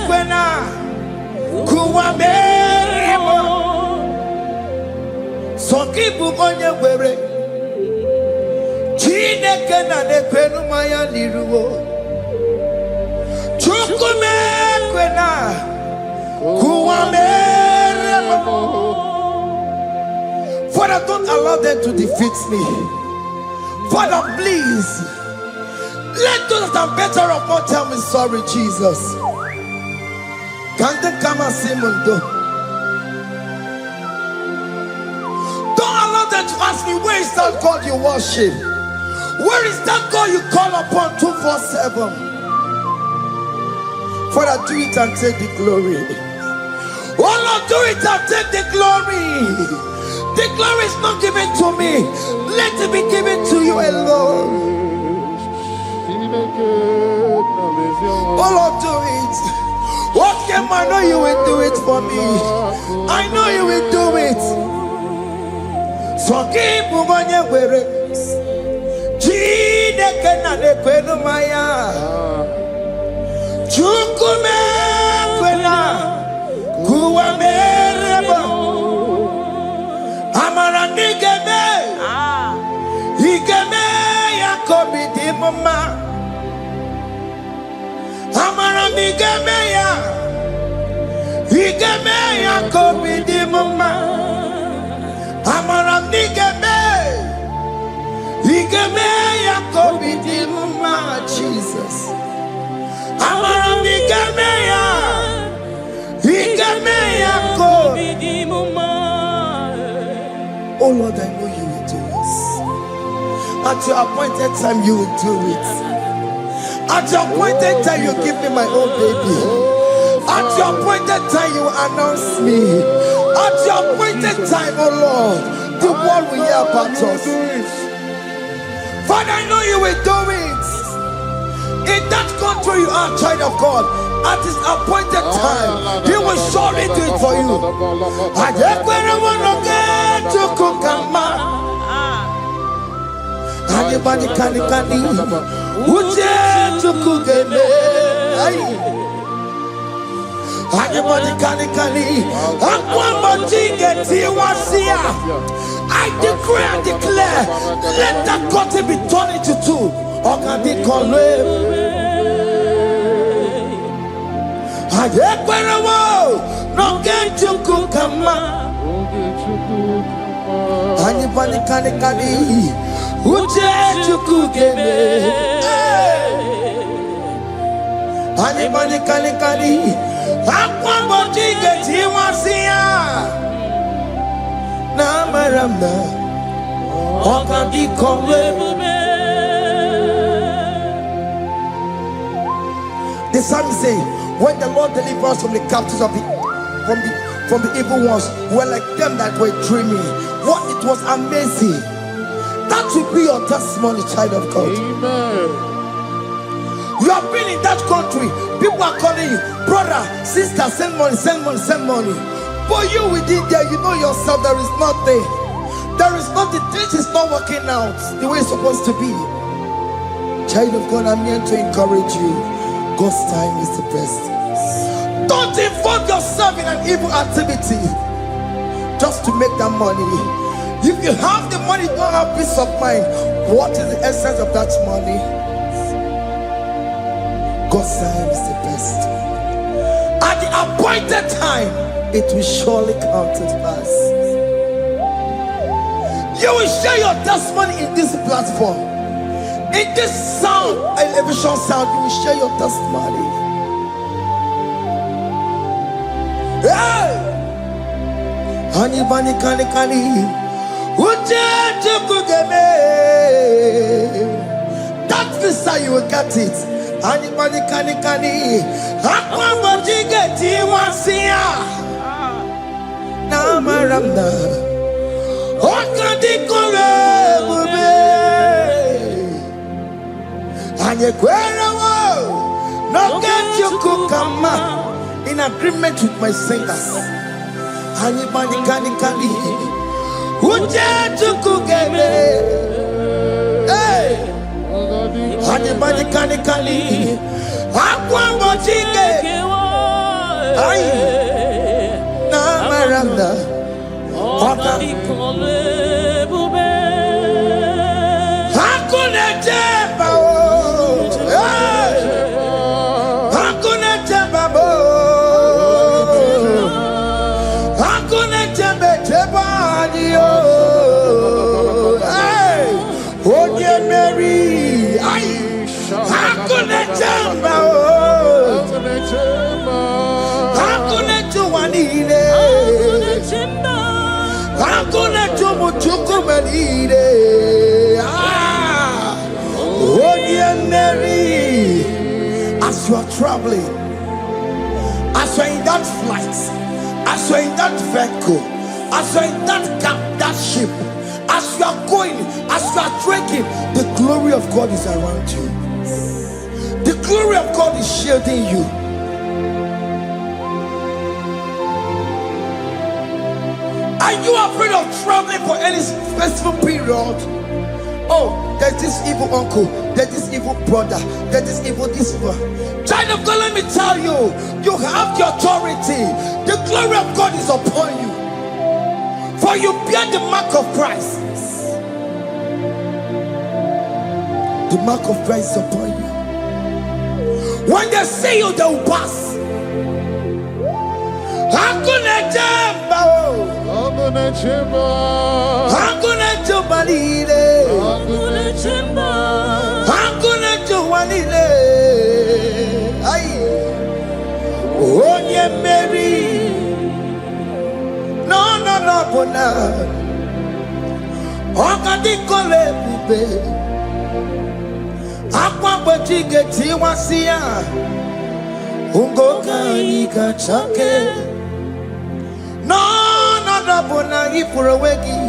Kwena Kuwamerimo. Sokibu Gonya Were Chinekena de Kwenumaya Liruo. Chukume Kwena Kuwamerimo. Father, don't allow them to defeat me. Father, please, let those that are better off not tell me sorry, Jesus. Can't they come and see me? Don't allow them to ask me, where is that God you worship? Where is that God you call upon 247? Father, do it and take the glory. Oh Lord, do it and take the glory. The glory is not given to me. Let it be given to you alone. Oh Lord, do it. Okay, I know you will do it for me. I know you will do it. So keep moving where it is. Chineke na nekwenu maya. Chukume kwena kuwa merebo. Amarani geme, igeme ya kobi di mama. Amarani geme ya, igeme ya kobi di mama. Amarani geme, igeme ya kobi di mama. Jesus. Amarani geme ya, igeme ya kobi di mama. Oh Lord, I know you will do it. At your appointed time, you will do it. At your appointed time, you give me my own baby. At your appointed time, you announce me. At your appointed time, oh Lord, the world will hear about us. Father, I know you will do it. In that country, you are a child of God. At his appointed time, he will surely do it for you. I just want to get to Kukama. Anybody can Uje to Kugeme. Anybody can I decree and declare, let that curtain be turned into two. Or can they call him? No get to Kukama. Anybody can Uje to Kugeme. Anybody can Aquabody get him once here. Namarama. Or can they call him? The psalm say, when the Lord delivers us from the captives of from the evil ones, who were like them that were dreaming. What it was amazing. That will be your testimony, child of God. Amen. You have been in that country. People are calling you, brother, sister, send money, send money, send money. But you within there, you know yourself, there is nothing. There is nothing. This is not working out the way it's supposed to be. Child of God, I'm here to encourage you. God's time is the best. Don't involve yourself in an evil activity just to make that money. If you have the money, you don't have peace of mind. What is the essence of that money? God's time is the best. At the appointed time, it will surely come to pass. You will share your testimony in this platform. In this sound, elevation sound, you will share your testimony. Hey! Anybody can that visa, you will get it. Anybody can in agreement with my singers. Anybody can anybody can as you are traveling, as you are in that flight, as you are in that vehicle, as you are in that cab, that ship, as you are going, as you are trekking, the glory of God is around you. The glory of God is shielding you. Are you afraid of traveling for any specific period? Oh, there's this evil uncle, there's this evil brother, there's this evil this one. Child of God, let me tell you, you have the authority. The glory of God is upon you. For you bear the mark of Christ. The mark of Christ is upon you. When they see you, they will pass. No, bona ifurewegi.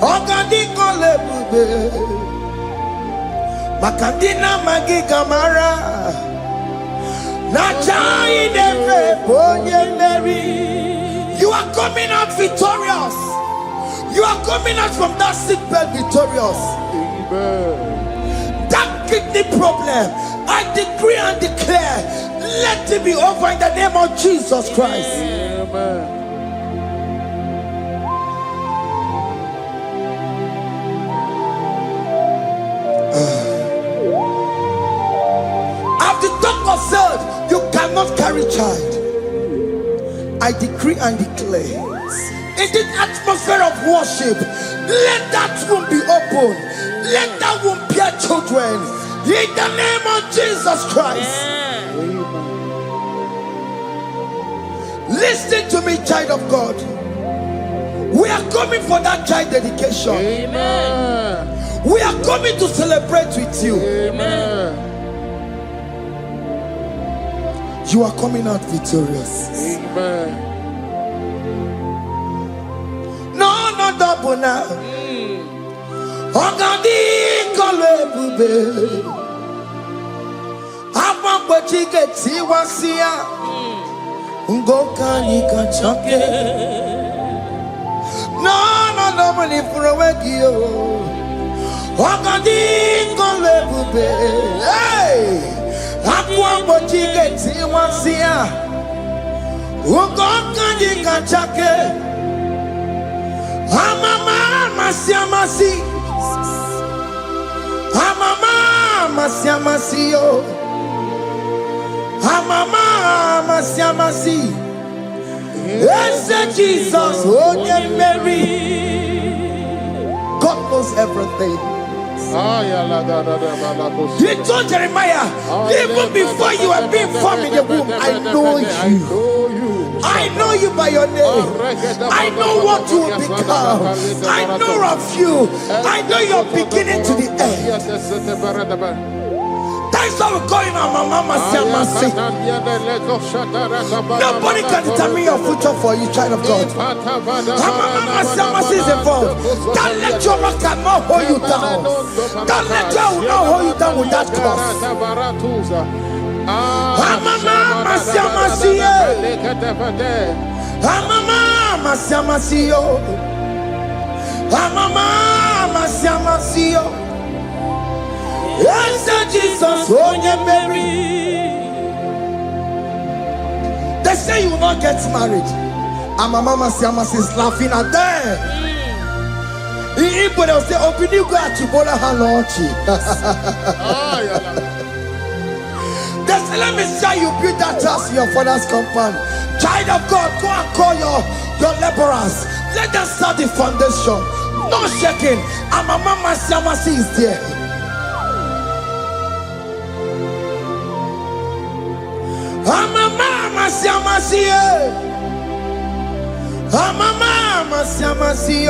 Ogadi kolebube. Makandina magi kamara. Nachai neve bonye meri. You are coming out victorious. You are coming out from that sick bed victorious. Amen. That kidney problem, I decree and declare, let it be over in the name of Jesus Christ. Amen. As the doctor said, you cannot carry child. I decree and declare, in this atmosphere of worship, let that womb be open. Let that womb bear children. In the name of Jesus Christ. Amen. Listen to me, child of God. We are coming for that child dedication. Amen. We are coming to celebrate with you. Amen. You are coming out victorious. Amen. No, not double now. Ogadi kolebube. Apa bachike tiwasia. Ngoka nikachake. No, money for a wegio. Ogadi kolebube. Hey, apa bachike tiwasia. Ngoka nikachake. Amama masi. Amama masiamasio. Amama masiamasi. Yes, Jesus, oh yeah, Mary. God knows everything. He told Jeremiah, even before you were being formed in the womb, I know you. I know you by your name. I know what you will become. I know of you. I know your beginning to the end. That's why we call him our Mama Siamasi. Nobody can determine your future for you, child of God. Mama Siamasi is involved. Don't let your rock cannot hold you down. Don't let your not hold you down with that cross. Mama Siamasi. Mama Siamasi. Mama Siamasi. Yes, Jesus, oh yeah, Mary. They say you will not get married, and my Mama Siamasi is laughing at them. In Igbo, they'll say, "Open you go at Chibola Halochi." They say, "Let me see you build that house in your father's compound." Child of God, go and call your laborers. Let them start the foundation. No shaking, and my Mama Siamasi is there. Mama Siamasi, Mama Siamasi,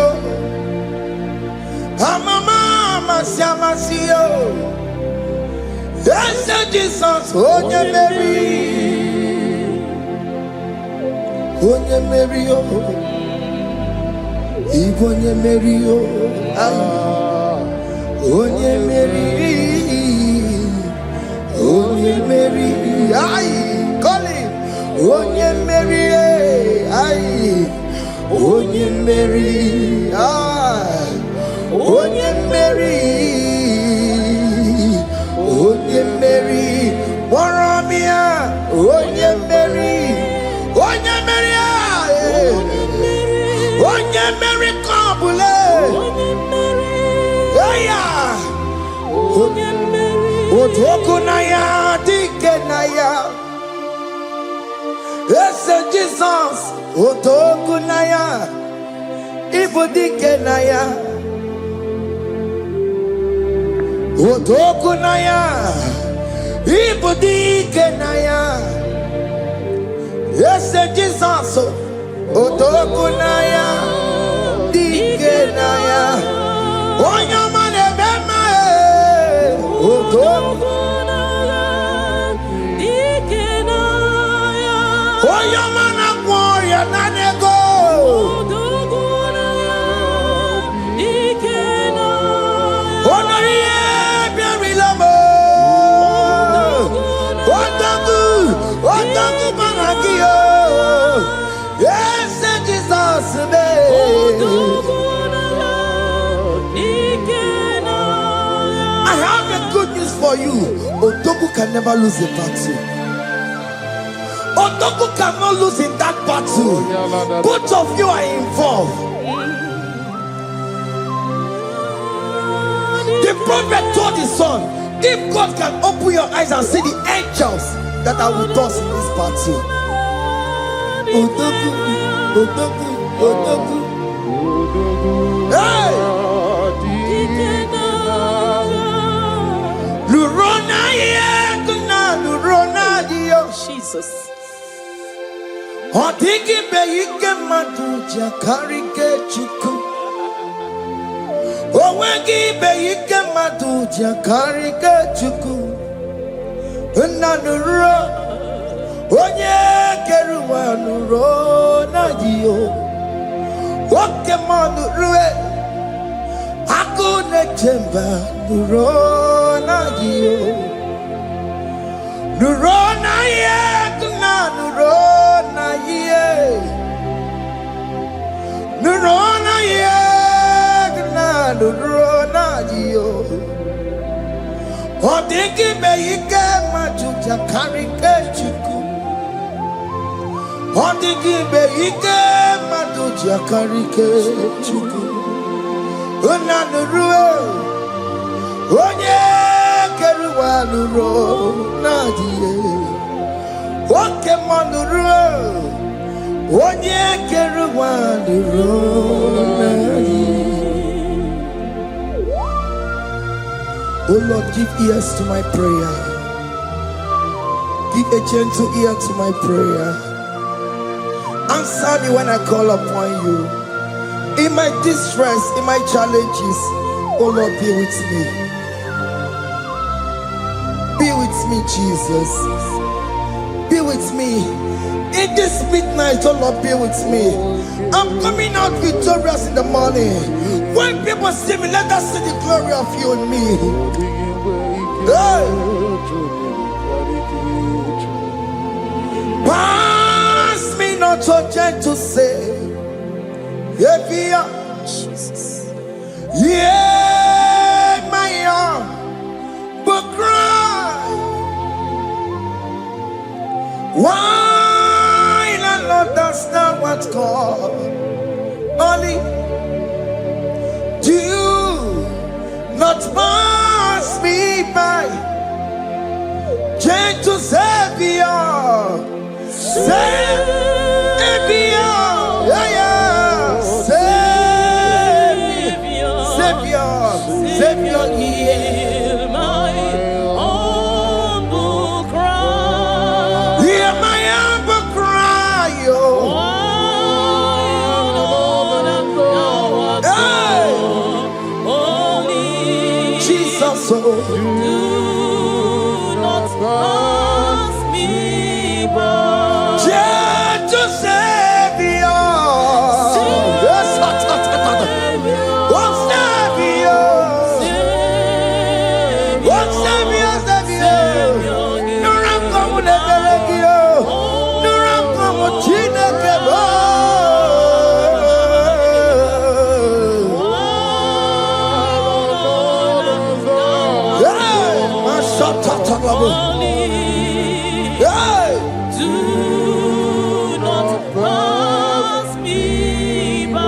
Mama Siamasi. Yes, Jesus, oh yeah, Mary, oh yeah, Mary, oh, Igbo yeah, Mary, oh yeah, Mary, oh yeah, Mary, aye. Onye Mary, aye. Onye Mary, aye. Onye Mary, Onye Mary, Moramia, Onye Mary, Onye Mary, aye. Onye Mary, Kabule, Aya, Onye Mary, Otokunaya, Dikenaya. Yes, Jesus, Otokunaya, Ibudikenaya, Otokunaya, Ibudikenaya. Yes, Jesus, Otokunaya, Dikenaya. Oyamane bema, Otokunaya. Oyamana warrior nanego. Onarie biarilamo. Otagu managio. Yes, Jesus I have a good news for you. Otogu can never lose a battle. Otoku cannot lose in that battle. Both of you are involved. The prophet told his son, if God can open your eyes and see the angels that are with us in this battle. Otoku, Otoku, Otoku. Hey! Lurona yekuna, Lurona dio. Jesus. Otiki beike maduja karike chuku. Owegi beike maduja karike chuku. Nanuro onye keruwa nuro na dio. Oke manurue akune chemba nuro na dio. Nuro na yekuna nuro. Nurona yegna nurona dio. Odiki beike majuja karike chuku. Odiki beike majuja karike chuku. Una nurue Onye keruwa nuro nadie. Oke manuro. Onye keruwa nuro nadie. Oh Lord, give ears to my prayer. Give a gentle ear to my prayer. Answer me when I call upon you. In my distress, in my challenges, oh Lord, be with me. Be with me, Jesus. Be with me. In this midnight, oh Lord, be with me. I'm coming out victorious in the morning. When people see me, let us see the glory of you in me. Hey. Pass me not so gentle say, Jesus. Yeah, my arm, but cry. Why not understand what's called? Only do not pass me by, gentle Savior, Savior, yeah, yeah, Savior, hear my humble cry. Hear my humble cry, oh. Jesus, oh. Do not pass me by. Gentle Savior. Yes, oh, Savior. Oh, Savior, Savior. No ram come with a belegio. No ram come with Chinekebo. Hey, my shot, hey. Do not pass me by.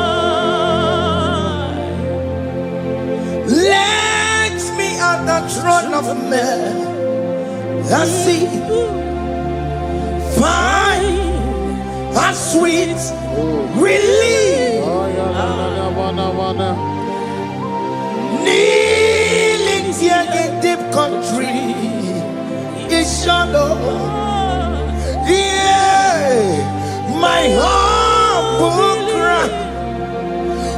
Let me at the throne of men. I see, fine and sweet relief. Kneeling here in deep country is shadow. Yeah, my humble cry.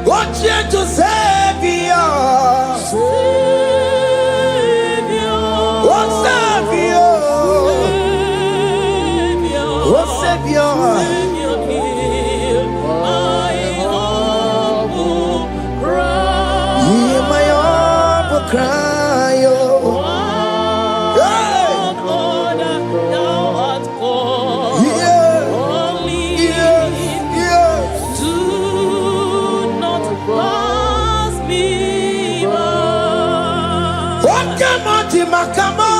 Oh, gentle Savior. Oh, Savior. Oh, Savior. Hear my humble cry. Hear my humble cry, oh. Hey. Thou art called. Yeah. Only Yeah. do not pass me by. What come on, Timakamo?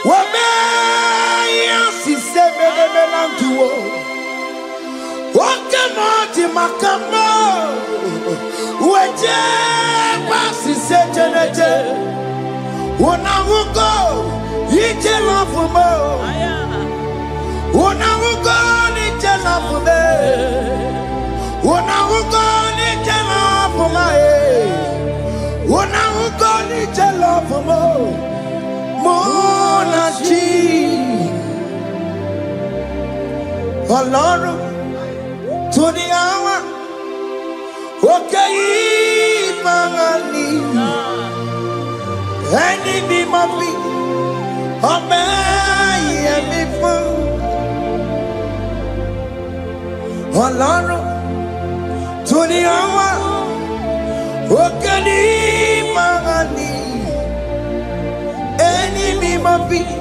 What may see seven and two? What come on, Timakamo? What was he said? When I will go, he tell off for more. When I will go, he tell off for there. When I will go, he tell off for my head. When I will go, he tell off for more. Monachi. Alone to the hour. Okay, Mangani. Any be my feet. Obey me fool. Alone to the hour. Okay, Mangani. Any be my feet.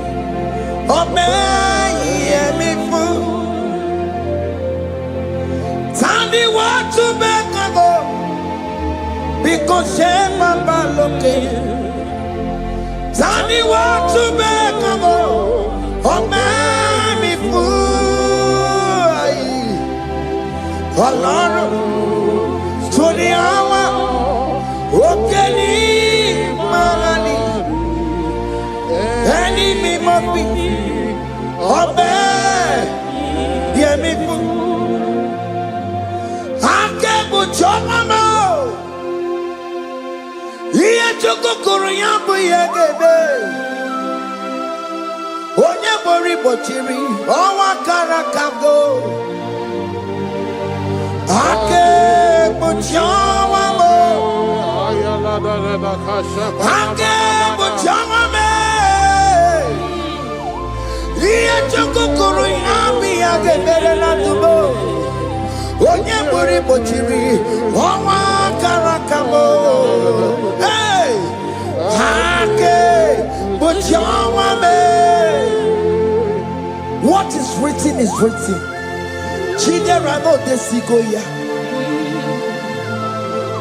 Obey me fool. Tell me what to make of. Because Shema Baloke. Tell me what to make of. Oh, man, me fool. Alone to the hour. Okay. me must be. Obey. Hear me. Akebo chomamo. Iye choko kuruyambu yegebe. Onye bori bochiri. Owa karakago. Akebo chomamo. Akebo chomame. Iye choko kuruyambu yegebe na tubo. Onye bori bochiri, owa karakamo. Hey, hake bochawa me. What is written is written. Chidera no desigoya.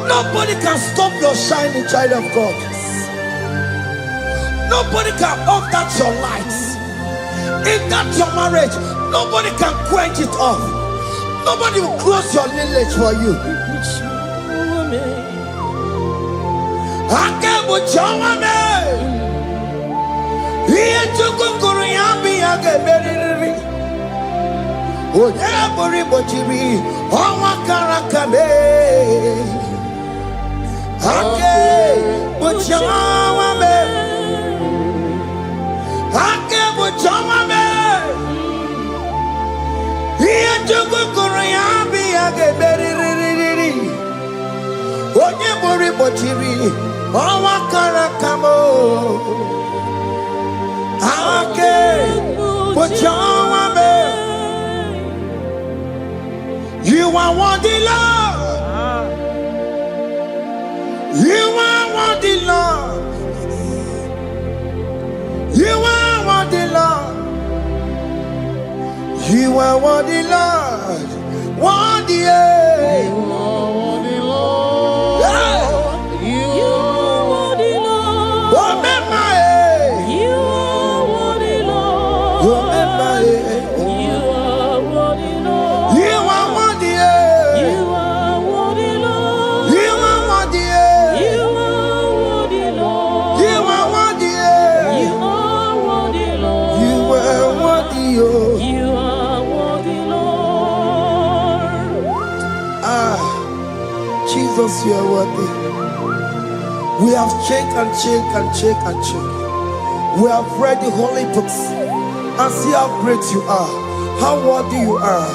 Nobody can stop your shining, child of God. Nobody can off that your lights. In that your marriage, nobody can quench it off. Nobody will close your lineage for you. Akebo chawame. Iye chukukuru yambi ageberiri. Oye bori bochiri. Owa karakame. Akebo chawame. Akebo chawame. Iye chukukuru yambi ageberiri. Onye bori bochiri. Owa karakamo. Ake bochawame. You are worthy, Lord. You are worthy, Lord. You are worthy, Lord. You are worthy, Lord. Worthy, yeah. You are worthy, Lord. Yeah. You are worthy, Lord. Remember, You are worthy, Lord. remember, You are worthy, Lord. you are worthy, You are worthy, Lord. you are worthy, You are worthy, Lord. you are worthy, You are worthy, Lord. you are worthy, oh. You are worthy, Lord. Ah, Jesus, you are worthy. We have checked and checked and checked and checked. We have read the holy books and see how great you are, how worthy you are.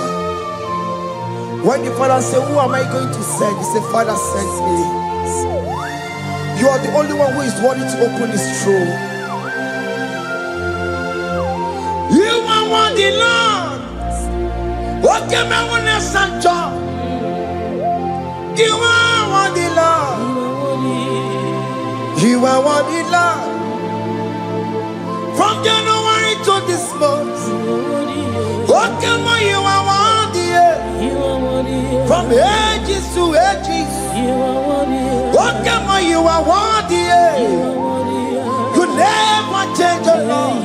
When the Father said, "Who am I going to send?" He said, "Father, send me." You are the only one who is worthy to open this throne. You are worthy, Lord. What can I want to send? You are worthy, Lord. You are worthy, Lord. From January to this month, what can you are worthy? From ages to ages, what can you are worthy? You never change, oh Lord.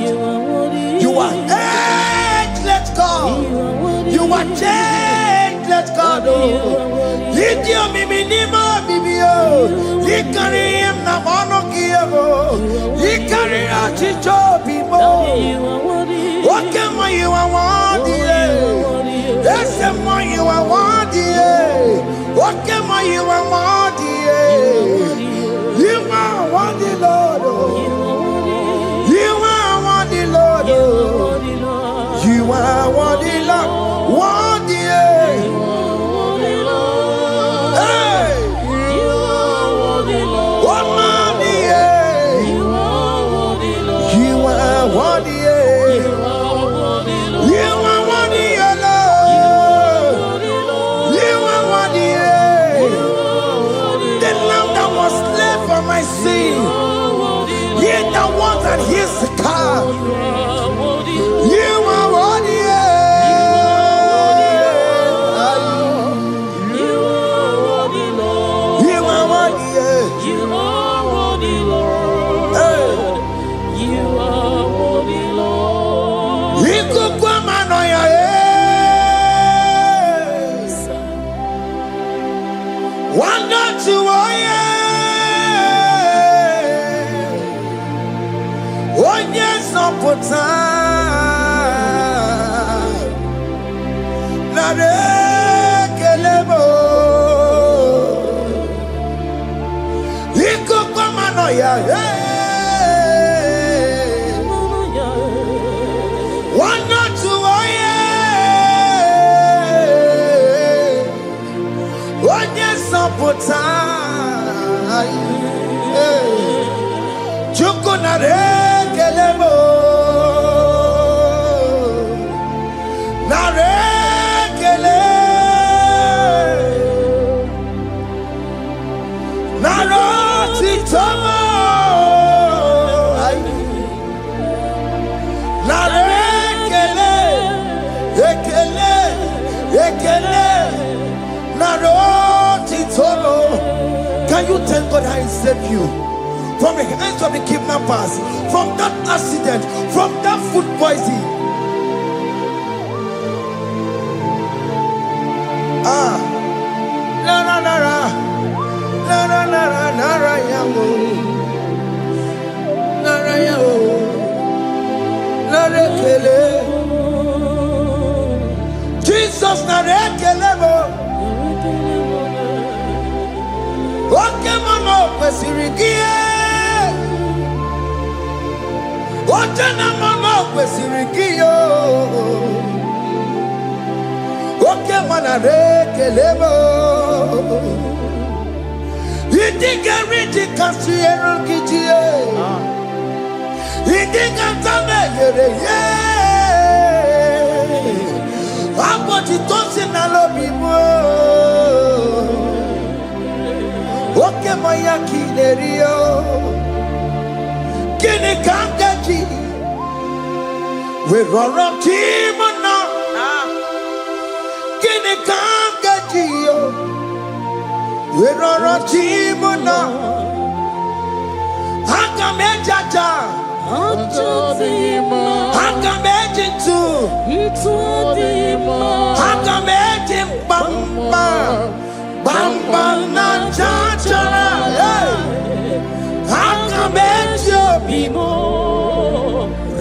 You are ageless God. You are changeless God. Litio miminimo bibio. Likari him na monokio. Likari achicho bibo. What can you are worthy? That's the one you are worthy. What can you are worthy? You are worthy, Lord. You are worthy, Lord. You are worthy, Lord. Worthy. Hey. What money? You are worthy. You are worthy, Lord. You are worthy. The lamb that was slain for my sin. He that was and he's the car. You are worthy. You are worthy. Wonder to oh yes, sọpụta nara ekele m ikokwa manọ ya nwanne otu onye sọpụta Chukwu nara ekele m nara ekele nara otito m nara ekele ekele ekele nara otito m. Can you thank God how He saved you from the hands of the kidnappers, from that accident, from that food poisoning? Nara nara nara nara nara yamu nara yamu nara kele Jesus nara kele mo. Oke mama kwesịrị gị oche na mama kwesịrị gị yo oke mana rekele m idigari ji kasị ero gị ji idiga tameghere ye abọchị tosi na lobi mo oke moya kinerio kini kangaji we roro timona kini kangaji we roro timona hanga mejaja hanga mejintu hanga mejimbamba Bamba na chachara, hanga mejo bimo,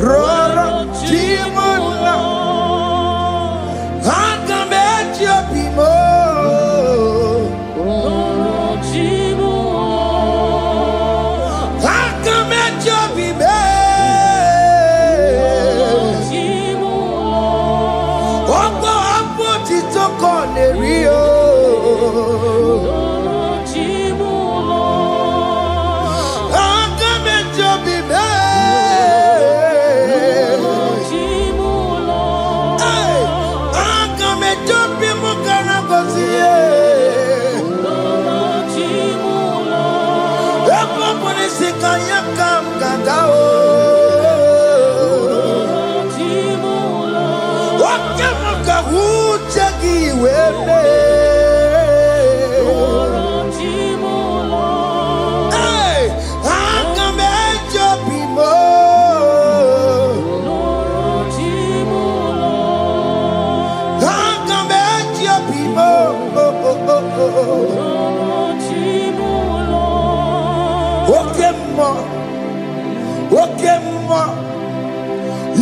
roro chimona, hanga mejo bimo, roro chimo, hanga mejo bimo, chimo, opo apo titoko nerio.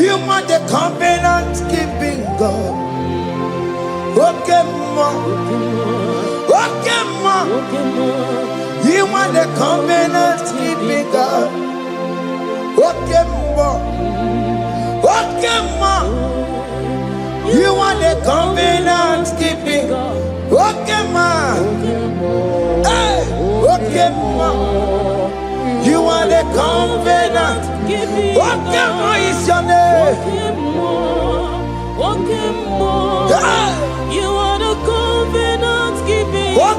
You are the covenant keeping God. Okay, ma. You are the covenant keeping God. Okay, ma. You are the covenant keeping God. Okay, ma. Hey, okay, ma. You are the covenant. What is your name? You are the covenant keeping What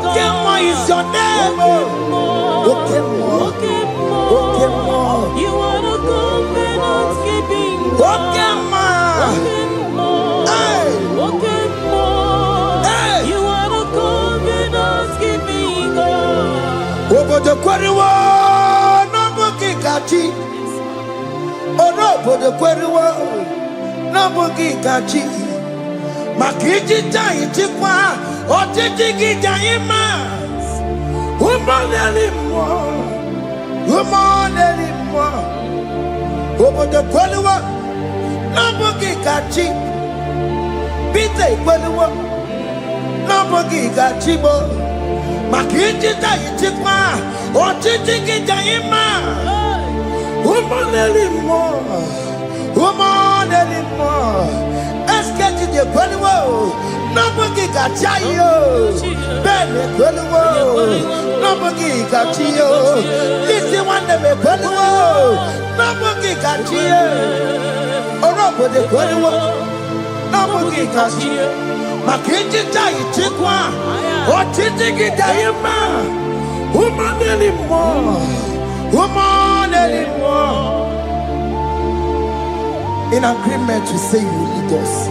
is your name? You are the covenant keeping You are the covenant keeping Over the quarry Kachi, oh no, but the query no boogie kachi. Makiji giant chiqua, or Tiki giant, woman, Obodo kweliwo n'abụghị gachi Peter kweliwo n'abụghị gachi bo maka ijita ichikwa ọchịchị gị dị mma ụmụneli mmụọ esketi dị kweliwo n'abụghị gachi ayo bene kweliwo n'abụghị gachi yo isi nwanne m kweliwo n'abụghị gachi yo ọrụ obodo kweliwo n'abụghị gachi maka ijita ichikwa ọchịchị gị dị mma ụmụneli mmụọ in agreement we say you lead us.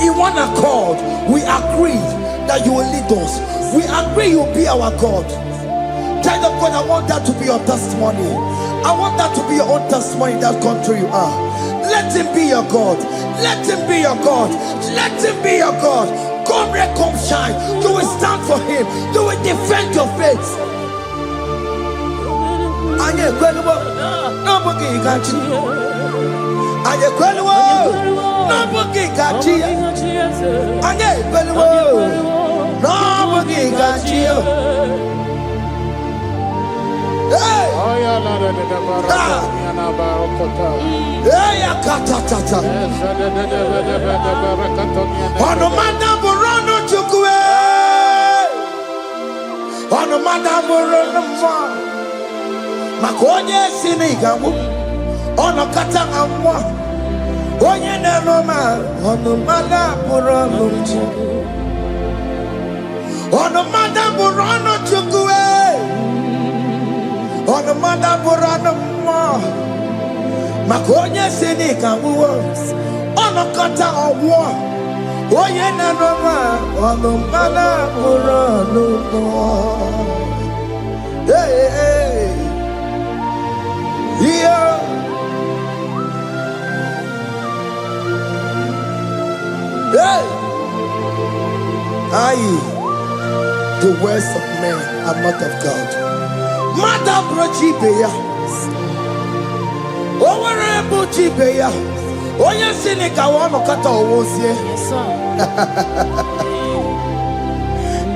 In one accord, we agree that you will lead us. We agree you will be our God. Child of God, I want that to be your testimony. I want that to be your own testimony in that country you are. Let him be your God. Let him be your God. Let him be your God. Come red, come shine. You will stand for him. You will defend your faith. Anye kweliwo n'abụghị gachi Anye kweliwo n'abụghị gachi Anye kweliwo n'abụghị gachi ya katatata ọnụmada bụrụ ọnụ Chukwu ọnụmada bụrụ ọnụ mmụọ maka onye si n'ịgagbu ọnọkata na mmụọ onye na-eroma ọnụmada bụrụ ọnụ Chukwu ọnụmada bụrụ ọnụ Chukwu ọnụmada bụrụ ọnụ mmụọ maka onye si n'ịgagbu ọnọkata ọgwụọ onye na-eroma ọnụmada bụrụ ọnụ mmụọ yeah. Hey. The words of men are not of God. Mother brochi beya. Owere brochi beya. Oye sini kawono kata owosie. Yes, sir.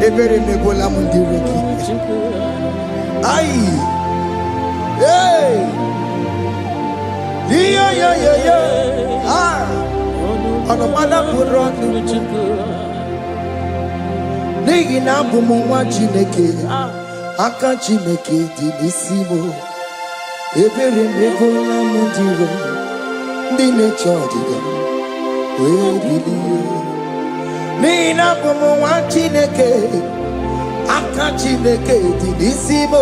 Ebere mebola mundireki. Hey. Yeah. Ọnụmada bụrụ ọnụ n'ihi na abụ m nwa Chineke aka Chineke dị n'isi m ebere m ebola m ndị iro ndị na-eche ọdịda wee bilie n'ihi na abụ m nwa Chineke aka Chineke dị n'isi m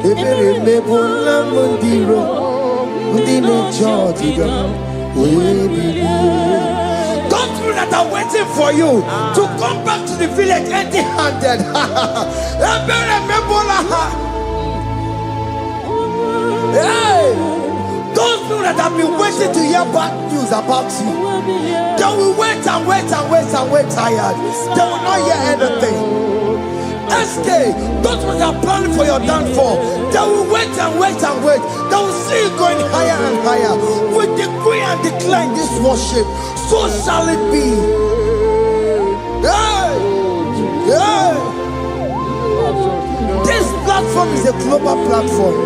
ebere m ebola m ndị iro ndị na-eche ọdịda. Those people that are waiting for you to come back to the village empty-handed. Hey, those people that have been waiting to hear bad news about you, they will wait tired. They will not hear anything. SK, those people that are planning for your downfall, they will wait. They will see you going higher and higher. We decree and declare this worship, so shall it be. This platform is a global platform.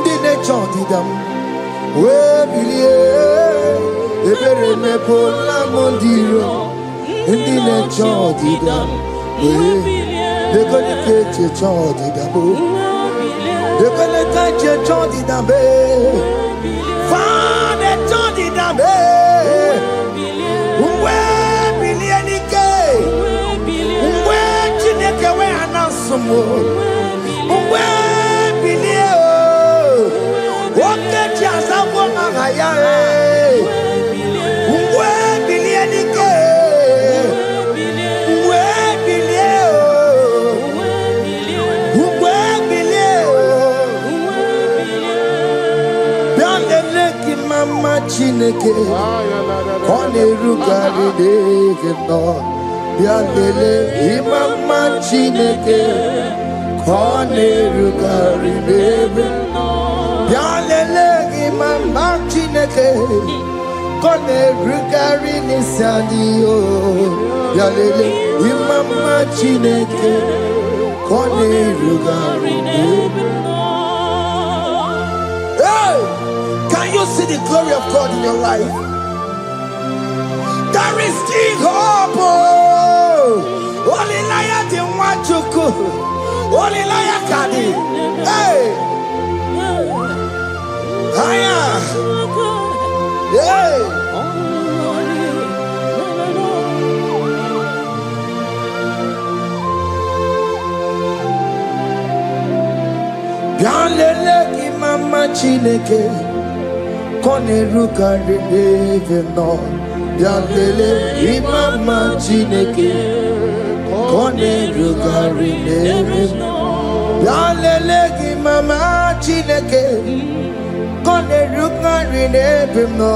Ndị na-eche ọdịda eche ọdịda eche ọdịda fada eche ọdịda mgbe bilie n'ike mgbe Chineke wee anasụ m mgbe bilie nwoke ji azagbo aha ya mgbe bilie n'ike Chineke ọ na-erugharị n'ebe nọ bịa lelee ịma mma Chineke ọ Onerugari nebe Yalele imama chineke Konerugari nisadio Yalele imama chineke Konerugari nebe. Hey! Can you see the glory of God in your life? There is King Hope. Only liar the one to go. Only liar can. Hey! Higher! Hey! Bianlele ki mama chineke. Koneruka rebe no. Bianlele imama chineke Koneruka rebe no. Bianlele imama chineke Koneruka rebe no.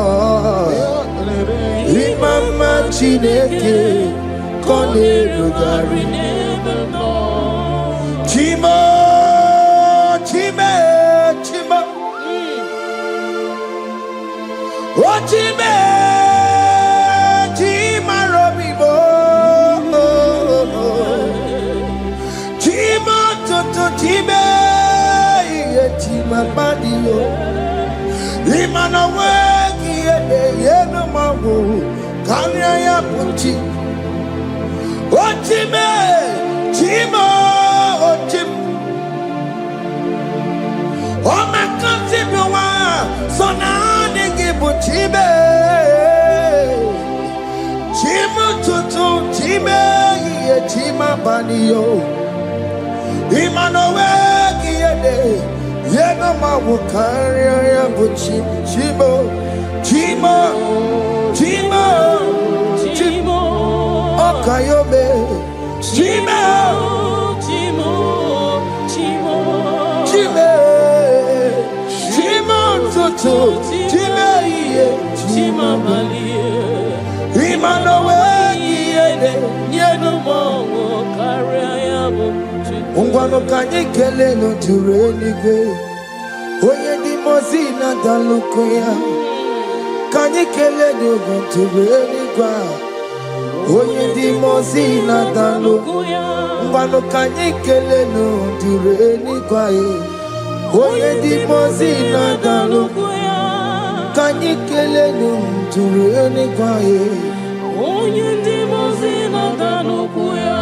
Imama chineke Koneruka rebe no. Chimo chime chimo Ochime Time, Tima Badio, Imana Wagi, Yeno Mawu, Kanya Puchi, Otime, Timo, Otim, Oma Kantibuwa, Sonani Gibutibe, Timo Tutu, Time, Tima Badio. Imanowe kiyede yeno mawukaria ya buchi chimo chimo chimo chimo okayobe chimo chimo chimo chimo chimo tutu chimo iye chimo malie Imanowe kiyede yeno mawukaria ya buchi Ungwano kanye kele no turenigwe Oye di mozina dalukuya Kanye kele no turenigwa Oye di mozina dalukuya Ungwano kanye kele no turenigwa Oye di mozina dalukuya Kanye kele no turenigwa Oye di mozina dalukuya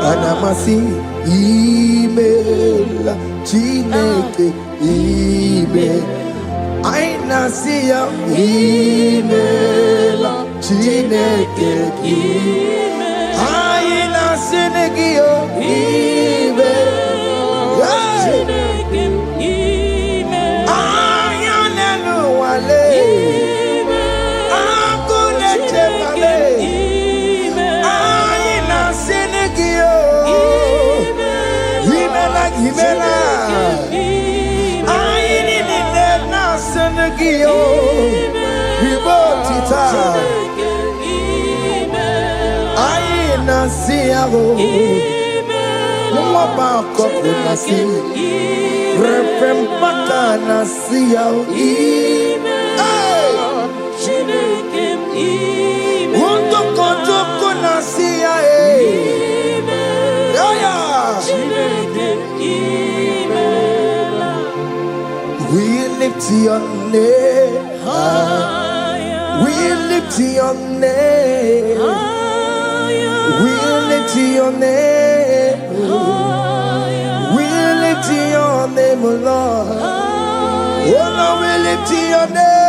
Anamasi email Chineke email Aina siya email Chineke email Aina sinegio email Chineke email Ayanelu wale email Akule chemale Aina sinegio Himela, I need it now, Senegio, Ribotita, I see a Mama Coconasi, Repempaka, see a Wonto Contocona, see a We lift your name higher. We lift your name higher. We lift your name higher. We lift your name, Lord. Oh Lord, we lift your name.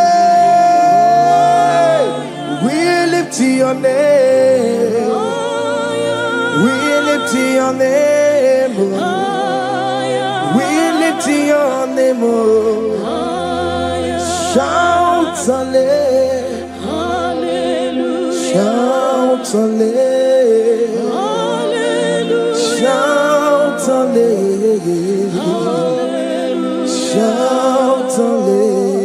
We lift your name. We lift your name, Lord. We lift your name, oh. Shout hallelujah, shout hallelujah, shout hallelujah, shout hallelujah,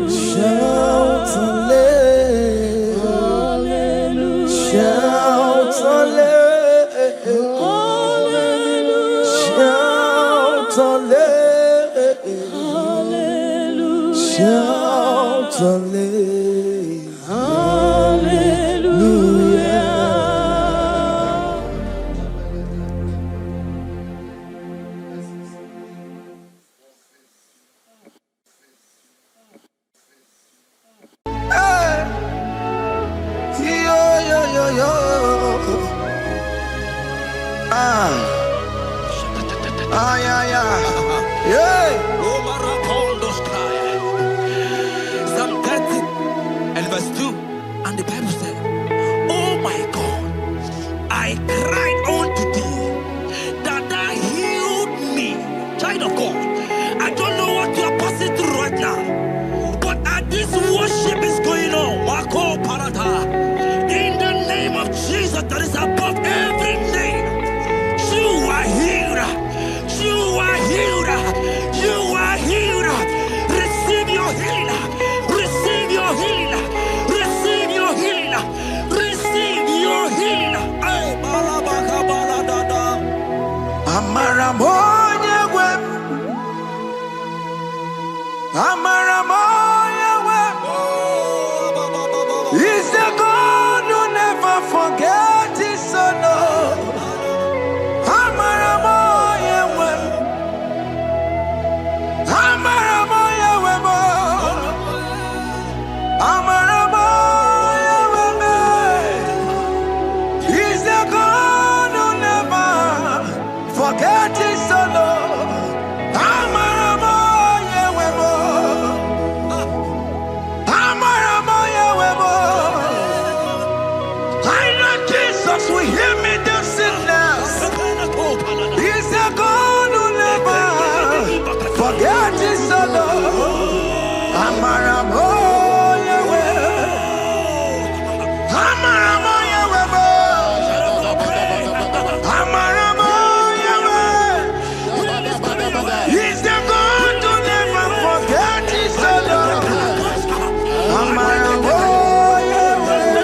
shout hallelujah, shout hallelujah. Shout hallelujah. Hallelujah. Hey. Yo, yo, yo, yo. Ah, yeah, yeah. Yeah. Psalm 30 and verse 2. And the Bible said, oh my God, I cried unto thee that thou healed me. Child of God, I don't know what you are passing through right now, but as this worship is going on, Wako Parata, in the name of Jesus that is above every name, you are healed. You are healed. You are healed. Receive your healing. Receive your healing. Receive your healing. Receive your healing. Ay, balabaka baladada. Amaramoye wem. Amaramoye wem. He's the God who never forgets his son. Amaramoye wem. Amaramoye wem. Amaramoye wem. He's the God who never forgets his son. Amaramoye wem. Amaramoye wem. I know Jesus will hear me the sickness. He's the God who never forgets his son. Amaramoye wem. Amaramoye wem. Amaramoye wem. He's the God who never forgets his son. Amaramoye wem.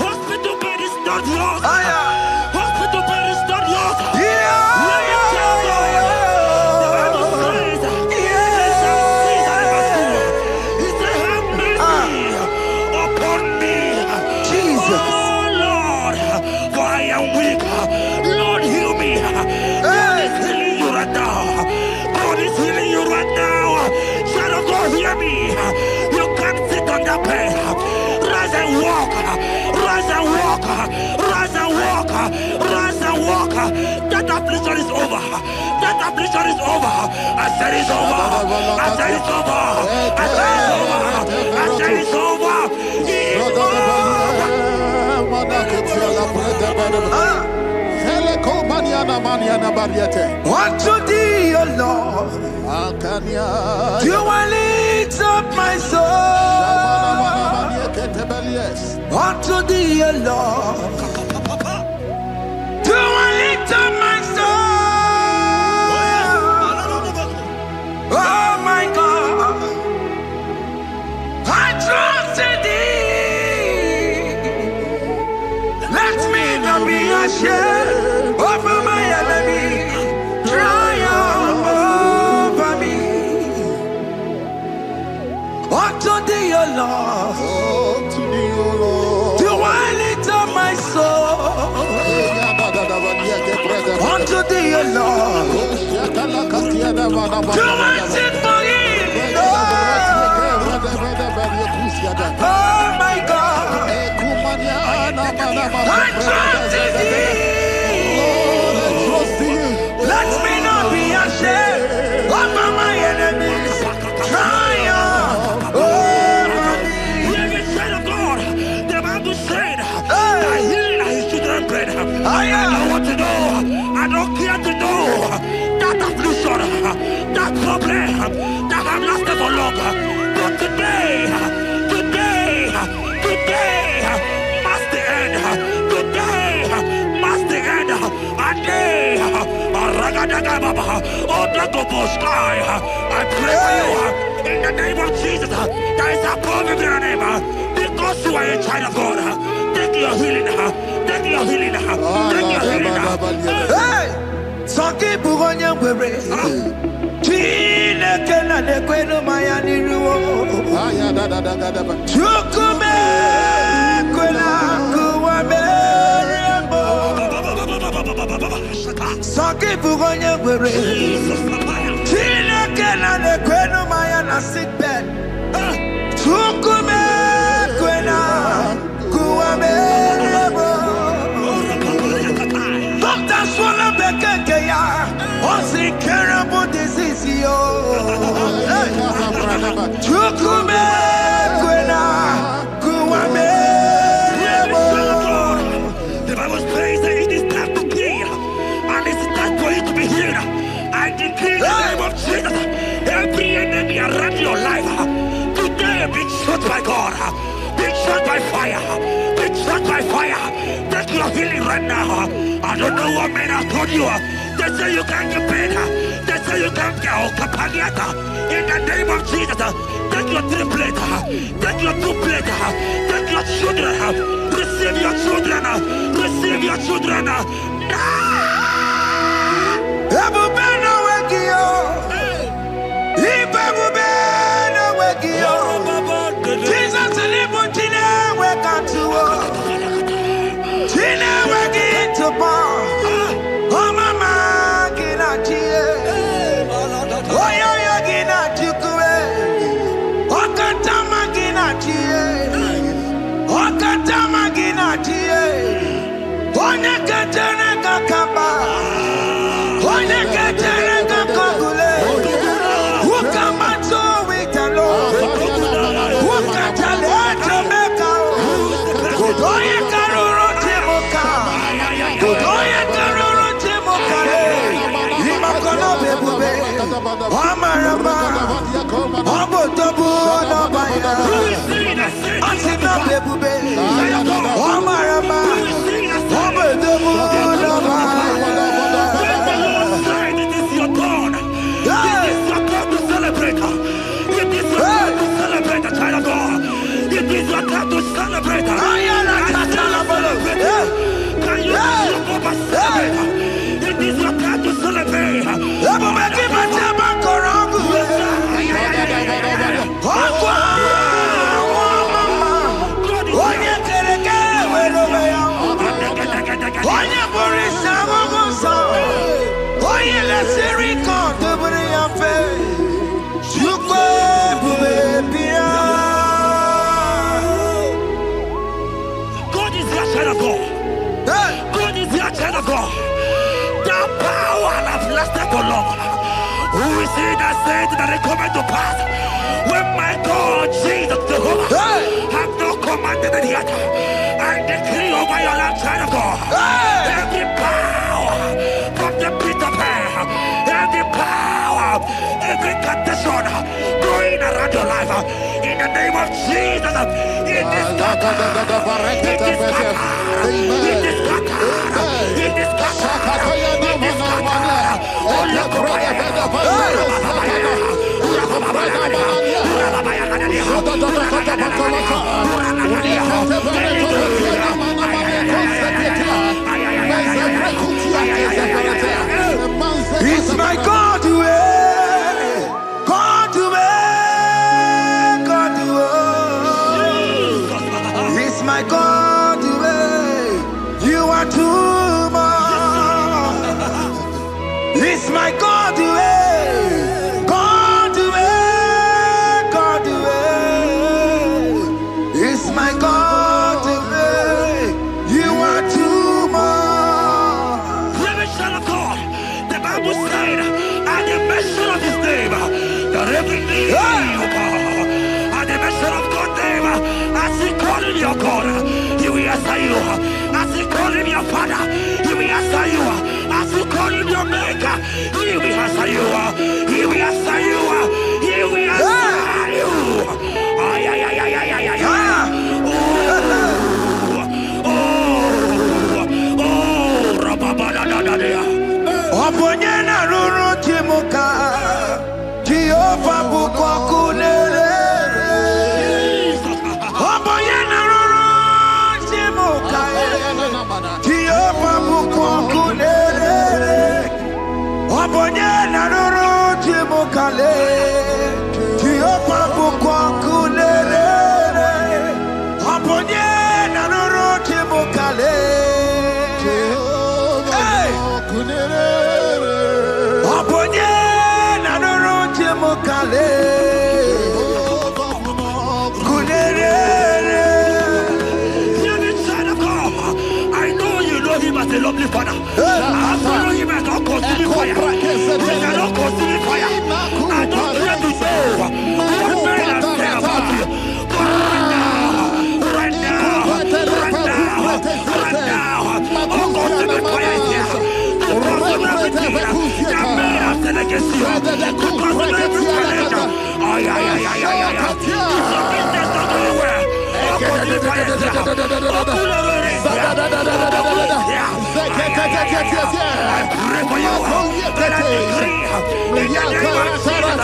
Hospital bed is not yours. Aya. Hospital bed is not yours. Yeah. Let me tell you, the Bible says, in Psalm 6 and verse 2, he said, have mercy upon me, Jesus. oh Lord, for I am weak. Lord, heal me. God is healing you right now. God is healing you right now. Child of God, hear me. You can't sit on that bed. Rise and walk. Rise and walk. Rise and walk. Rise and walk. That affliction is over. That affliction is over. I said it's over. I said it's over. I said it's over. I said it's over. It is over. Unto thee, O Lord, do I lift up my soul. Unto thee, O Lord, do I lift up my soul. Oh my God, I trust in thee. Let me not be ashamed over my enemy. Triumph over me. Unto thee, O Lord, do I lift up my soul. Unto thee, O Lord, do I sing for him. Oh my God, I trust in thee. Let me not be ashamed over my enemies. Triumph over me. Hear me, child of God. The Bible said, that healing are his children's bread. I don't want to know. I don't care to know that affliction, that problem that have lasted for long. But today must the end. Today must the end. And day, I pray for you in the name of Jesus. There is a problem in your name. Because you are a child of God. Take your healing. Take your healing. Take your healing. Hey! So Soki bugonye were. Chine kena de kwenu maya niruo. Chukume kwena kuwame rembo. Soki bugonye were. Chine kena de kwenu maya na sickbed. Chukume kwena kuwame rembo. Doctor swallow bekeke ya. Only terrible disease, yo. Chukume kwena kuwame. The Bible says that it is time to heal, and it's time for you to be healed. I decree in the name of Jesus, every enemy around your life today be shot by God, be shot by fire, be shot by fire. Take your healing right now. I don't know what men have told you. They say you can't get better. They say you can't get Okapagiata. In the name of Jesus, take your triplet, take your two-plate, take your children, receive your children, receive your children. Ebubena wegio, ibebubena wegio. Jesus libu tine wekantuo, tine wegi tupo. Oh mama gina chie, oh yo yo gina chukue, oh katama gina chie, oh katama gina chie, oh nyeketene kakamba. Onye ketere kakogule, ukamanzo witalo, ukatale Jamaica, kudoye karoro timoka, kudoye karoro timoka, imakono bebube, amarama, abotobu nabaya, asina bebube, amarama, abotobu nabaya. To celebrate. Can you celebrate? It is your time to celebrate. God is your child of God. The power has lasted for long. Who is he that said that it coming to pass? When my God, Jesus Jehovah, have not commanded it yet. I decree over your life, child of God. Every power from the pit of hell, every power, every condition going around your life, in the name of Jesus, it is scattered. It is scattered. It is scattered. It is scattered. It is scattered. Oh, look over here. It's my God way, God way, God way. It's my God way. You are too much. It's my God way, God way, God way. It's my God way. You are too much. The Bible said, at the mention of his name, that every knee will bow. At the mention of God's name, as he call him your God, he will answer you. As he call him your Father, he will answer you. As you call him your Maker, he will answer you. He will answer you. He will answer you. Ay, ay, ay, ay, ay, ay, ay, ay. Oh, rababadadadadea. Oponyena ruru timuka, Jehovah buko kunere. Oponyena ruru timuka, Jehovah buko kunere. kale. Kunerere. I know you know him as a lovely father. I follow him as a consuming fire. He cannot consuming fire. I don't care to know what men are saying about you. But right now, consuming fire is here. To consume everything that men are saying against you. To consume every challenge. Business not going well. Consuming fire is here. I pray for you. That I decree in the name of Jesus.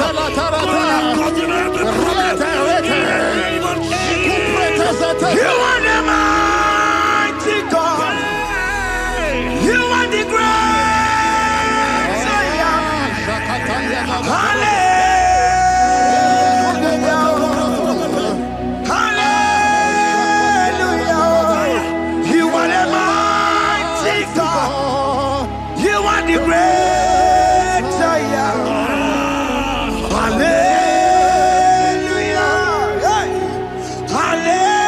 Continue every problem. In the name of Jesus. You are the mighty God. You are the great Savior. Hallelujah. The great Zion. Hallelujah. Hallelujah.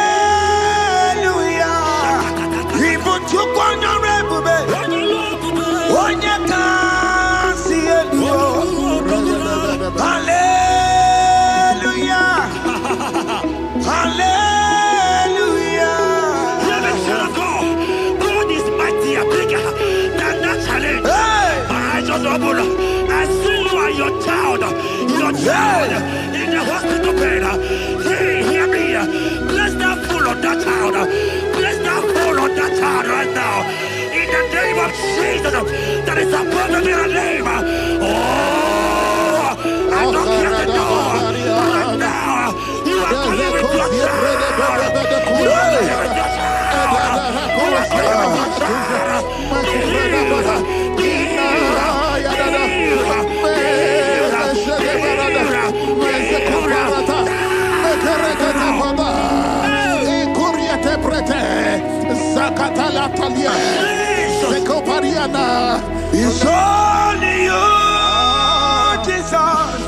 Even to go on your rebbe. On your can see it. Hallelujah. Hallelujah. God is mighty and bigger than that challenge. I see you and your child in the hospital bed. Hear me. Place that fool on that child. Place that fool on that child right now. In the name of Jesus, that is above every name. Oh, I don't care to know. Right now, you are coming with your child. You are coming with your child. You are coming with your child. It's only you, Jesus.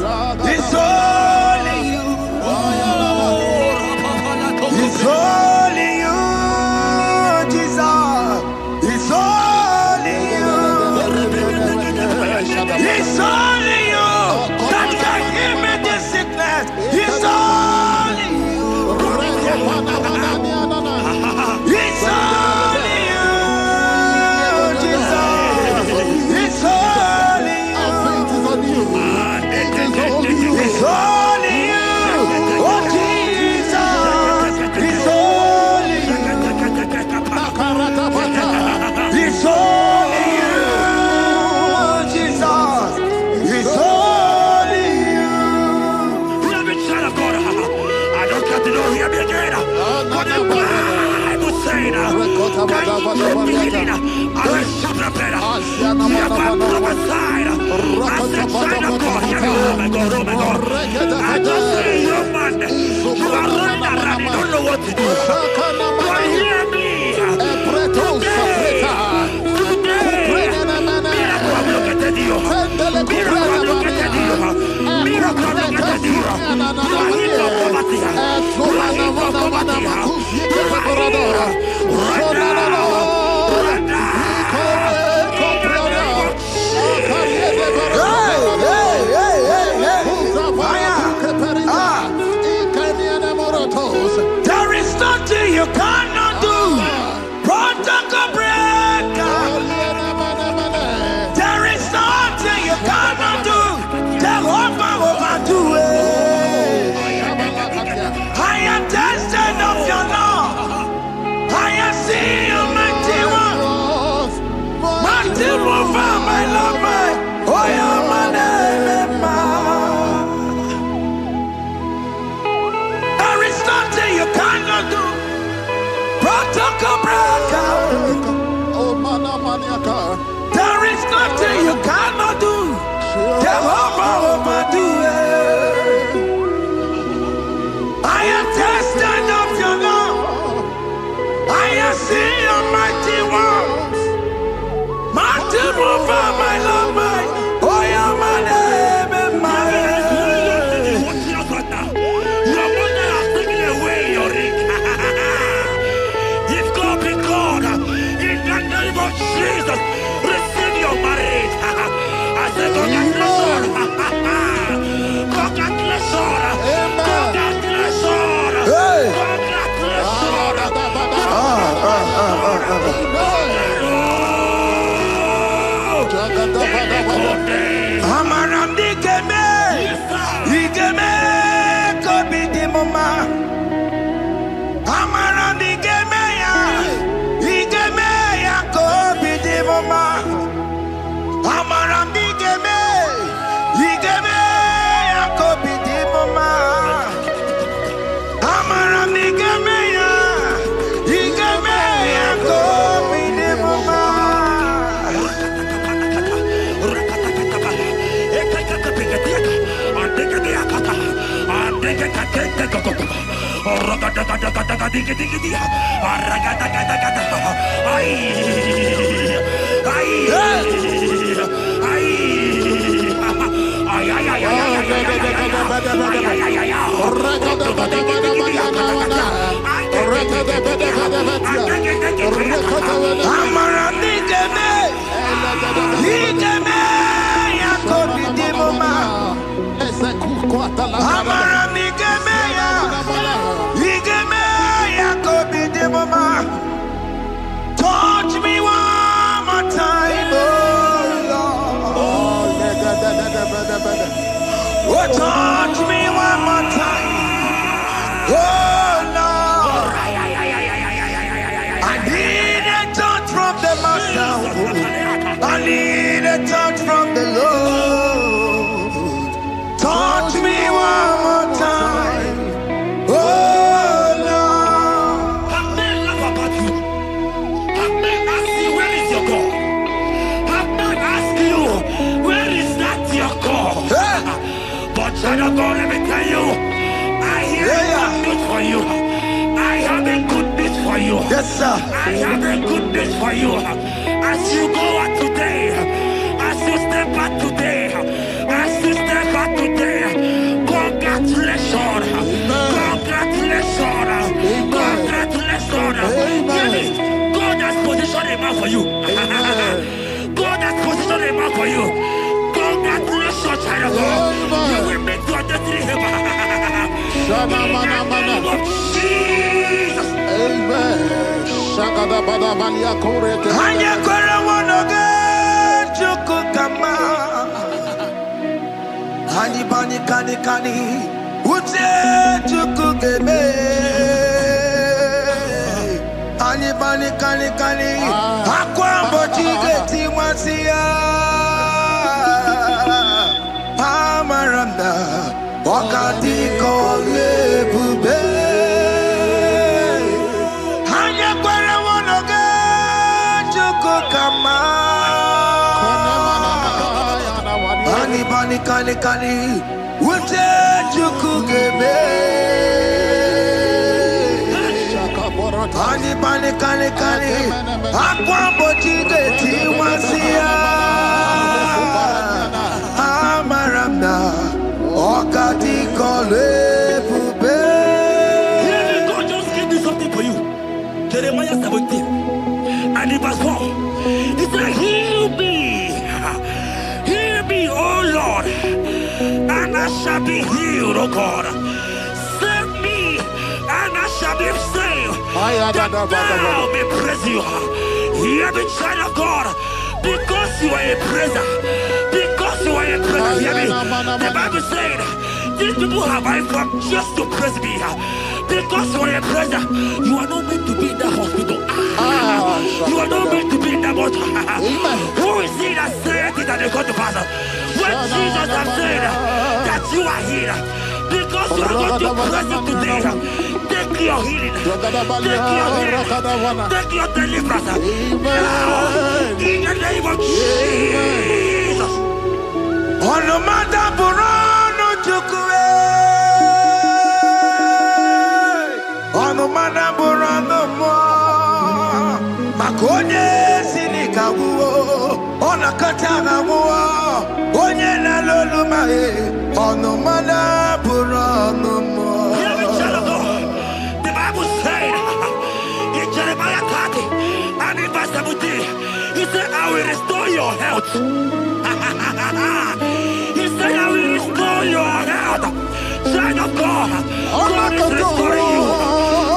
It's only you. It's only you, Jesus. It's only you. It's only you that can heal me this sickness. It's only you. It's only you, Jesus. It's only you. It's only you. Oh, Jesus. It's only you. It's only you, Jesus. It's only you. I don't get to know him again. But the Bible saying, I will shut up better. You have prophesied. I said, sign of God. Oh my God. I just see you, man. You are running around. You don't know what to do. But hear me. There is nothing you cannot do. Protocol breaker. There is nothing you cannot do. Jehovah overdo it. I am tested of your love. I am seeing your mighty one. Mighty mover, my lover. Oh, you're my name. There is nothing you cannot do. Protocol breaker. There is nothing you cannot do. Jehovah overdo it. I am tested of your love. I am seeing your mighty ones. Mighty mover, my love, my. Oh, you're my name, my. Amaramdi Geme, Igeme, Kobi Dimoma. Amaramdi Geme, Igeme, Kobi Dimoma. Amaramdi Geme, Igeme, Kobi Dimoma. Amaramdi Geme, Igeme, Kobi Dimoma. Touch me one more time, oh Lord. Oh, touch me one more time, oh Lord. I need a touch from the Master. I need a touch from the Lord. Touch me one more time, oh Lord. Have men laugh about you. Have men ask you, where is your God? Have men ask you, where is that your God? But child of God, let me tell you, I hear a good news for you. I have a good news for you. Yes, sir. I have a good news for you. As you go out today, as you step out today, as you step out today, congratulations. Congratulations. Congratulations. Hear me. God has positioned a man for you. God has positioned a man for you. Congratulations, child of God. You will make your destiny helper. In the name of Jesus. Amen. Anya kwara wonoge chukukama. Hani bani kani kani ute chukugeme. Hani bani kani kani akwambo chigeti mwasiya. Amaranda wakati kole bube. Anya kwara wonoge chukukama. Hani bani kani kani ute chukugeme. Hani bani kani kani akwambo chigeti mwasiya. Amaranda wakati kole bube. God just gave me something for you. Jeremiah 17 and in verse 4. He said, heal me, oh Lord, and I shall be healed, oh God. Save me, and I shall be saved, that thou may praise you. Hear me, child of God, because you are a praiser. Because you are a praiser, hear me. The Bible said, these people have I come just to praise me. Because you are a praiser, you are not meant to be in that hospital. You are not meant to be in that motor. Who is he that said it and they come to pass? When Jesus has said that you are healed, because you are going to praise him today, take your healing, take your healing, take your deliverance. Now, in the name of Jesus. On the matter Burano Chukwe. On the matter Burano Mo. Makonye Sinikawu. On a Katagawa. Onye Nalolumae. On the matter Burano Mo. The Bible said in Jeremiah 30 and in verse 17, he said, I will restore your health. He said, I will restore your health. Child of God, God is restoring you.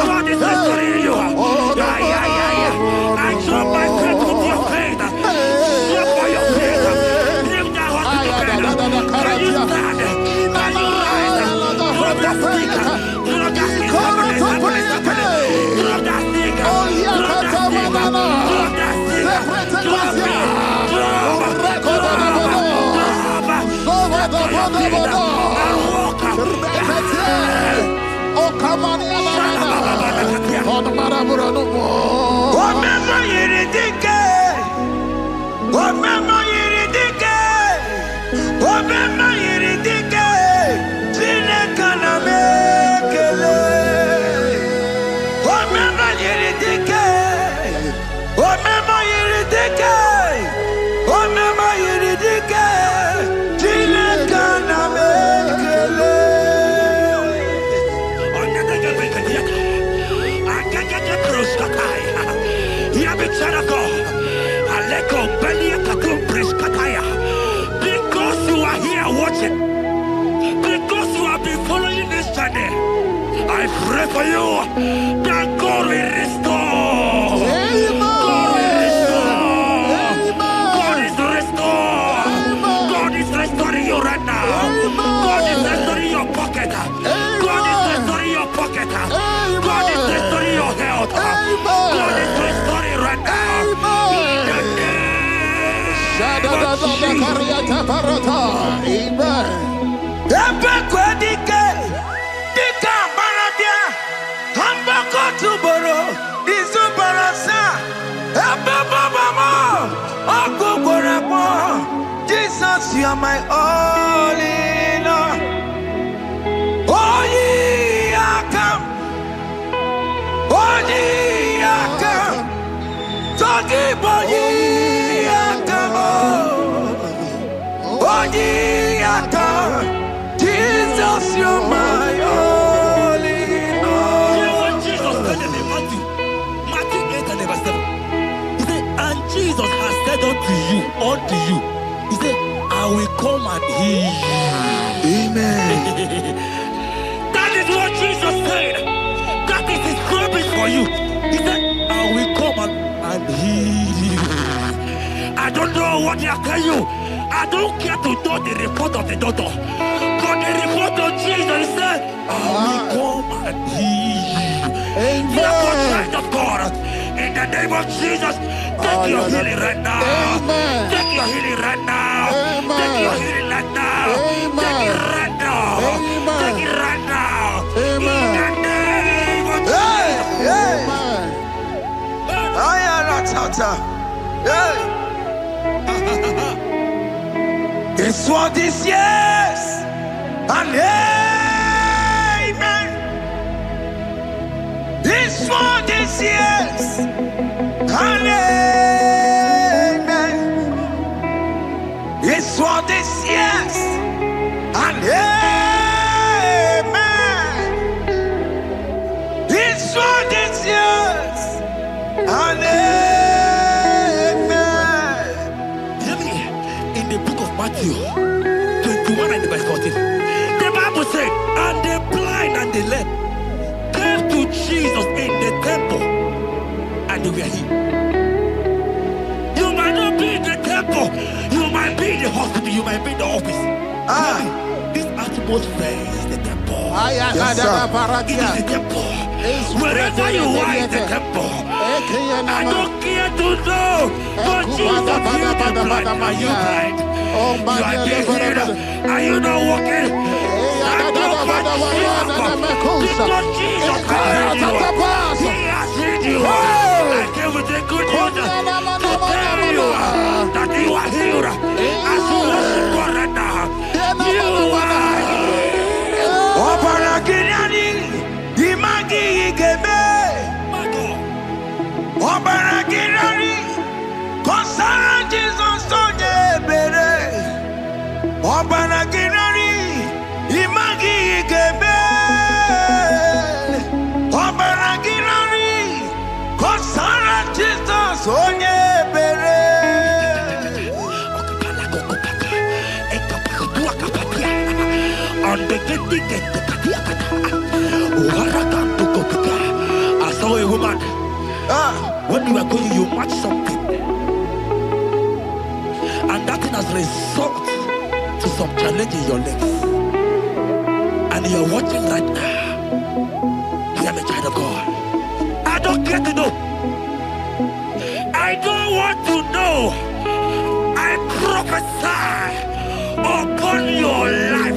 God is restoring you. I feet and walk. Oh, come on, Remember Yiridike. Remember Yiridike. Remember Yiridike. Chinekana mekele. Remember Yiridike. Remember Yiridike. Remember Yiridike. Chinekana mekele. Because you are here watching, because you have been following this journey, I pray for you that God will restore. God will restore. God is restoring. God is restoring you right now. God is restoring your pocket. God is restoring your pocket. God is restoring your health. God is restoring right now. In the name of Jesus, you are my all in all. Oh, ye are come. Oh, ye are come. Talking about ye are come. Oh, ye are come. Jesus, you are my all in all. You know what Jesus said in Matthew 8 and verse 7? He said, and Jesus has said unto you, he said, I will come and heal you. Amen. That is what Jesus said. That is his promise for you. He said, I will come and heal you. I don't know what they are telling you. I don't care to know the report of the doctor. But the report of Jesus said, I will come and heal you. Therefore, child of God, in the name of Jesus, take your healing right now. Take your healing right now. Take your healing right now. Take it right now. Take it right now. In the name of Jesus. Hey. It's what this yes and amen. It's what this yes and amen. It's what this yes and amen. It's what this yes and amen. In the book of Matthew 21 and verse 14, the Bible said, and the blind and the lame came to Jesus in the temple and they were healed. You might not be in the temple, you might be in the hospital, you might be in the office. This atmosphere is the temple. Yes, sir. It is the temple. Wherever you are in the temple, I don't care to know, but Jesus healed the blind. Are you blind? You are being healed. Are you not walking? Because Jesus has healed you. He has healed you. I came with a good news to tell you that you are healed. As you worship God right now, you are I saw a woman. When you are going, you match something, and that thing has resulted to some challenge in your legs. And you're watching right now. I am a child of God. I don't care to know. I don't want to know. I prophesy upon your life.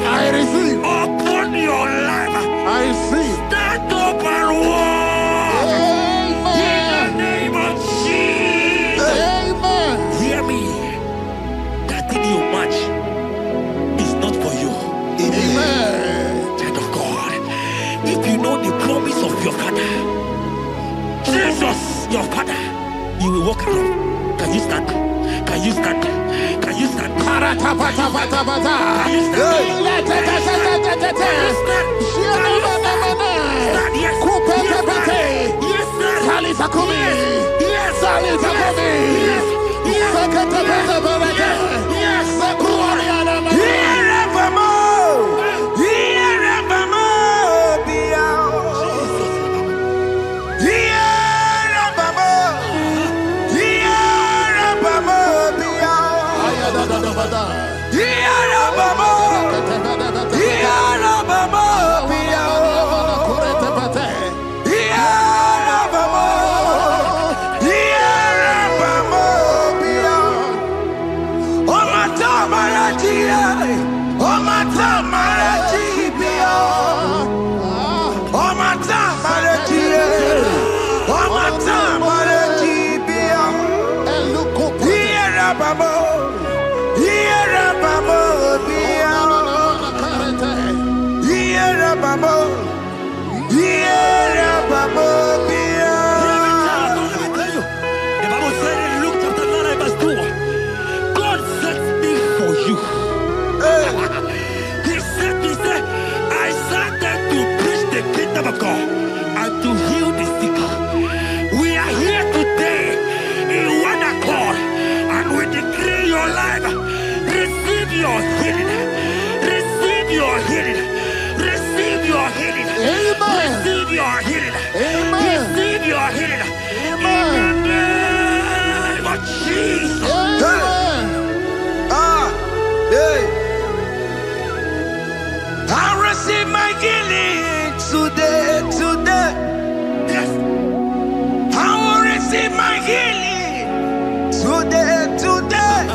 your father. Jesus, your father. You will walk around. Can you stand? Can you stand? Can you stand? Can you of God and to heal the sick. We are here today in one accord and we decree your life. Receive your healing. Receive your healing. Receive your healing. Amen. Receive your healing. Amen. Receive your healing. Amen. In the name of Jesus. Amen. Hey. I receive my healing today. Yes. I will receive my healing today.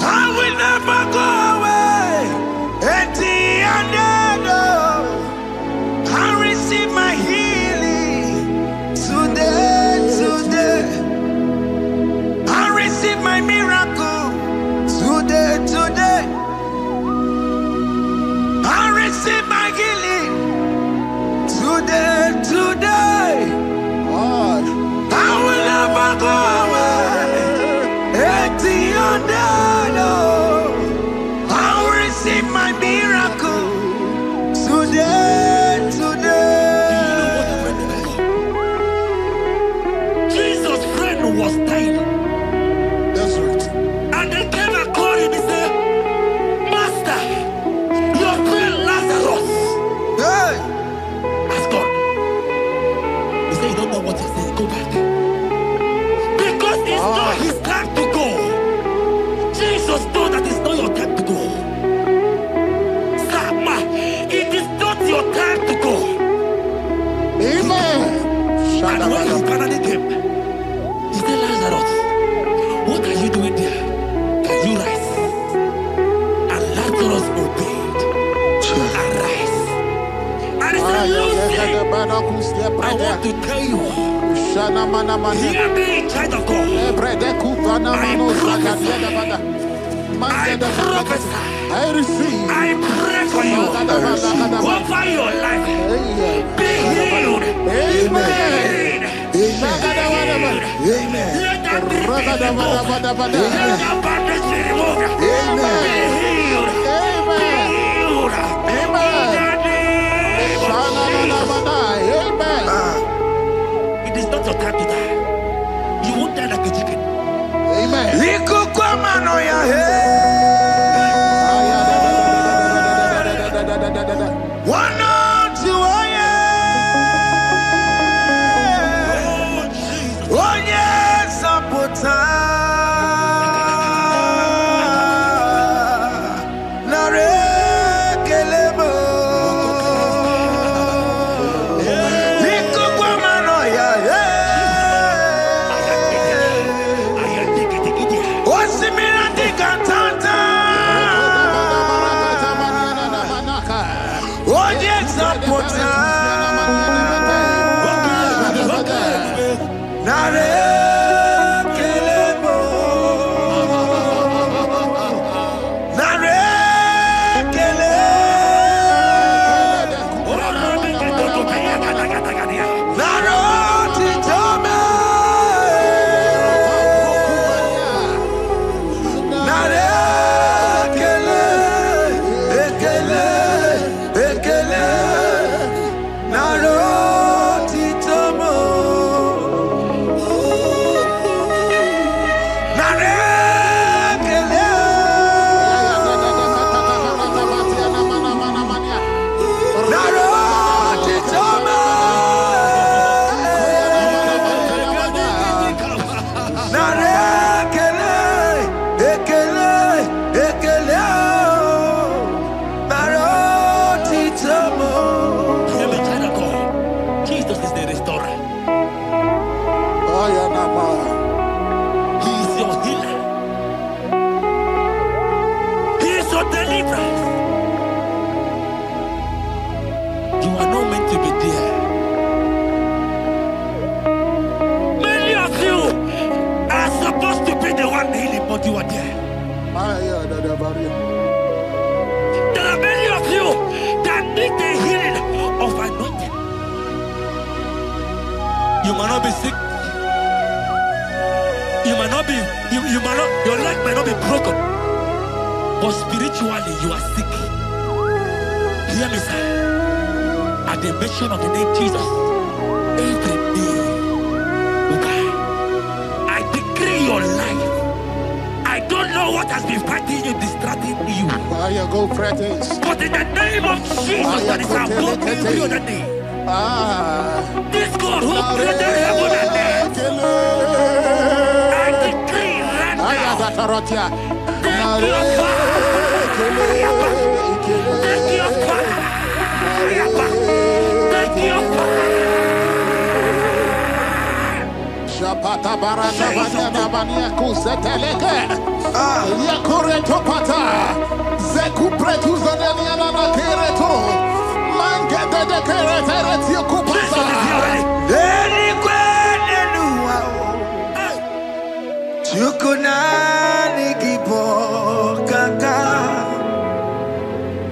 I will never go away empty-handed. I receive my healing today. I receive my miracle today. I receive my healing today. I will never go away empty-handed. I will receive my miracle today. Jesus' friend was dying. That's right. And they came and called him and said, Master, your friend Lazarus Hey. has gone. He said, you don't know what he said. Go back. Because it's not his time to go. Jesus knows that it's not your time to go. Sama, it is not your time to go. Amen. And when he finally came, he said, Lazarus, what are you doing there? Can you rise? And Lazarus obeyed. Arise. And he said, Lucy, I want to tell you, hear me in child of God. I receive. I pray for you. Over your life. Be healed. Amen. Amen. Let that be removed. Let that bandage be removed. Amen. Be healed. Be healed. Amen. It is not your time to die. You won't die like a chicken. Amen. your deliverance. You are not meant to be there. Many of you are supposed to be the one healing, but you are there. There are many of you that need the healing of anointing. You might not be sick. You might not be, you might not, your leg might not be broken. But spiritually, you are sick. Hear me, sir. At the mention of the name Jesus, every day will die. I decree your life. I don't know what has been fighting you, distracting you. But in the name of Jesus, that is above every other name. This God who created heaven and earth, I decree right now, take your fire. Take your fire. Take your fire. Shapata barata banyana bania kuzeteleke. Yakureto pata. Zeku pretu zaneliana na kereto. Mangede de keretere tiku pata. Eni kwene nuwa. Chukunani kipo kaka.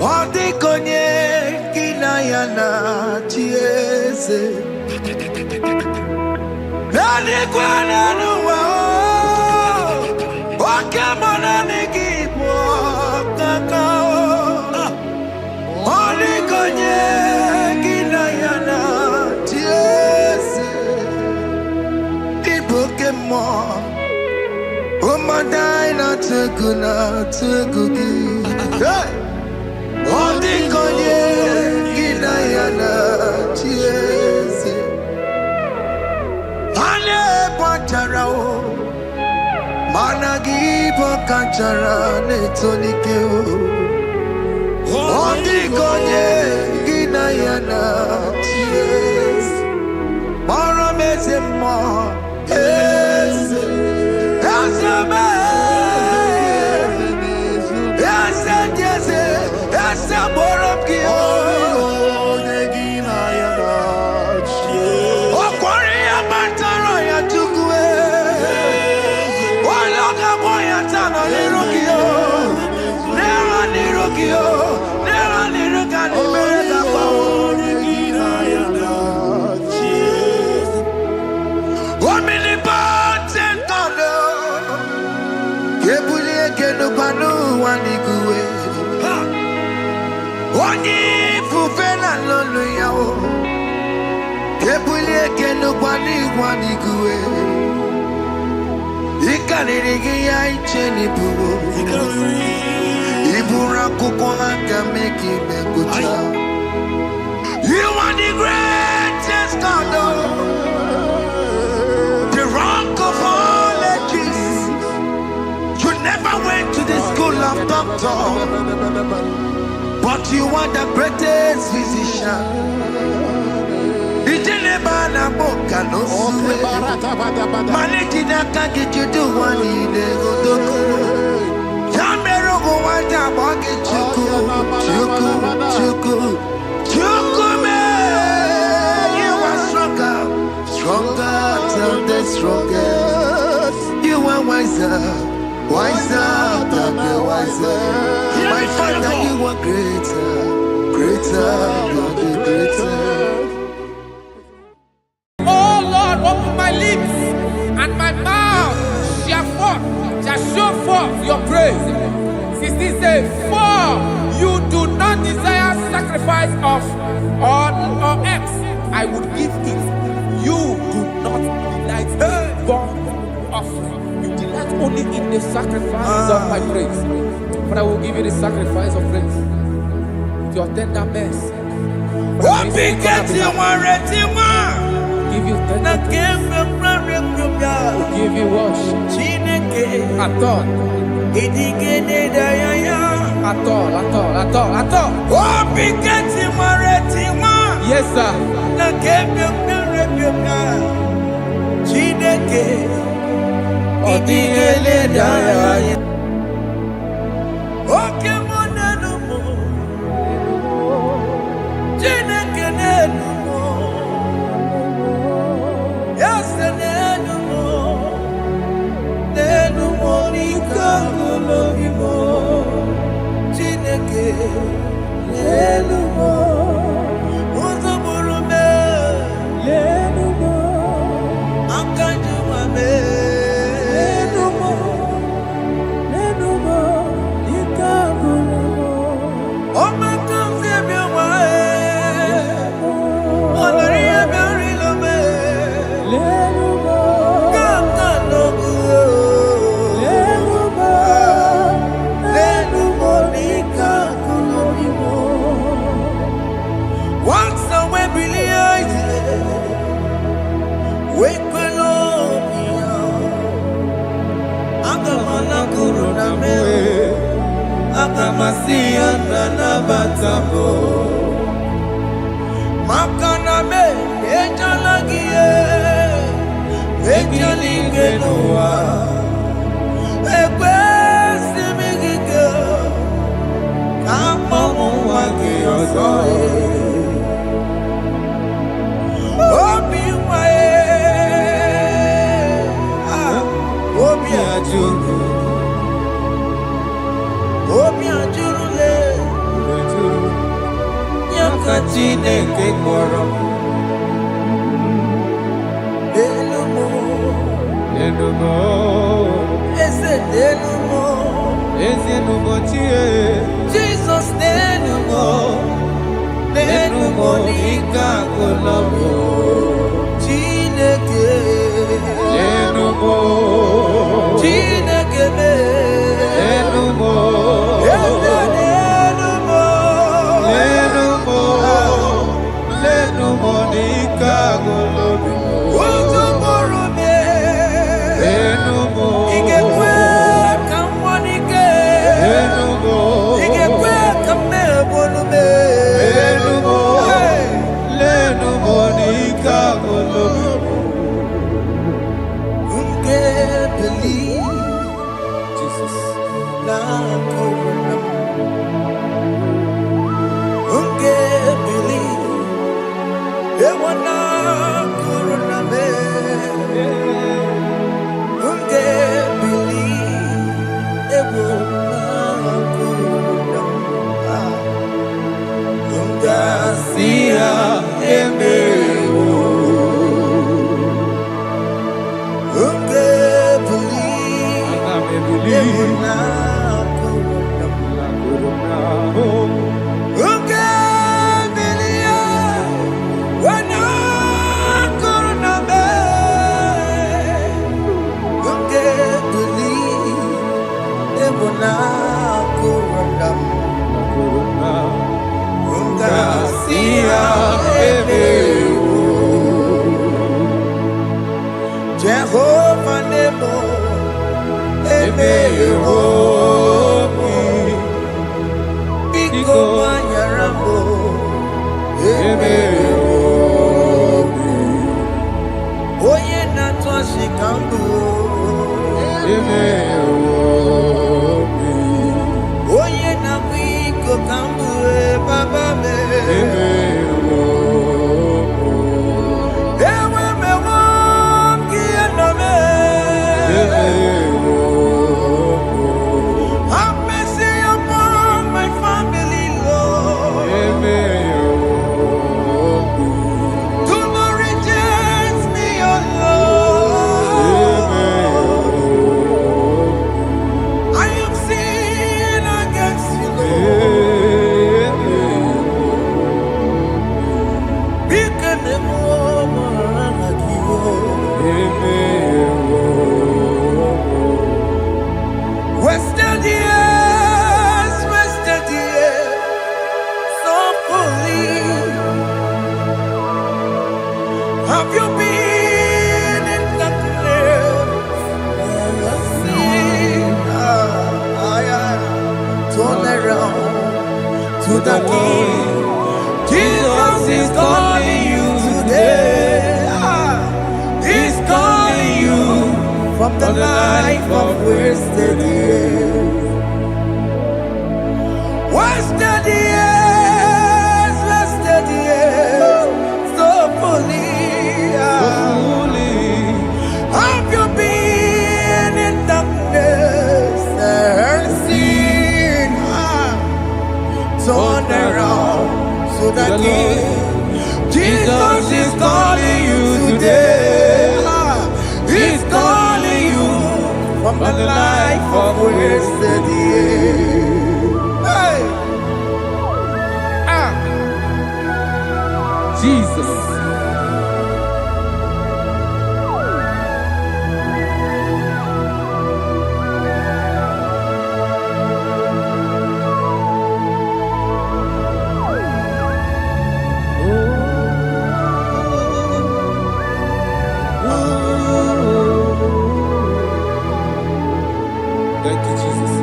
Odi konye kinayana chiese. Eni kwene nuwa. Wakemana nikipo kaka. Odi konye kinayana chiese. Ibokemo. Umadai na tukugi. Hey! Odi konye kinayana chiese. Ane pachara o. Managi pokachara netonike o. Odi konye kinayana chiese. Mara meze mo. Yes. Oni fufena lolo yao. Kebulie keno kwani guwe. Ikanirigi ya icheni buwo. Ibura kuko haka meki mekucha. You are the greatest God, the rock of all ages. You never went to the school of doctor, but you are the greatest physician. Ijenebana boka no suwe. Manekina kage judu wani ne godoko. Yamero go wanja boge chuku. Chuku me. You are stronger than the strongest. You are wiser than the wiser. My Father, you are greater than the greatest. Oh Lord, open my lips and my mouth shall show forth your praise. 16 says, for you do not desire sacrifice of or X, I would give it. You do not delight in burnt offering. You delight only in the sacrifice of my praise. But I will give you the sacrifice of praise. With your tender mercy. Give you tender praise. Will give you worship. At all. Yes, sir. the the King. Lord. Jesus is calling you today. He's calling you from the life of wasted years. Hey. Jesus. Thank you, Jesus.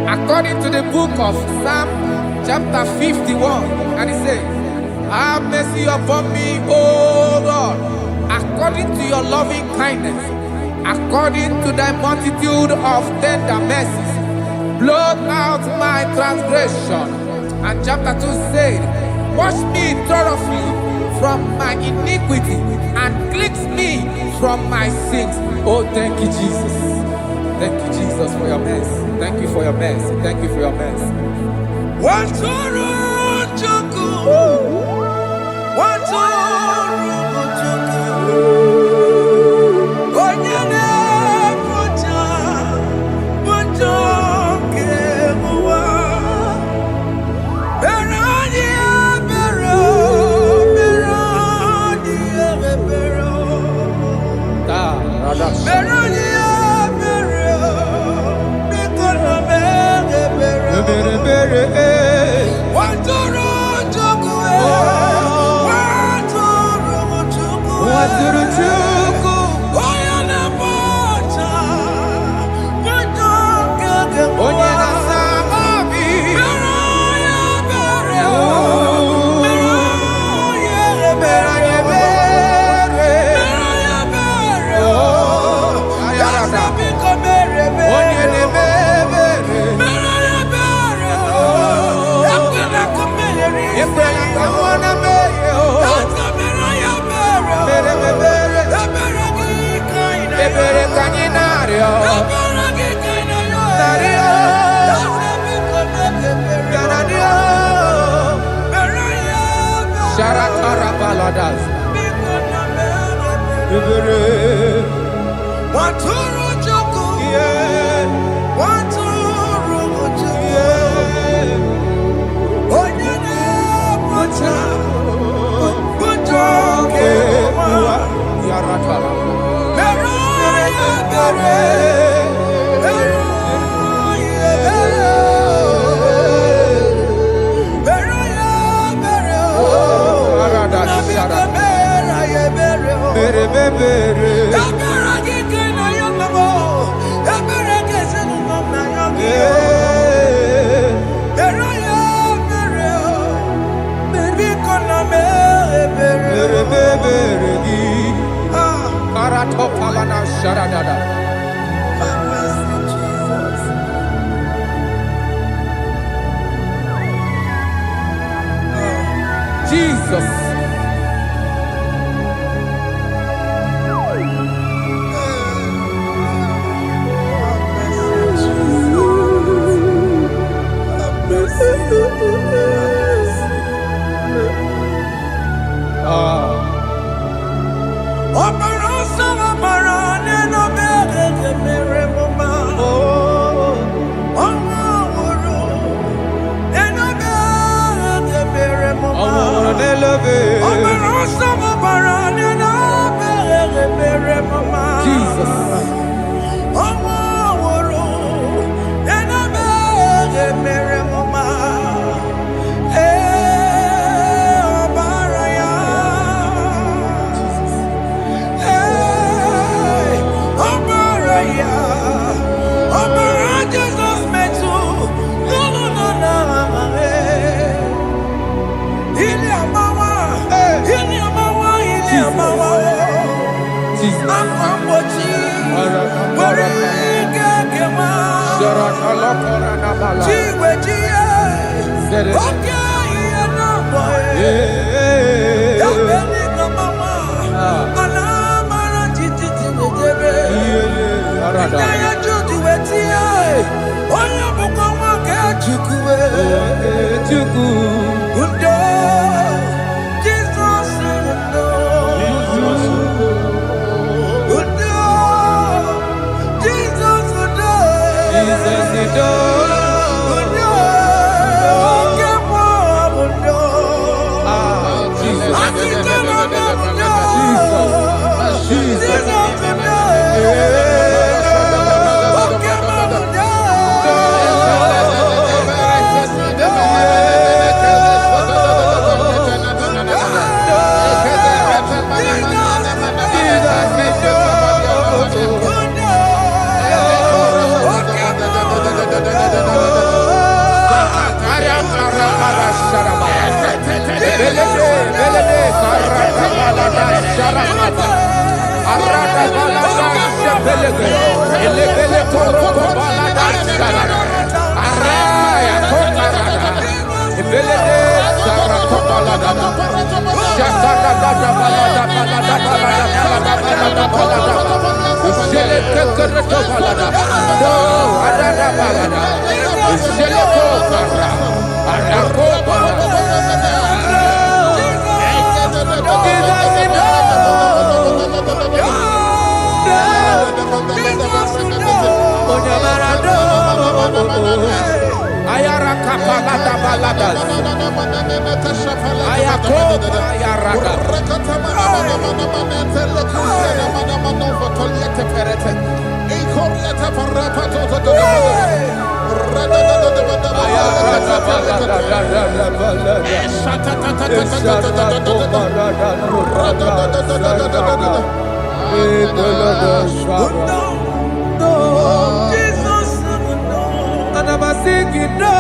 According to the book of Psalm, chapter 51, and it says, have mercy upon me, O Lord, according to your loving kindness, according to thy multitude of tender mercies, blot out my transgression. And chapter 2 said, wash me thoroughly from my iniquity and cleanse me from my sins. Oh, thank you, Jesus. Thank you, Jesus, for your mercy. Thank you for your mercy. Thank you for your mercy. Jesus. Chukwu karata balada sharakata. Arada balada shepelege. Elebele koroko balada sharada. Araya kokarada. Ebelede sarako balada. Shakada balada balada balada balada balada balada. Shele kekereto balada. No, arada balada. Shele kokara. Arako balada. Ayara kapalada baladas. Ayako ayaraga. And I'm singing no.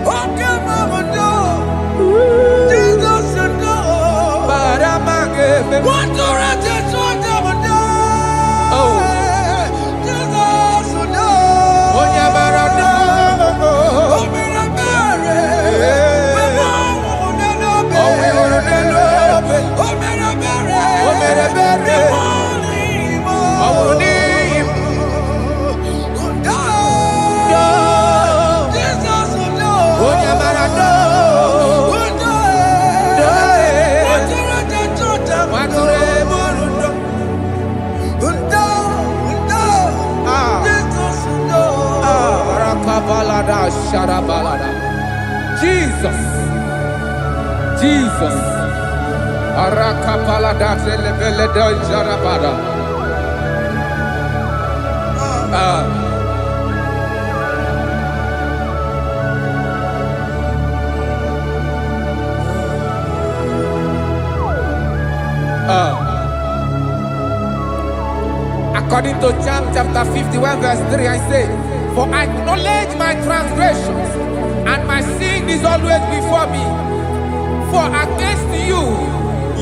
Okay, mama, no. Jesus, no. But I'm again. What do I just want to do? Oh, Jesus, no. Oh, yeah, but I know. Oh, me a marry. Oh, we want to love it. Oh, me a marry. Oh, me a marry. Oh, we Jesus, Jesus, Arakapalada zelebeleda jarabada. According to Psalm chapter 51 verse 3, I say, for I acknowledge my transgressions, and my sin is always before me. For against you,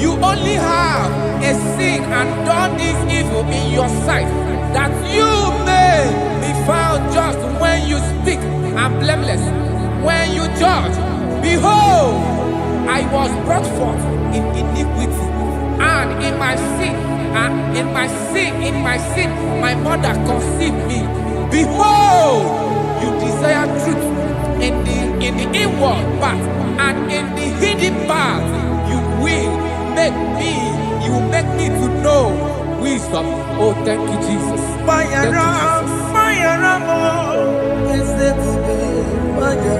you only have a sin and done this evil in your sight, that you may be found just when you speak and blameless when you judge. Behold, I was brought forth in iniquity, and in my sin, my mother conceived me. Behold, you desire truth in the inward part, and in the hidden part you will make me to know wisdom. Oh, thank you, Jesus. Thank you,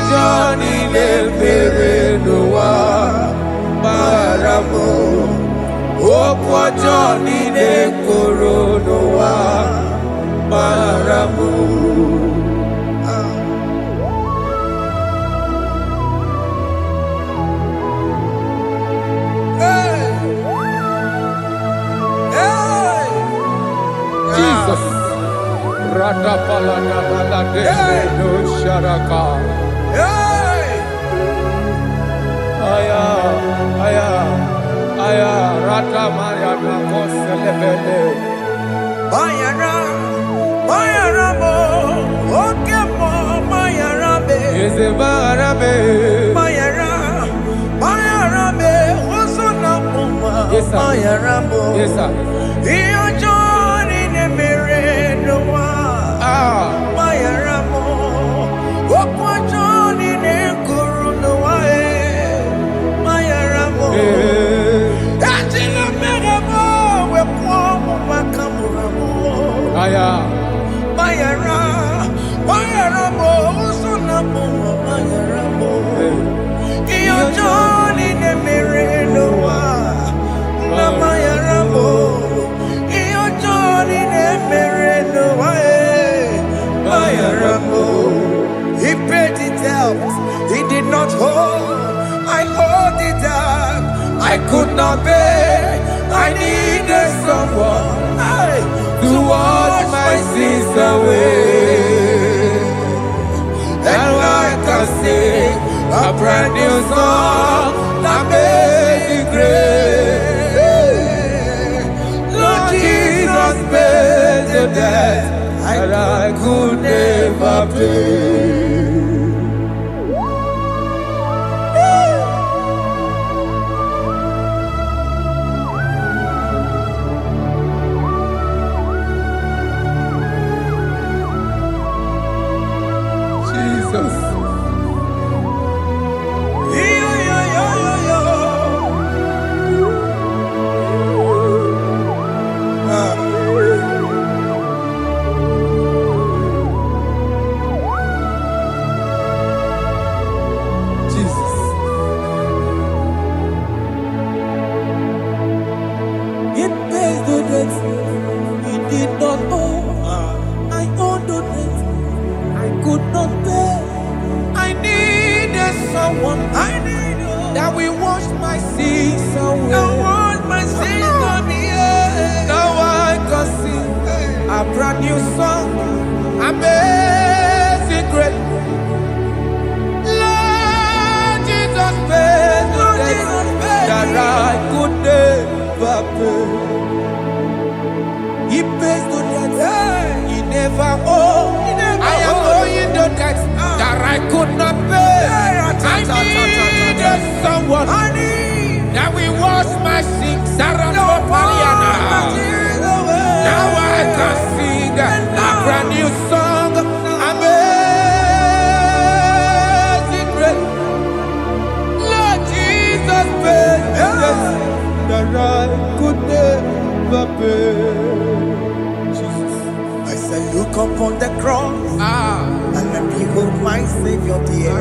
Johnny le bere noa baramo Okwa Johnny le koro noa baramo Jesus Rada palana balade no sharaka Aya, Rata Maria Koselebele. Bayara, Okemo, Bayarabe. Is a Barabe. Bayarabe, Osuna Puma. Yes, sir. Bayarabo. Yes, sir. Iyo John in the Mirenoa. Bayarabo. Okwa John in the Kurunoa. Aya, Bayara, could not bear. I needed someone to wash my sins away. And I can sing a brand new song, Amazing Grace. Lord Jesus paid the debt that I could never pay. That we wash my sins away. Now I can sing a brand new song, Amazing Grace. Lord Jesus paid the debt that I could never pay. He pays the debt he never owed. I am owing the debt that I could not pay. I needed someone that will wash my sins. Now I can sing a brand new song, Amazing Grace. Lord Jesus paid the debt that I could never pay. Jesus. I said, look upon the cross. And then behold my Savior dear.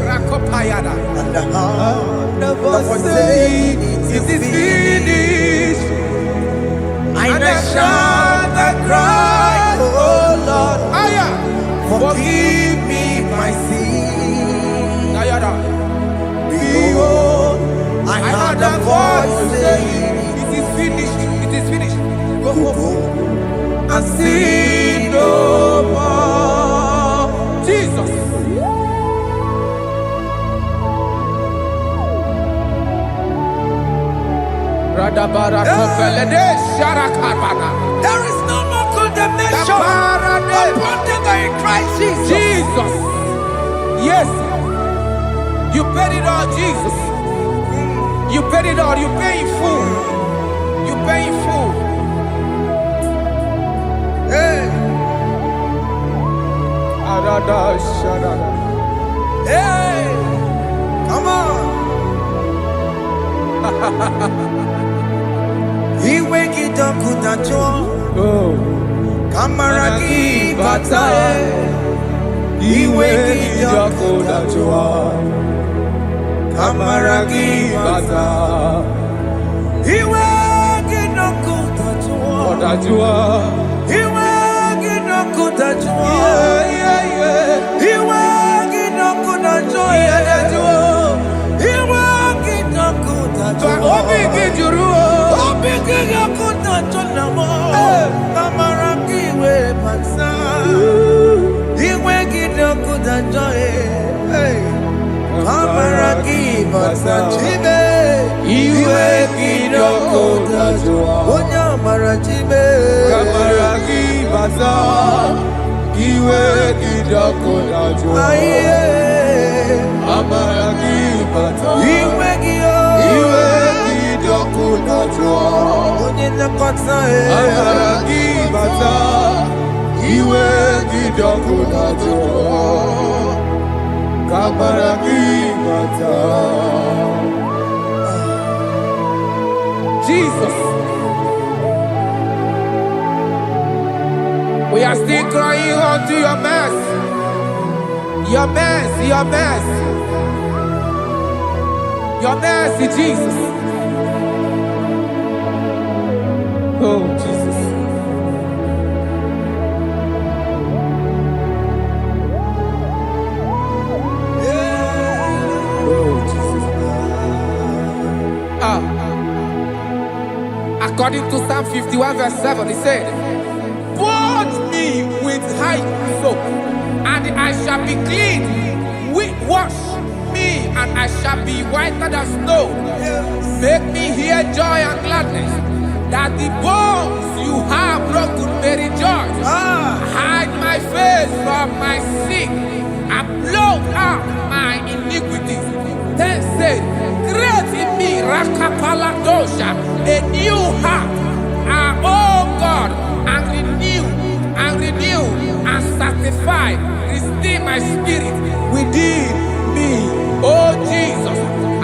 And the heart of us saying, it is finished. And I shout and cry, oh Lord, forgive me my sin. Behold, I heard a voice saying, it is finished, it is finished. go And sin no more. Jesus. There is no more condemnation upon them that in Christ Jesus. Jesus. Yes. You paid it all, Jesus. You paid it all. You pay in full. You pay in full. Hey. Hey. Come on. He wake it up with a joy. Kamaraki batae. He wake it up with a joy. Kamaraki batae. He wake it up with a joy. He wake it up with a joy. He wake it up with a joy. He wake it up with a joy. Jesus. We are still crying unto your mercy. Your mercy, your mercy. Your mercy, Jesus. Oh, Jesus. Oh, Jesus. According to Psalm 51 verse 7, he said, "Wash me with high soap, and I shall be clean. Wash me, and I shall be whiter than snow. Make me hear joy and gladness, that the bones you have broken may rejoice. Hide my face from my sin, and blot out my iniquities." Then said, "Create in me, Rakapaladosha, a new heart, oh God, and renew, and sanctify, restore my spirit within me." Oh Jesus,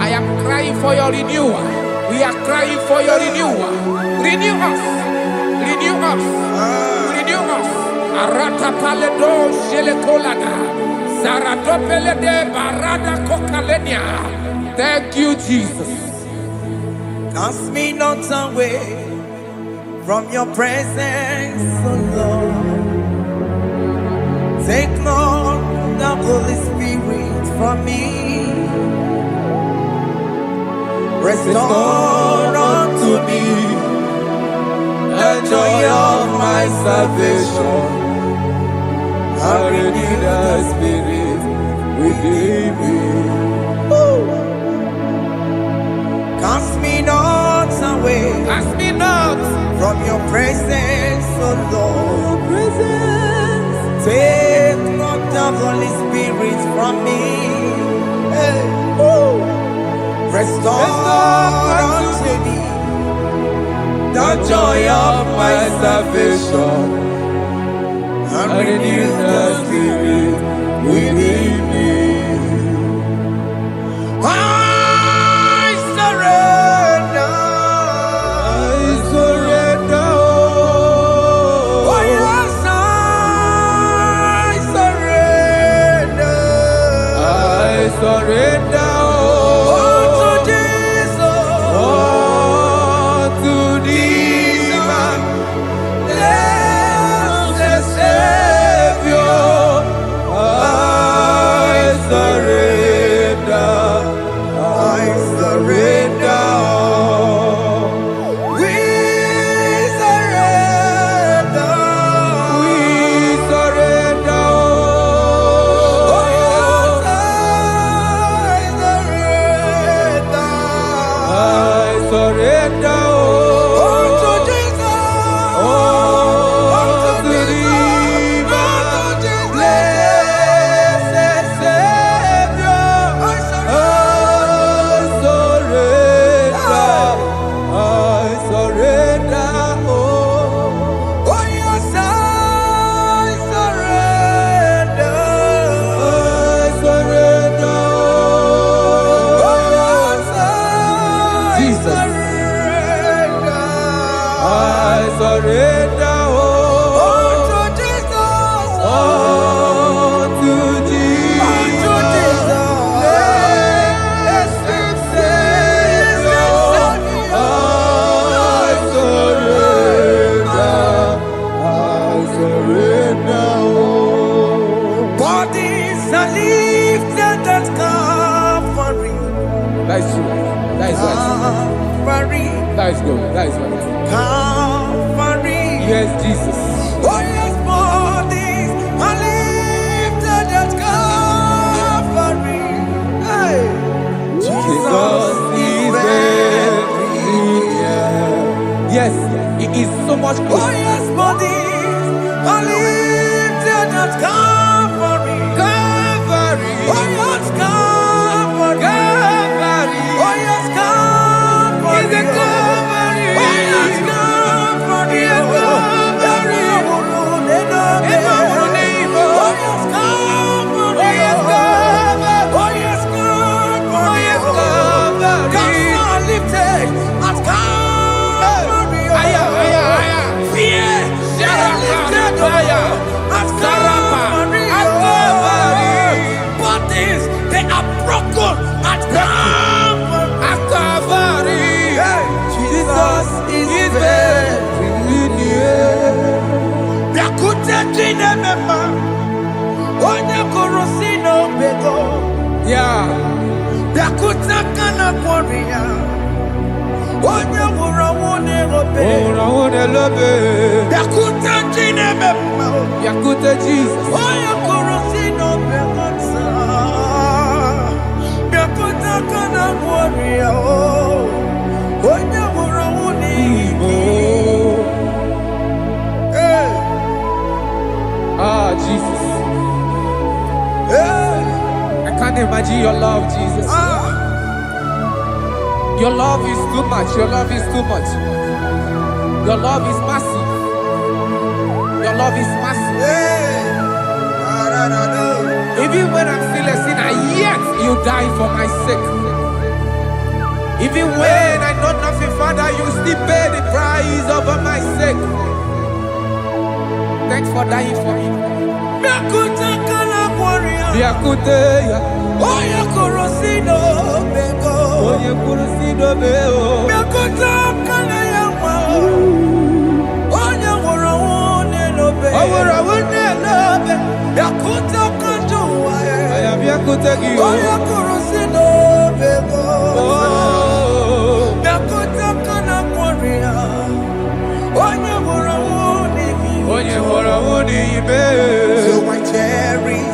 I am crying for your renewal. We are crying for your renewal. Renew us, renew us, renew us. Arata paledo shelekolada, saradopele de barada kokalenia. Thank you, Jesus. Cast me not away from your presence, oh Lord. Take not the Holy Spirit from me. Restore unto me the joy of my salvation, and renew the spirit within me. Cast me not away, Cast me not from your presence, oh Lord. Take not the Holy Spirit from me. Hey. Restore unto me the joy of my salvation, and renew the spirit within me. I surrender. I surrender. Oh yes, I surrender. I surrender. That is good. That is good. Calvary. Yes, Jesus. Oh yes, bodies are lifted at Calvary. Hey. Jesus is everywhere. Yes, it is so much good. Oh yes, bodies are lifted at Calvary. Calvary. Oh yes, Calvary. Calvary. Oh yes, Calvary. Is it Calvary? Oh yes, Calvary. Yes, Calvary. They are Yakute Jesus. Ah, Jesus. I can't imagine your love, Jesus. Your love is too much. Your love is too much. Your love is massive. Your love is massive. Even when I'm still a sinner, yet you die for my sake. Even when I know nothing, Father, you still pay the price over my sake. Thanks for dying for me. So I cherish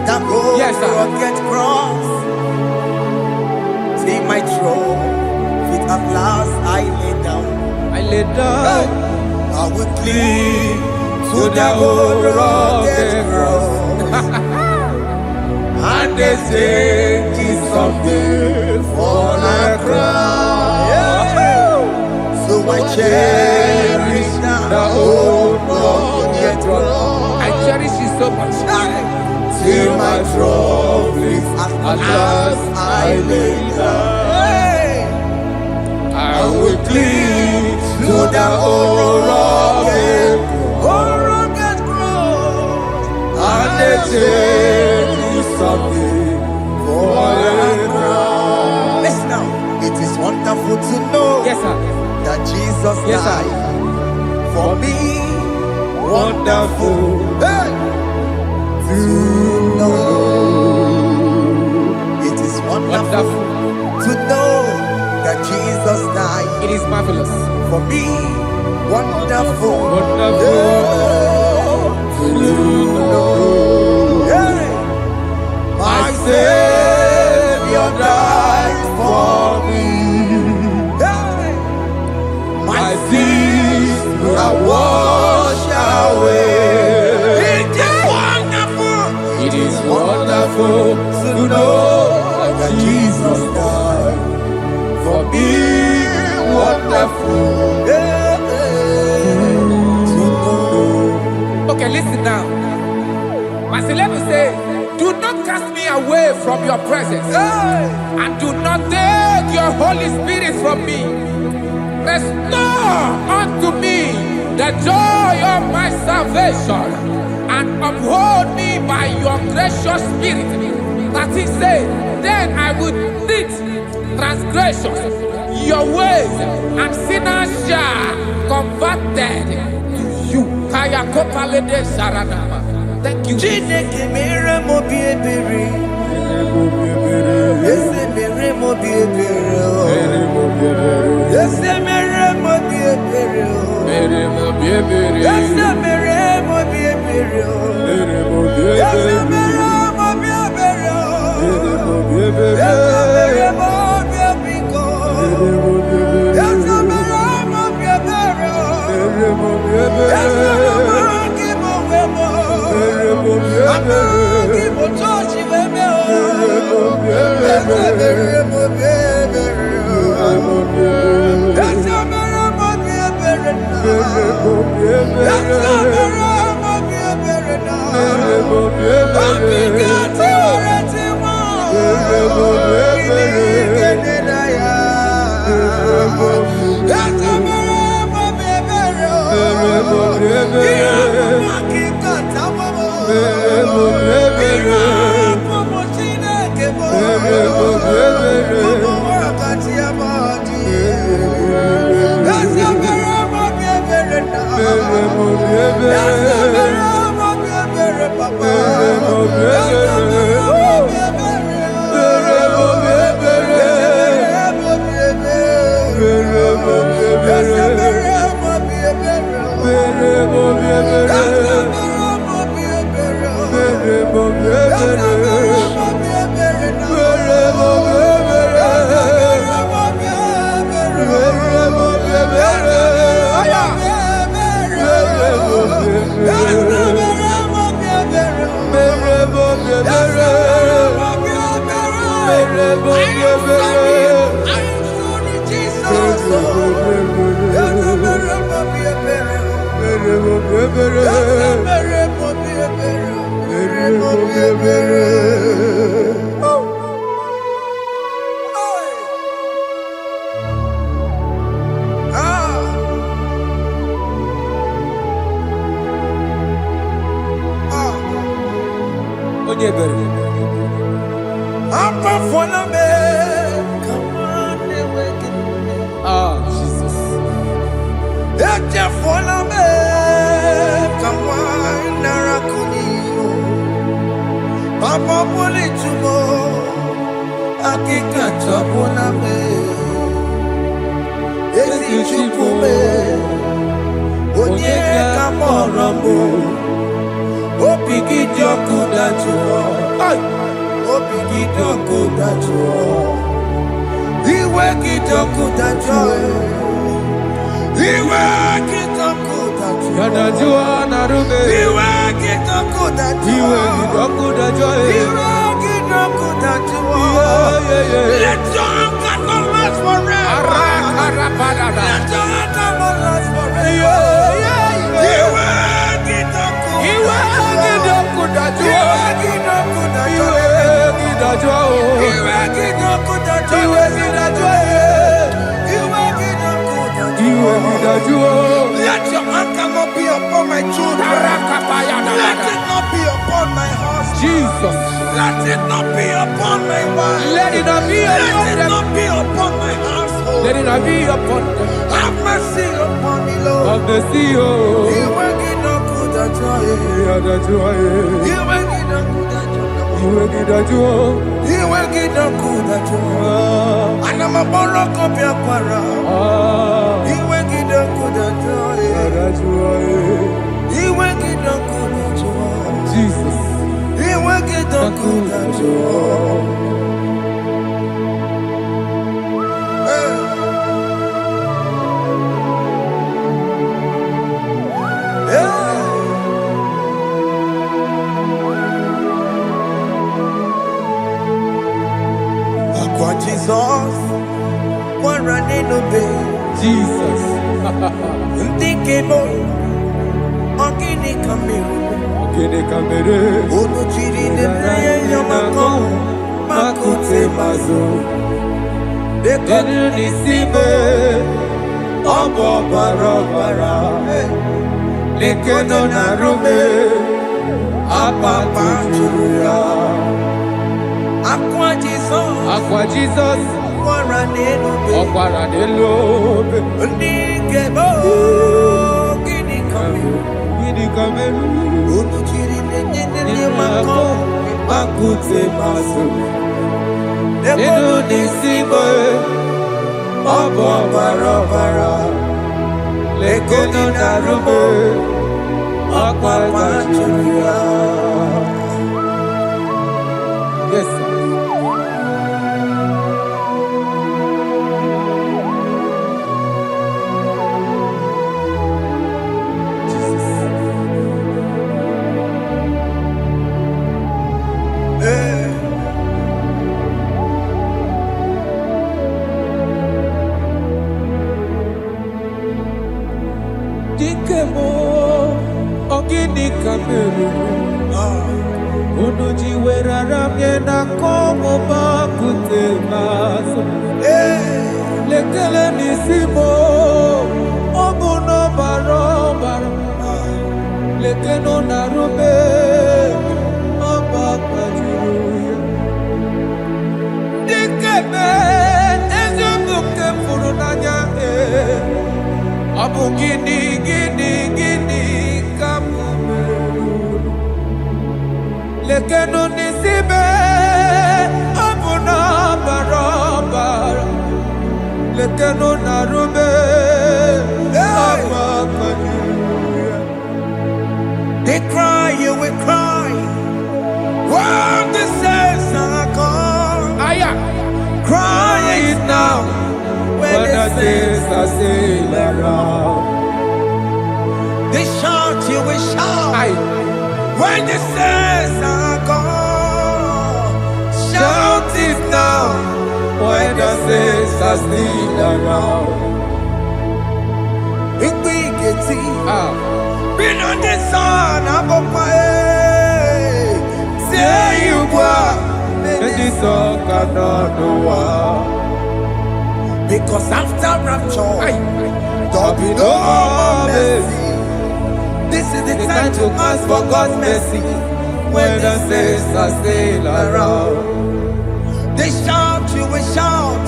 that rugged cross. See my throne, feet at last I lay down. I will cling to the old rugged cross. And they say it's something for a crown. So I cherish the old rugged cross. I cherish you so much. Till my trophies at last I lay down. I will cling to the old rugged cross. And they take me something for a crown. Listen now, it is wonderful to know that Jesus died for me. Wonderful to know. It is wonderful to know that Jesus died. It is marvelous for me. Wonderful to know. My Savior died for me. My sins are washed away. It is wonderful to know that Jesus died for me. Wonderful to know. Okay, listen now. Marcelino say, do not cast me away from your presence, and do not take your Holy Spirit from me. Restore unto me the joy of my salvation, and uphold me by your gracious spirit. That he said, then I would teach transgressions your ways, and sinners shall converted to you. Thank you. Let your anger not be upon my children. Let it not be upon my husband. Jesus. Let it not be upon my wife. Let it not be upon Let it them. not be upon my household. Let it not be upon them. Have mercy upon me, Lord. Of the sea, oh. You will get no good at joy. You will get no good at joy. You will get no good at joy. And I'm a borrow copy of para. You will get no good at joy. You will get no good at joy. Jesus. You will get no good at joy. Jesus, one running obey. Jesus. Ndikebo, ogini kamiru. Ogini kamiru. Unu chiri nene yamako, makute mazo. Dekonu nisibe, obo barabara. Lekeno narume, apa tujuya. Aqua Jesus, Okwara Nelobe, Ndikebo, ogini kamiru. Ogini kamiru. Unu chiri nene yamako, Makute maso. Dekonu nisibe, obo barabara. Lekeno narume, apa tujuya. Yes, sir. Dikemo, ogini kamiru. Unuji werara miena komo bakute maso. Lekele nisimo, obuno barobara. Lekeno narume, abakajuya. Dikeme, ezobuke furunanya. Abu gini kamumeru. Lekeno nisibe, abu na barabara. Lekeno narume, abakajuya. They cry, you will cry. When the saints are gone, cry it now. When the saints are still around, they shout, you will shout. When the saints are gone, shout it now. When the saints are still around, been on the sun, I'm up my head. Say you go, and the sun cannot do. Because after rapture, there'll be no more mercy. This is the time to ask for God's mercy. When the saints are still around, they shout, you will shout.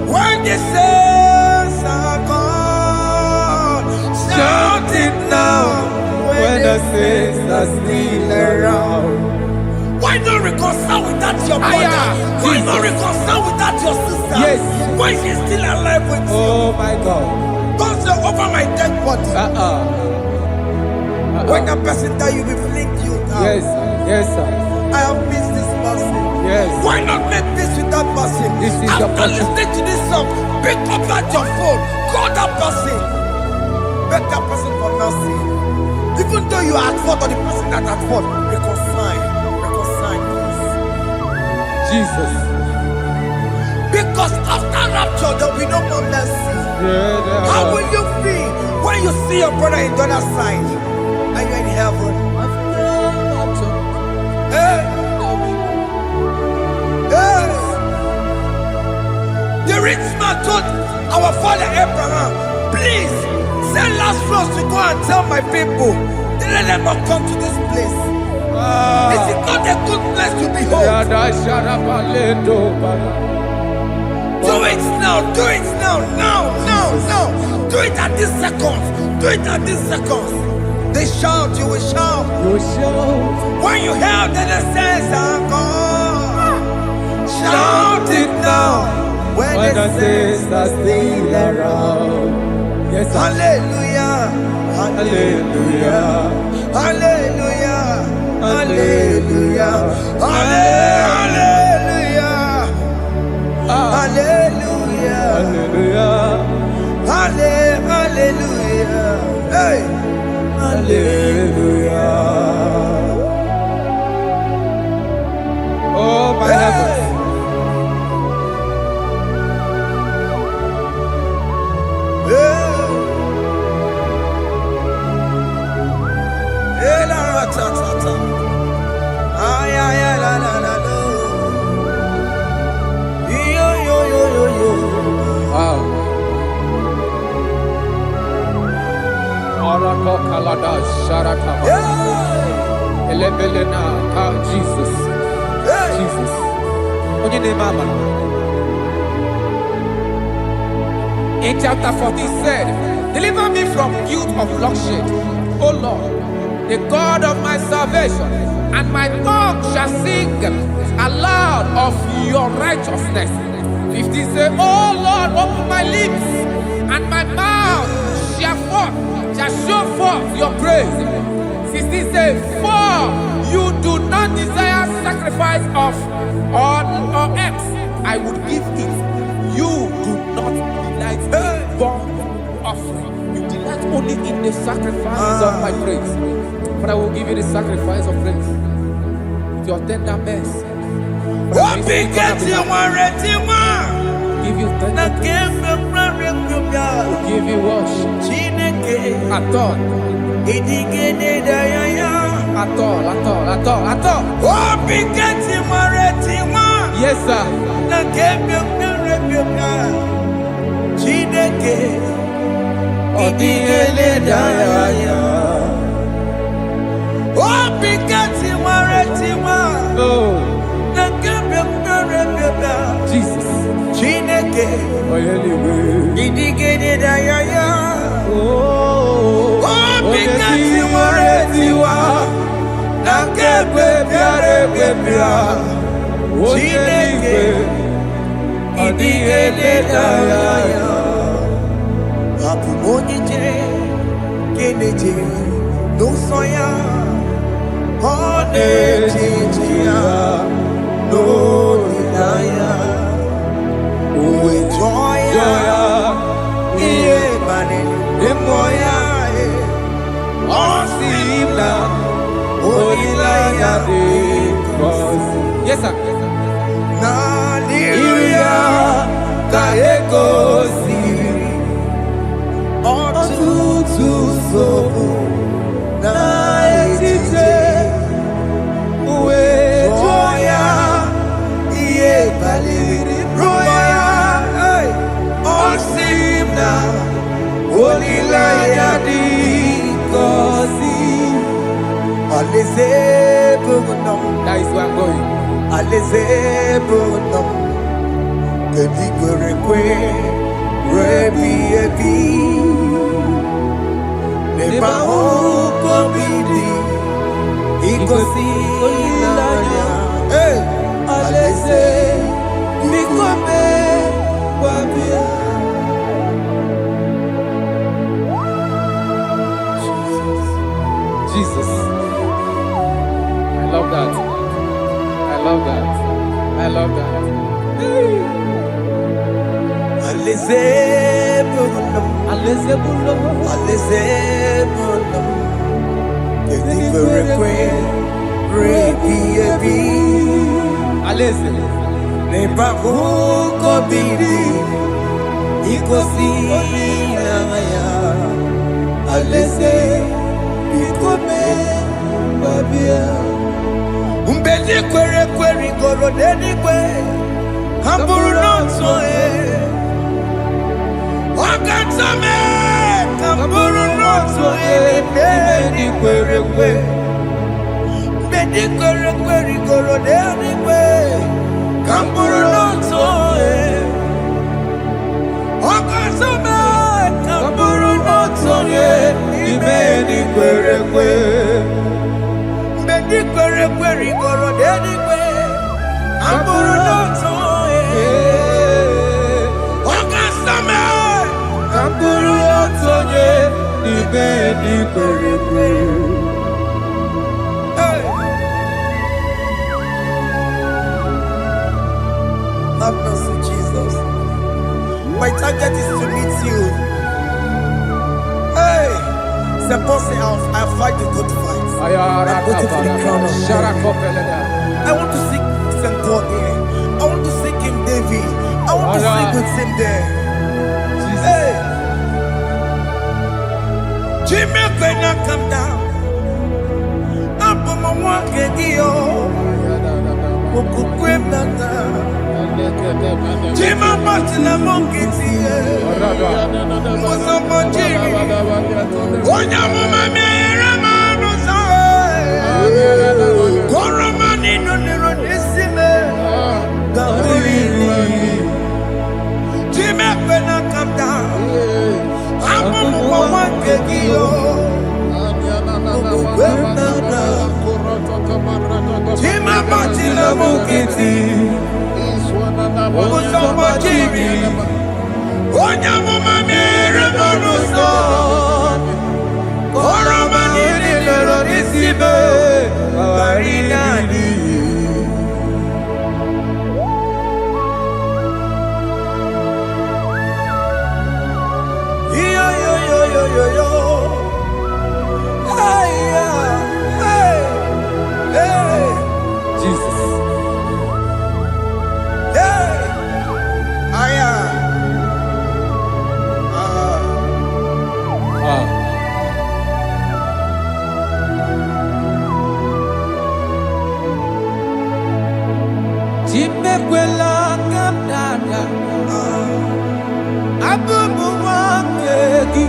When the saints are gone, shout it now. When the saints are still around. Why not reconcile without your brother? Why not reconcile without your sister? Yes. Why is she still alive with you? Oh my God. Don't say over my dead body. When that person die, you will fling you down. Yes, yes, sir. I have missed this person. Yes. Why not make peace with that person? This is after listening to this song, pick up that your phone, call that person, beg that person for mercy. Even though you are at fault or the person that at fault, reconcile, please. Jesus. Because after rapture, there will be no more mercy. How will you feel when you see your brother in the other side and you're in heaven? Hey. Hey. The rich man told our father Abraham, please send Lazarus to go and tell my people, let them not come to this place. This is not a good place to behold. Do it now, do it now, now. Do it at this second. Do it at this second. They shout, you will shout. When you hear that the saints are gone, shout it now. When the saints are still around. Yes, hallelujah, hallelujah, hallelujah, hallelujah, hallelujah, hallelujah, hallelujah, hallelujah, hey, hallelujah. Oh my heavens. Jesus. Jesus. In chapter 14 said, deliver me from guilt of bloodshed, O Lord, the God of my salvation, and my tongue shall sing aloud of your righteousness. 50 say, O Lord, open my lips, and my mouth shall show forth your praise. 60 say, for you do not desire sacrifice of or eggs, I would give it. You do not delight in burnt offering. You delight only in the sacrifice of my praise. But I will give you the sacrifice of praise with your tender mercy. Give you tender give you worship. At all. Yes, sir. Jesus. Onetitia Nolinaya Uwe Joya Iye Bani Demoya Osimna Onilaya Yes, sir. Naliria Kaeko Siri Otutu Sobu Na Etite Uwe Joya Iye Baliri Roya Osimna Onilaya Dikosi Aleze Bugunam That is where I'm going. Aleze Bugunam Kedikorekwe Rebi Ebi Neba Okobidi Ikosi Onilaya Aleze Mikome Wabia Jesus. I love that. I love that. I love that. Aleze Bugunam Aleze bulo. Aleze Bugunam Kedikorekwe Rebi Ebi Aleze. Neba Okobidi Ikosi Onilaya Aleze Mikome Wabia Umbedi kwere kweri goro dedi kwe Kamburu noto Wakatame Kamburu noto Mbedi kwere kwe Umbedi kwere kweri goro dedi kwe Kamburu noto Wakatame Kamburu noto Mbedi kwere kwe Mbedi kwere kweri goro dedi kwe Kamburu noto Wakasame Kamburu noto Mbedi kwere kwe Have mercy, Jesus. My target is to meet you. Hey, suppose I fight the good fight. I'm waiting for the crown of glory. I want to seek St. Paul here. I want to seek King David. I want to sing with him there. Hey, Jimmy cannot come down. I'm on my walk again. Jima Martina Monkiti, Mosamajiri, Onya Mama Mera Rosa, Koramani no Nerodissime, Jimmy Pena come down, I'm on one Kegio, Jima Martina Monkiti. Mosamajiri, Onya Mama Mera Rosa, Koramani no Nerodissime, Barinani. Yo. Hey, hey, hey. Jesus. Hey. Aya. Chimekwela kamdada. Abubu wakegi.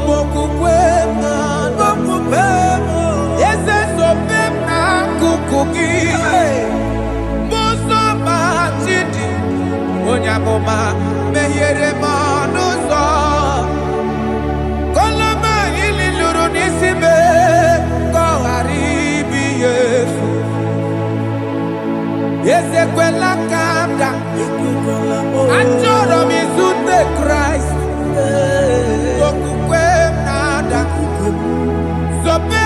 Bokukwe na bokupemo. Yese sopem na kukuki. Muso machidi. Onyakoma mehiere manuso. Koloma ili luru nisime. Koharibi Yesu. Yese kwela kamda. Anjoro mizute Christ. Bokukwe nada. Sope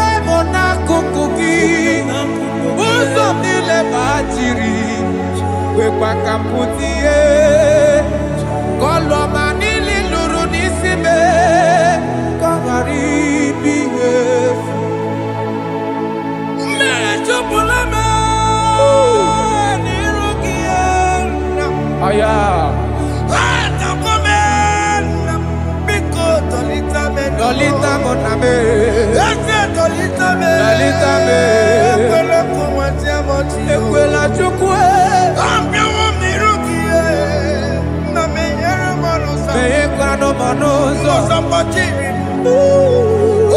we pakaputie koloma nili luru nisime kangaribi me chopulame nirugiena aya Dolita moname, dolita me, ekwela chukwe, me ekwano monoso,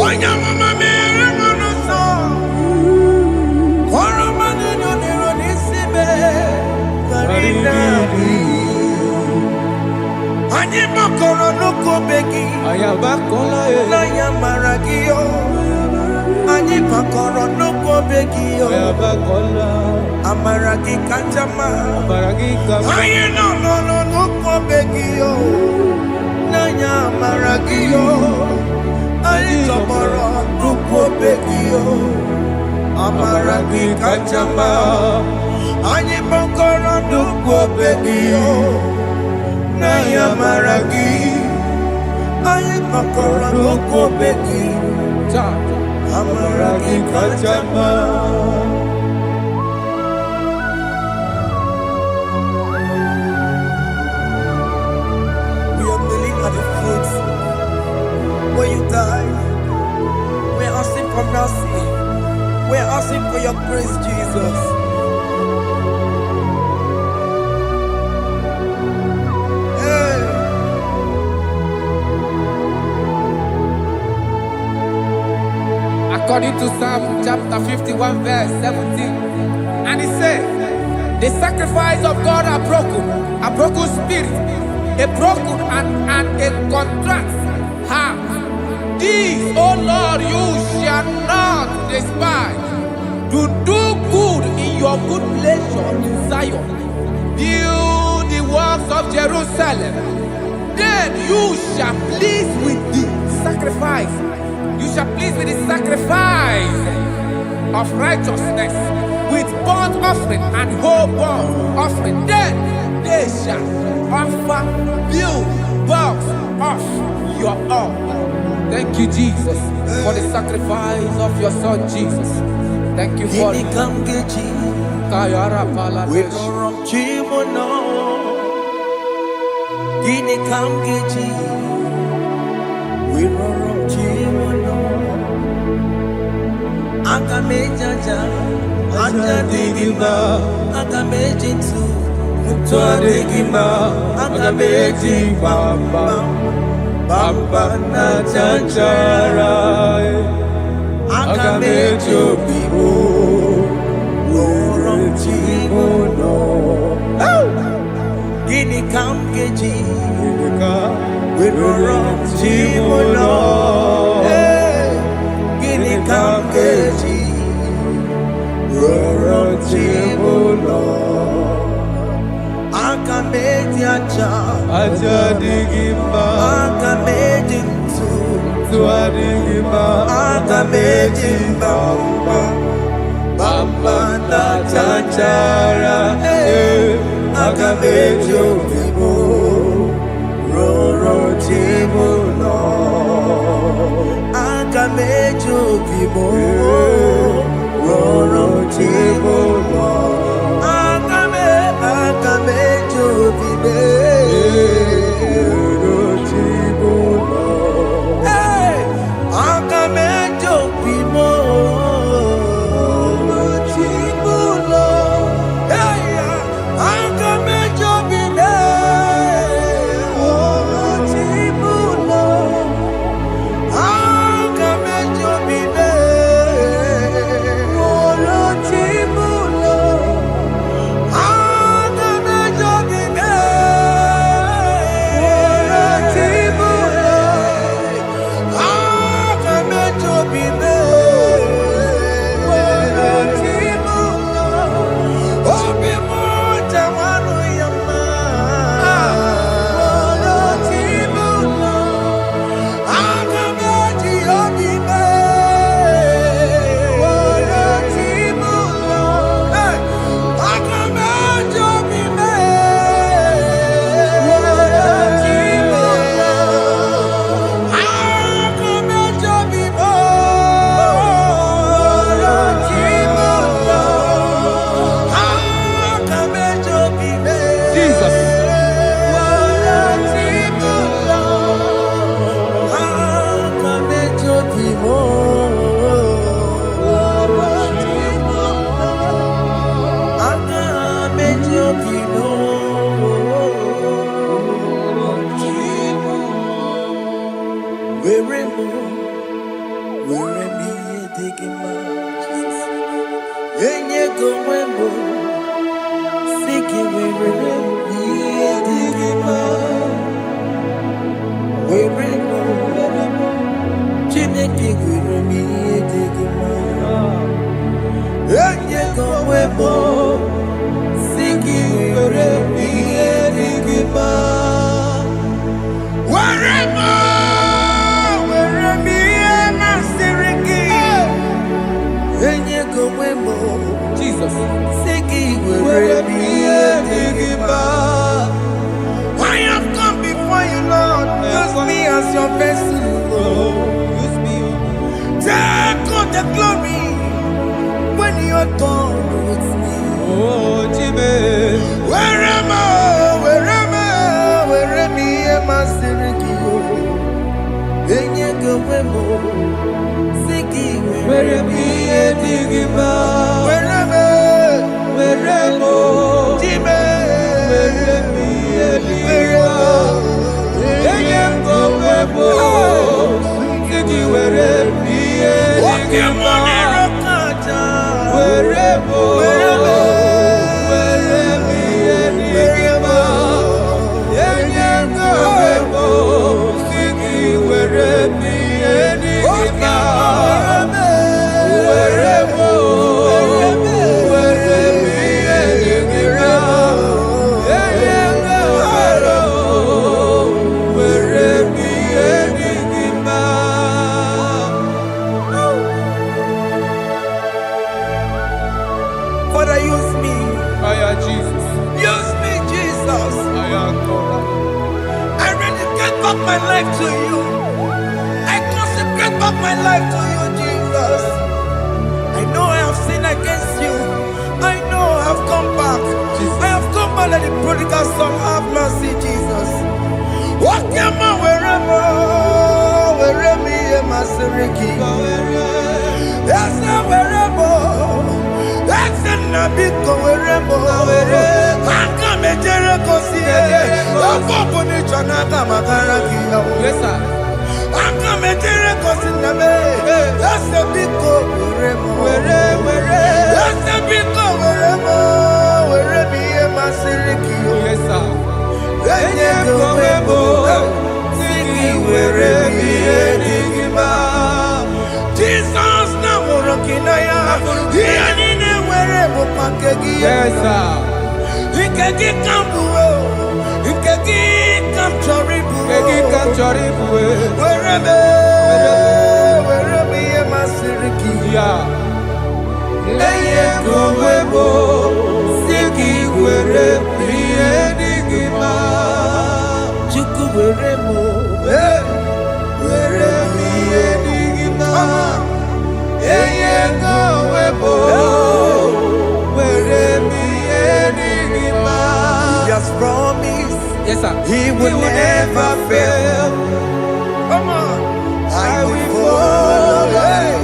onya mama me monoso, koro manino niro nisime, karina. Ani makoro nuko begi, ayabakola na yamaragio. Ani makoro nuko begi, ayabakola. Amaragi kachama, amaragi kama. Aye no nuko begi, na yamaragio. Ani tomorrow nuko begi, amaragi kachama. Ani makoro nuko begi. Naya maragi, aye makora loko beki, amaragi kachama. We are kneeling at the foot where you died. We are asking for mercy. We are asking for your grace, Jesus. According to Psalm chapter 51 verse 17, and it says, the sacrifice of God are broken spirit, a broken and a contrite heart. These, O Lord, you shall not despise. Do good in your good pleasure in Zion. Build the works of Jerusalem. Then you shall please with the sacrifice. You shall please with the sacrifice of righteousness, with burnt offering and whole burnt offering. Then they shall offer build works of your own. Thank you, Jesus, for the sacrifice of your Son, Jesus. Thank you for it. Agamejaja, Ajadigima, Agamejitu, Mutuadigima, Agameji Bamba, Bamba na Chanchara, Agamejo Bibo, Worom Chimono, Gini Kamgeji, Worom Chimono. Kamgeji, Roro Chibulo, Akameji Acha, Ajadigima, Akameji Tuadigima, Akameji Bamba, Bamba na Chanchara, Akameji Obibo, Roro Chibulo. Akamejo bibo, roro chibo, akamejo bibe, roro chibo, akamejo bibo, roro chibo, akamejo bibe, roro chibo. Akamejo bibe, roro chibo. go wembo. Siki were ye digima. Wembo. Chineke were me digima. Ye go wembo. Siki were me digima. Wherever, where me and my siriki, and you go wemo, Jesus. Siki, where me and Igiba. I have come before you, Lord. Use me as your vessel. Use me. Take all the glory when you're done with me. Oh, Jimmy. Wherever, where me and my siriki. Enye go wemo, Siki Where me and Digima. wherever, Jime, Where me and Digima. Enyem go webo. Siki where me and Digima. Wherever. Where me and Digima. Enyem go webo. Siki where me and Digima. Wherever. Where me and Digima. Enyem go webo. Where me and Digima. Father, use me, Fire Jesus. Jesus. I am God. I dedicate back my life to you. I consecrate back my life to you, Jesus. I know I have sinned against you. I know I have come back. I have come back like the prodigal son. Have mercy, Jesus. Walk your man wherever me and my Siriki. Yes, wherever. That's a Nabiko wherever. I come a Jericho see. I'm going to Chanaka Makaraki. Yes, sir. I come a Jericho see. That's a big go wherever. That's a big go wherever me and my Siriki. Yes, sir. Enye go webo, Siki were me enigma. Jesus na morokinaya, Yanine were bopakegi. Yes, sir. Ikegi kambuo, Ikegi kam choribu. Kegi kan choribu. Were me emasiriki. Yeah. Enye go webo, Siki were me enigma. Chuku were mo, Were me enigma. Enye go webo, were me enigma. He has promised Yes, sir. He will never fail. Come on. I will follow.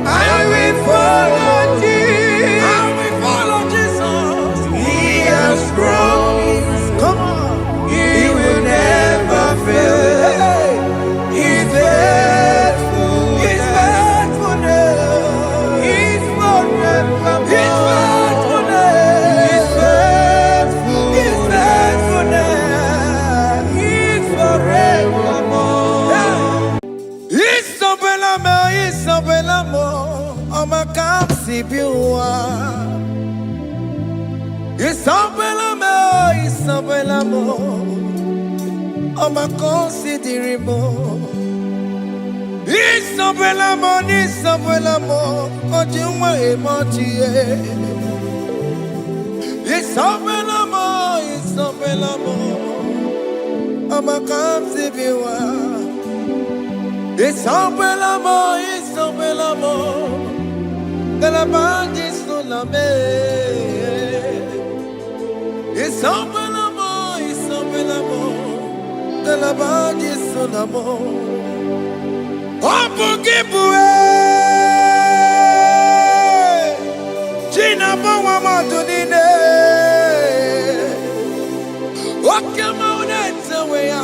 I will follow Jesus. I will follow Jesus. He has promised. Come on. He will never fail. He's faithful. His faithfulness. He's forevermore. His faithfulness. He's faithful. His faithfulness. He's forevermore. Isabelamo, Omakam Sibiwa. Isabelamo, Omakam Sidirimo. Isabelamo, Ojimwa Emotie. Isabelamo, Omakam Sibiwa. Isabelamo, de la bande sur la mer. Isabelamo, de la bande sur la mer. Opugibue, Gina Bawa Madunine. Okama unete weya.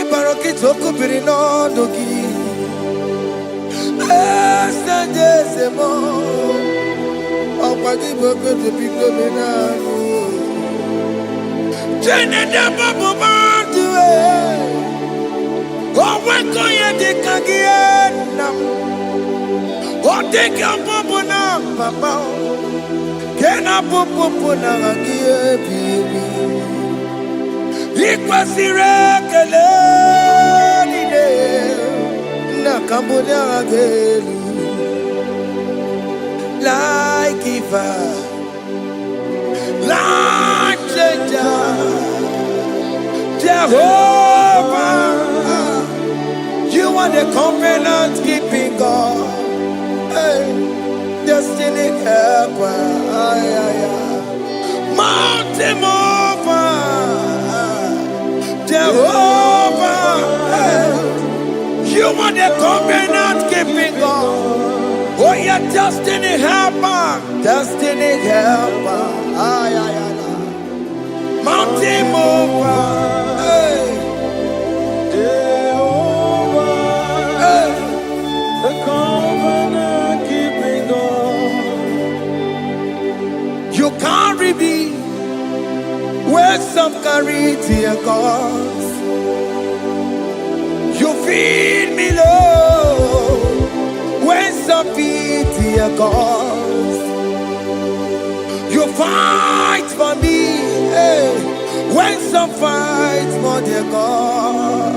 Ibaroki toku birino dogi. Like giver, like changer, Jehovah, you are the covenant keeping God, hey, destiny helper, mountain mover, Jehovah, hey, you are the covenant keeping God. Oh, yeah, destiny helper, mountain mover, hey, Jehovah, hey, the covenant keeping God. you carry me where some carry tear cause. You feed me low when some feed tear cause. You fight for me, hey, when some fight for their God.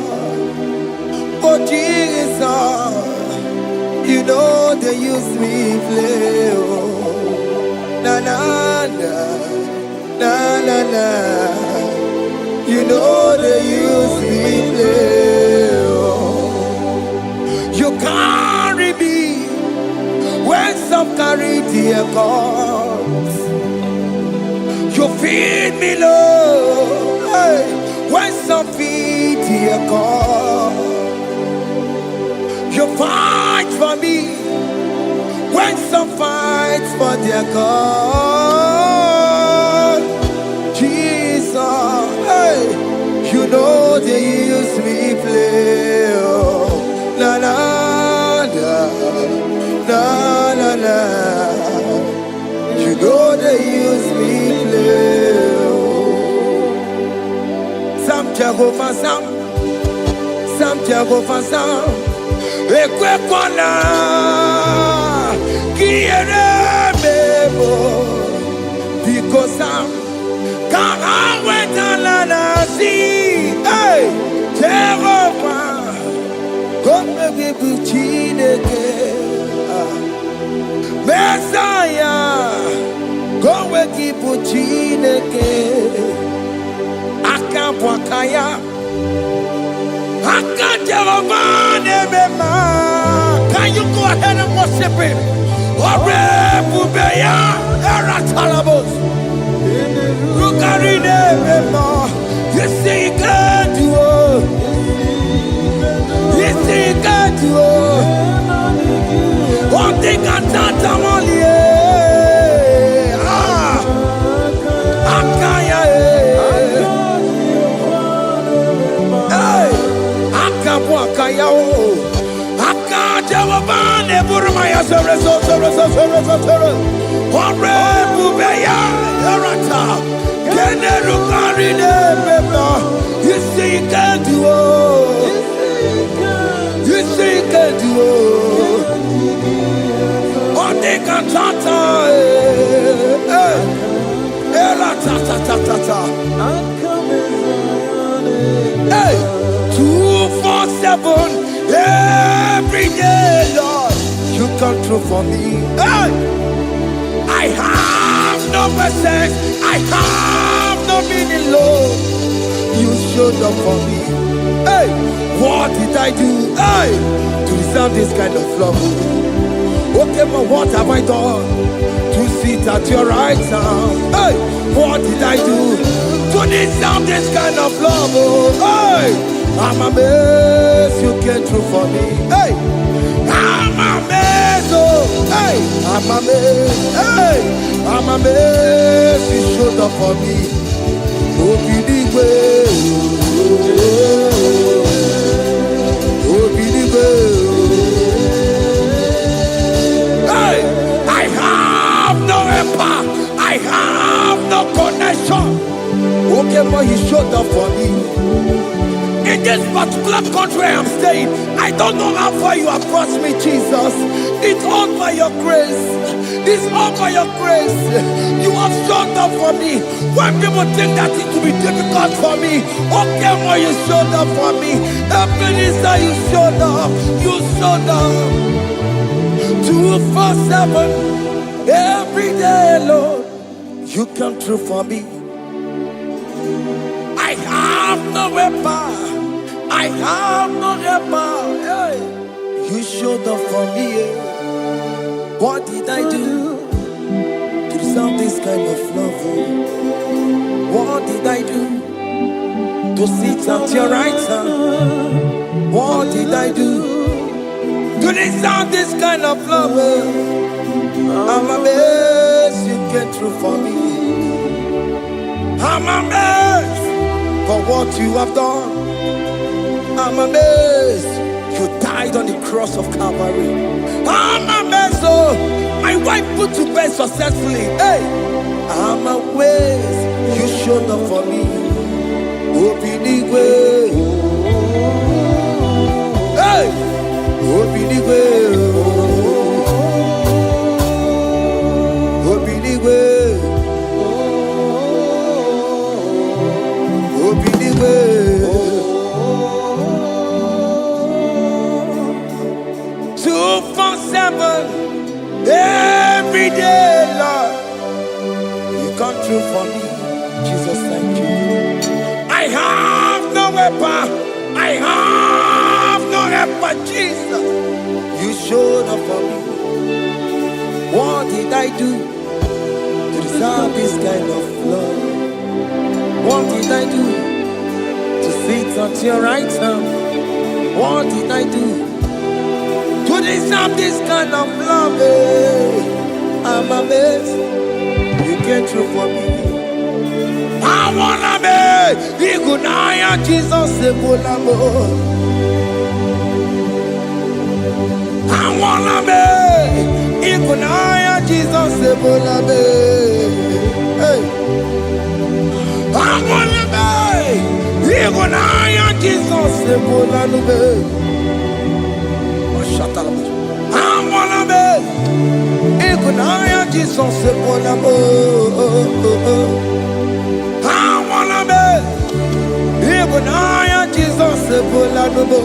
Oh Jesus, you know they use me play. Oh, na na na, na na na. You know they use me play. Oh, you carry me when some carry their cause. You feed me low, hey, when some feed their cause. You fight for me when some fight for their God. Jesus, hey, you know they use me play. Oh, na na na, na na na. You know they use me play. Oh, some Jehovah, some Jehovah, some. Ekwe kwana kiere mebo because I'm kahaweta si hey Jehovah come give chineke Messiah come give chineke akabwakaya can you go ahead and worship him? You see, you can do it. You see, you can do it. One thing I can't only. You see, you can do it. You see, you can do it. One thing I can't. Hey, 247 every day, Lord, you come through for me. Hey, I have no presence, I have no meaning, Lord. You showed up for me. Hey, what did I do? Hey, to deserve this kind of love? Okay, but what have I done to sit at your right hand? Hey, what did I do to deserve this kind of love? Oh, hey, I'm amazed you came through for me. Hey, I'm amazed. Oh, hey, I'm amazed. Hey, I'm amazed you showed up for me. Oh, believe country I am staying. I don't know how far you have brought me, Jesus. It's all by your grace. It's all by your grace. You have showed up for me. When people think that it will be difficult for me, okay, when you showed up for me. Ebenezer, you showed up. You showed up. 247 every day, Lord. You come through for me. I have no weapon. I have no weapon. Hey. You showed up for me. What did I do to deserve this kind of love? What did I do to sit at your right hand? What did I do to deserve this kind of love? I'm amazed you came through for me. I'm amazed for what you have done. I'm amazed you died on the cross of Calvary. I'm amazed, oh, my wife put to bed successfully. Hey, I'm amazed you showed up for me. Obinigwe, hey, Obinigwe, Obinigwe, Obinigwe. 247 every day, Lord. You come through for me, Jesus. Thank you. I have no weapon. I have no weapon, Jesus. You showed up for me. What did I do to deserve this kind of love? What did I do to sit at your right hand? What did I do to deserve this kind of love? I'm amazed you came through for me. I wanna be Igunaya Jesus Sebulamo. I wanna be Igunaya Jesus Sebulame. Hey, I wanna be Igunaya Jesus Sebulame. I wanna be Igunaya Jesus Sebulamo. I wanna be Igunaya Jesus Sebulamo.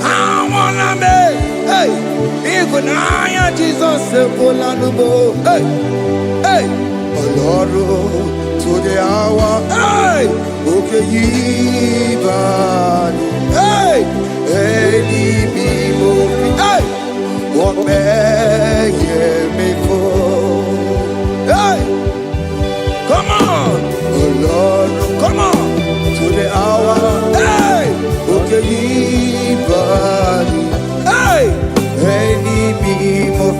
I wanna be, hey, Igunaya Jesus Sebulamo. Hey, hey, Lord, to the hour, hey, okay, hey, any people, hey, what may me for, hey, come on, oh Lord, come on, to the hour, hey, okay, hey, any people,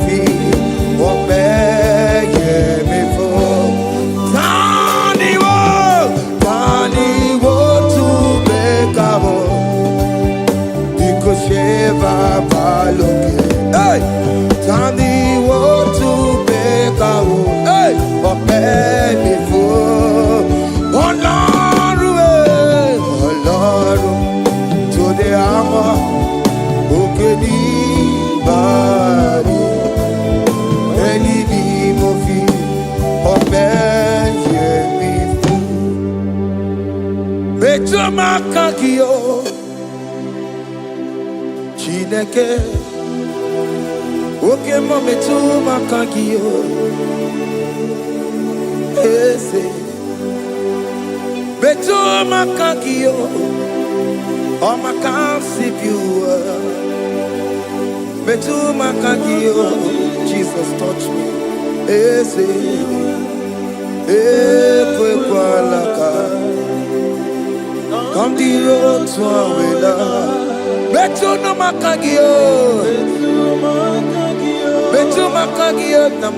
what may me for. Sheva baloke, hey, Tani wo to bekawo, hey, ope before, Ọlọ́run, to the hour, okeni bari, eni bi mo fi ope ye mi fu, mejo makakiyo. Chineke, oke mometu makagio, ese, betu makagio, o makansipiwa, betu makagio, Jesus touch me, ese, ekwe kwa laka, come the road to Awela. Betu no makagio, betu makagio nam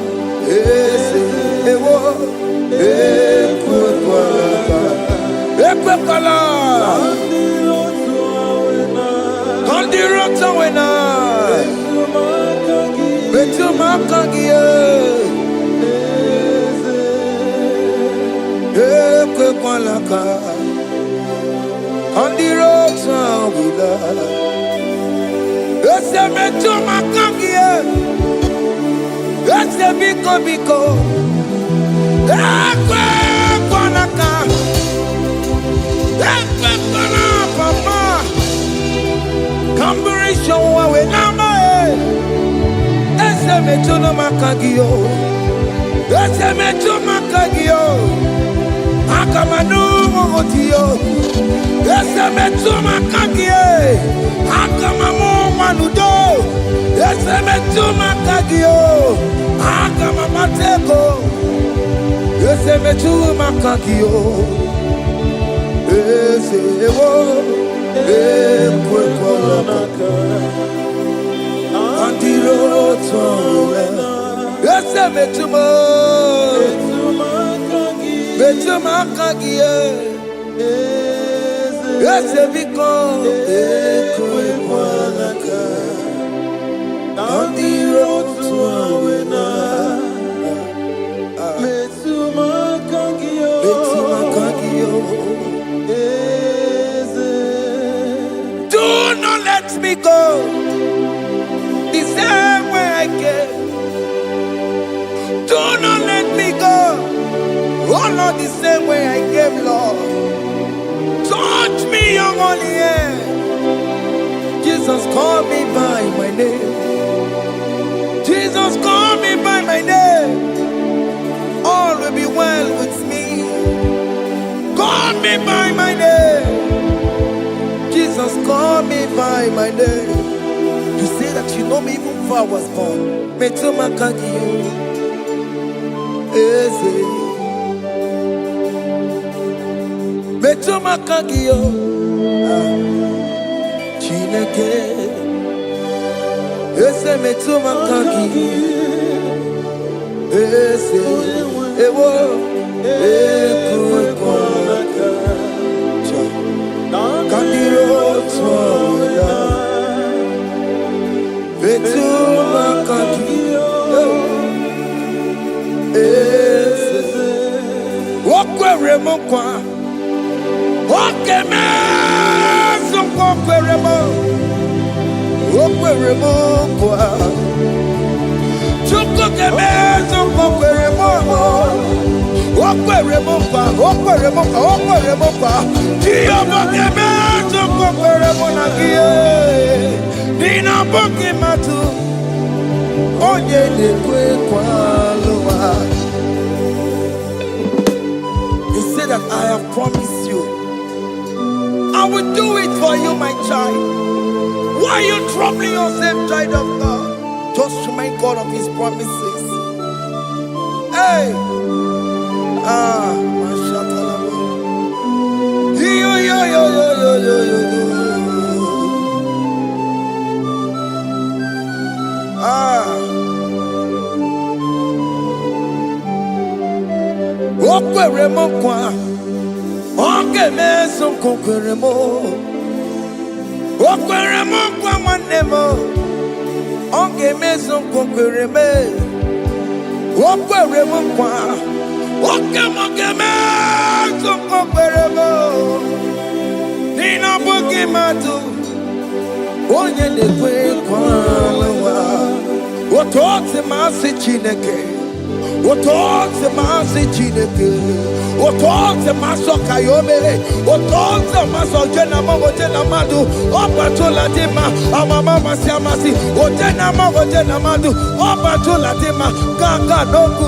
ese ewo ekwe kwala, kandiro tawena, betu makagio, ekwe kwala ka, On the road to Willa. It's a meto makangie. It's a biko. Ekwe kwanaka. Ekwe kwana papa. Kamburisho wawe nama e. It's a meto no makagio. It's a meto makagio. Akamanu mogotio. It's a meto makagio. Akamamu manudo. It's a meto makagio. Akamamateko. It's a meto makagio. It's a metumo. Betumakagie. It's a biko. On the road to Awena. Betumakagio. Do not let me go the same way I came. Do not let me go. Oh Lord, the same way I came, Lord. Touch me, your holy hand. Jesus, call me by my name. Jesus, call me by my name. All will be well with me. Call me by my name. Jesus, call me by my name. You say that you know me even before I was born. Metumakagio. Eze. Metumakagio. Chineke. Eze metumakagio. Eze. Ewo. Ekukwanaka. Kandiro twala. Betumakagio. Eze. Okwere mokwa. Okeme. Okwere mo. Okwere mokwa. Chukukeme. Okwere mo. Okwere mokwa. Okwere mokwa. Okwere mokwa. Kiyobokeme. Okwere monagie. Nina bokimatu. Onye lekwe kwaloa. He said that I have promised you. I will do it for you, my child. Why are you troubling yourself, child of God? Just remind God of His promises. Hey! Mashatalaba. Yo. Okwere mo kwa. Oke meso kokwere mo. Okwere mo kwa mwane mo. Oke meso kokwere me. Okwere mo kwa. Oke meso kokwere mo. Nina buki matu. Onye lekwe kwa lowa. Otote masi chineke. Otote masi chineke. Otote maso kayome. Otote maso jena madu. Opatola dima. Amama masi amasi. Ojena madu. Opatola dima. Gaga noku.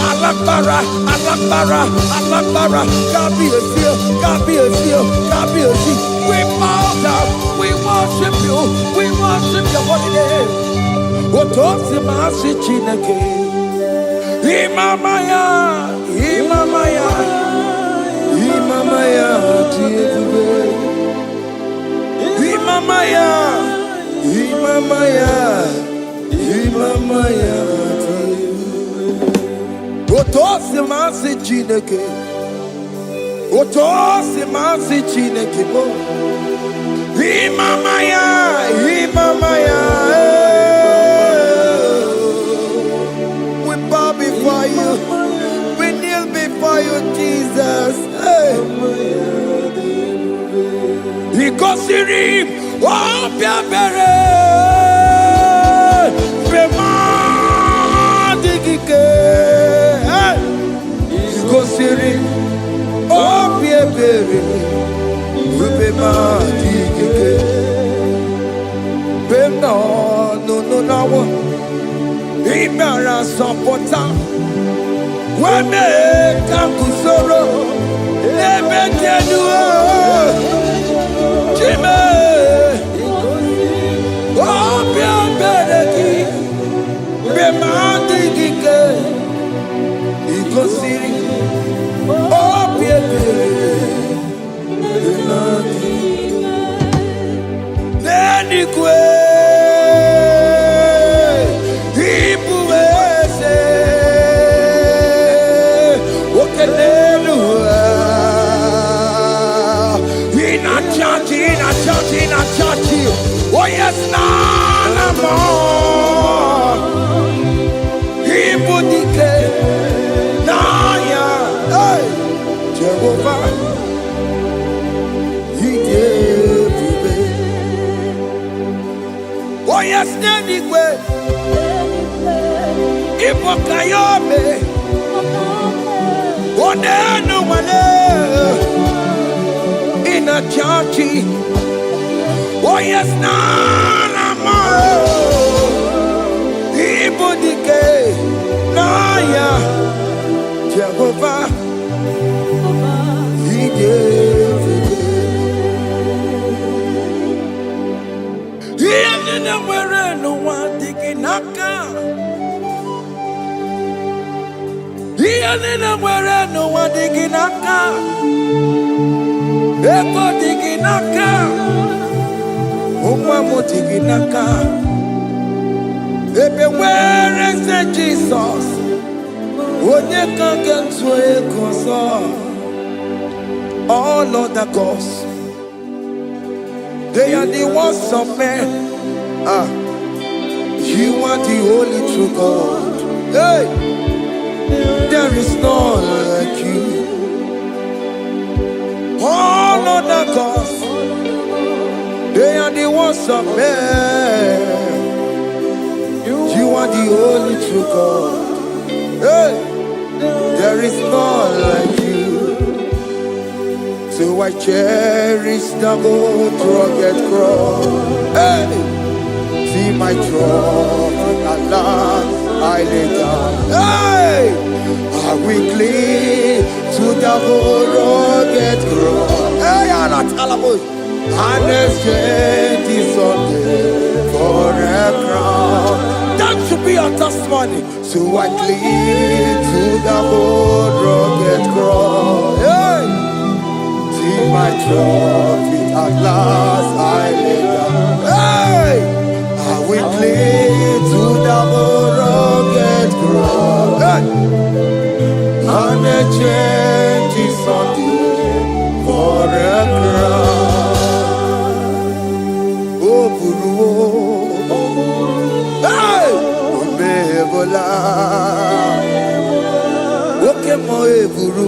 Alakbara. Gabi osio. We bow down. We worship you. We worship your holy name. Otote masi chineke. Imamaya, Otosi masi chineke bo. Imamaya. We bow before you. We kneel before you, Jesus. Hey. Igosirim, Obiabere, Bema Digike, Igosirim, Obiabere, Bema Digike, Bema no, Imara Sapota, Wame Kakusoro, Ebekenua, Jime, Obia Bereki, Bemandi Gike, Igosiri, Obia Bereki, Nenikwe. Oh yes, nana more. Ibudike, naya, hey, Jehovah, he gave me. Oh yes, nanigwe, Ibokayobe, oh nenu wale, in a churchy. Oh yes, nana more. Ibudike, naya, Jehovah, he gave it. He didn't wear no one digging aka. He didn't wear no one digging aka. Eko digging aka. Uma motiginaka. Everywhere is Jesus. Onye can get to a console. All other gods, they are the works of men. You are the only true God. Hey, there is none like you. All other gods, they are the ones of men. You are the only true God. Hey, there is none like you. So I cherish the old rugged cross. Hey, see my throne, Allah, I lay down. Hey, I will cling to the old rugged cross. Hey, I'm not Alamo. And exchange is Sunday for a crown. That should be your testimony. So I cling to the old rugged cross. Hey, see my trophy at last I lay down. Hey, I will cling to the old rugged cross. Hey, and exchange is Sunday for a crown. Hey, Omebola, Okemo eburu,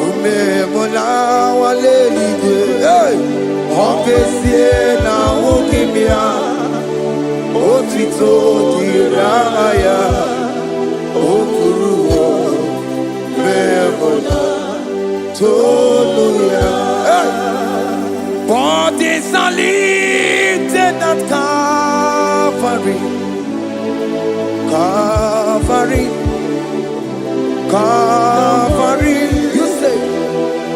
Omebola wale ide. Hey, Obesie na okimia, Otito diraya, Okuru, Omebola, Toluya. Hey. Bodies are lifted at Calvary, Calvary, Calvary. You say,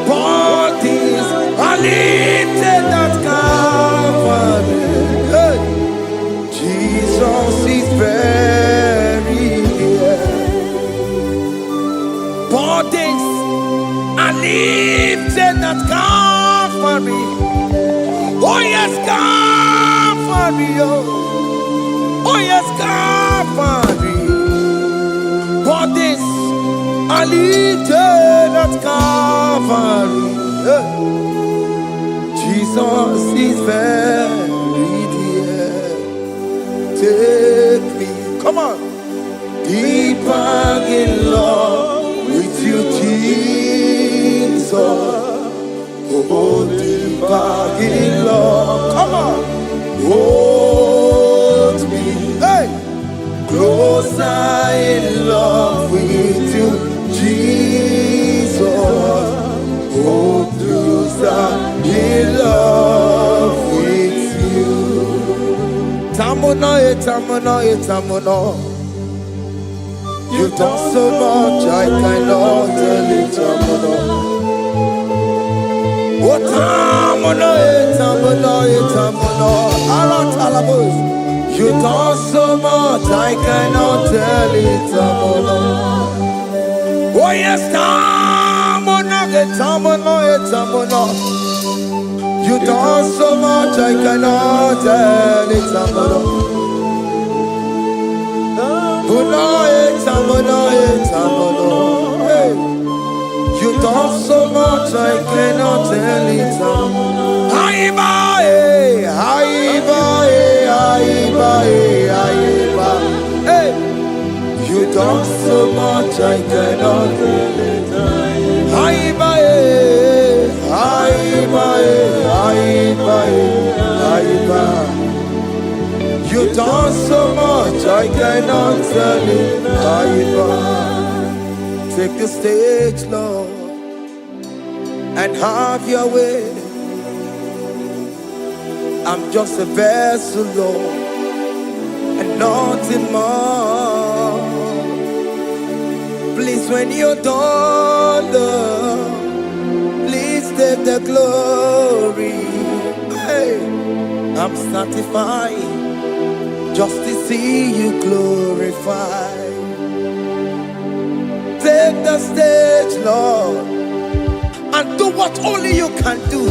bodies are lifted at Calvary. Hey. Jesus is very here. Bodies are lifted at Calvary. Oh yes, Calvary, oh yes, Calvary. Bodies are lifted at Calvary. Jesus is very dear. Take me, come on, deeper in love with you, Jesus. Oh, deeper in love. Come on. Hold me, hey, closer in love with you, Jesus. Oh, closer in love with you. Tamuno, tamuno, tamuno. You've done so much, I cannot tell it, tamuno. Oh, tamuno, tamuno, tamuno. You done so much, I cannot tell it, tamuno. Oh yes, tamuno, tamuno, tamuno. You done so much, I cannot tell it, tamuno. Tamuno, tamuno, tamuno. Hey. You done so much, I cannot tell it. Haiba, haiba, haiba, haiba. Hey, you done so much, I cannot tell it. Haiba, haiba, haiba, haiba. You done so much, I cannot tell it. Haiba. Take the stage, Lord, and have your way. I'm just a vessel, Lord, and nothing more. Please, when you're done, Lord, please take the glory. Hey, I'm satisfied just to see you glorified. Take the stage, Lord, and do what only you can do.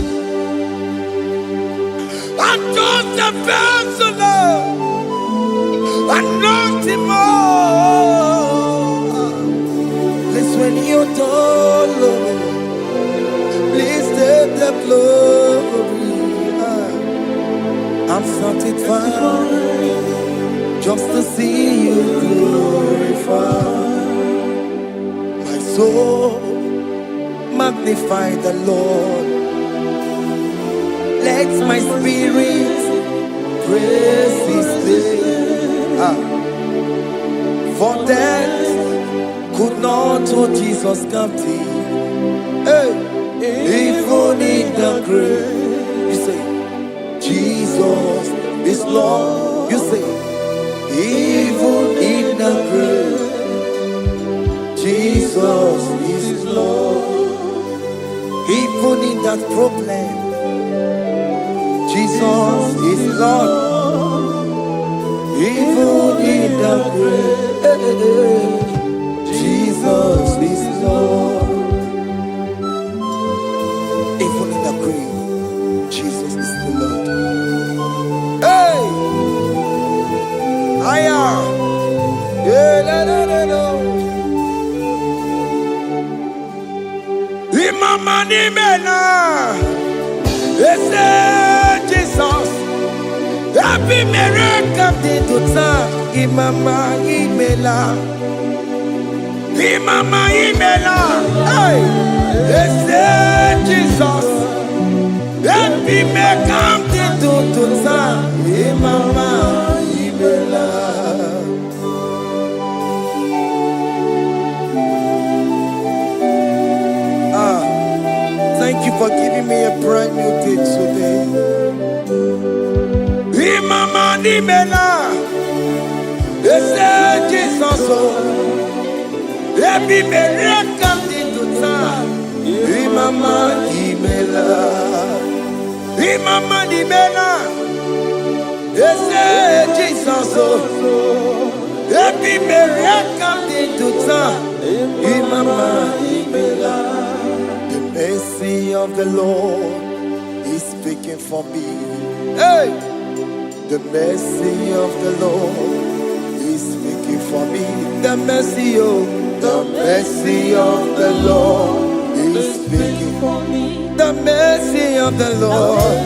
I'm just a vessel, Lord, and nothing more. Please, when you're done, Lord, please take the glory. I'm satisfied just to see you glorified. So magnify the Lord. Let my spirit praise His name. For death could not hold Jesus captive. Hey, even in the grave, you say Jesus is Lord. You say even in the grave, Jesus is Lord. Even in that problem, Jesus is Lord. Even in the grave, Jesus is Lord. Even in the grave, Jesus is the Lord. Hey! I am. Yeah, no, no, no, no. Mama ni mena, Jesus. Happy miracle did to time. Mama imela, Mama imela. Hey, Jesus. Happy miracle did to time. Mama imela. Thank you for giving me a brand new day today. Mama Nimela, Jesus, every miracle into time. Mama Nimela, Mama Nimela, Jesus, every miracle into time. Mama Nimela. The mercy of the Lord is speaking for me. Hey! The mercy of the Lord is speaking for me. The mercy of the Lord is speaking for me. The mercy of the Lord.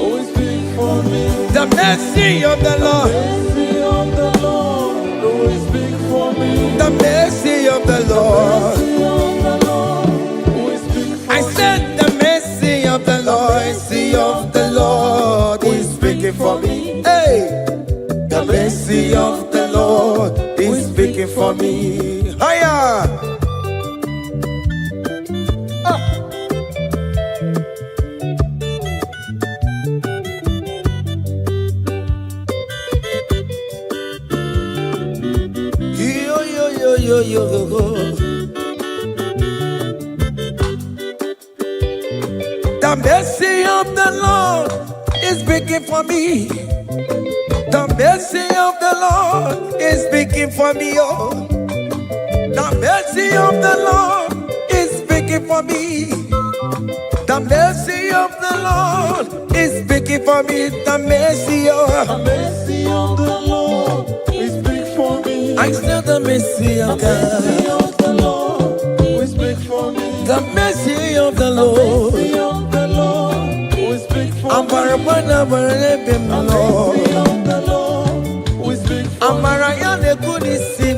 Always speak for me. The mercy of the Lord. Always speak for me. The mercy of the Lord. I said the mercy. speaking for me. Higher. The mercy of the Lord is speaking for me. The mercy of the Lord is speaking for me. Oh, the mercy of the Lord is speaking for me. The mercy of the Lord is speaking for me. The mercy of the Lord is big for me. I still the mercy of God. The mercy of the Lord is big for me. The mercy of the Lord. The mercy of the Lord is big for me. The mercy of the Lord is big for me. The mercy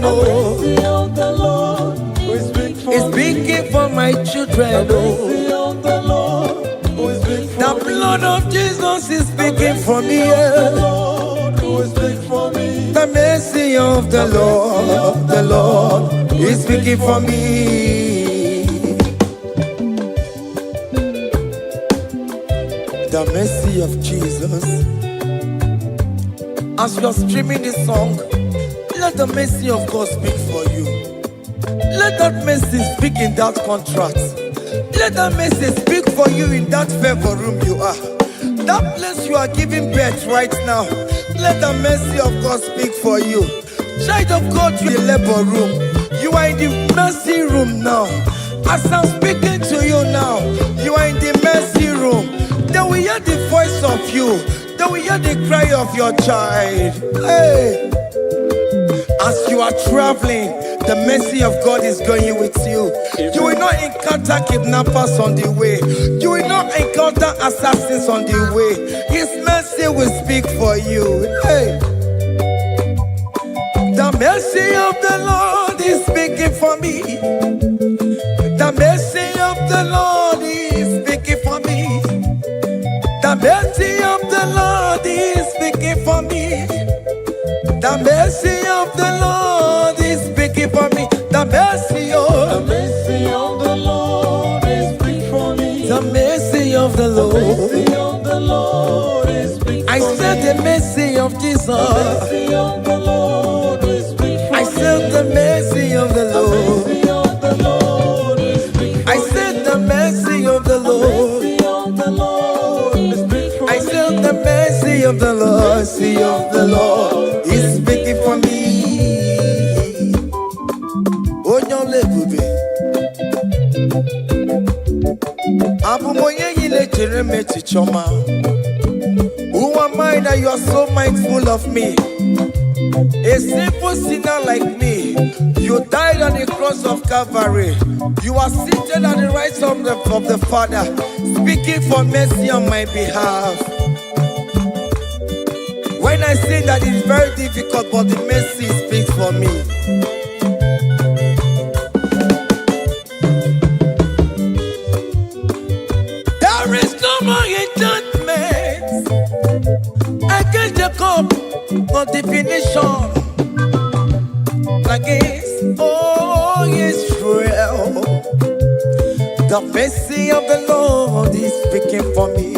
of the Lord is big for me. It's speaking for my children. The mercy of the Lord is big for me. The blood of Jesus is speaking for me. The Lord is big for me. The mercy of the Lord is speaking for me. The mercy of Jesus. As you are streaming this song, let the mercy of God speak for you. Let that mercy speak in that contract. Let that mercy speak for you in that favor room you are. That place you are giving birth right now. Let the mercy of God speak for you. Child of God, you are in the labor room. You are in the mercy room now. As I'm speaking to you now, you are in the mercy room. They will hear the voice of you. They will hear the cry of your child. Hey. As you are traveling, the mercy of God is going with you. You will not encounter kidnappers on the way. You will not encounter assassins on the way. His mercy will speak for you. Hey. The mercy of the Lord is speaking for me. The mercy of the Lord is speaking for me. The mercy of the Lord is speaking for me. The mercy of the Lord is speaking for me. The mercy of the Lord is big for me. The mercy of the Lord. The mercy of the Lord is big for me. I said the mercy of Jesus. The mercy of the Lord is big for me. I said the mercy of the Lord. The mercy of the Lord is big for me. I said the mercy of the Lord. The mercy of the Lord is big for me. I said the mercy of the Lord. Mercy of the Lord is speaking for me. Oh, no, lebube. Abu moye yile jereme chichoma. Who am I that you are so mindful of me? A simple sinner like me. You died on the cross of Calvary. You are seated at the right of the Father, speaking for mercy on my behalf. When I say that it's very difficult, but the mercy speaks for me. There is no more enchantment against Jacob, no definition against all Israel. The mercy of the Lord is speaking for me.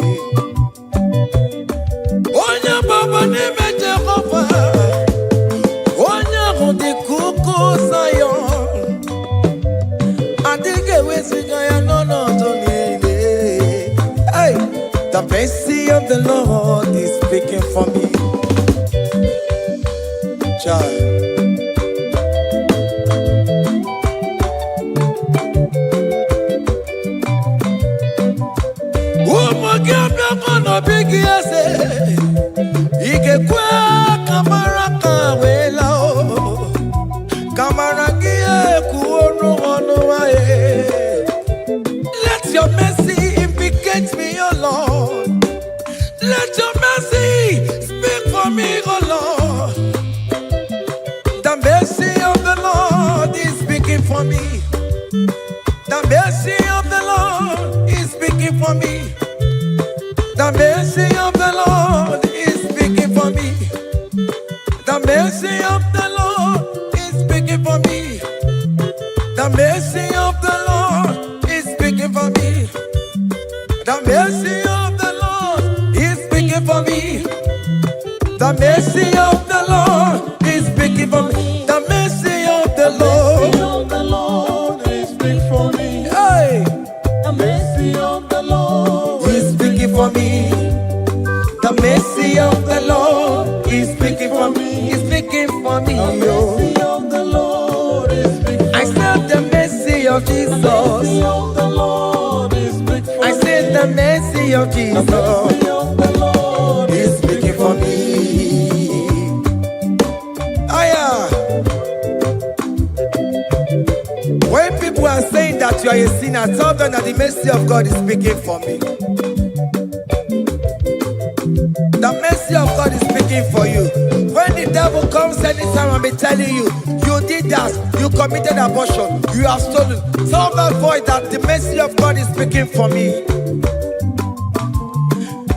Onya baba neme Jehovah, onya honde kuku Zion. Adige wesigaya no tonile. Hey, the mercy of the Lord is speaking for me. Child. Big yes, Ike kwa kamara kawela o, kamara kie kuonu onu wae. Let your mercy implicate me, O Lord. Let your mercy speak for me, O Lord. The mercy of the Lord is speaking for me. The mercy of the Lord is speaking for me. The mercy of the Lord is speaking for me. The mercy of the Lord is speaking. The mercy of the Lord is speaking for me. The mercy of the Lord is speaking for me. The mercy of the Lord is speaking for me. Hey. The mercy of the Lord is speaking for me. The mercy of the Lord is speaking for me. Is speaking for me. The mercy of the Lord is speaking for me. I said the mercy of Jesus. The mercy of the Lord is speaking for me. I said the mercy of Jesus. The mercy of the Lord is speaking for me. When people are saying that you are a sinner, tell them that the mercy of God is speaking for me. The mercy of God is speaking for you. When the devil comes anytime and be telling you, you did that, you committed abortion, you have stolen, tell that voice that the mercy of God is speaking for me.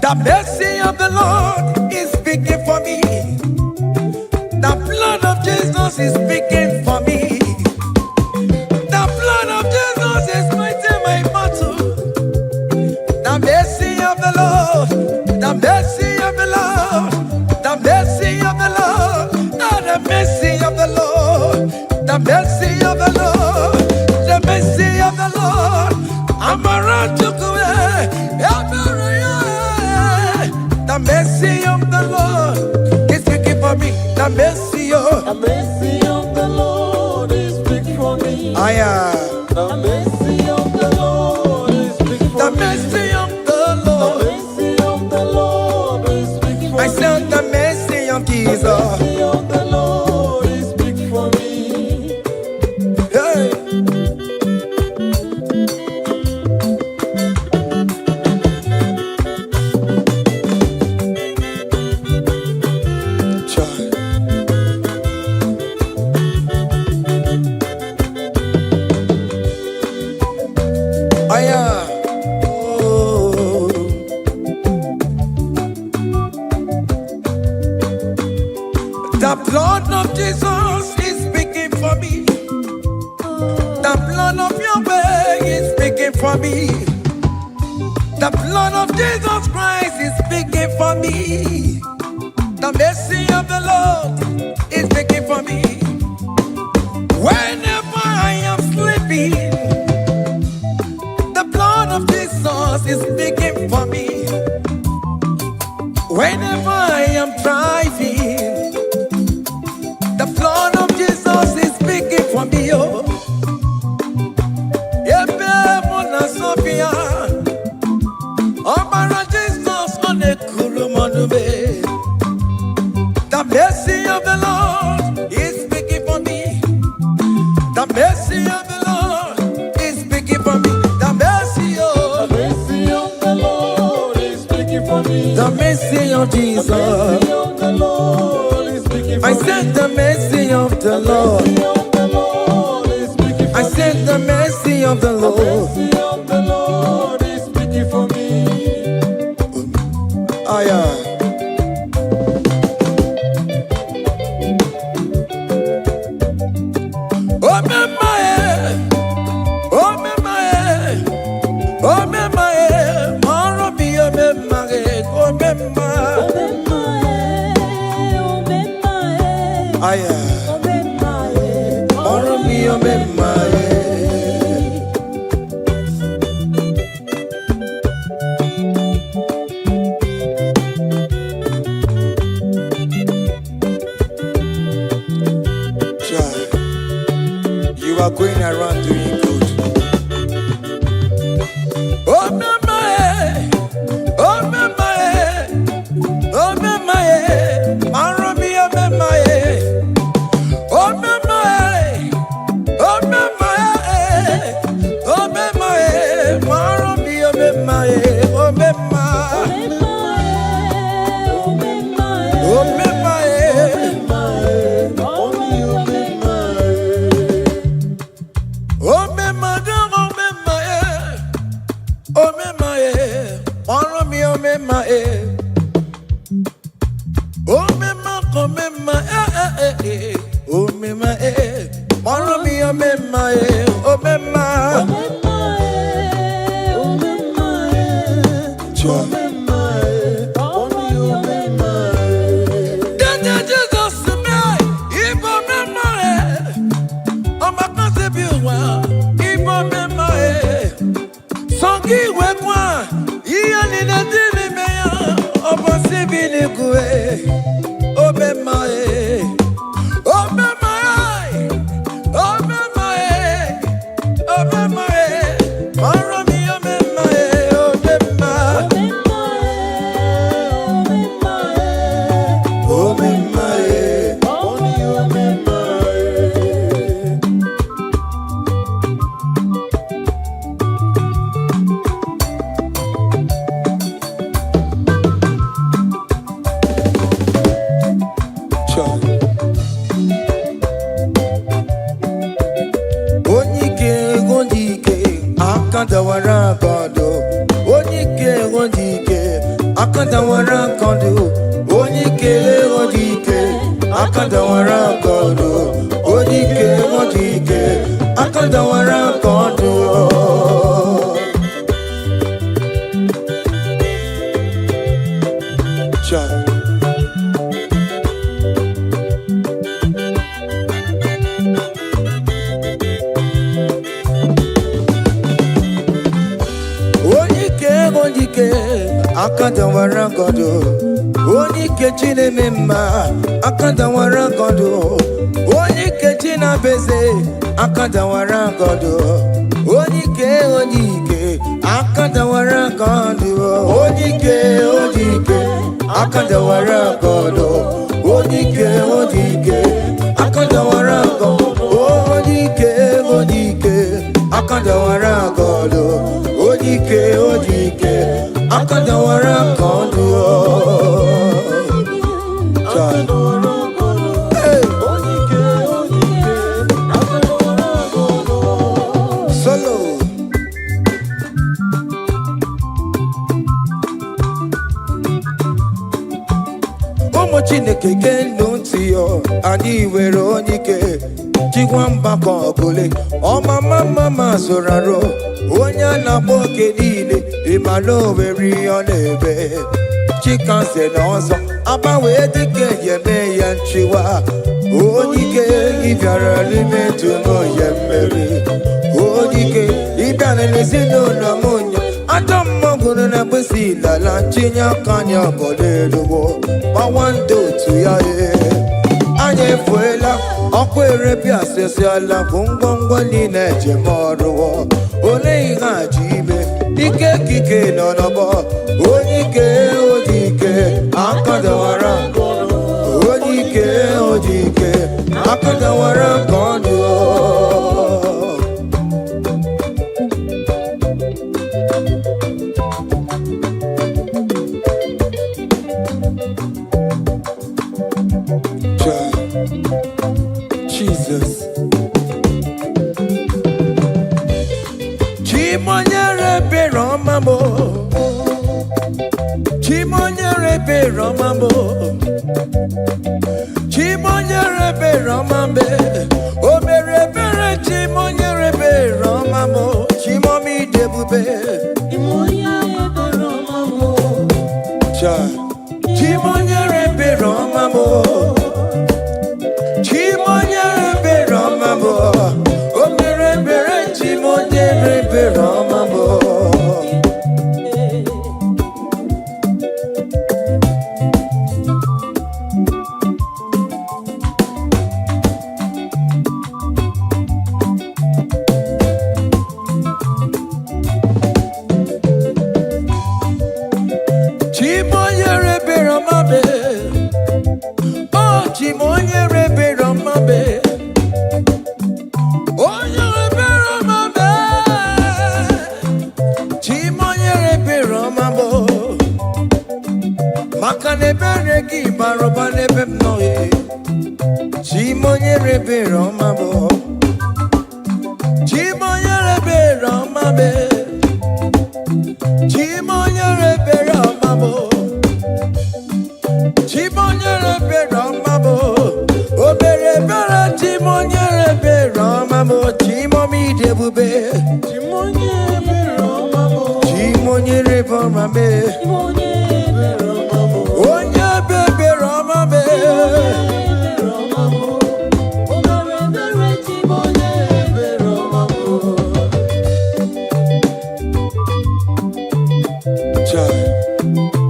The mercy of the Lord is speaking for me. The blood of Jesus is speaking for me. The blood of Jesus is fighting my battle. The mercy of the Lord, the mercy of the Lord, the mercy of the Lord, oh, the mercy of the Lord, the mercy of the Lord, the mercy of the Lord. I'm around to go away. The mercy of the Lord is speaking for me. The mercy of the Lord is speaking for me. I am. The mercy of the Lord is speaking for The me. mercy of the Lord. The mercy of the Lord is speaking for me. I said the mercy of Jesus. The mercy of the Lord is speaking for me. Hey. The blood of Jesus is speaking for me. The blood of Yahweh is speaking for me. The blood of Jesus Christ is speaking for me. The mercy of the Lord is speaking for me. Whenever I am sleeping, the blood of Jesus is speaking for me. Whenever I am driving, the blood of Jesus is speaking for me. Oh, Sophia, oh, Jesus on the Kurumanube. The mercy of the Lord is speaking for me. The mercy of the Lord is speaking for me. The mercy of the Lord is speaking for me. The mercy of Jesus. The mercy of the Lord is speaking for me. I said the mercy of the Lord. I said the mercy of the Lord. The mercy of the Lord is speaking for me. Oh, yeah. Oh, my, oh, my, oh, my, oh, my, You are going around doing good. Oh, my, oh, my, oh, my, Maromi, oh, my, oh, my, oh, my, oh, my, Maromi, oh, my, oh, my, oh, my, Chimonyere favor me. Onye bebe Roma me. Child.